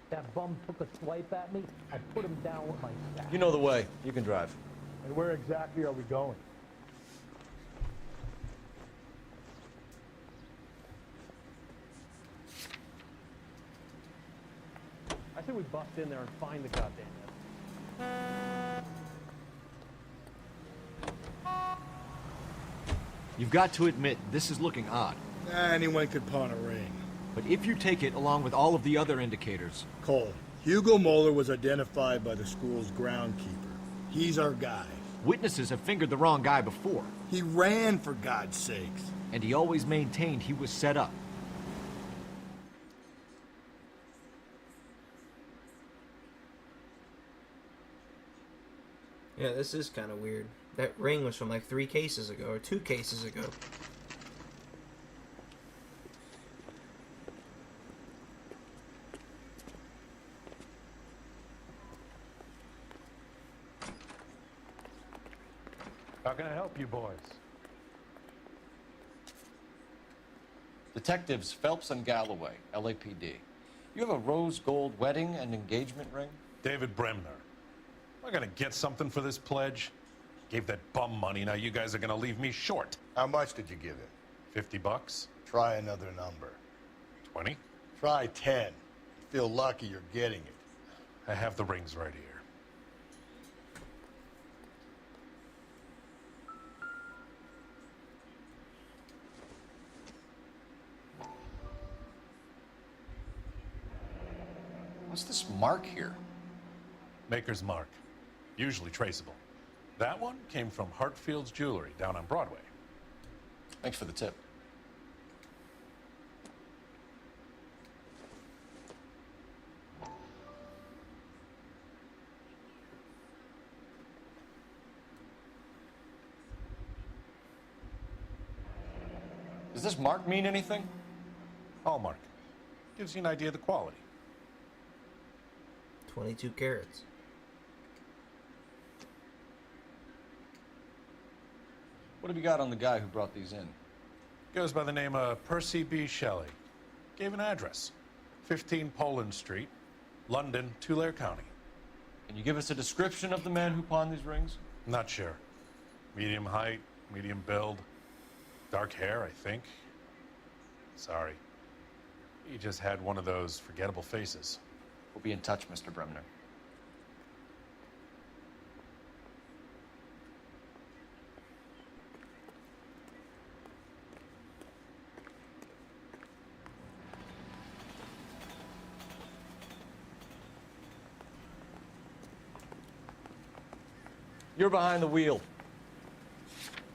That bum took a swipe at me. I put him down with my staff. You know the way. You can drive. And where exactly are we going? I say we bust in there and find the goddamn You've got to admit, this is looking odd. Anyone could pawn a ring. But if you take it along with all of the other indicators... Cole, Hugo Moeller was identified by the school's groundkeeper. He's our guy. Witnesses have fingered the wrong guy before. He ran, for God's sakes. And he always maintained he was set up. Yeah, this is kind of weird. That ring was from like 3 cases ago, or 2 cases ago. How can I help you boys? Detectives Phelps and Galloway, LAPD. You have a rose gold wedding and engagement ring? David Bremner. Am I gonna get something for this pledge? Gave that bum money, now you guys are gonna leave me short. How much did you give him? 50 bucks? Try another number. 20? Try 10. Feel lucky you're getting it. I have the rings right here. What's this mark here? Maker's mark. Usually traceable. That one came from Hartfield's Jewelry down on Broadway. Thanks for the tip. Does this mark mean anything? Hallmark. Gives you an idea of the quality. 22 carats. What have you got on the guy who brought these in? Goes by the name of Percy B. Shelley. Gave an address. 15 Poland Street, London, Tulare County. Can you give us a description of the man who pawned these rings? Not sure. Medium height, medium build, dark hair, I think. Sorry. He just had one of those forgettable faces. We'll be in touch, Mr. Bremner. You're behind the wheel.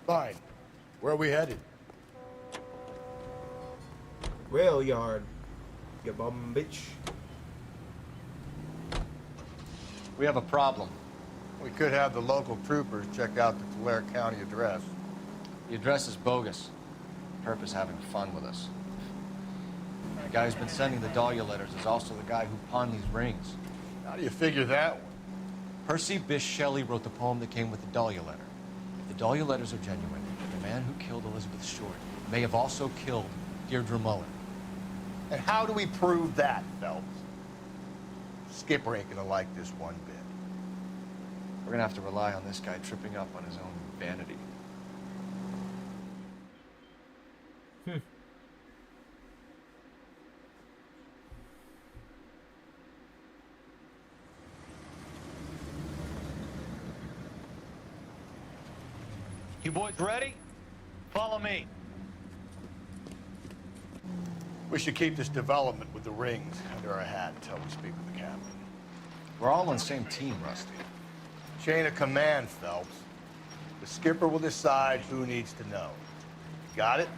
Fine. Where are we headed? Rail yard. You bum bitch. We have a problem. We could have the local troopers check out the Tulare County address. The address is bogus. Perp is having fun with us. The guy who's been sending the Dahlia letters is also the guy who pawned these rings. How do you figure that one? Percy Bysshe Shelley wrote the poem that came with the Dahlia letter. If the Dahlia letters are genuine, the man who killed Elizabeth Short may have also killed Deirdre Mullen. And how do we prove that, Phelps? Skipper ain't gonna like this one bit. We're gonna have to rely on this guy tripping up on his own vanity. You boys ready? Follow me. We should keep this development with the rings under our hat until we speak with the captain. We're all on the same team, Rusty. Chain of command, Phelps. The skipper will decide who needs to know. Got it?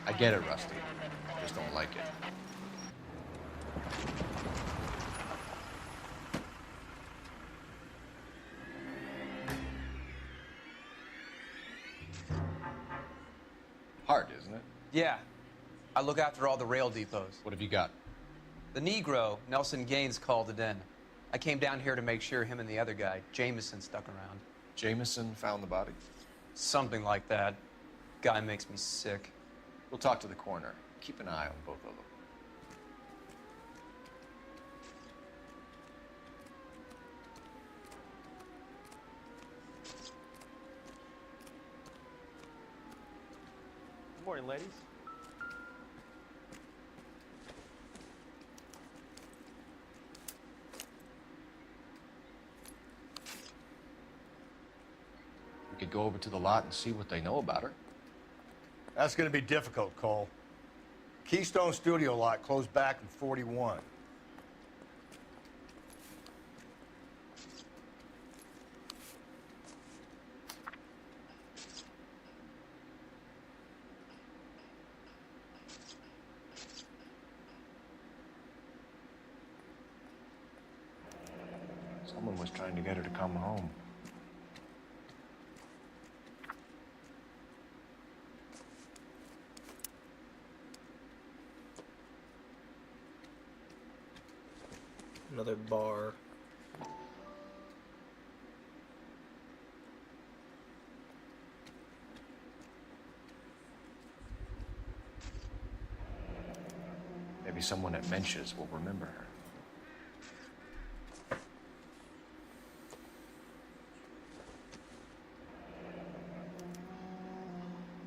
I get it, Rusty. Just don't like it. Hard, isn't it? Yeah. I look after all the rail depots. What have you got? The Negro, Nelson Gaines, called it in. I came down here to make sure him and the other guy, Jameson, stuck around. Jameson found the body? Something like that. Guy makes me sick. We'll talk to the coroner. Keep an eye on both of them. Good morning, ladies. We could go over to the lot and see what they know about her. That's gonna be difficult, Cole. Keystone Studio lot closed back in 41. Someone was trying to get her to come home. Another bar. Maybe someone at Mensch's will remember her.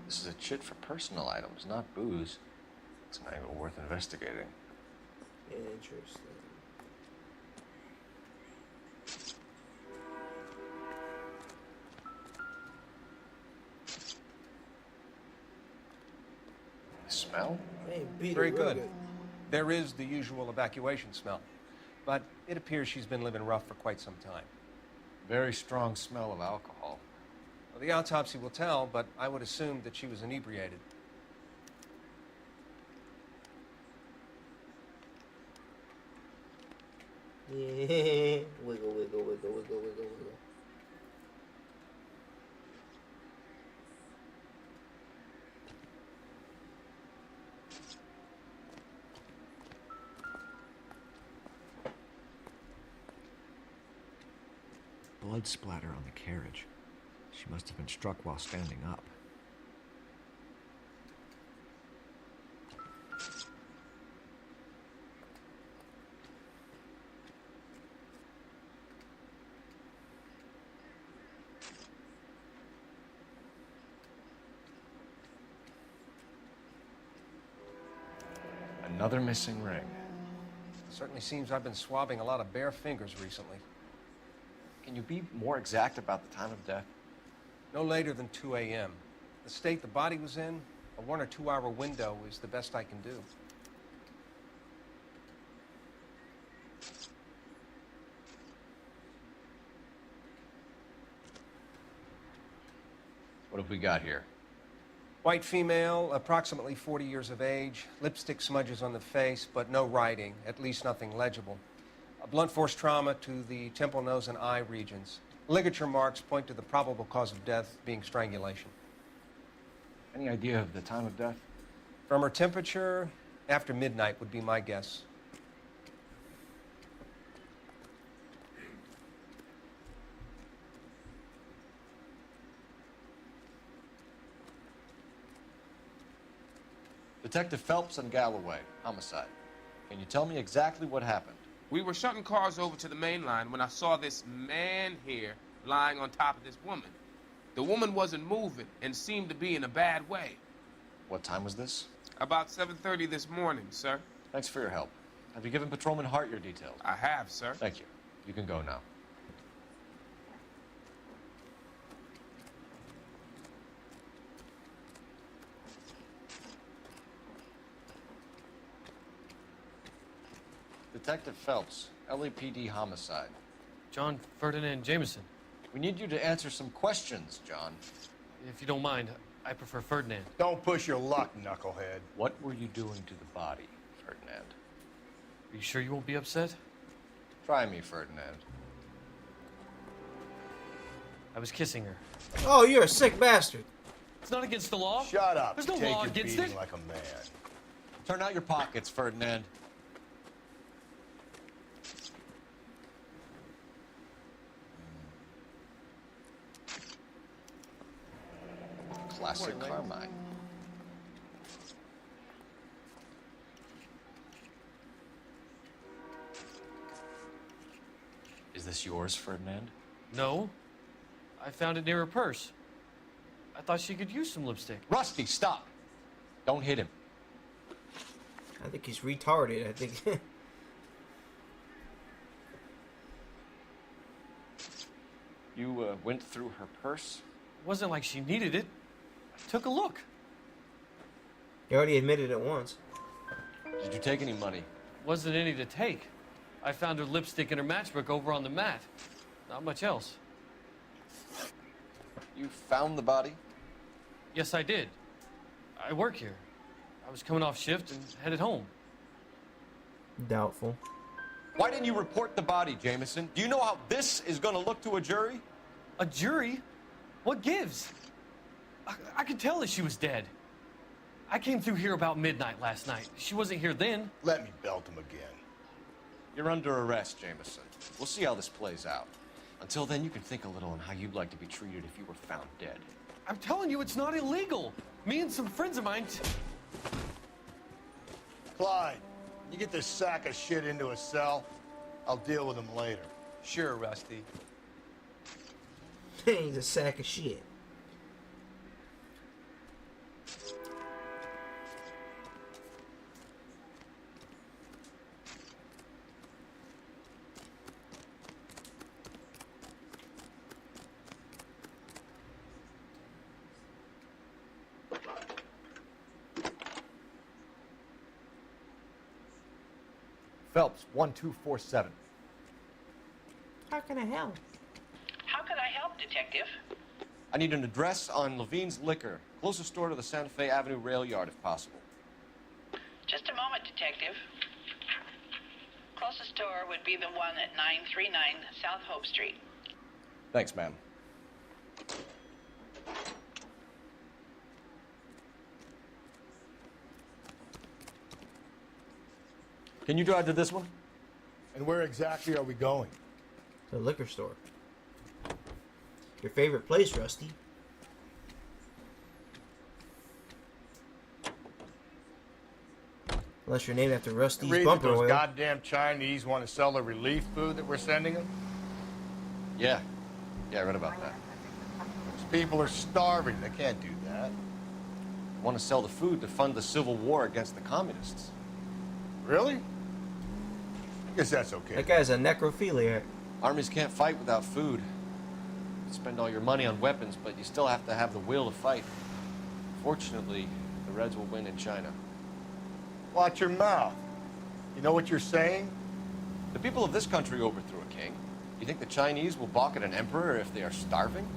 This is a chit for personal items, not booze. It's an angle worth investigating. Interesting. Smell? Hey, Peter, Very real good. There is the usual evacuation smell, but it appears she's been living rough for quite some time. Very strong smell of alcohol. Well, the autopsy will tell, but I would assume that she was inebriated. Yeah. Wiggle, wiggle, wiggle, wiggle, wiggle, wiggle. blood splatter on the carriage. She must have been struck while standing up. Another missing ring. Certainly seems I've been swabbing a lot of bare fingers recently. Can you be more exact about the time of death? No later than 2 a.m. The state the body was in, a 1 or 2 hour window is the best I can do. What have we got here? White female, approximately 40 years of age, lipstick smudges on the face, but no writing, at least nothing legible. A blunt force trauma to the temple, nose, and eye regions. Ligature marks point to the probable cause of death being strangulation. Any idea of the time of death? From her temperature, after midnight would be my guess. Detective Phelps and Galloway, homicide. Can you tell me exactly what happened? We were shutting cars over to the main line when I saw this man here lying on top of this woman. The woman wasn't moving and seemed to be in a bad way. What time was this? About 7:30 this morning, sir. Thanks for your help. Have you given Patrolman Hart your details? I have, sir. Thank you. You can go now. Detective Phelps, LAPD homicide. John Ferdinand Jameson. We need you to answer some questions, John. If you don't mind, I prefer Ferdinand. Don't push your luck, knucklehead. What were you doing to the body, Ferdinand? Are you sure you won't be upset? Try me, Ferdinand. I was kissing her. Oh, you're a sick bastard. It's not against the law. Shut up. There's no Take law your against beating it. like a man. Turn out your pockets, Ferdinand. Classic Carmine. Is this yours, Ferdinand? No. I found it near her purse. I thought she could use some lipstick. Rusty, stop. Don't hit him. I think he's retarded. I think. You went through her purse? It wasn't like she needed it. I took a look. You already admitted it once. Did you take any money? Wasn't any to take. I found her lipstick and her matchbook over on the mat. Not much else. You found the body? Yes, I did. I work here. I was coming off shift and headed home. Doubtful. Why didn't you report the body, Jameson? Do you know how this is going to look to a jury? A jury? What gives? I could tell that she was dead. I came through here about midnight last night. She wasn't here then. Let me belt him again. You're under arrest, Jameson. We'll see how this plays out. Until then, you can think a little on how you'd like to be treated if you were found dead. I'm telling you, it's not illegal. Me and some friends of mine... Clyde, you get this sack of shit into a cell. I'll deal with him later. Sure, Rusty. He's a sack of shit. Phelps, 1247. How can I help? How can I help, Detective? I need an address on Levine's Liquor, closest store to the Santa Fe Avenue rail yard, if possible. Just a moment, Detective. Closest store would be the one at 939 South Hope Street. Thanks, ma'am. Can you drive to this one? And where exactly are we going? The liquor store. Your favorite place, Rusty. Unless you're named after Rusty's Read that bumper those oil. goddamn Chinese want to sell the relief food that we're sending them? Yeah. Yeah, I read about that. Those people are starving. They can't do that. They want to sell the food to fund the civil war against the communists. Really? I guess that's okay. That guy's a necrophiliac. Armies can't fight without food. You spend all your money on weapons, but you still have to have the will to fight. Fortunately, the Reds will win in China. Watch your mouth. You know what you're saying? The people of this country overthrew a king. You think the Chinese will balk at an emperor if they are starving?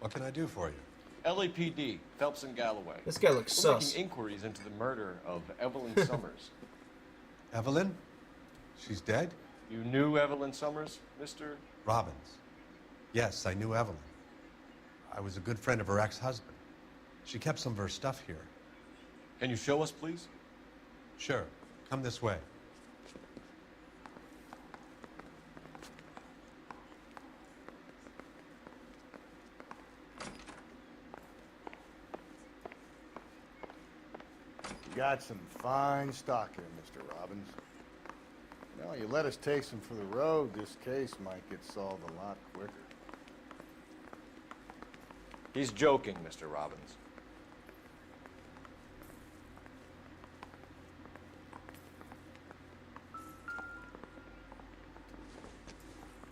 What can I do for you? LAPD, Phelps and Galloway. This guy looks We're sus. making inquiries into the murder of Evelyn Summers. Evelyn? She's dead? You knew Evelyn Summers, Mr. Robbins. Yes, I knew Evelyn. I was a good friend of her ex-husband. She kept some of her stuff here. Can you show us, please? Sure. Come this way. You got some fine stock here, Mr. Robbins. Now, you let us take some for the road, this case might get solved a lot quicker. He's joking, Mr. Robbins.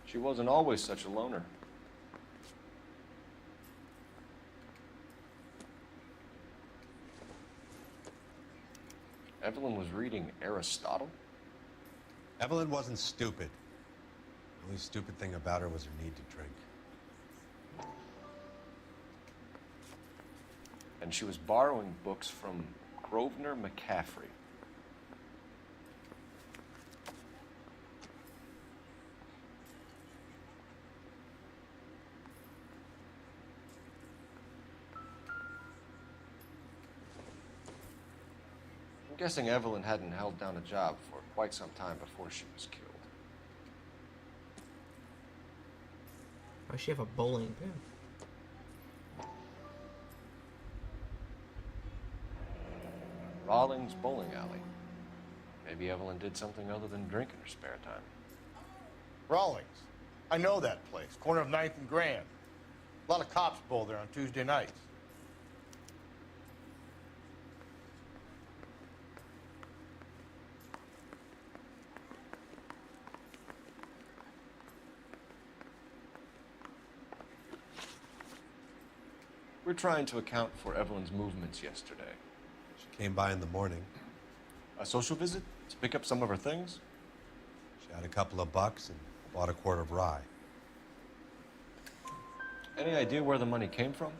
She wasn't always such a loner. Evelyn was reading Aristotle? Evelyn wasn't stupid. The only stupid thing about her was her need to drink. And she was borrowing books from Grosvenor McCaffrey. I'm guessing Evelyn hadn't held down a job for quite some time before she was killed. Why does she have a bowling pin? Rawlings Bowling Alley. Maybe Evelyn did something other than drink in her spare time. Rawlings. I know that place. Corner of 9th and Grand. A lot of cops bowl there on Tuesday nights. We're trying to account for Evelyn's movements yesterday. She came by in the morning. A social visit to pick up some of her things? She had a couple of bucks and bought a quart of rye. Any idea where the money came from?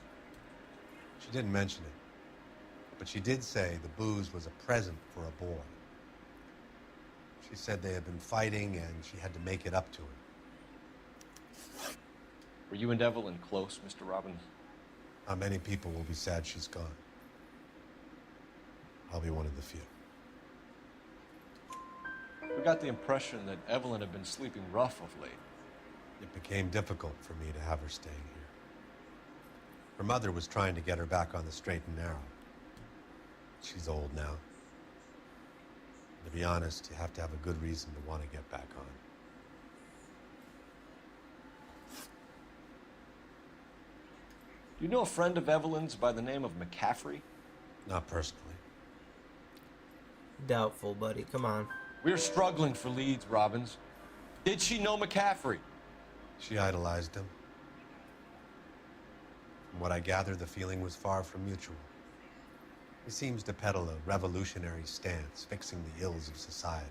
She didn't mention it, but she did say the booze was a present for a boy. She said they had been fighting and she had to make it up to him. Were you and Evelyn close, Mr. Robbins? Not many people will be sad she's gone. I'll be one of the few. We got the impression that Evelyn had been sleeping rough of late. It became difficult for me to have her staying here. Her mother was trying to get her back on the straight and narrow. She's old now. To be honest, you have to have a good reason to want to get back on. Do you know a friend of Evelyn's by the name of McCaffrey? Not personally. Doubtful, buddy. Come on. We're struggling for leads, Robbins. Did she know McCaffrey? She idolized him. From what I gather, the feeling was far from mutual. He seems to peddle a revolutionary stance, fixing the ills of society.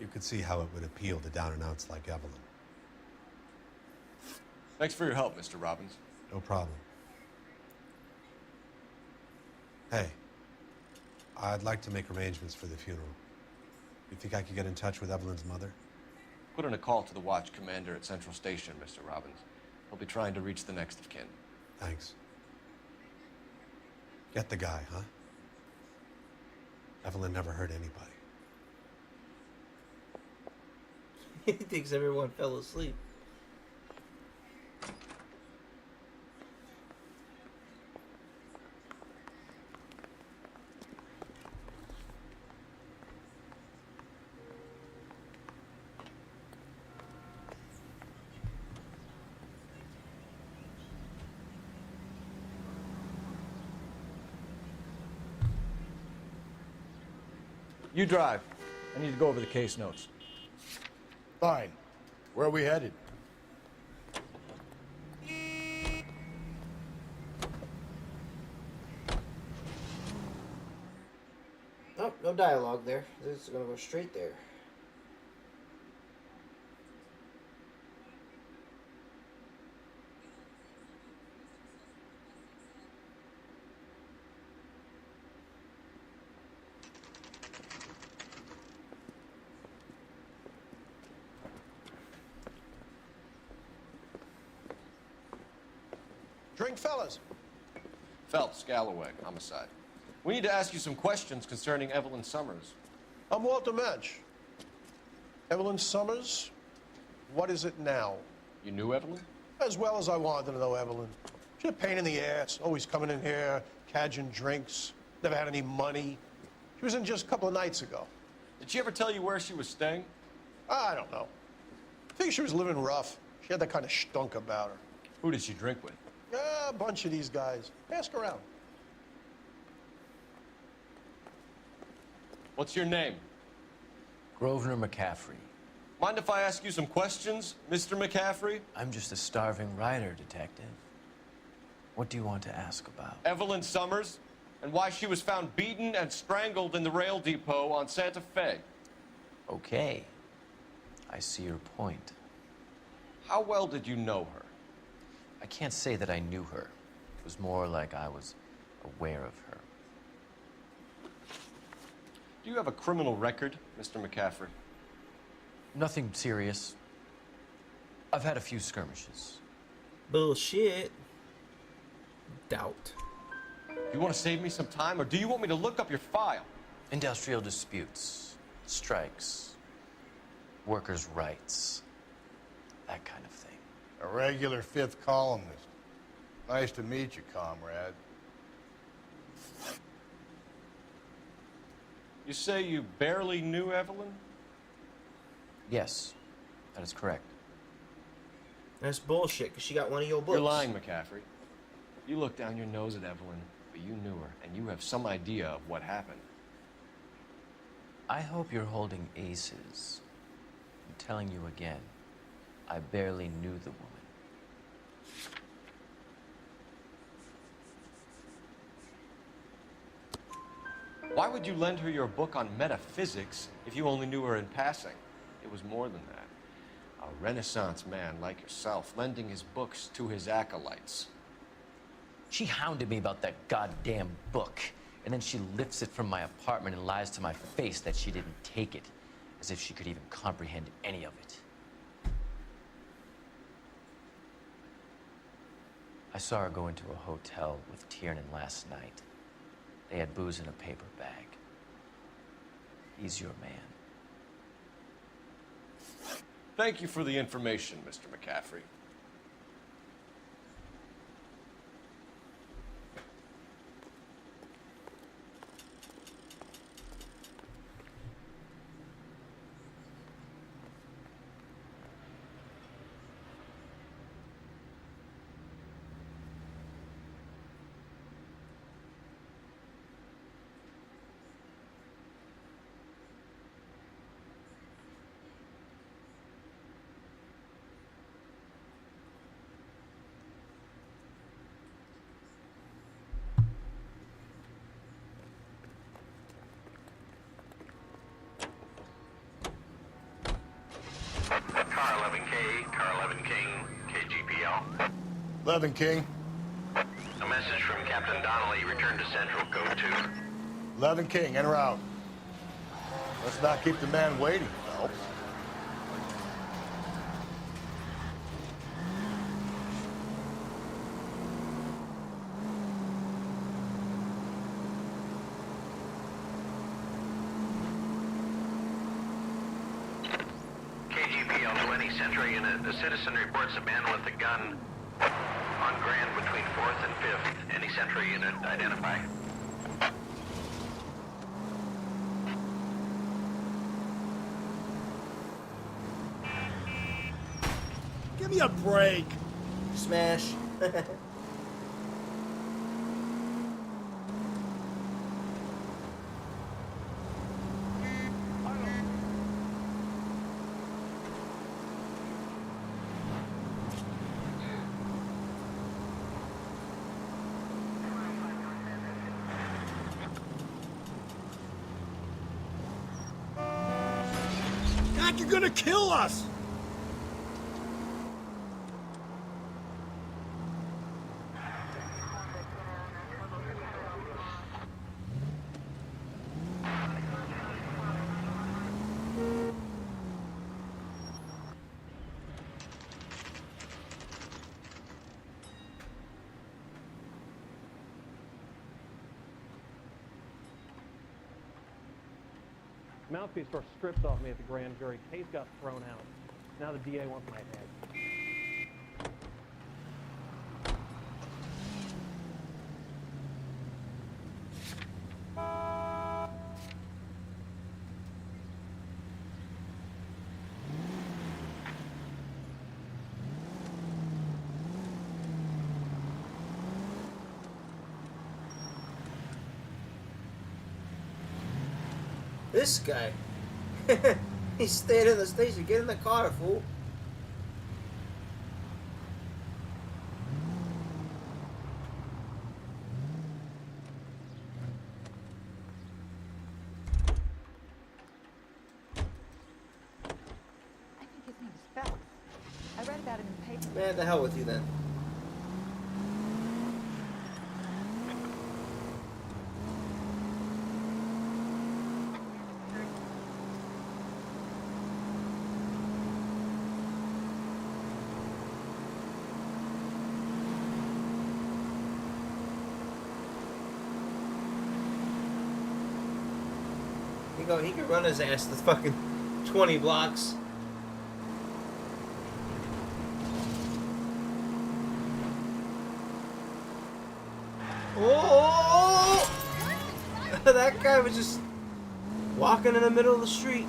You could see how it would appeal to down-and-outs like Evelyn. Thanks for your help, Mr. Robbins. No problem. Hey, I'd like to make arrangements for the funeral. You think I could get in touch with Evelyn's mother? Put in a call to the watch commander at Central Station, Mr. Robbins. He'll be trying to reach the next of kin. Thanks. Get the guy, huh? Evelyn never hurt anybody. He thinks everyone fell asleep. You drive. I need to go over the case notes. Fine. Where are we headed? Oh, no dialogue there. This is gonna go straight there. Drink, fellas. Phelps, Galloway, homicide. We need to ask you some questions concerning Evelyn Summers. I'm Walter Mensch. Evelyn Summers? What is it now? You knew Evelyn? As well as I wanted to know Evelyn. She's a pain in the ass, always coming in here, cadging drinks, never had any money. She was in just a couple of nights ago. Did she ever tell you where she was staying? I don't know. I think she was living rough. She had that kind of stunk about her. Who did she drink with? A bunch of these guys. Ask around. What's your name? Grosvenor McCaffrey. Mind if I ask you some questions, Mr. McCaffrey? I'm just a starving writer, detective. What do you want to ask about? Evelyn Summers, and why she was found beaten and strangled in the rail depot on Santa Fe. Okay. I see your point. How well did you know her? I can't say that I knew her. It was more like I was aware of her. Do you have a criminal record, Mr. McCaffrey? Nothing serious. I've had a few skirmishes. Bullshit. Doubt. You want to save me some time, or do you want me to look up your file? Industrial disputes, strikes, workers' rights, that kind of thing. A regular fifth columnist. Nice to meet you, comrade. You say you barely knew Evelyn? Yes, that is correct. That's bullshit, because she got one of your books. You're lying, McCaffrey. You looked down your nose at Evelyn, but you knew her, and you have some idea of what happened. I hope you're holding aces. I'm telling you again, I barely knew the woman. Why would you lend her your book on metaphysics if you only knew her in passing? It was more than that. A Renaissance man like yourself, lending his books to his acolytes. She hounded me about that goddamn book, and then she lifts it from my apartment and lies to my face that she didn't take it, as if she could even comprehend any of it. I saw her go into a hotel with Tiernan last night. They had booze in a paper bag. He's your man. Thank you for the information, Mr. McCaffrey. 11 King. A message from Captain Donnelly. Return to Central, code 2. 11 King, enter out. Let's not keep the man waiting, Phelps. KGPL-20 Central Unit. The citizen reports a man with a gun on Grand between 4th and 5th. Any Central Unit, identify. Give me a break. Smash. God, you're gonna kill us! Mouthpiece were stripped off me at the grand jury. Case got thrown out. Now the DA wants my head. This guy. He's staying in the station. Get in the car, fool. I think his name is Phelps. I read about him in the paper. Man, the hell with you then. He could run his ass the fucking 20 blocks. Oh! That guy was just walking in the middle of the street.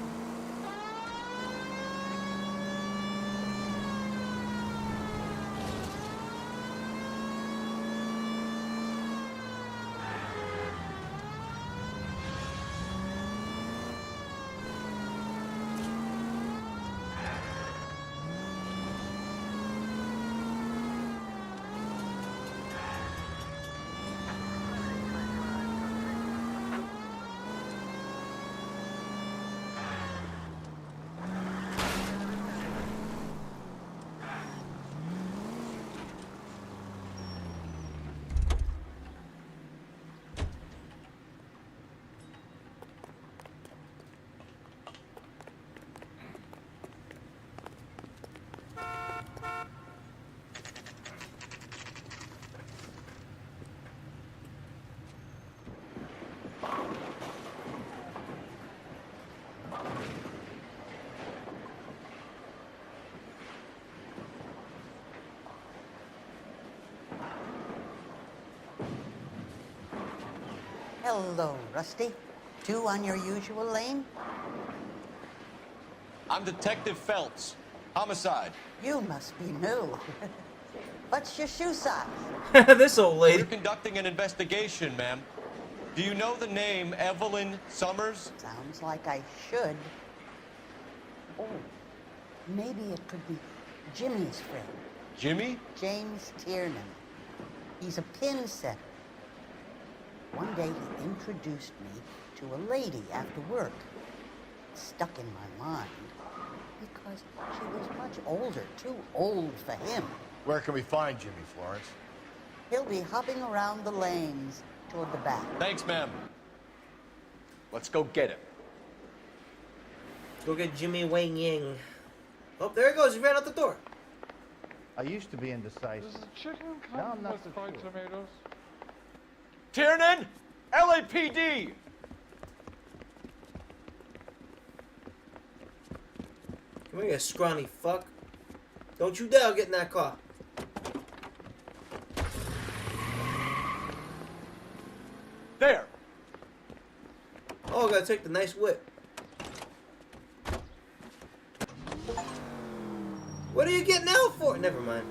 Hello, Rusty. Two on your usual lane? I'm Detective Phelps. Homicide. You must be new. What's your shoe size? This old lady. We're conducting an investigation, ma'am. Do you know the name Evelyn Summers? Sounds like I should. Oh, maybe it could be Jimmy's friend. Jimmy? James Tiernan. He's a pin setter. One day he introduced me to a lady after work. It stuck in my mind because she was much older, too old for him. Where can we find Jimmy, Florence? He'll be hopping around the lanes toward the back. Thanks, ma'am. Let's go get him. Let's go get Jimmy Wang Yang. Oh, there he goes. He ran out the door. I used to be indecisive. Does the chicken Now come I'm not with so fried sure. tomatoes? Tiernan! LAPD! Come here, you scrawny fuck. Don't you dare get in that car. There! Oh, I gotta take the nice whip. What are you getting out for? Never mind.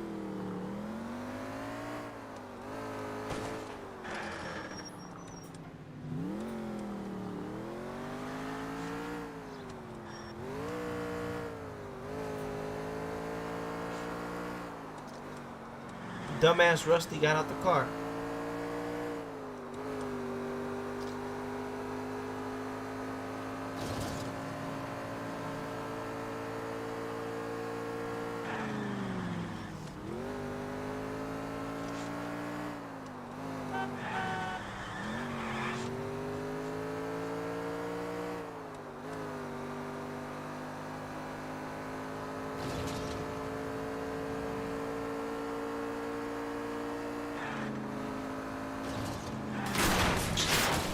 Dumbass Rusty got out the car.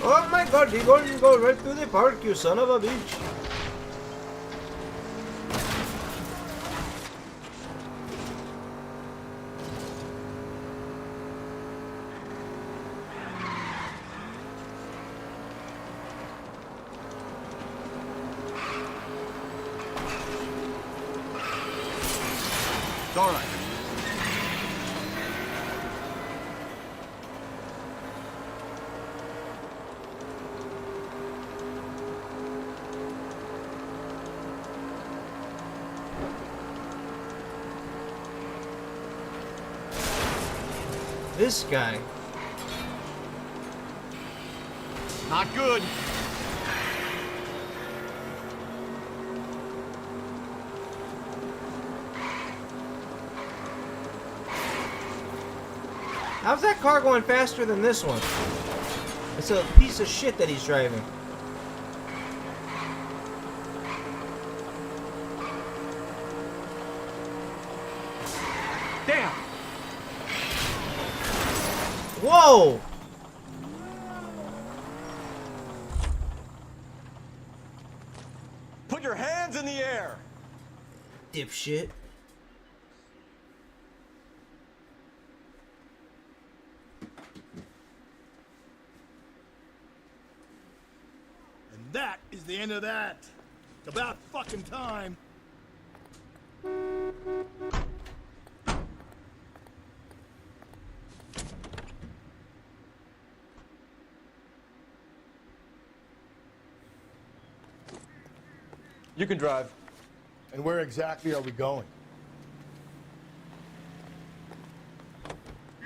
Oh my god, you're going to go right through the park, you son of a bitch. It's all right. This guy. Not good. How's that car going faster than this one? It's a piece of shit that he's driving. Damn! Whoa! Put your hands in the air! Dipshit. And that is the end of that. It's about fucking time. You can drive. And where exactly are we going?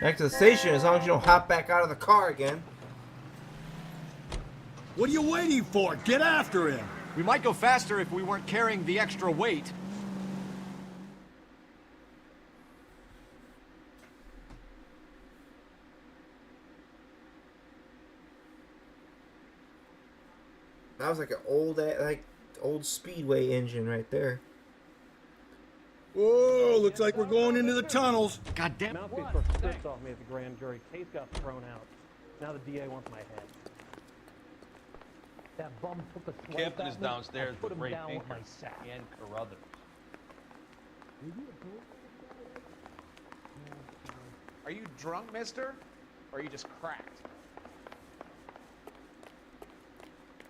Back to the station as long as you don't hop back out of the car again. What are you waiting for? Get after him! We might go faster if we weren't carrying the extra weight. That was like an old Speedway engine right there. Whoa, looks like we're going into the tunnels. God damn. Mouthpiece sort of stripped off me at the grand jury. Case got thrown out. Now the DA wants my head. That bum took a swipe Captain at is me. downstairs I put with him Ray down with Finker my sack. and Carruthers. Are you drunk, mister? Or are you just cracked?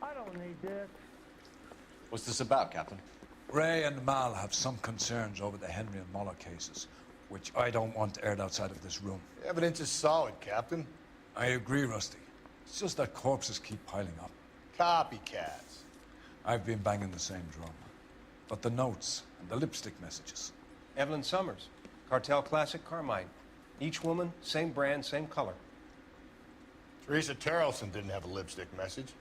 I don't need this. What's this about, Captain? Ray and Mal have some concerns over the Henry and Muller cases, which I don't want aired outside of this room. The evidence is solid, Captain. I agree, Rusty. It's just that corpses keep piling up. Copycats. I've been banging the same drum. But the notes and the lipstick messages. Evelyn Summers, Cartel Classic Carmine. Each woman, same brand, same color. Teresa Terrelson didn't have a lipstick message.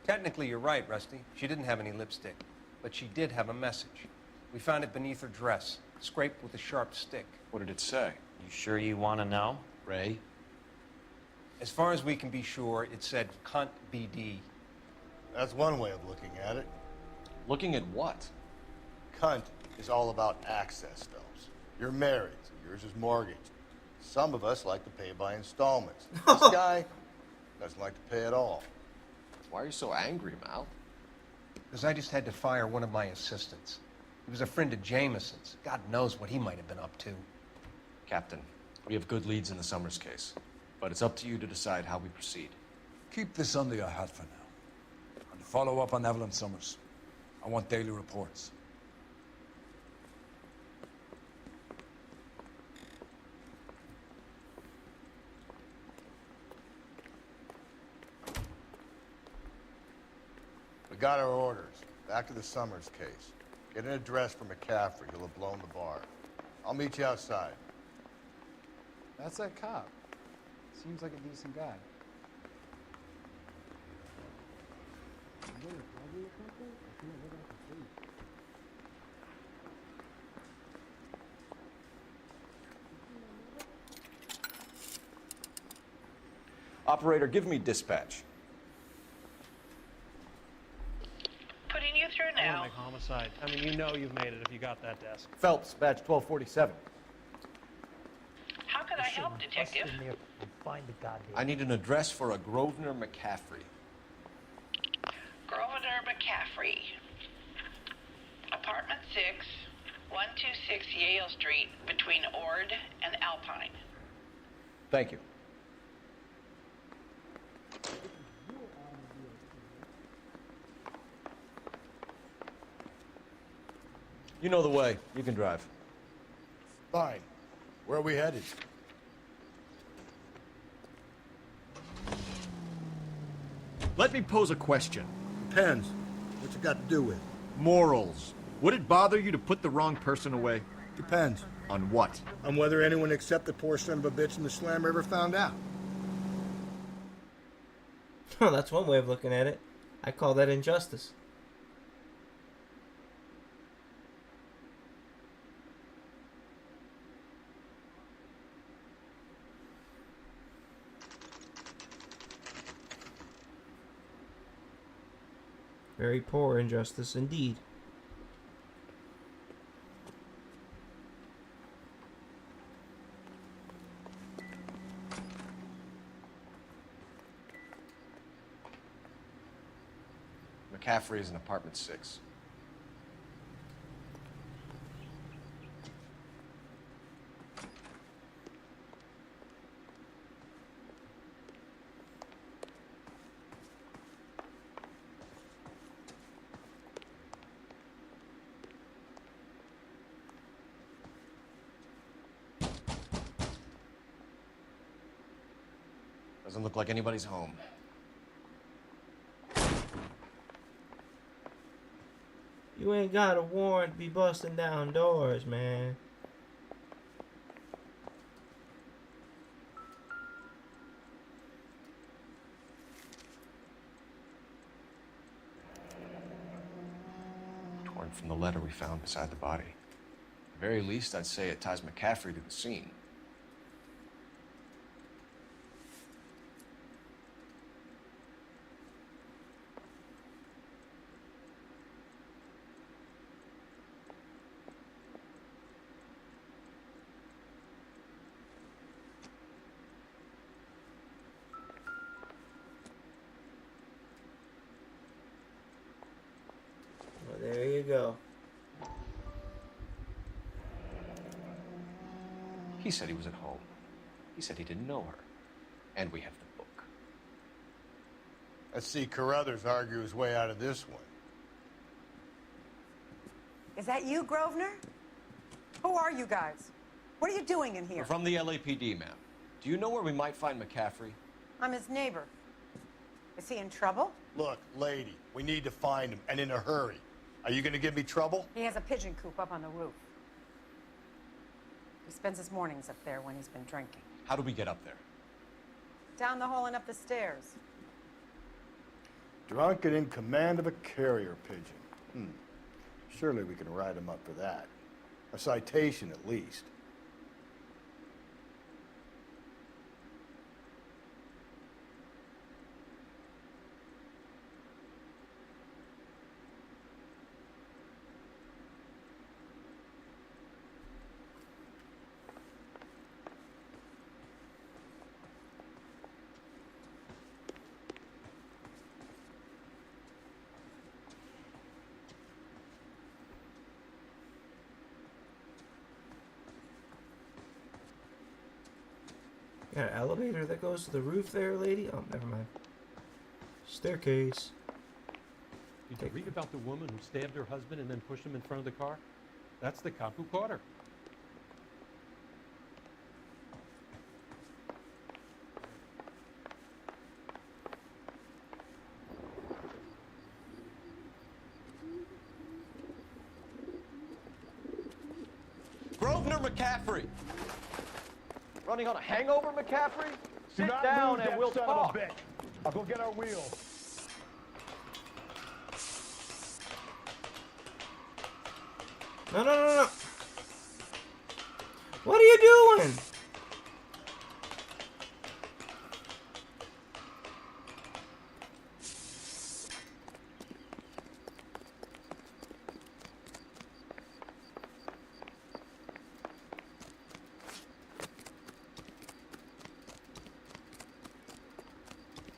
Technically, you're right, Rusty. She didn't have any lipstick, but she did have a message. We found it beneath her dress. scraped with a sharp stick. What did it say? You sure you want to know, Ray? As far as we can be sure, it said cunt BD. That's one way of looking at it. Looking at what? Cunt is all about access, Phelps. You're married, so yours is mortgaged. Some of us like to pay by installments. This guy doesn't like to pay at all. Why are you so angry, Mal? Because I just had to fire one of my assistants. He was a friend of Jameson's. God knows what he might have been up to. Captain, we have good leads in the Summers case, but it's up to you to decide how we proceed. Keep this under your hat for now. And follow up on Evelyn Summers. I want daily reports. We got our orders. Back to the Summers case. Get an address for McCaffrey. He'll have blown the bar. I'll meet you outside. That's that cop. Seems like a decent guy. Operator, give me dispatch. Putting you through I now. want to make homicide. I mean, you know you've made it if you got that desk. Phelps, badge 1247. How can I help, Detective? I need an address for a Grosvenor McCaffrey. Grosvenor McCaffrey. Apartment 6, 126 Yale Street, between Ord and Alpine. Thank you. You know the way. You can drive. Fine. Where are we headed? Let me pose a question. Depends. What you got to do with? Morals. Would it bother you to put the wrong person away? Depends. On what? On whether anyone except the poor son of a bitch in the slammer ever found out. Oh, that's one way of looking at it. I call that injustice. Very poor injustice indeed. McCaffrey is in apartment 6. Doesn't look like anybody's home. You ain't got a warrant to be busting down doors, man. Torn from the letter we found beside the body. At the very least, I'd say it ties McCaffrey to the scene. Well, there you go. He said he was at home. He said he didn't know her. And we have the book. Let's see Carruthers argue his way out of this one. Is that you, Grosvenor? Who are you guys? What are you doing in here? We're from the LAPD, ma'am. Do you know where we might find McCaffrey? I'm his neighbor. Is he in trouble? Look, lady, we need to find him, and in a hurry. Are you going to give me trouble? He has a pigeon coop up on the roof. He spends his mornings up there when he's been drinking. How do we get up there? Down the hall and up the stairs. Drunk and in command of a carrier pigeon. Surely we can write him up for that. A citation, at least. Got an elevator that goes to the roof there, lady? Oh, never mind. Staircase. Did you read about the woman who stabbed her husband and then pushed him in front of the car? That's the cop who caught her. Grosvenor McCaffrey. Running on a hangover, McCaffrey? Do Sit not down move and that we'll son of a talk. bitch. I'll go get our wheel. No, no, no, no. What are you doing?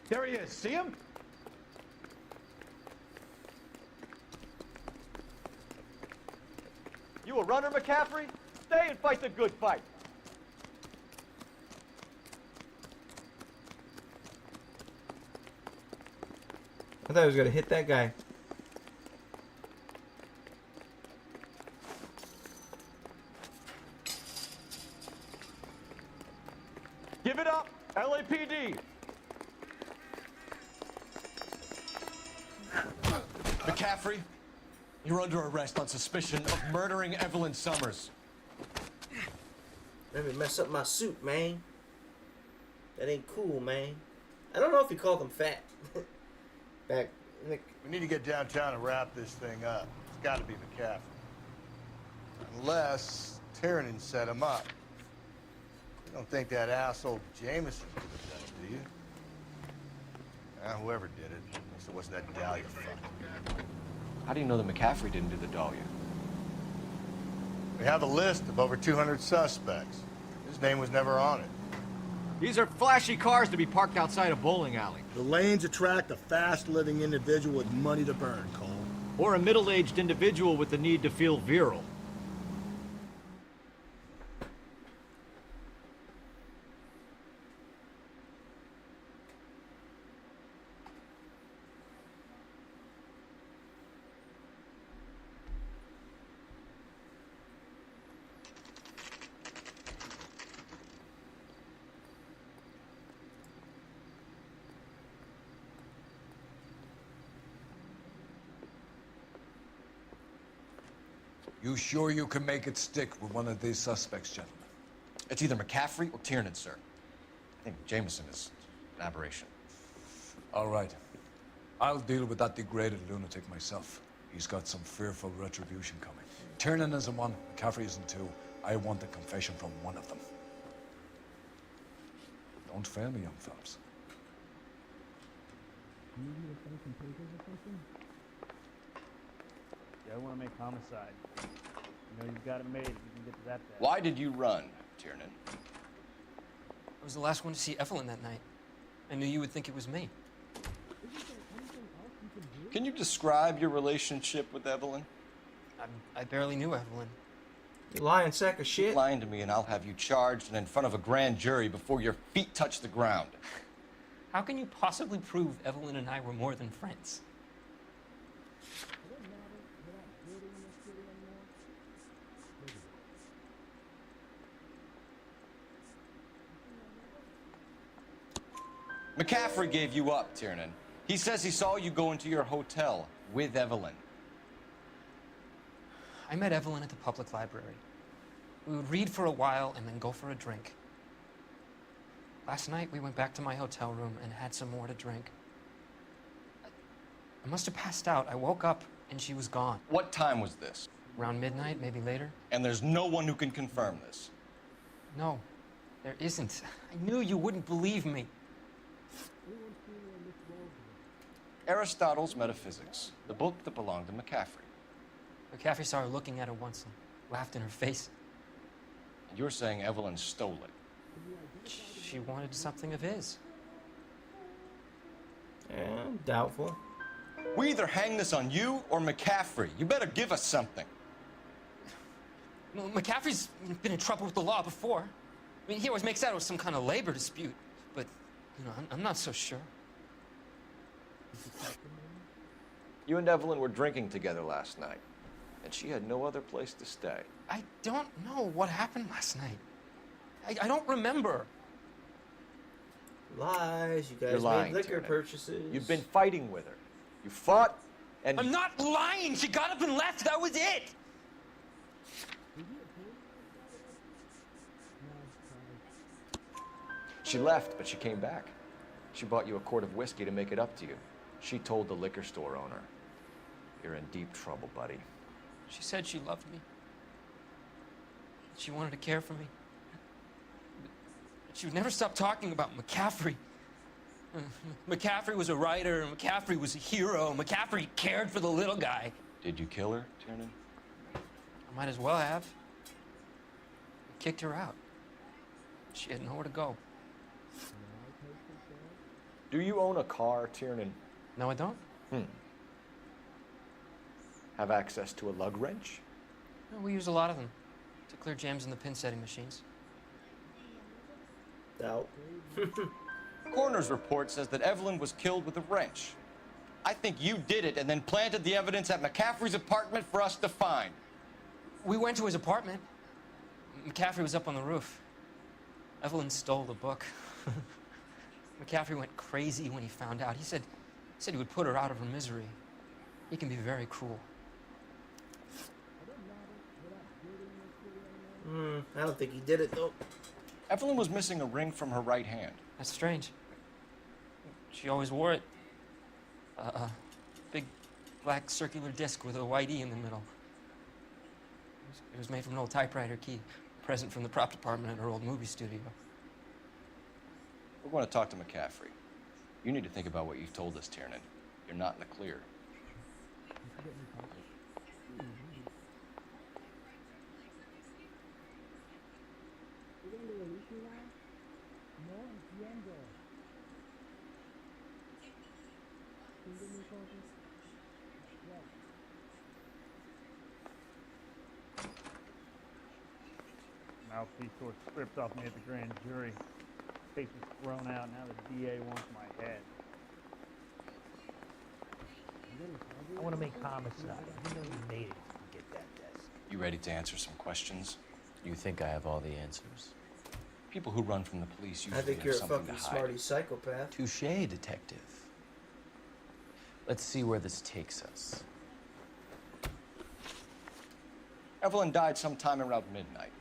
There he is. See him? You a runner, McCaffrey? Stay and fight the good fight. I thought I was gonna hit that guy. Give it up, LAPD. McCaffrey, you're under arrest on suspicion of murdering Evelyn Summers. Let me mess up my suit, man. That ain't cool, man. I don't know if he called him fat. Back. We need to get downtown and wrap this thing up. It's got to be McCaffrey. Unless Tiernan set him up. You don't think that asshole Jameson could have done it, do you? Whoever did it. At least it wasn't that Dahlia fuck. How do you know that McCaffrey didn't do the Dahlia? We have a list of over 200 suspects. His name was never on it. These are flashy cars to be parked outside a bowling alley. The lanes attract a fast-living individual with money to burn, Cole. Or a middle-aged individual with the need to feel virile. You sure you can make it stick with one of these suspects, gentlemen? It's either McCaffrey or Tiernan, sir. I think Jameson is an aberration. All right. I'll deal with that degraded lunatic myself. He's got some fearful retribution coming. Tiernan isn't one, McCaffrey isn't two. I want a confession from one of them. Don't fail me, young fellas. Yeah, I want to make homicide. You know you've got it made if you can get to that bad. Why did you run, Tiernan? I was the last one to see Evelyn that night. I knew you would think it was me. Can you describe your relationship with Evelyn? I barely knew Evelyn. You lying sack of shit. Keep lying to me and I'll have you charged and in front of a grand jury before your feet touch the ground. How can you possibly prove Evelyn and I were more than friends? McCaffrey gave you up, Tiernan. He says he saw you go into your hotel with Evelyn. I met Evelyn at the public library. We would read for a while and then go for a drink. Last night, we went back to my hotel room and had some more to drink. I must have passed out. I woke up and she was gone. What time was this? Around midnight, maybe later. And there's no one who can confirm this. No, there isn't. I knew you wouldn't believe me. Aristotle's Metaphysics, the book that belonged to McCaffrey. McCaffrey saw her looking at her once and laughed in her face. And you're saying Evelyn stole it. She wanted something of his. Doubtful. We either hang this on you or McCaffrey. You better give us something. Well, McCaffrey's been in trouble with the law before. I mean, he always makes out it was some kind of labor dispute. But, you know, I'm not so sure. You and Evelyn were drinking together last night, and she had no other place to stay. I don't know what happened last night. I don't remember. Lies. You You're guys lying, made liquor Tiernan. purchases. You've been fighting with her. You fought, and I'm not lying! She got up and left! That was it! She left, but she came back. She bought you a quart of whiskey to make it up to you. She told the liquor store owner. You're in deep trouble, buddy. She said she loved me. She wanted to care for me. She would never stop talking about McCaffrey. McCaffrey was a writer, and McCaffrey was a hero. McCaffrey cared for the little guy. Did you kill her, Tiernan? I might as well have. I kicked her out. She had nowhere to go. Do you own a car, Tiernan? No, I don't. Have access to a lug wrench? No, we use a lot of them to clear jams in the pin setting machines. Doubt. Coroner's report says that Evelyn was killed with a wrench. I think you did it and then planted the evidence at McCaffrey's apartment for us to find. We went to his apartment. McCaffrey was up on the roof. Evelyn stole the book. McCaffrey went crazy when he found out. He said he would put her out of her misery. He can be very cruel. I don't think he did it, though. Evelyn was missing a ring from her right hand. That's strange. She always wore it. A big black circular disc with a white E in the middle. It was made from an old typewriter key, a present from the prop department at her old movie studio. We're going to talk to McCaffrey. You need to think about what you've told us, Tiernan. You're not in the clear. Mouthpiece sort of stripped off me at the grand jury. Face was thrown out. Now the DA wants my head. I want to make homicide. You know you made it to get that desk. You ready to answer some questions? You think I have all the answers? People who run from the police usually I think have you're a something fucking to hide. smarty psychopath. Touche, detective. Let's see where this takes us. Evelyn died sometime around midnight.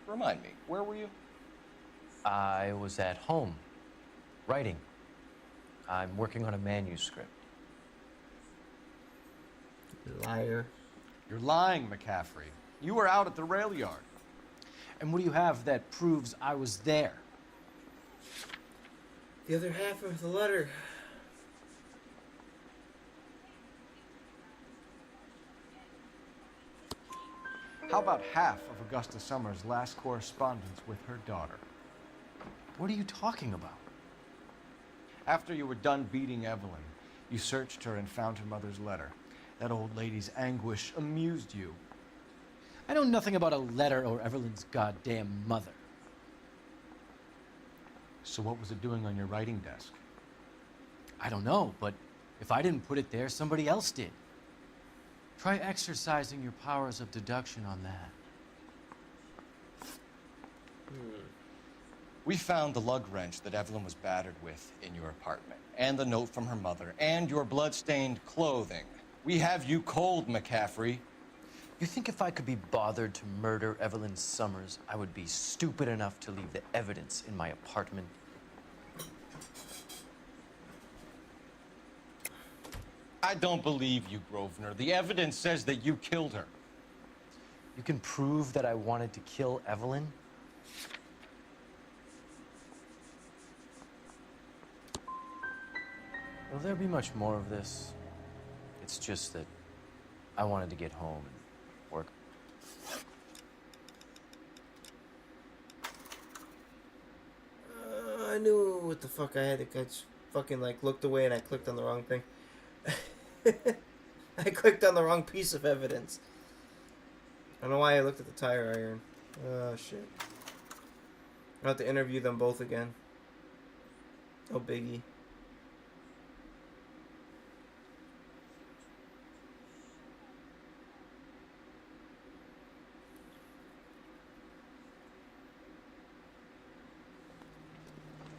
Remind me, where were you? I was at home, writing. I'm working on a manuscript. Liar. You're lying, McCaffrey. You were out at the rail yard. And what do you have that proves I was there? The other half of the letter. How about half of Augusta Summers' last correspondence with her daughter? What are you talking about? After you were done beating Evelyn, you searched her and found her mother's letter. That old lady's anguish amused you. I know nothing about a letter or Evelyn's goddamn mother. So what was it doing on your writing desk? I don't know, but if I didn't put it there, somebody else did. Try exercising your powers of deduction on that. We found the lug wrench that Evelyn was battered with in your apartment, and the note from her mother, and your blood-stained clothing. We have you cold, McCaffrey. You think if I could be bothered to murder Evelyn Summers, I would be stupid enough to leave the evidence in my apartment? I don't believe you, Grosvenor. The evidence says that you killed her. You can prove that I wanted to kill Evelyn? Will there be much more of this? It's just that I wanted to get home and work. I knew what the fuck I had to catch. Fucking like looked away and I clicked on the wrong thing. I clicked on the wrong piece of evidence. I don't know why I looked at the tire iron. Oh shit. I'll have to interview them both again. Oh biggie.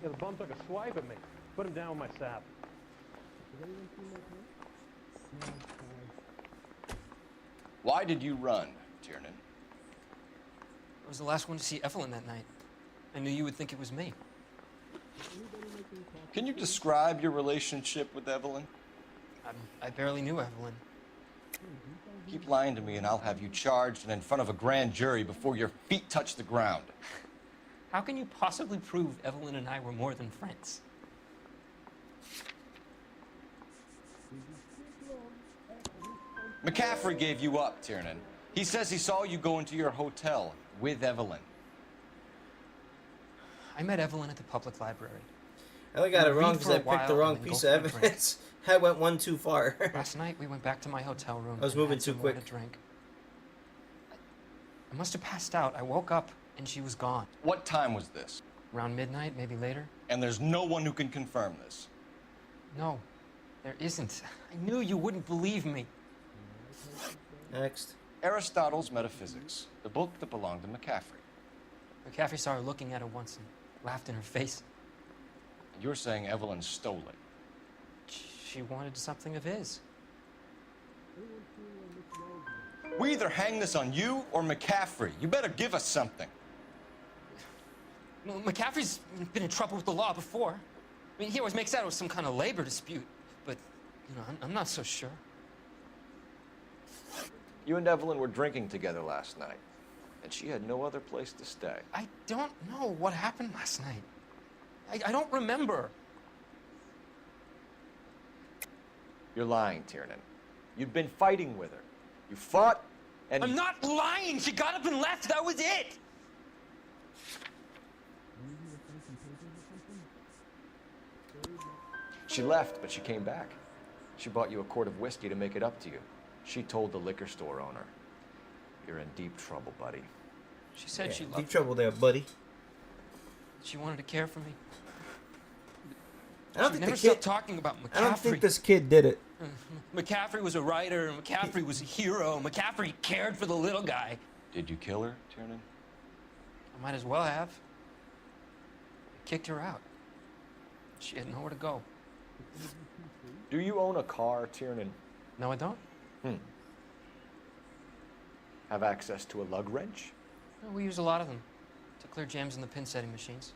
Yeah, the bum took a swipe at me. Put him down with my sap. Why did you run, Tiernan? I was the last one to see Evelyn that night. I knew you would think it was me. Can you describe your relationship with Evelyn? I barely knew Evelyn. Keep lying to me and I'll have you charged and in front of a grand jury before your feet touch the ground. How can you possibly prove Evelyn and I were more than friends? McCaffrey gave you up, Tiernan. He says he saw you go into your hotel with Evelyn. I met Evelyn at the public library. I only got it wrong Read because for I a picked the while wrong and then piece go of for a drink. evidence. I went one too far. Last night, we went back to my hotel room. I was and moving had too some more quick. to drink. I must have passed out. I woke up and she was gone. What time was this? Around midnight, maybe later. And there's no one who can confirm this. No, there isn't. I knew you wouldn't believe me. Next. Aristotle's Metaphysics, the book that belonged to McCaffrey. McCaffrey saw her looking at it once and laughed in her face. You're saying Evelyn stole it. She wanted something of his. We either hang this on you or McCaffrey. You better give us something. Well, McCaffrey's been in trouble with the law before. I mean, he always makes out it was some kind of labor dispute, but, you know, I'm not so sure. You and Evelyn were drinking together last night, and she had no other place to stay. I don't know what happened last night. I don't remember. You're lying, Tiernan. You've been fighting with her. You fought, and I'm not lying! She got up and left! That was it! She left, but she came back. She bought you a quart of whiskey to make it up to you. She told the liquor store owner. You're in deep trouble, buddy. She said she loved Deep trouble there, buddy. She wanted to care for me. I don't She think never the kid. stopped talking about McCaffrey. I don't think this kid did it. McCaffrey was a writer, McCaffrey was a hero, McCaffrey cared for the little guy. Did you kill her, Tiernan? I might as well have. I kicked her out. She had nowhere to go. Do you own a car, Tiernan? No, I don't. Have access to a lug wrench? No, we use a lot of them to clear jams in the pin setting machines.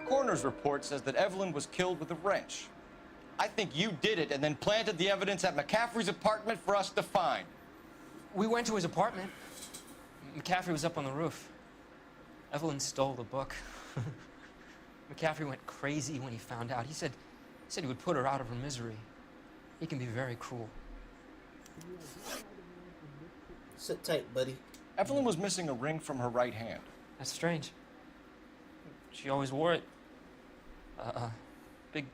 Coroner's report says that Evelyn was killed with a wrench. I think you did it and then planted the evidence at McCaffrey's apartment for us to find. We went to his apartment. McCaffrey was up on the roof. Evelyn stole the book. McCaffrey went crazy when he found out. He said he would put her out of her misery. He can be very cruel. Sit tight, buddy. Evelyn was missing a ring from her right hand. That's strange. She always wore it. Big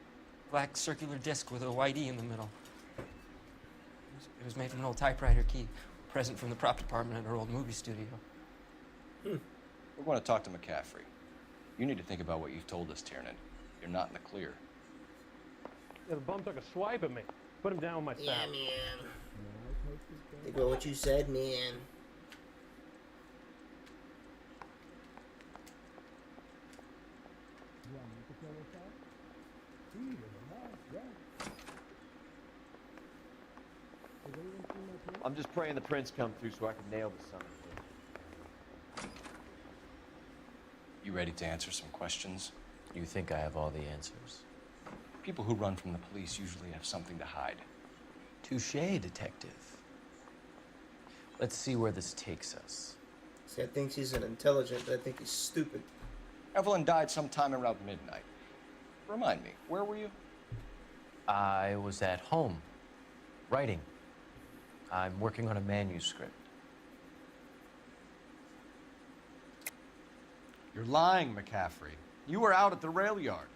black circular disc with a white E in the middle. It was made from an old typewriter key, present from the prop department at her old movie studio. We're going to talk to McCaffrey. You need to think about what you've told us, Tiernan. You're not in the clear. Yeah, the bum took a swipe at me. Put him down with my Yeah, sap. man. Think about what you said, man. I'm just praying the prints come through so I can nail this son of a bitch. You ready to answer some questions? You think I have all the answers? People who run from the police usually have something to hide. Touché, detective. Let's see where this takes us. See, I think he's an intelligent, but I think he's stupid. Evelyn died sometime around midnight. Remind me, where were you? I was at home, writing. I'm working on a manuscript. You're lying, McCaffrey. You were out at the rail yard.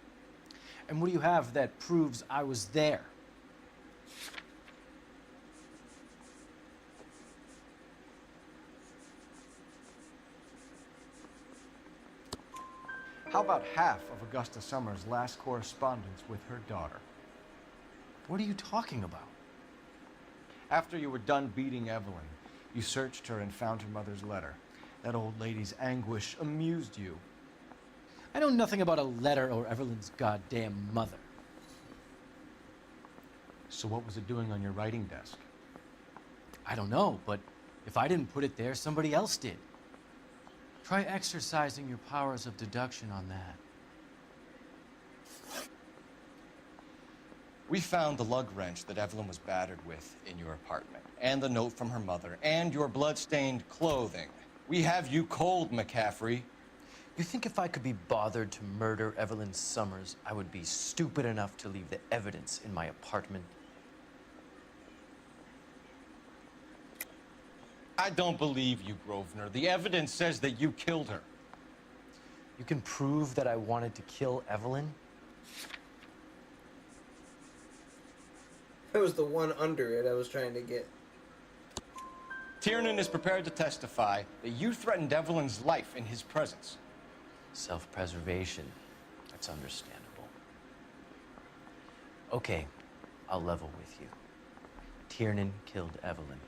And what do you have that proves I was there? How about half of Augusta Summers' last correspondence with her daughter? What are you talking about? After you were done beating Evelyn, you searched her and found her mother's letter. That old lady's anguish amused you. I know nothing about a letter or Evelyn's goddamn mother. So what was it doing on your writing desk? I don't know, but if I didn't put it there, somebody else did. Try exercising your powers of deduction on that. We found the lug wrench that Evelyn was battered with in your apartment, and the note from her mother, and your blood-stained clothing. We have you cold, McCaffrey. You think if I could be bothered to murder Evelyn Summers, I would be stupid enough to leave the evidence in my apartment? I don't believe you, Grosvenor. The evidence says that you killed her. You can prove that I wanted to kill Evelyn? That was the one under it I was trying to get. Tiernan is prepared to testify that you threatened Evelyn's life in his presence. Self-preservation. That's understandable. Okay, I'll level with you. Tiernan killed Evelyn.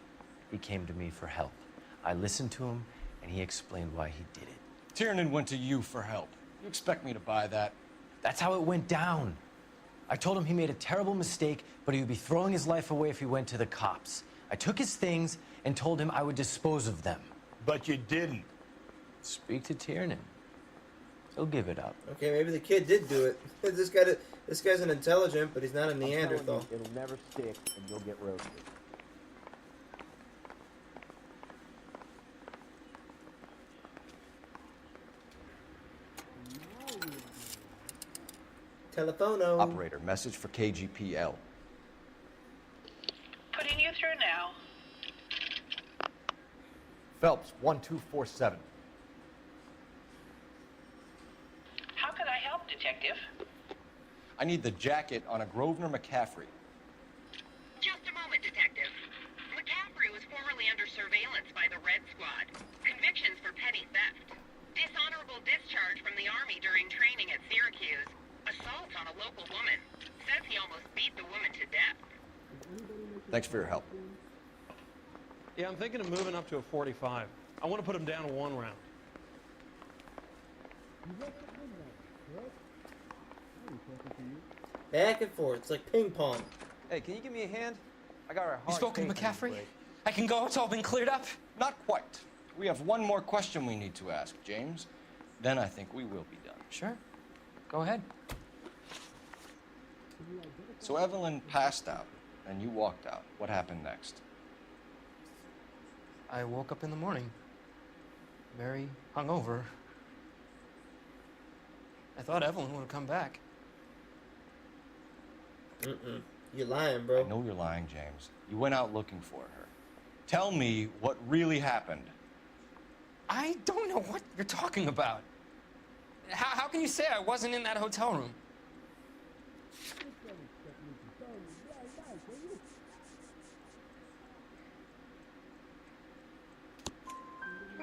He came to me for help. I listened to him, and he explained why he did it. Tiernan went to you for help. You expect me to buy that? That's how it went down. I told him he made a terrible mistake, but he would be throwing his life away if he went to the cops. I took his things and told him I would dispose of them. But you didn't. Speak to Tiernan. He'll give it up. Okay, maybe the kid did do it. This guy's an intelligent, but he's not a Neanderthal. It'll never stick, and you'll get roasted. Telephono. Operator, message for KGPL. Putting you through now. Phelps, 1247. How could I help, Detective? I need the jacket on a Grosvenor McCaffrey. Just a moment, Detective. McCaffrey was formerly under surveillance by the Red Squad. Convictions for petty theft. Dishonorable discharge from the Army during training at Syracuse. Assault on a local woman. Says he almost beat the woman to death. Thanks for your help. Yeah, I'm thinking of moving up to a 45. I want to put him down to 1 round. Back and forth. It's like ping pong. Hey, can you give me a hand? I got a hard You spoken to case on McCaffrey? this place. I can go. It's all been cleared up. Not quite. We have one more question we need to ask, James. Then I think we will be done. Sure. Go ahead. So Evelyn passed out, and you walked out. What happened next? I woke up in the morning, very hungover. I thought Evelyn would have come back. You're lying, bro. I know you're lying, James. You went out looking for her. Tell me what really happened. I don't know what you're talking about. How can you say I wasn't in that hotel room?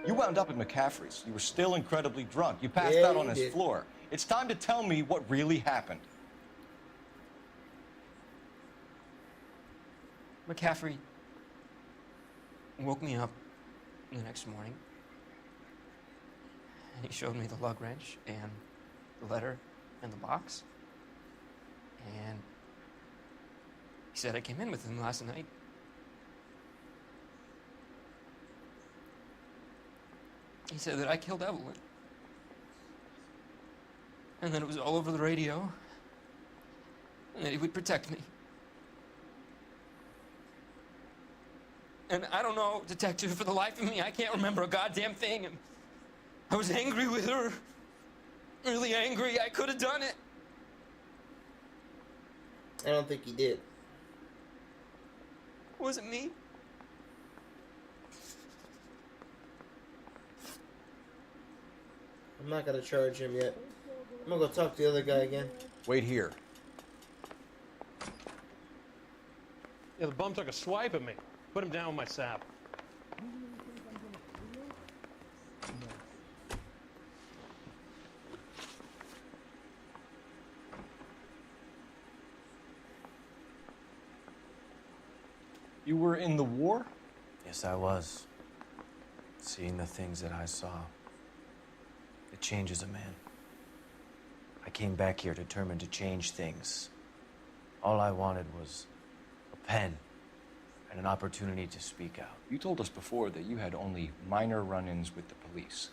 You wound up at McCaffrey's. You were still incredibly drunk. You passed Yeah, out on you his did. floor. It's time to tell me what really happened. McCaffrey woke me up the next morning, and he showed me the lug wrench and the letter and the box, and he said I came in with him last night. He said that I killed Evelyn, and that it was all over the radio, and that he would protect me. And I don't know, Detective, for the life of me, I can't remember a goddamn thing. And I was angry with her. Really angry. I could have done it. I don't think he did. Was it me? I'm not gonna charge him yet. I'm gonna go talk to the other guy again. Wait here. Yeah, the bum took a swipe at me. Put him down with my sap. You were in the war? Yes, I was. Seeing the things that I saw, it changes a man. I came back here determined to change things. All I wanted was a pen and an opportunity to speak out. You told us before that you had only minor run-ins with the police.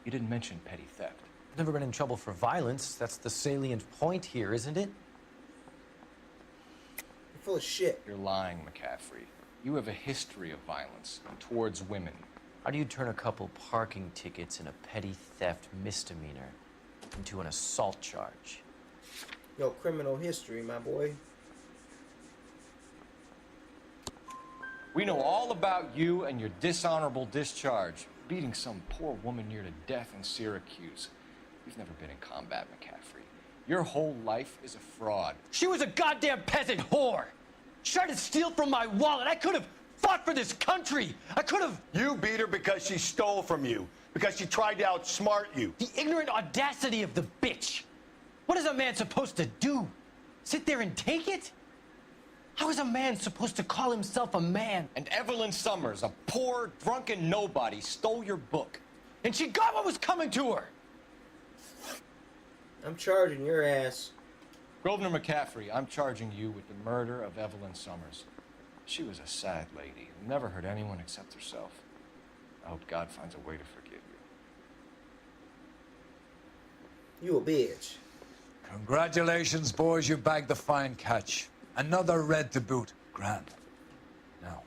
You didn't mention petty theft. I've never been in trouble for violence. That's the salient point here, isn't it? You're full of shit. You're lying, McCaffrey. You have a history of violence towards women. How do you turn a couple parking tickets and a petty theft misdemeanor into an assault charge? Yo, criminal history, my boy. We know all about you and your dishonorable discharge, beating some poor woman near to death in Syracuse. You've never been in combat, McCaffrey. Your whole life is a fraud. She was a goddamn peasant whore! She tried to steal from my wallet. I could have fought for this country. I could have... You beat her because she stole from you, because she tried to outsmart you. The ignorant audacity of the bitch. What is a man supposed to do? Sit there and take it? How is a man supposed to call himself a man? And Evelyn Summers, a poor, drunken nobody, stole your book. And she got what was coming to her. I'm charging your ass. Grosvenor McCaffrey, I'm charging you with the murder of Evelyn Summers. She was a sad lady who never hurt anyone except herself. I hope God finds a way to forgive you. You a bitch. Congratulations, boys, you bagged the fine catch. Another red to boot. Grand. Now,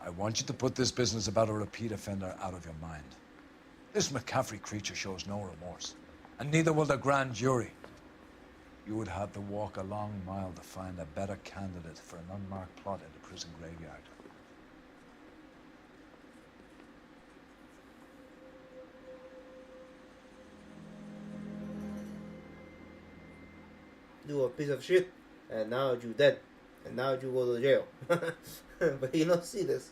I want you to put this business about a repeat offender out of your mind. This McCaffrey creature shows no remorse, and neither will the grand jury. You would have to walk a long mile to find a better candidate for an unmarked plot in the prison graveyard. You a piece of shit, and now you dead, and now you go to jail. But you don't see this.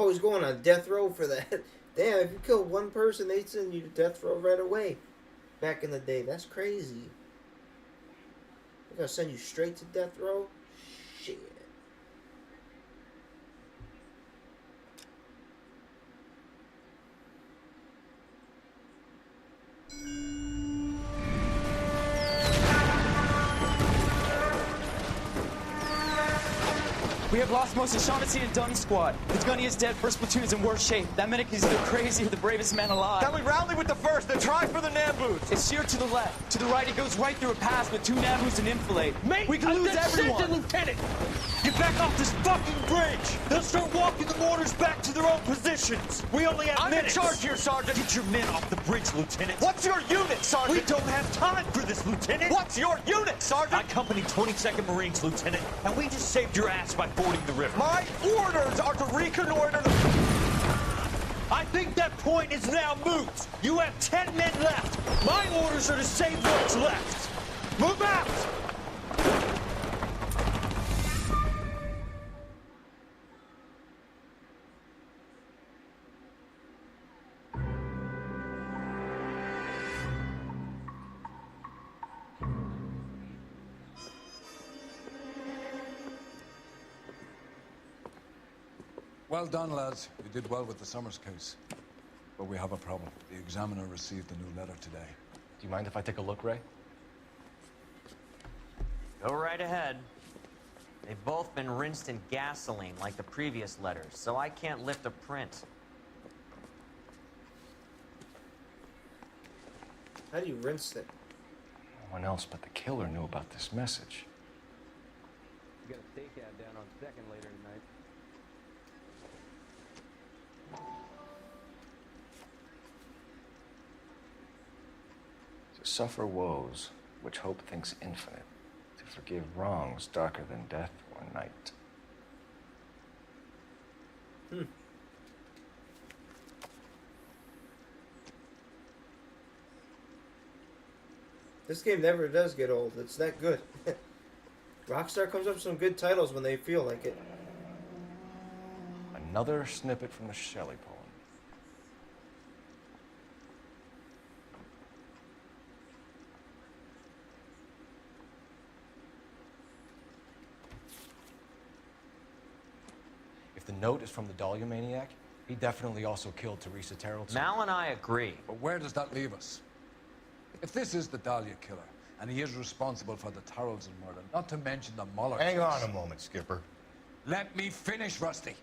Oh, he's going on death row for that. Damn, if you kill one person, they send you to death row right away. Back in the day, that's crazy. They're gonna send you straight to death row? Shit. We have lost most of Shaughnessy and Dunn's squad. The gunny is dead. First platoon is in worse shape. That medic is either crazy or the bravest man alive. Can we rally with the first and try for the Nambus? It's sheer to the left. To the right, it goes right through a pass with 2 Nambus and enfilade. Mate, we can lose everyone. Lieutenant, get back off this fucking bridge. They'll start walking the mortars back to their own positions. We only have minutes. I'm in charge here, Sergeant. Get your men off the bridge, Lieutenant. What's your unit, Sergeant? We don't have time for this, Lieutenant. What's your unit, Sergeant? My company, 22nd Marines, Lieutenant, and we just saved your ass by fording the river. My orders are to reconnoiter the... I think that point is now moot. You have 10 men left. My orders are to save what's left. Move out! Well done, lads. You did well with the Summers case. But we have a problem. The examiner received a new letter today. Do you mind if I take a look, Ray? Go right ahead. They've both been rinsed in gasoline like the previous letters, so I can't lift a print. How do you rinse it? No one else but the killer knew about this message. You got a stakeout down on 2nd later tonight. To suffer woes, which hope thinks infinite. To forgive wrongs darker than death or night. This game never does get old. It's that good. Rockstar comes up with some good titles when they feel like it. Another snippet from the Shelley poem. If the note is from the Dahlia maniac, he definitely also killed Teresa Terrell. Mal and I agree. But where does that leave us? If this is the Dahlia killer, and he is responsible for the Tarrelson murder, not to mention the Muller Hang case. on a moment, Skipper. Let me finish, Rusty.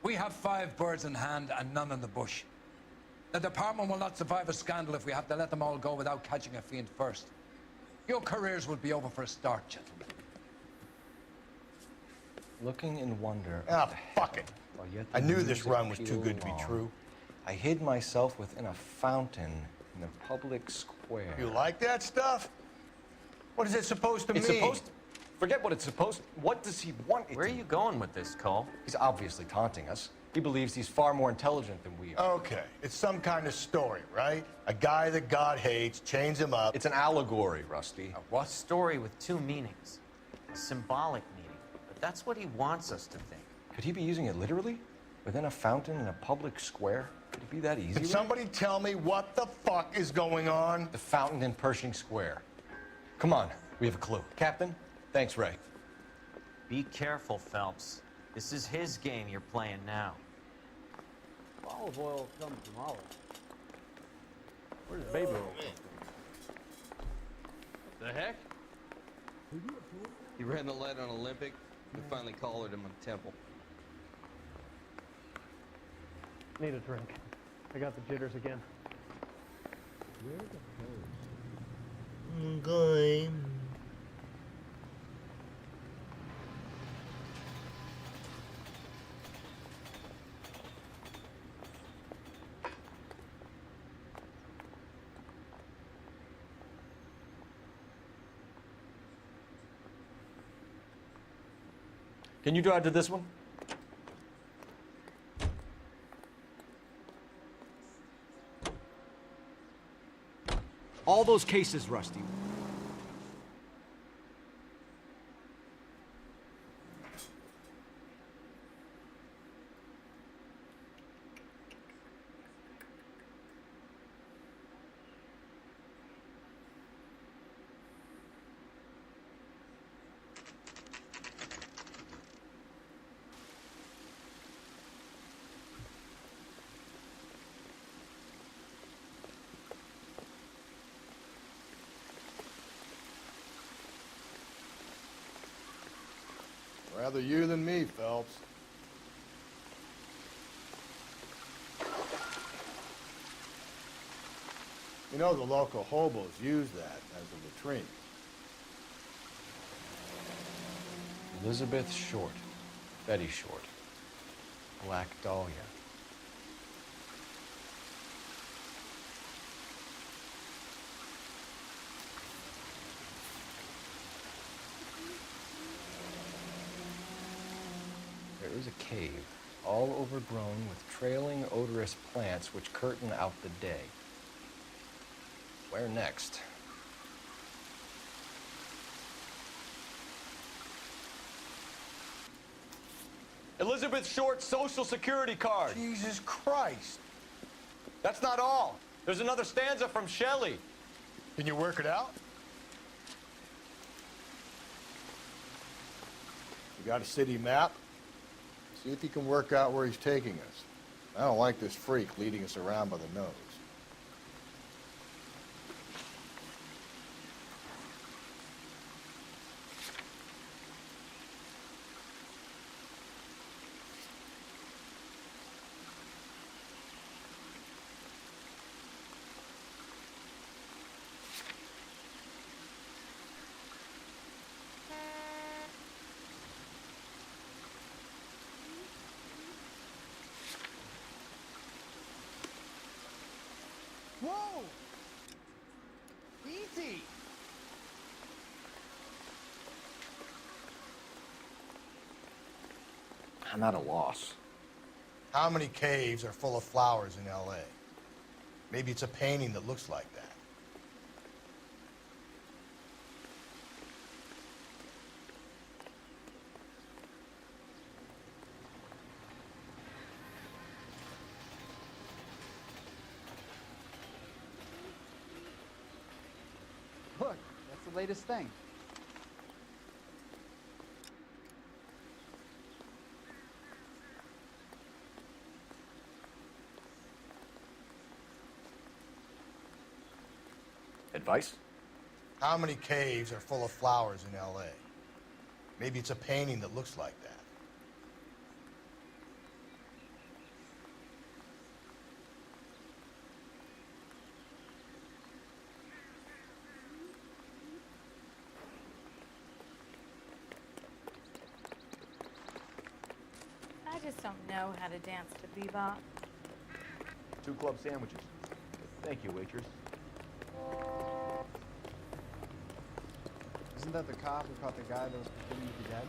We have 5 birds in hand and none in the bush. The department will not survive a scandal if we have to let them all go without catching a fiend first. Your careers will be over for a start, gentlemen. Looking in wonder. Ah, fuck it. I knew this run was too good to be true. I hid myself within a fountain in a public square. You like that stuff? What is it supposed to It's mean? supposed to... Forget what it's supposed... What does he want it Where are to you going with this, Cole? He's obviously taunting us. He believes he's far more intelligent than we are. Okay, it's some kind of story, right? A guy that God hates, chains him up. It's an allegory, Rusty. A story with 2 meanings. A symbolic meaning. But that's what he wants us to think. Could he be using it literally? Within a fountain in a public square? Could it be that easy? Can somebody tell me what the fuck is going on? The fountain in Pershing Square. Come on, we have a clue. Captain, thanks, Ray. Be careful, Phelps. This is his game you're playing now. Olive oil comes from olives. Where does baby oil come from? The heck? He ran the lead on Olympic. We finally collared him on Temple. Need a drink. I got the jitters again. Where the Okay. Can you drive to this one? All those cases, Rusty. Rather you than me, Phelps. You know, the local hobos use that as a latrine. Elizabeth Short. Betty Short. Black Dahlia. There is a cave, all overgrown with trailing, odorous plants which curtain out the day. Where next? Elizabeth Short's Social Security card. Jesus Christ. That's not all. There's another stanza from Shelley. Can you work it out? You got a city map? See if you can work out where he's taking us. I don't like this freak leading us around by the nose. Whoa! Easy! I'm at a loss. How many caves are full of flowers in L.A.? Maybe it's a painting that looks like that. Look, that's the latest thing. Advice? How many caves are full of flowers in L.A.? Maybe it's a painting that looks like that. I just don't know how to dance to bebop. 2 club sandwiches. Thank you, waitress. Isn't that the cop who caught the guy that was pretending to be dead?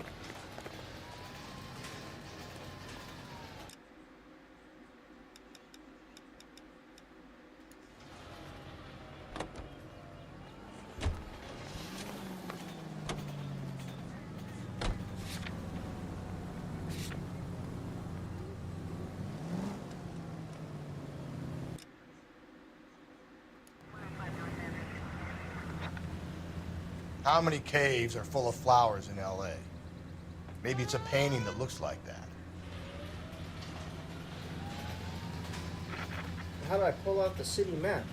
How many caves are full of flowers in L.A.? Maybe it's a painting that looks like that. How do I pull out the city map?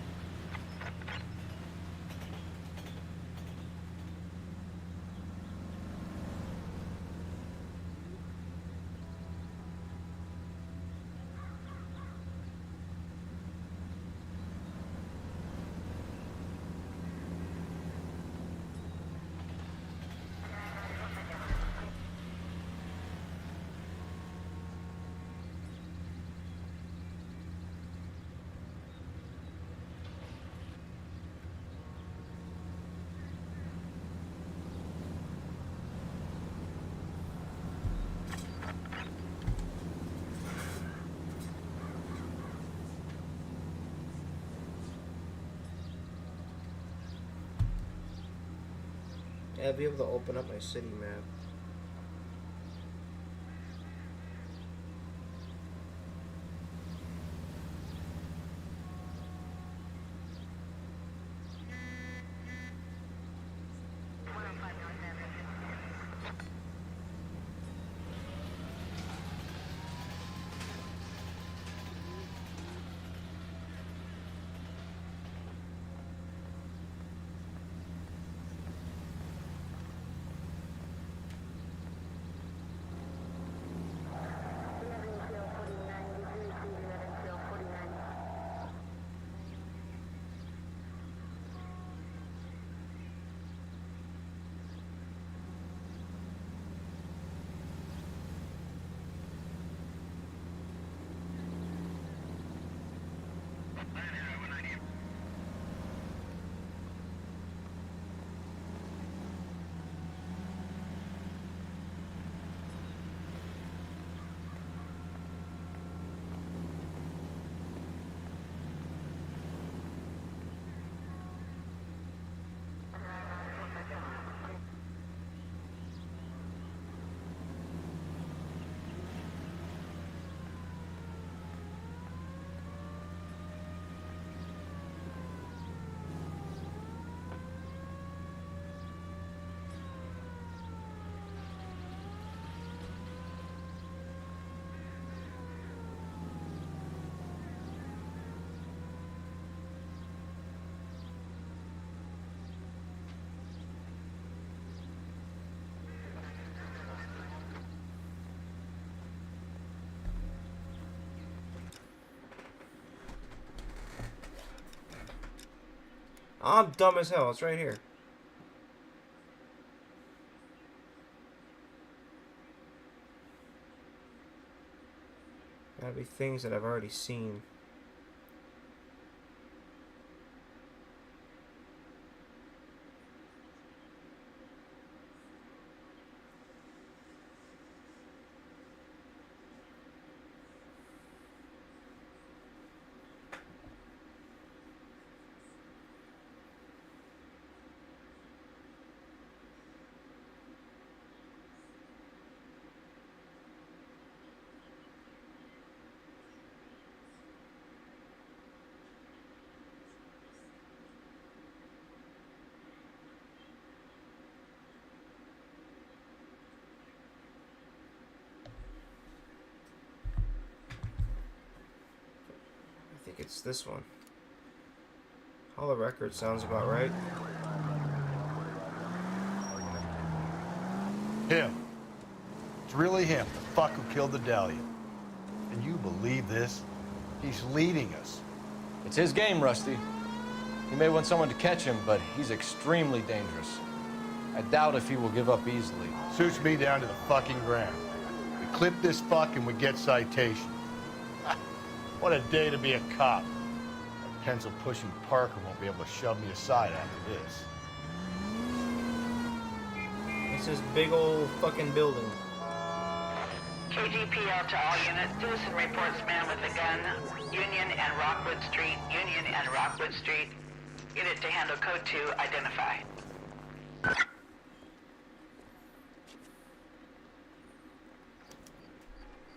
Yeah, I'll be able to open up my city map. I'm dumb as hell. It's right here. Gotta be things that I've already seen. it's this one. Hall of Records sounds about right. Him. It's really him, the fuck who killed the Dahlia. And you believe this? He's leading us. It's his game, Rusty. He may want someone to catch him, but he's extremely dangerous. I doubt if he will give up easily. Suits me down to the fucking ground. We clip this fuck and we get citation. What a day to be a cop. That pencil-pushing Parker won't be able to shove me aside after this. It's this big old fucking building. KGPL to all units. Citizen reports man with a gun. Union and Rockwood Street. Union and Rockwood Street. Unit to handle code 2. Identify.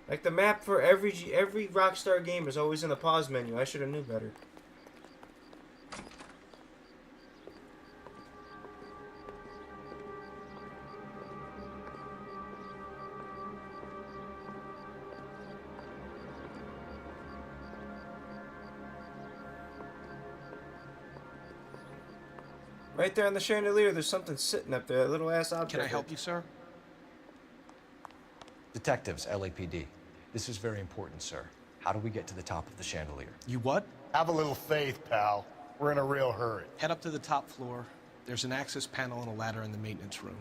Like the map for every Rockstar game is always in the pause menu. I should have knew better. Right there on the chandelier, there's something sitting up there, a little ass object. Can I help you, sir? Detectives, LAPD. This is very important, sir. How do we get to the top of the chandelier? You what? Have a little faith, pal. We're in a real hurry. Head up to the top floor. There's an access panel and a ladder in the maintenance room.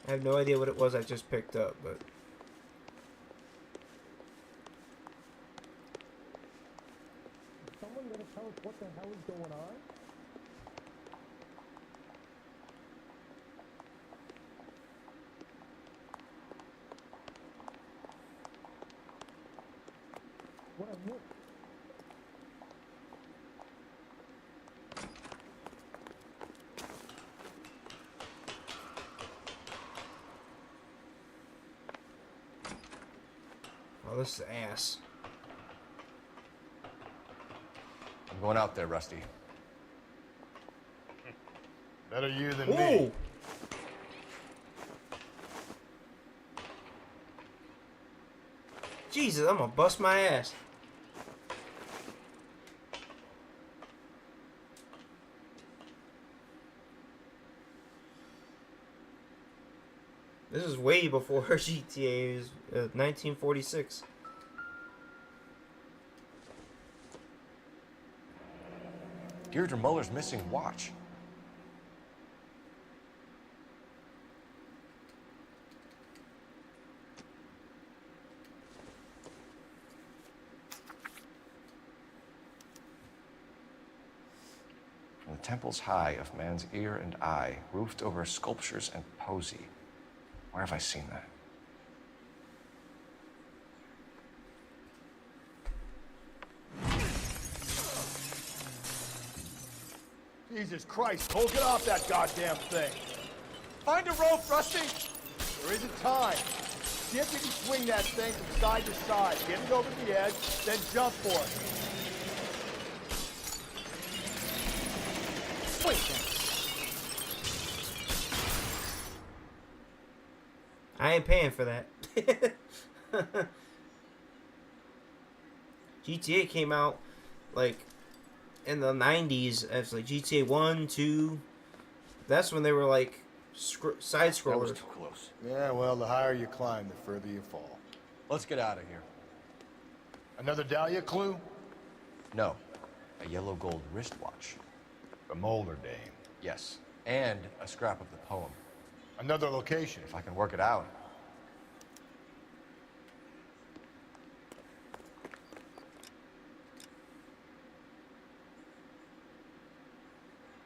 I have no idea what it was I just picked up, but... Is someone going to tell us what the hell is going on? What I missed? Oh, this is ass. I'm going out there, Rusty. Better you than me. Jesus, I'm gonna bust my ass. This is way before GTA is 1946. Deirdre Muller's missing watch. From the temples high of man's ear and eye, roofed over sculptures and poesy. Where have I seen that? Jesus Christ, Cole, get off that goddamn thing. Find a rope, Rusty! There isn't time. See if you can swing that thing from side to side. Get it over the edge, then jump for it. Swing. I ain't paying for that. GTA came out like in the 90s. It's like GTA 1, 2. That's when they were like side scrollers. That was too close. Yeah, well, the higher you climb, the further you fall. Let's get out of here. Another Dahlia clue? No. A yellow gold wristwatch. The Mulder dame. Yes. And a scrap of the poem. Another location. If I can work it out.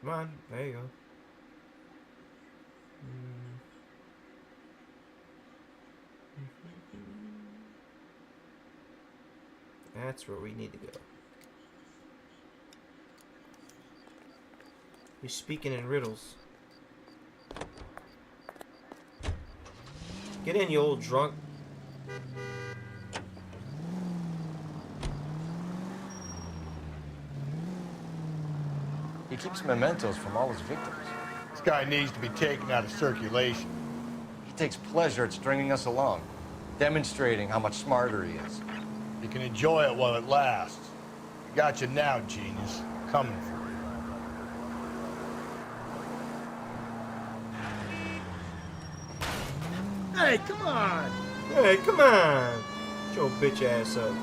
Come on, there you go. That's where we need to go. He's speaking in riddles. Get in, you old drunk. He keeps mementos from all his victims. This guy needs to be taken out of circulation. He takes pleasure at stringing us along, demonstrating how much smarter he is. You can enjoy it while it lasts. Got you now, genius. Coming for you. Hey, come on! Hey, come on! Get your bitch ass up.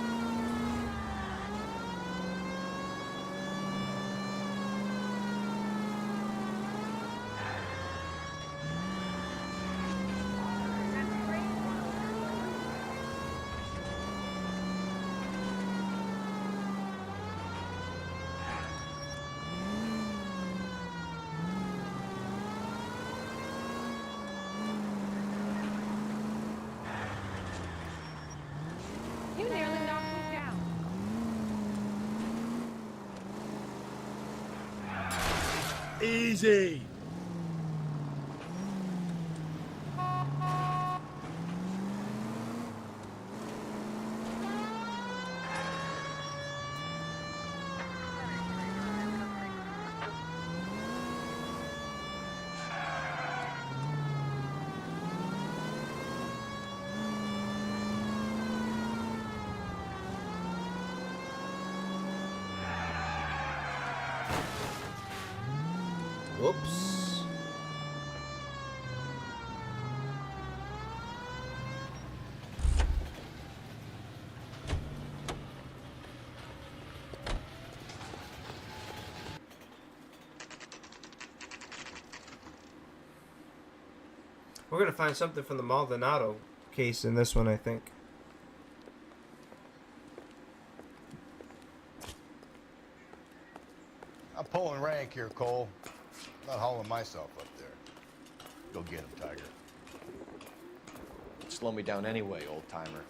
You nearly knocked me down. Easy. Whoops. We're gonna find something from the Maldonado case in this one, I think. I'm pulling rank here, Cole. Not hauling myself up there. Go get him, Tiger. Slow me down anyway, old-timer.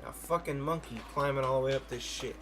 A fucking monkey climbing all the way up this shit.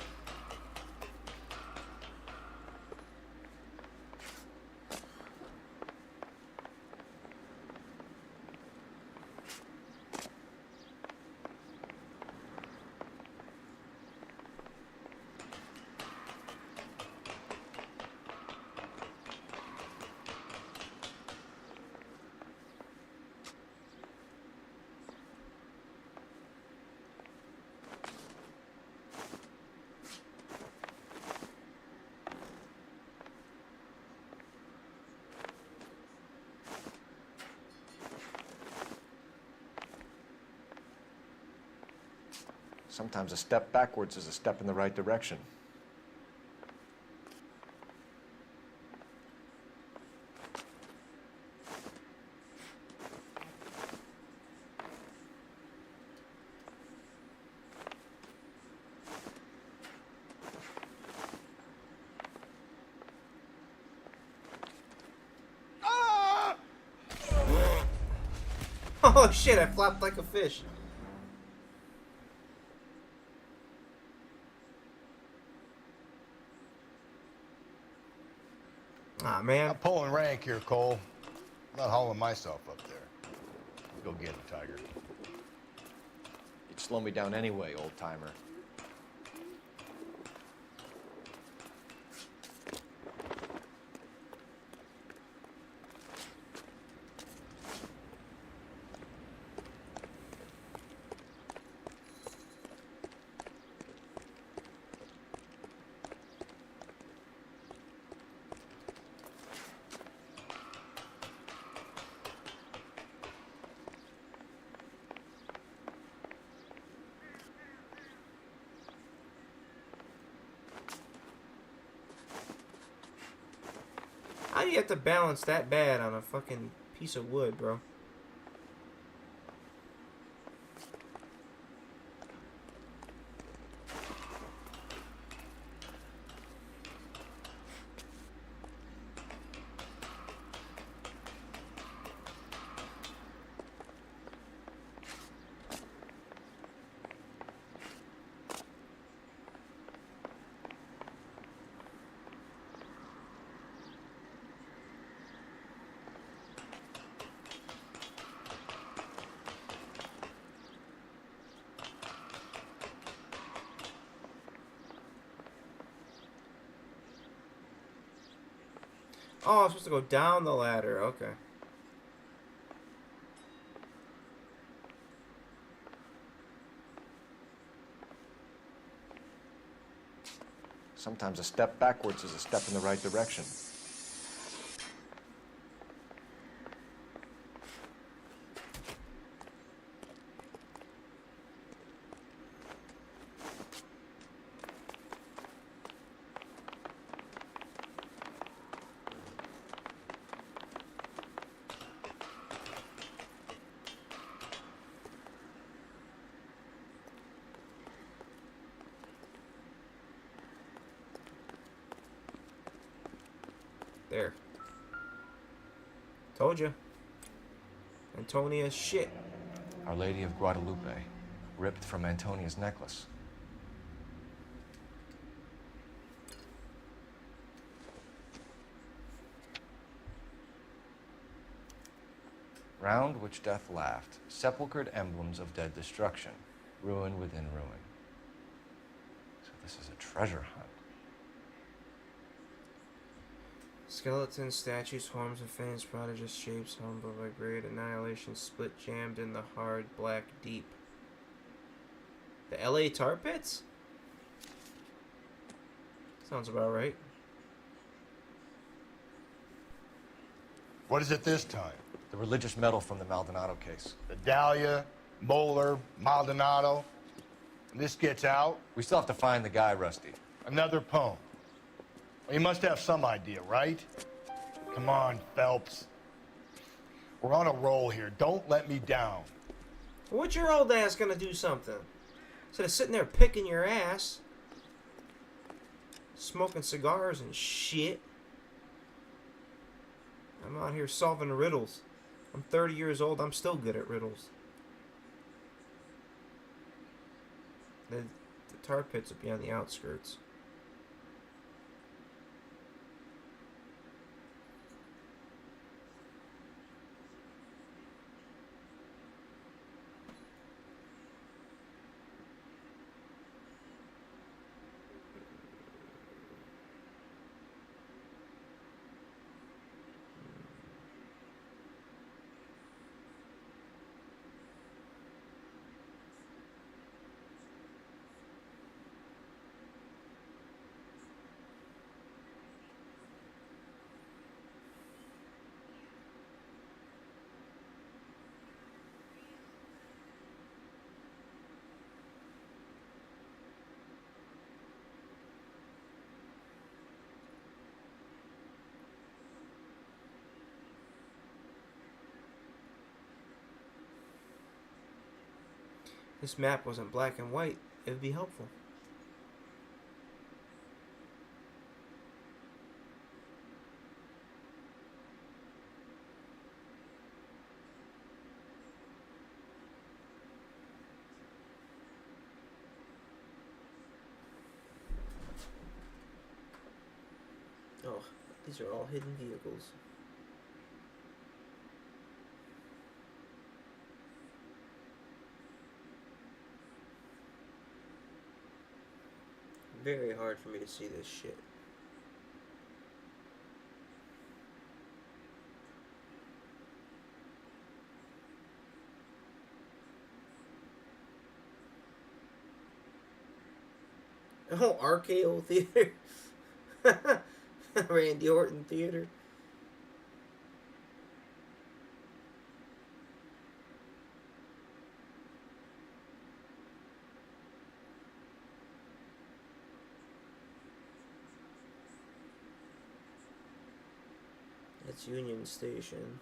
Sometimes a step backwards is a step in the right direction. Oh shit, I flopped like a fish. Ah, man. I'm pulling rank here, Cole. Not hauling myself up there. Go get him, Tiger. You'd slow me down anyway, old-timer. do you have to balance that bad on a fucking piece of wood, bro? Oh, I'm supposed to go down the ladder. Okay. Sometimes a step backwards is a step in the right direction. There. Told you. Antonia's shit. Our Lady of Guadalupe, ripped from Antonia's necklace. Round which death laughed, sepulchred emblems of dead destruction, ruin within ruin. So this is a treasure hunt. Skeletons, statues, horns, and fangs, prodigious shapes, humble by great annihilation, split, jammed in the hard, black deep. The LA tar pits? Sounds about right. What is it this time? The religious medal from the Maldonado case. The Dahlia, Moeller, Maldonado. When this gets out... We still have to find the guy, Rusty. Another poem. Well, you must have some idea, right? Come on, Phelps. We're on a roll here. Don't let me down. What's your old ass gonna do something? Instead of sitting there picking your ass, smoking cigars and shit. I'm out here solving riddles. I'm 30 years old. I'm still good at riddles. The tar pits will be on the outskirts. This map wasn't black and white. It would be helpful. Oh, these are all hidden vehicles. Very hard for me to see this shit. Oh, RKO Theater. Randy Orton Theater. It's Union Station.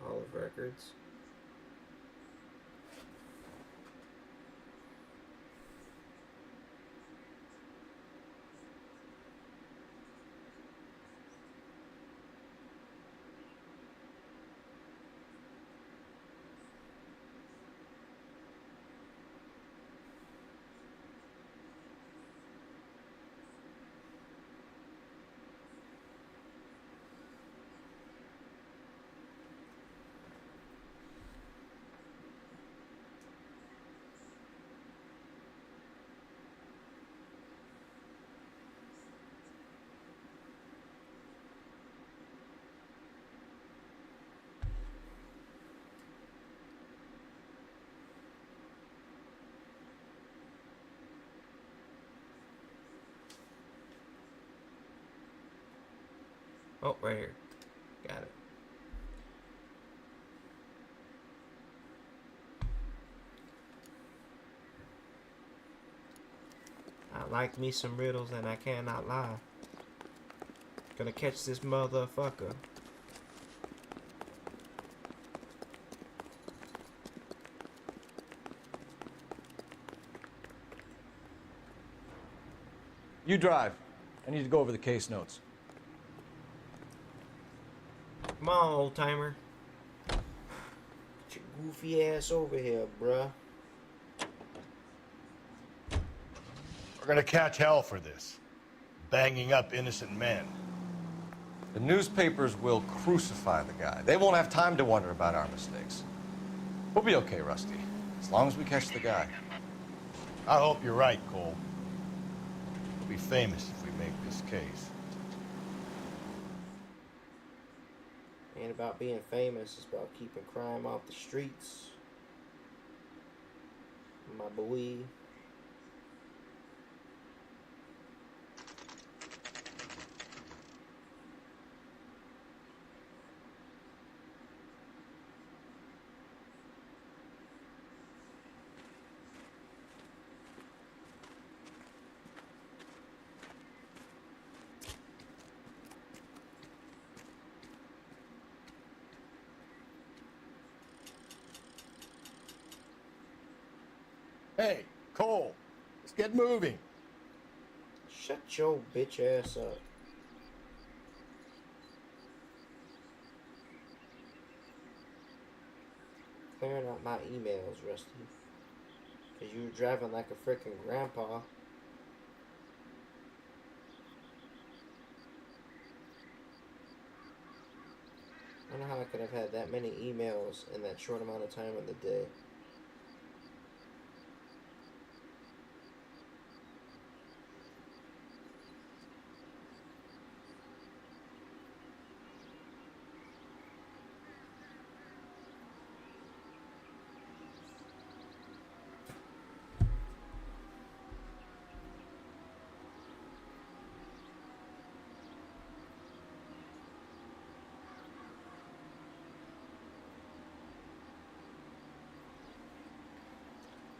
Hall of Records. Oh, right here. Got it. I like me some riddles and I cannot lie. Gonna catch this motherfucker. You drive. I need to go over the case notes. Come on, old timer. Get your goofy ass over here, bruh. We're gonna catch hell for this. Banging up innocent men. The newspapers will crucify the guy. They won't have time to wonder about our mistakes. We'll be okay, Rusty, as long as we catch the guy. I hope you're right, Cole. We'll be famous if we make this case. Ain't about being famous, it's about keeping crime off the streets. My boy. Hey, Cole, let's get moving. Shut your bitch ass up. Clearing out my emails, Rusty. Cause you were driving like a freaking grandpa. I don't know how I could have had that many emails in that short amount of time of the day.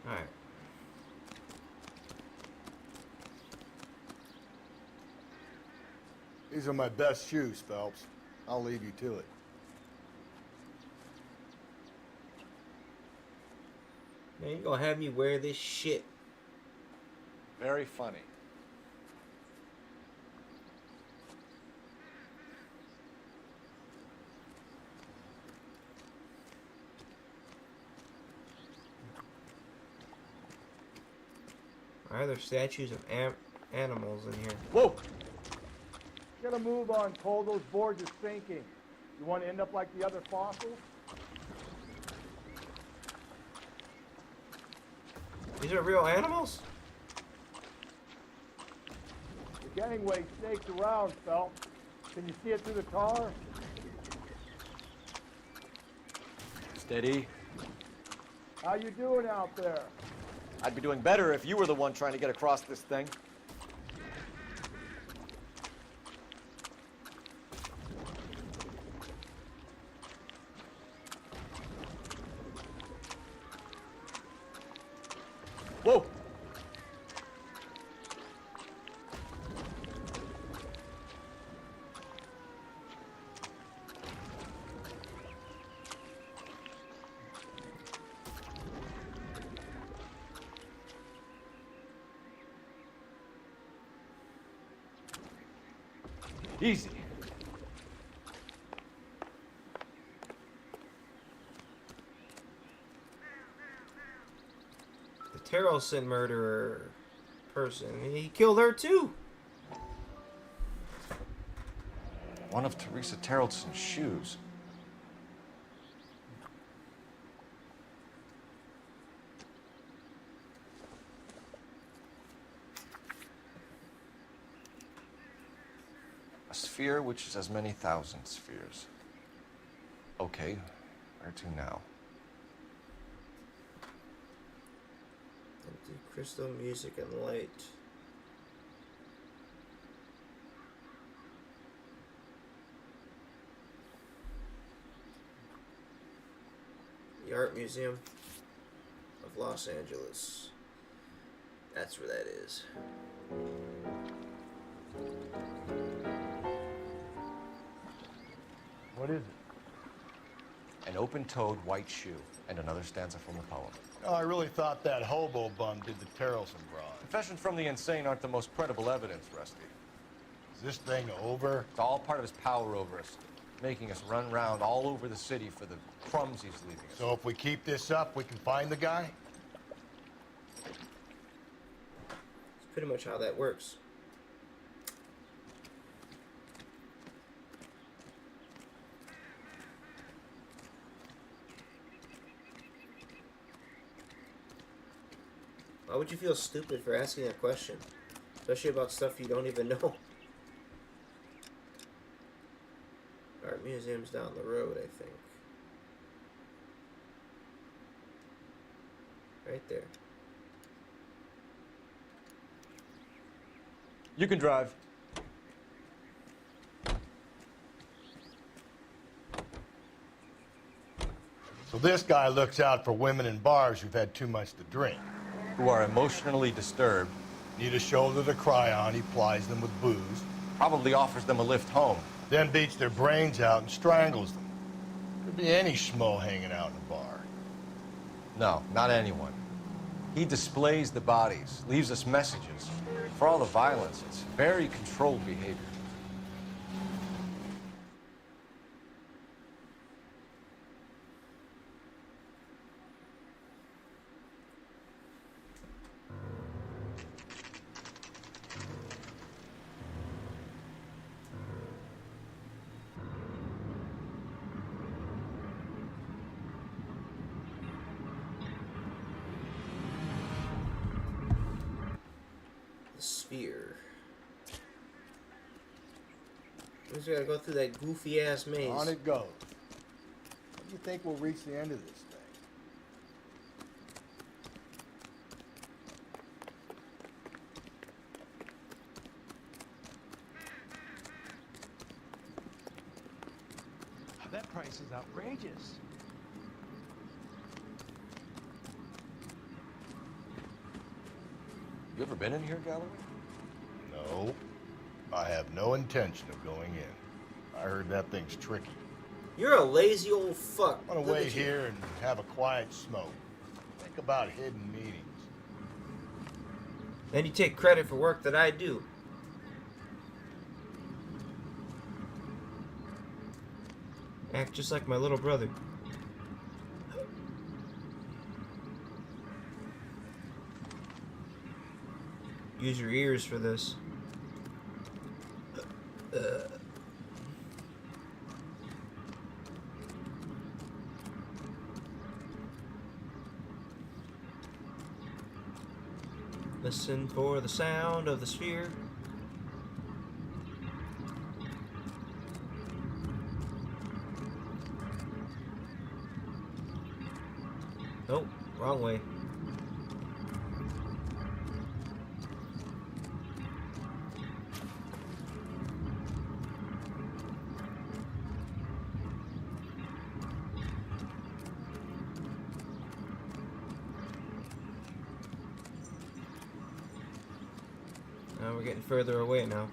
Alright. These are my best shoes, Phelps. I'll leave you to it. Man, you gonna have me wear this shit. Very funny. Why are there statues of animals in here? Whoa! Get a move on, Cole. Those boards are sinking. You want to end up like the other fossils? These are real animals? The gangway snakes around, Phelps. Can you see it through the tar? Steady. How you doing out there? I'd be doing better if you were the one trying to get across this thing. Whoa! Easy. The Terrelson murderer person. He killed her too. One of Teresa Terrelson's shoes. A sphere which is as many thousand spheres. Okay, where to now? Empty crystal, music, and light. The Art Museum of Los Angeles. That's where that is. What is it? An open-toed white shoe and another stanza from a poem. Oh, I really thought that hobo bum did the Terrelson broad. Confessions from the insane aren't the most credible evidence, Rusty. Is this thing over? It's all part of his power over us, making us run around all over the city for the crumbs he's leaving us. So if we keep this up, we can find the guy? It's pretty much how that works. Why would you feel stupid for asking a question? Especially about stuff you don't even know. Art museum's down the road, I think. Right there. You can drive. So this guy looks out for women in bars who've had too much to drink. Who are emotionally disturbed. Need a shoulder to cry on, he plies them with booze. Probably offers them a lift home. Then beats their brains out and strangles them. Could be any schmo hanging out in a bar. No, not anyone. He displays the bodies, leaves us messages. For all the violence, it's very controlled behavior. Sphere. We just gotta go through that goofy ass maze. On it goes. When do you think we'll reach the end of this thing? That price is outrageous. You ever been in here, Galloway? No. I have no intention of going in. I heard that thing's tricky. You're a lazy old fuck. I want to wait here and have a quiet smoke. Think about hidden meetings. Then you take credit for work that I do. Act just like my little brother. Use your ears for this. Listen for the sound of the sphere. Nope, wrong way. we're getting further away now.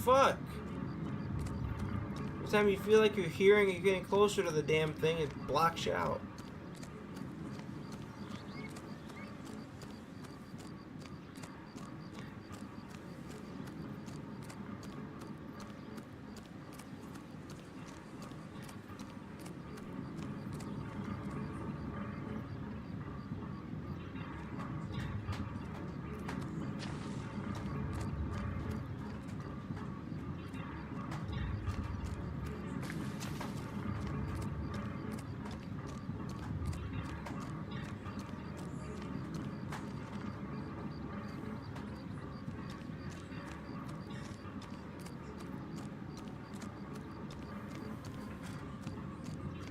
Fuck! Every time you feel like you're hearing, you're getting closer to the damn thing, it blocks you out.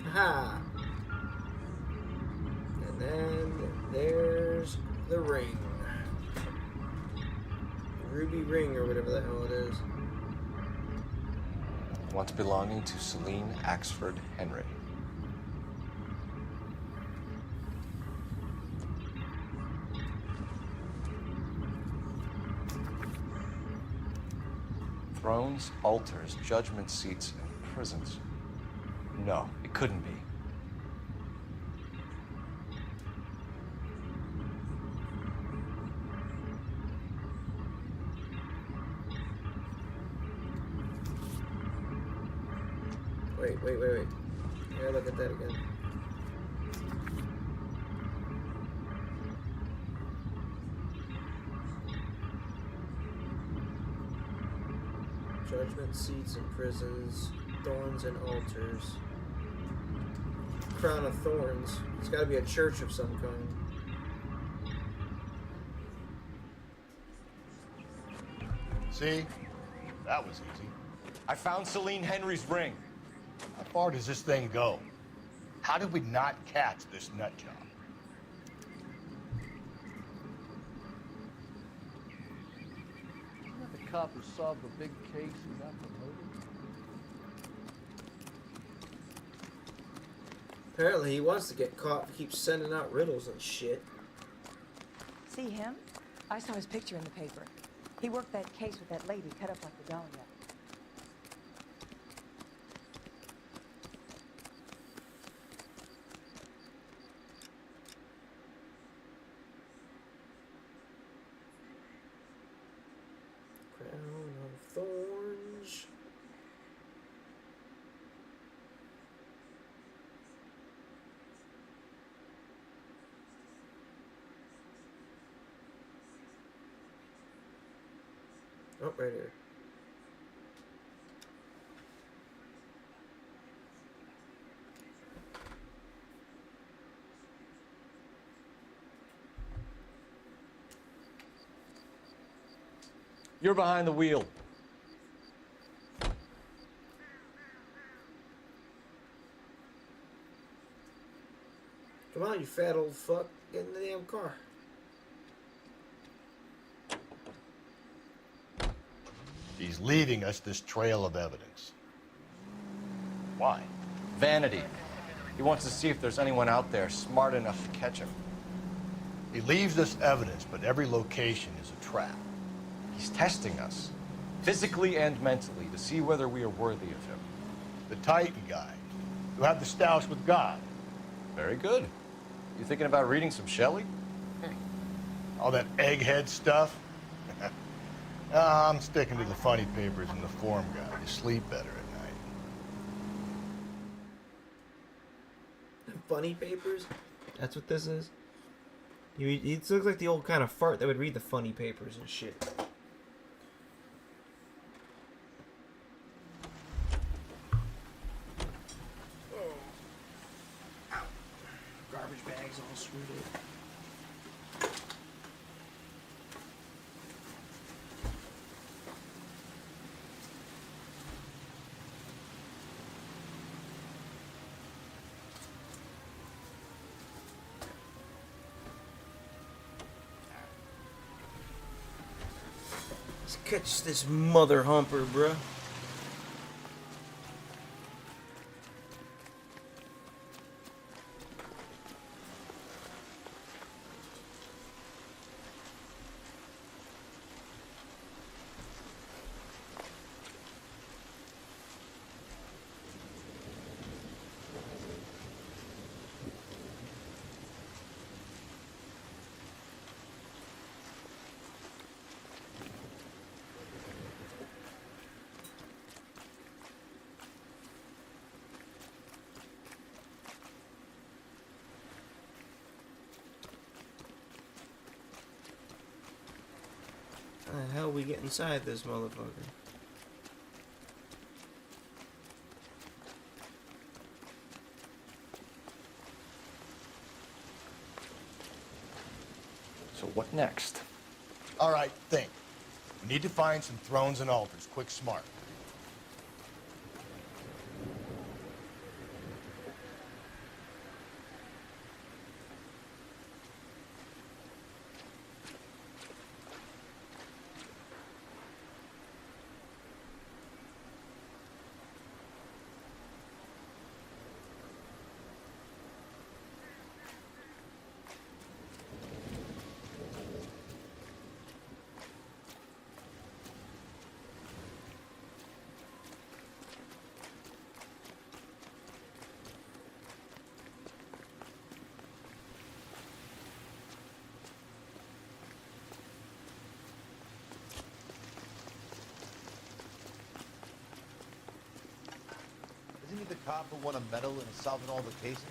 Aha! And then there's the ring. Ruby ring or whatever the hell it is. Once belonging to Celine Axford Henry. Thrones, altars, judgment seats, and prisons. No, it couldn't be. Wait. I gotta look at that again. Judgment seats and prisons, thorns and altars. Crown of thorns. It's gotta be a church of some kind. See? That was easy. I found Celine Henry's ring. How far does this thing go? How did we not catch this nut job? Isn't that the cop who solved the big case and got promoted? Apparently he wants to get caught. He keeps sending out riddles and shit. See him? I saw his picture in the paper. He worked that case with that lady cut up like the Dahlia. Crown of thorns. Oh, right here. You're behind the wheel. Come on, you fat old fuck. Get in the damn car. He's leaving us this trail of evidence. Why? Vanity. He wants to see if there's anyone out there smart enough to catch him. He leaves us evidence, but every location is a trap. He's testing us, physically and mentally, to see whether we are worthy of him. The Titan guy, who had the stoush with God. Very good. You thinking about reading some Shelley? All that egghead stuff? I'm sticking to the funny papers and the form guide. You sleep better at night. Funny papers? That's what this is? It looks like the old kind of fart that would read the funny papers and shit. Ow. Garbage bags all screwed up. Let's catch this mother humper, bruh. How the hell we get inside this motherfucker? So what next? All right, think. We need to find some thrones and altars, quick, smart. Isn't he the cop who won a medal in solving all the cases?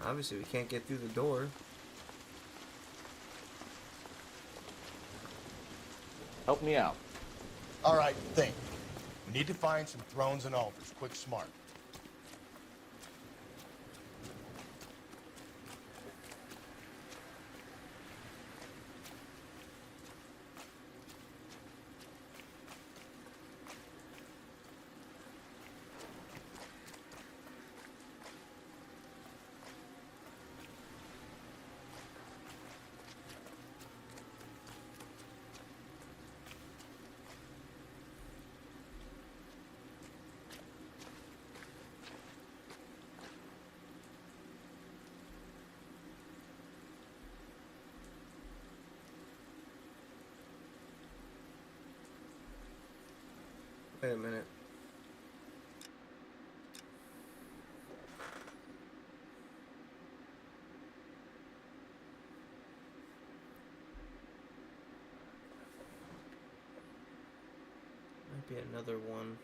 Obviously, we can't get through the door. Help me out. All right, think. We need to find some thrones and altars, quick, smart. Wait a minute. Might be another one.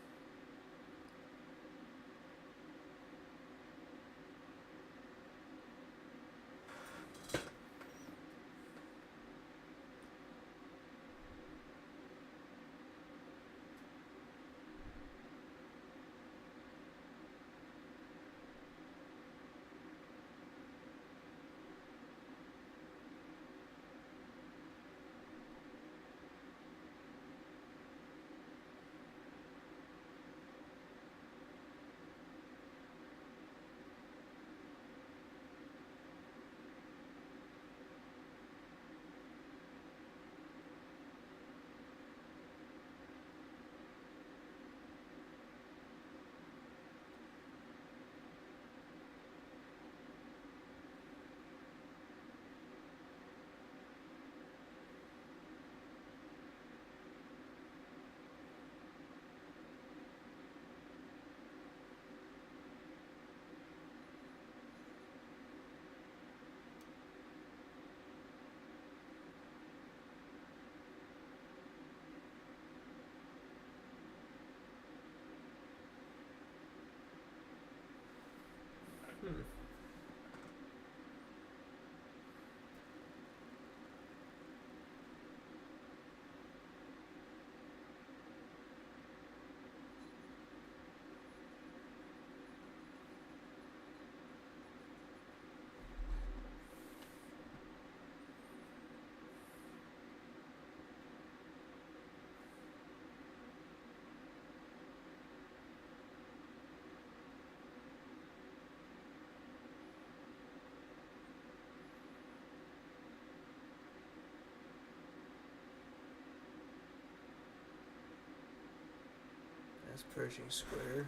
That's Pershing Square.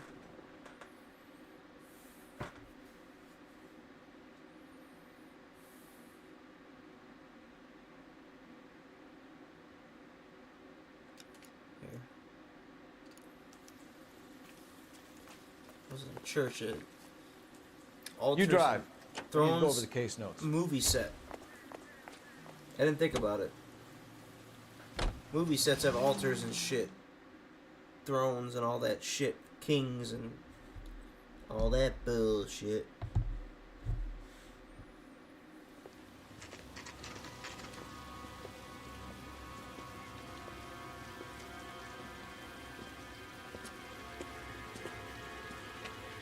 Here. This is a church. You drive. Thrones. You need to go over the case notes. Movie set. I didn't think about it. Movie sets have altars and shit. Thrones and all that shit. Kings and all that bullshit.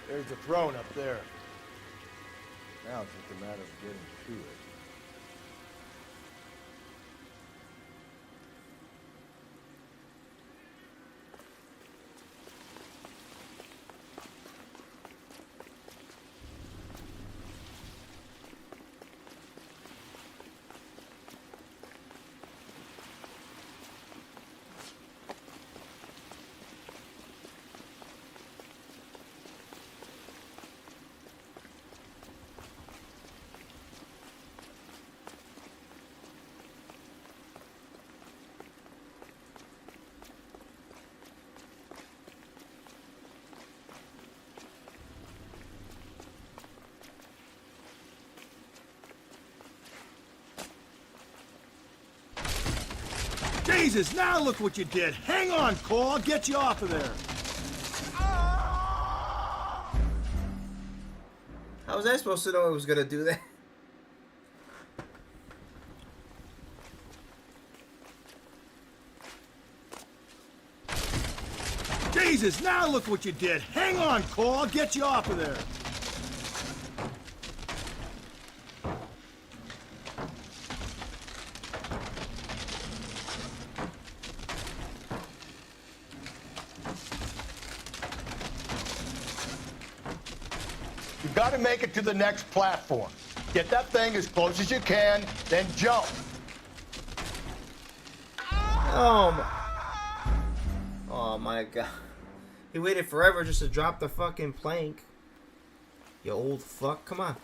There's the throne up there. Now it's just a matter of getting to it. Jesus, now look what you did. Hang on, Cole. I'll get you off of there. How was I supposed to know I was gonna do that? Jesus, now look what you did. Hang on, Cole. I'll get you off of there. You've got to make it to the next platform. Get that thing as close as you can, then jump. Oh my god. He waited forever just to drop the fucking plank. You old fuck. Come on.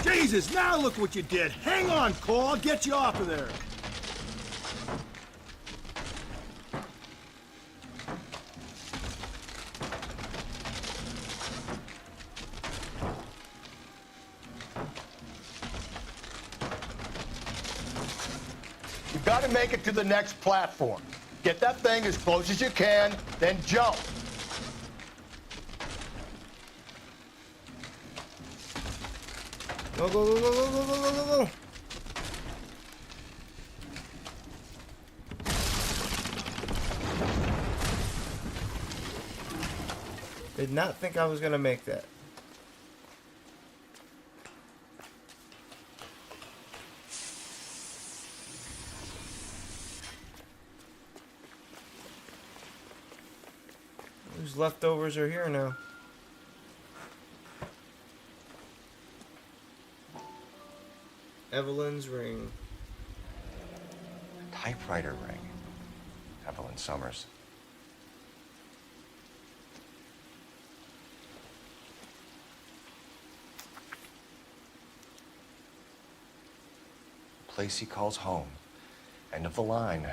Jesus, now look what you did. Hang on, Cole. I'll get you off of there. You've got to make it to the next platform. Get that thing as close as you can, then jump. Go, go, go, go, go, go, go, go, go. Did not think I was gonna make that. Those leftovers are here now. Evelyn's ring. Typewriter ring. Evelyn Summers. Place he calls home. End of the line.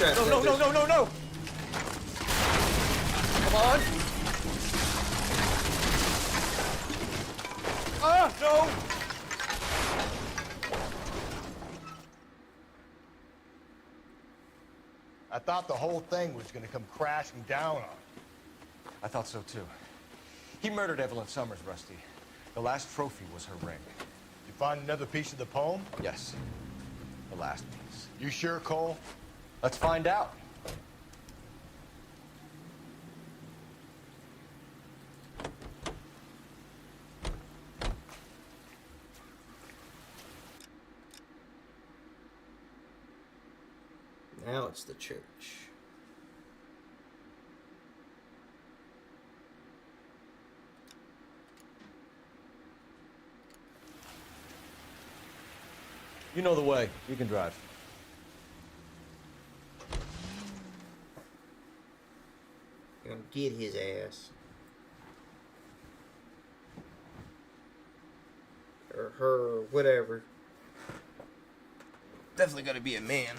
No, no, no, no, no, no! Come on. Ah, no! I thought the whole thing was going to come crashing down on him. I thought so too. He murdered Evelyn Summers, Rusty. The last trophy was her ring. You find another piece of the poem? Yes. The last piece. You sure, Cole? Let's find out. Now it's the church. You know the way. You can drive. Gonna get his ass. Or her, or whatever. Definitely gotta be a man.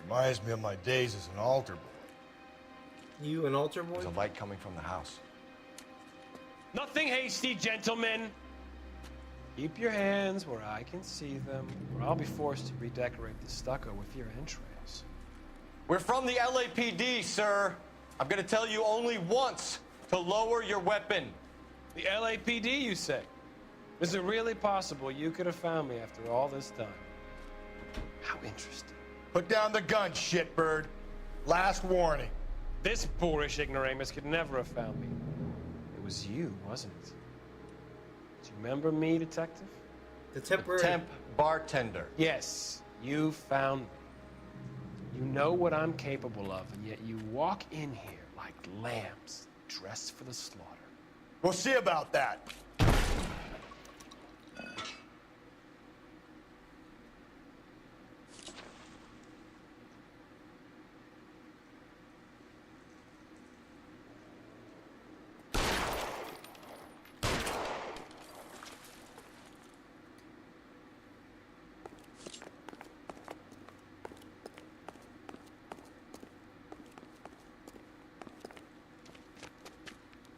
Reminds me of my days as an altar boy. You an altar boy? There's a light coming from the house. Nothing hasty, gentlemen. Keep your hands where I can see them, or I'll be forced to redecorate the stucco with your entrails. We're from the LAPD, sir. I'm gonna tell you only once to lower your weapon. The LAPD, you say? Is it really possible you could have found me after all this time? How interesting. Put down the gun, shitbird. Last warning. This boorish ignoramus could never have found me. It was you, wasn't it? Do you remember me, detective? The temporary... Temp bartender. Yes, you found me. You know what I'm capable of, and yet you walk in here like lambs dressed for the slaughter. We'll see about that.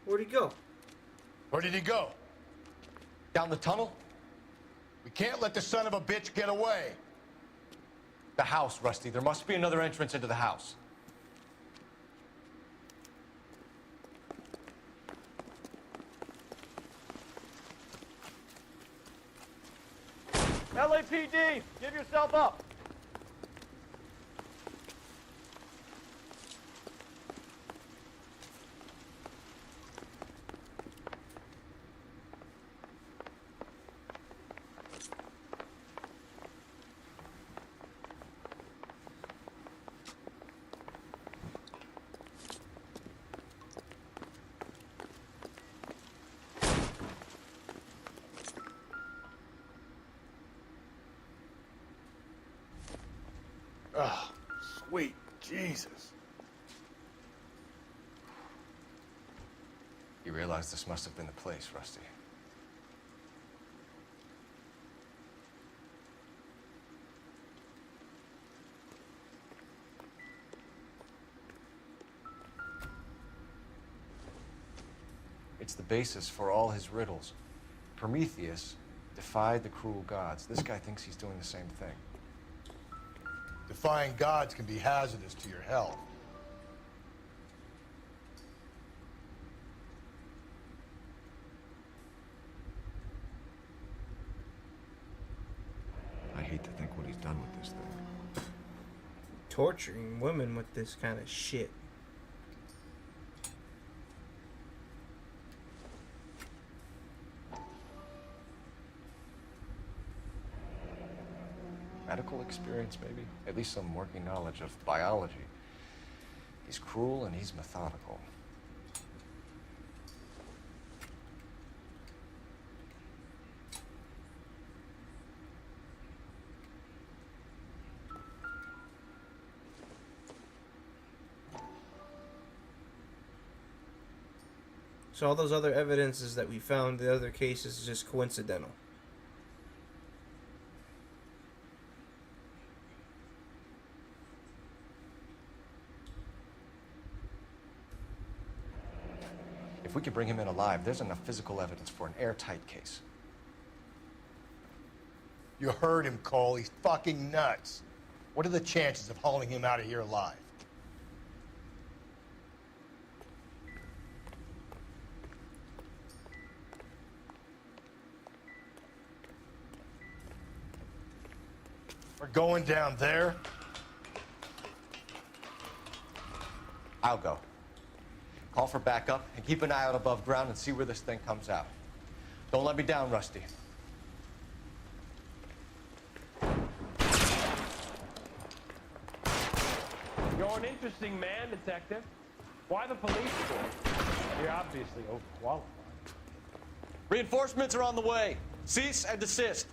Where'd he go? Where did he go? Down the tunnel? We can't let the son of a bitch get away. The house, Rusty. There must be another entrance into the house. LAPD, give yourself up. Oh, sweet Jesus. You realize this must have been the place, Rusty. It's the basis for all his riddles. Prometheus defied the cruel gods. This guy thinks he's doing the same thing. Defying gods can be hazardous to your health. I hate to think what he's done with this thing. Torturing women with this kind of shit. Medical experience, maybe? At least some working knowledge of biology. He's cruel and he's methodical. So all those other evidences that we found in the other cases is just coincidental. If we could bring him in alive, there's enough physical evidence for an airtight case. You heard him, Cole. He's fucking nuts. What are the chances of hauling him out of here alive? We're going down there. I'll go. Call for backup and keep an eye out above ground and see where this thing comes out. Don't let me down, Rusty. You're an interesting man, Detective. Why the police force? You're obviously overqualified. Reinforcements are on the way. Cease and desist.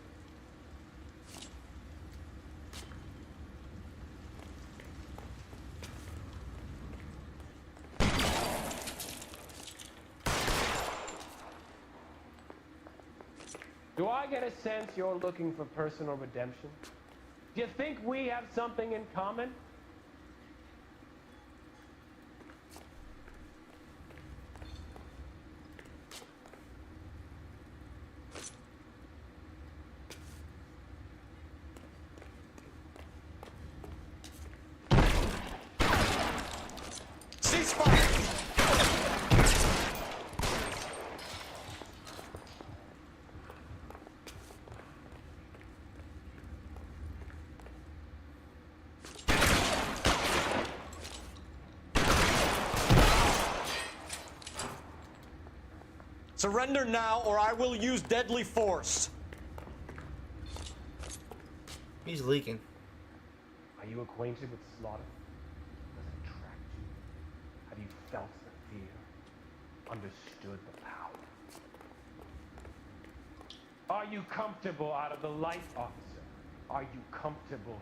Do I get a sense you're looking for personal redemption? Do you think we have something in common? Surrender now, or I will use deadly force. He's leaking. Are you acquainted with slaughter? Does it attract you? Have you felt the fear? Understood the power? Are you comfortable out of the light, officer? Are you comfortable?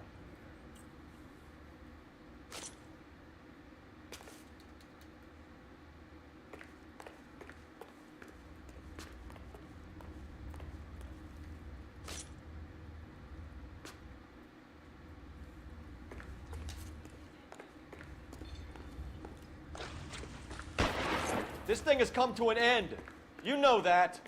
This thing has come to an end. You know that.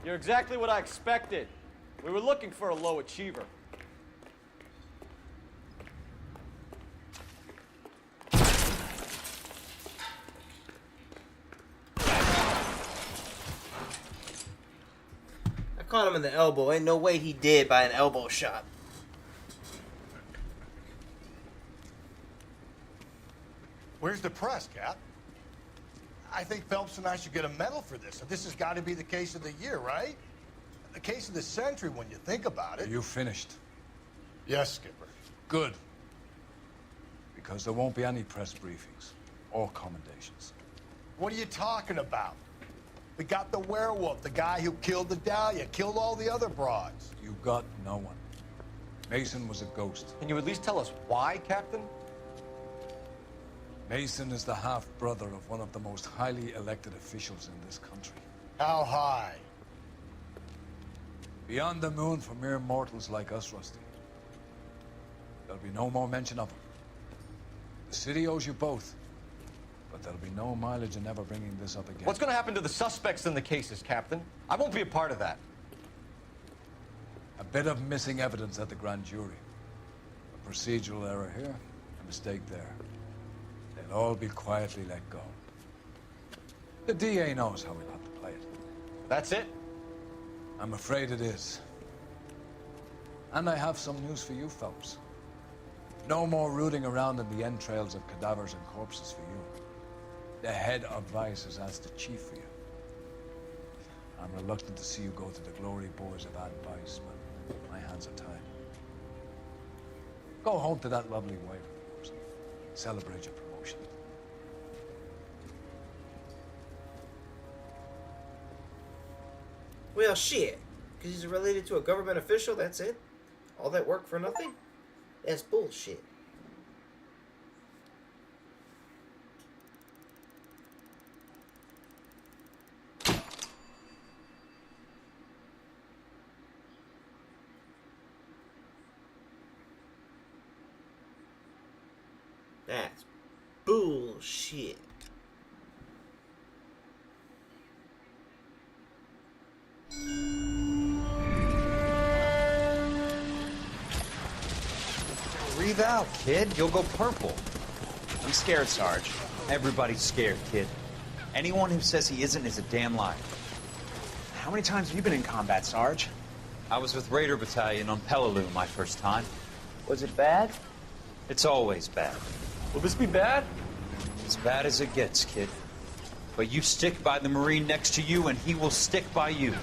You're exactly what I expected. We were looking for a low achiever. I caught him in the elbow. Ain't no way he did by an elbow shot. Where's the press, Cap? I think Phelps and I should get a medal for this. This has got to be the case of the year, right? The case of the century when you think about it. Are you finished? Yes, Skipper. Good. Because there won't be any press briefings or commendations. What are you talking about? We got the werewolf, the guy who killed the Dahlia, killed all the other broads. You got no one. Mason was a ghost. Can you at least tell us why, Captain? Mason is the half-brother of one of the most highly elected officials in this country. How high? Beyond the moon for mere mortals like us, Rusty. There'll be no more mention of him. The city owes you both. But there'll be no mileage in ever bringing this up again. What's going to happen to the suspects in the cases, Captain? I won't be a part of that. A bit of missing evidence at the grand jury. A procedural error here, a mistake there. They'll all be quietly let go. The DA knows how we'll have to play it. That's it? I'm afraid it is. And I have some news for you, Phelps. No more rooting around in the entrails of cadavers and corpses for you. The head of Vice has asked the chief for you. I'm reluctant to see you go to the glory boys of advice, but my hands are tied. Go home to that lovely wife of yours. Celebrate your promotion. Well, shit. Because he's related to a government official, that's it? All that work for nothing? That's bullshit. That's bullshit. Breathe out, kid. You'll go purple. I'm scared, Sarge. Everybody's scared, kid. Anyone who says he isn't is a damn liar. How many times have you been in combat, Sarge? I was with Raider Battalion on Peleliu my first time. Was it bad? It's always bad. Will this be bad? As bad as it gets, kid. But you stick by the Marine next to you, and he will stick by you.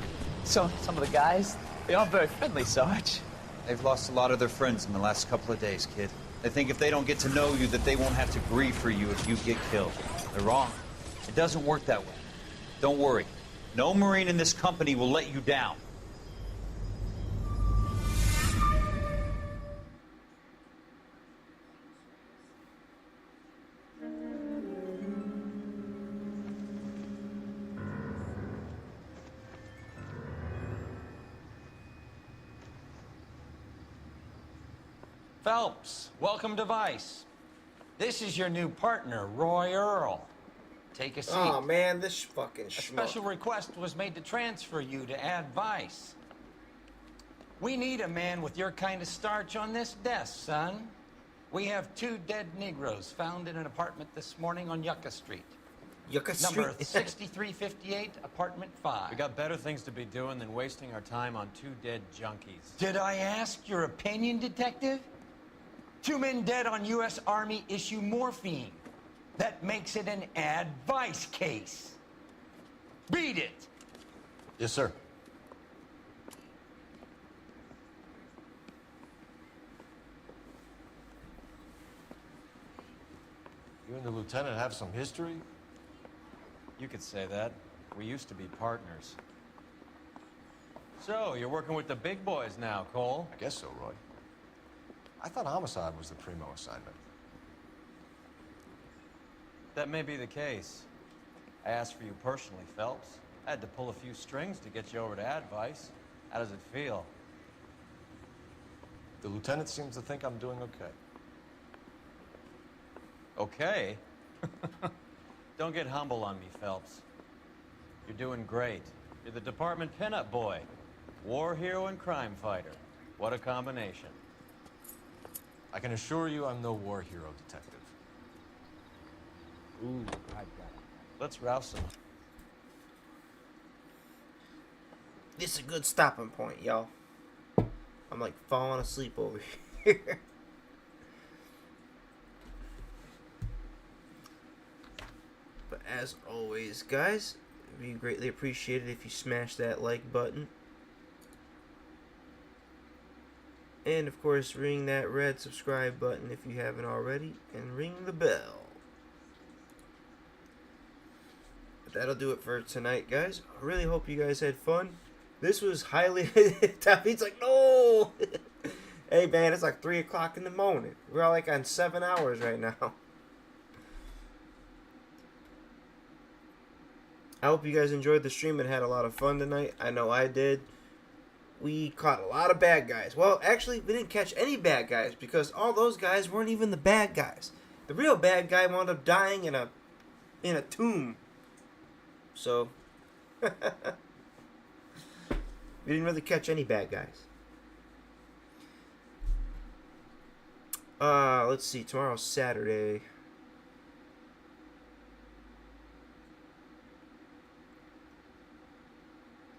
So, some of the guys, they aren't very friendly, Sarge. They've lost a lot of their friends in the last couple of days, kid. They think if they don't get to know you, that they won't have to grieve for you if you get killed. They're wrong. It doesn't work that way. Don't worry. No Marine in this company will let you down. Phelps, welcome to Vice. This is your new partner, Roy Earl. Take a seat. Oh man, this fucking A schmuck. special request was made to transfer you to Ad Vice. We need a man with your kind of starch on this desk, son. We have 2 dead Negroes found in an apartment this morning on Yucca Street. Yucca Number Street? 6358, apartment 5. We got better things to be doing than wasting our time on 2 dead junkies. Did I ask your opinion, detective? 2 men dead on U.S. Army issue morphine. That makes it an advice case. Beat it! Yes, sir. You and the lieutenant have some history? You could say that. We used to be partners. So, you're working with the big boys now, Cole? I guess so, Roy. I thought homicide was the primo assignment. That may be the case. I asked for you personally, Phelps. I had to pull a few strings to get you over to Advice. How does it feel? The lieutenant seems to think I'm doing okay. Okay? Don't get humble on me, Phelps. You're doing great. You're the department pinup boy. War hero and crime fighter. What a combination. I can assure you I'm no war hero, detective. Ooh, I got it. Let's rouse him. This is a good stopping point, y'all. I'm like falling asleep over here. But as always, guys, it'd be greatly appreciated if you smash that like button. And of course, ring that red subscribe button if you haven't already, and ring the bell. But that'll do it for tonight, guys. I really hope you guys had fun. This was highly... He's like, no! Hey, man, it's like 3 o'clock in the morning. We're all like on 7 hours right now. I hope you guys enjoyed the stream and had a lot of fun tonight. I know I did. We caught a lot of bad guys. Well, actually, we didn't catch any bad guys because all those guys weren't even the bad guys. The real bad guy wound up dying in a tomb. So, we didn't really catch any bad guys. Let's see. Tomorrow's Saturday.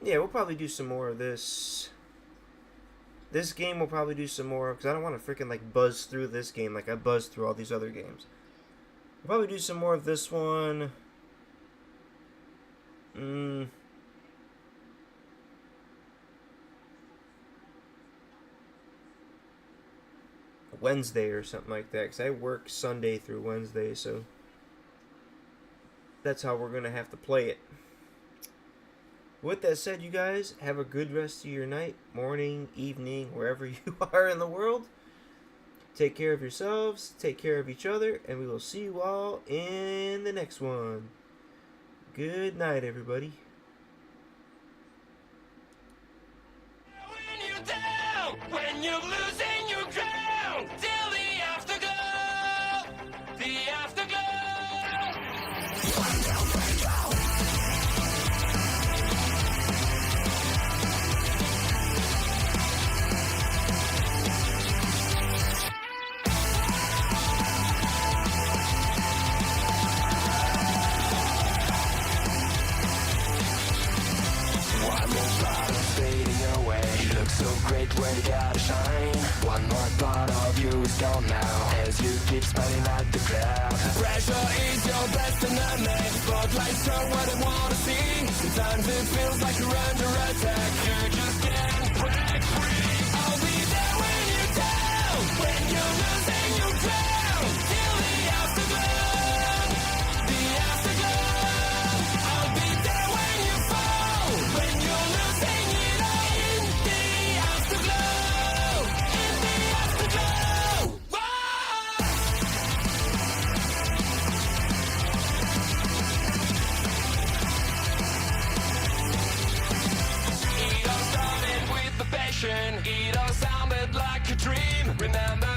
Yeah, we'll probably do some more of this. This game we'll probably do some more, because I don't want to freaking, like, buzz through this game like I buzzed through all these other games. We'll probably do some more of this one. Wednesday or something like that, because I work Sunday through Wednesday, so that's how we're going to have to play it. With that said, you guys, have a good rest of your night, morning, evening, wherever you are in the world. Take care of yourselves, take care of each other, and we will see you all in the next one. Good night, everybody. When you're losing your ground, till the afterglow, the afterglow. One more bottle fading away. You look so great when you gotta shine. One more part of you is gone now, as you keep smiling at the crowd. Pressure is your best enemy. Spotlights are what I wanna see. Sometimes it feels like you're under attack. You just can't break free. I'll be there when you're down, when you're losing your ground, till the afterglow, the afterglow. I'll be there when you fall, when you're losing it all. In the afterglow, in the afterglow. It all started with the passion. It all sounded like a dream. Remember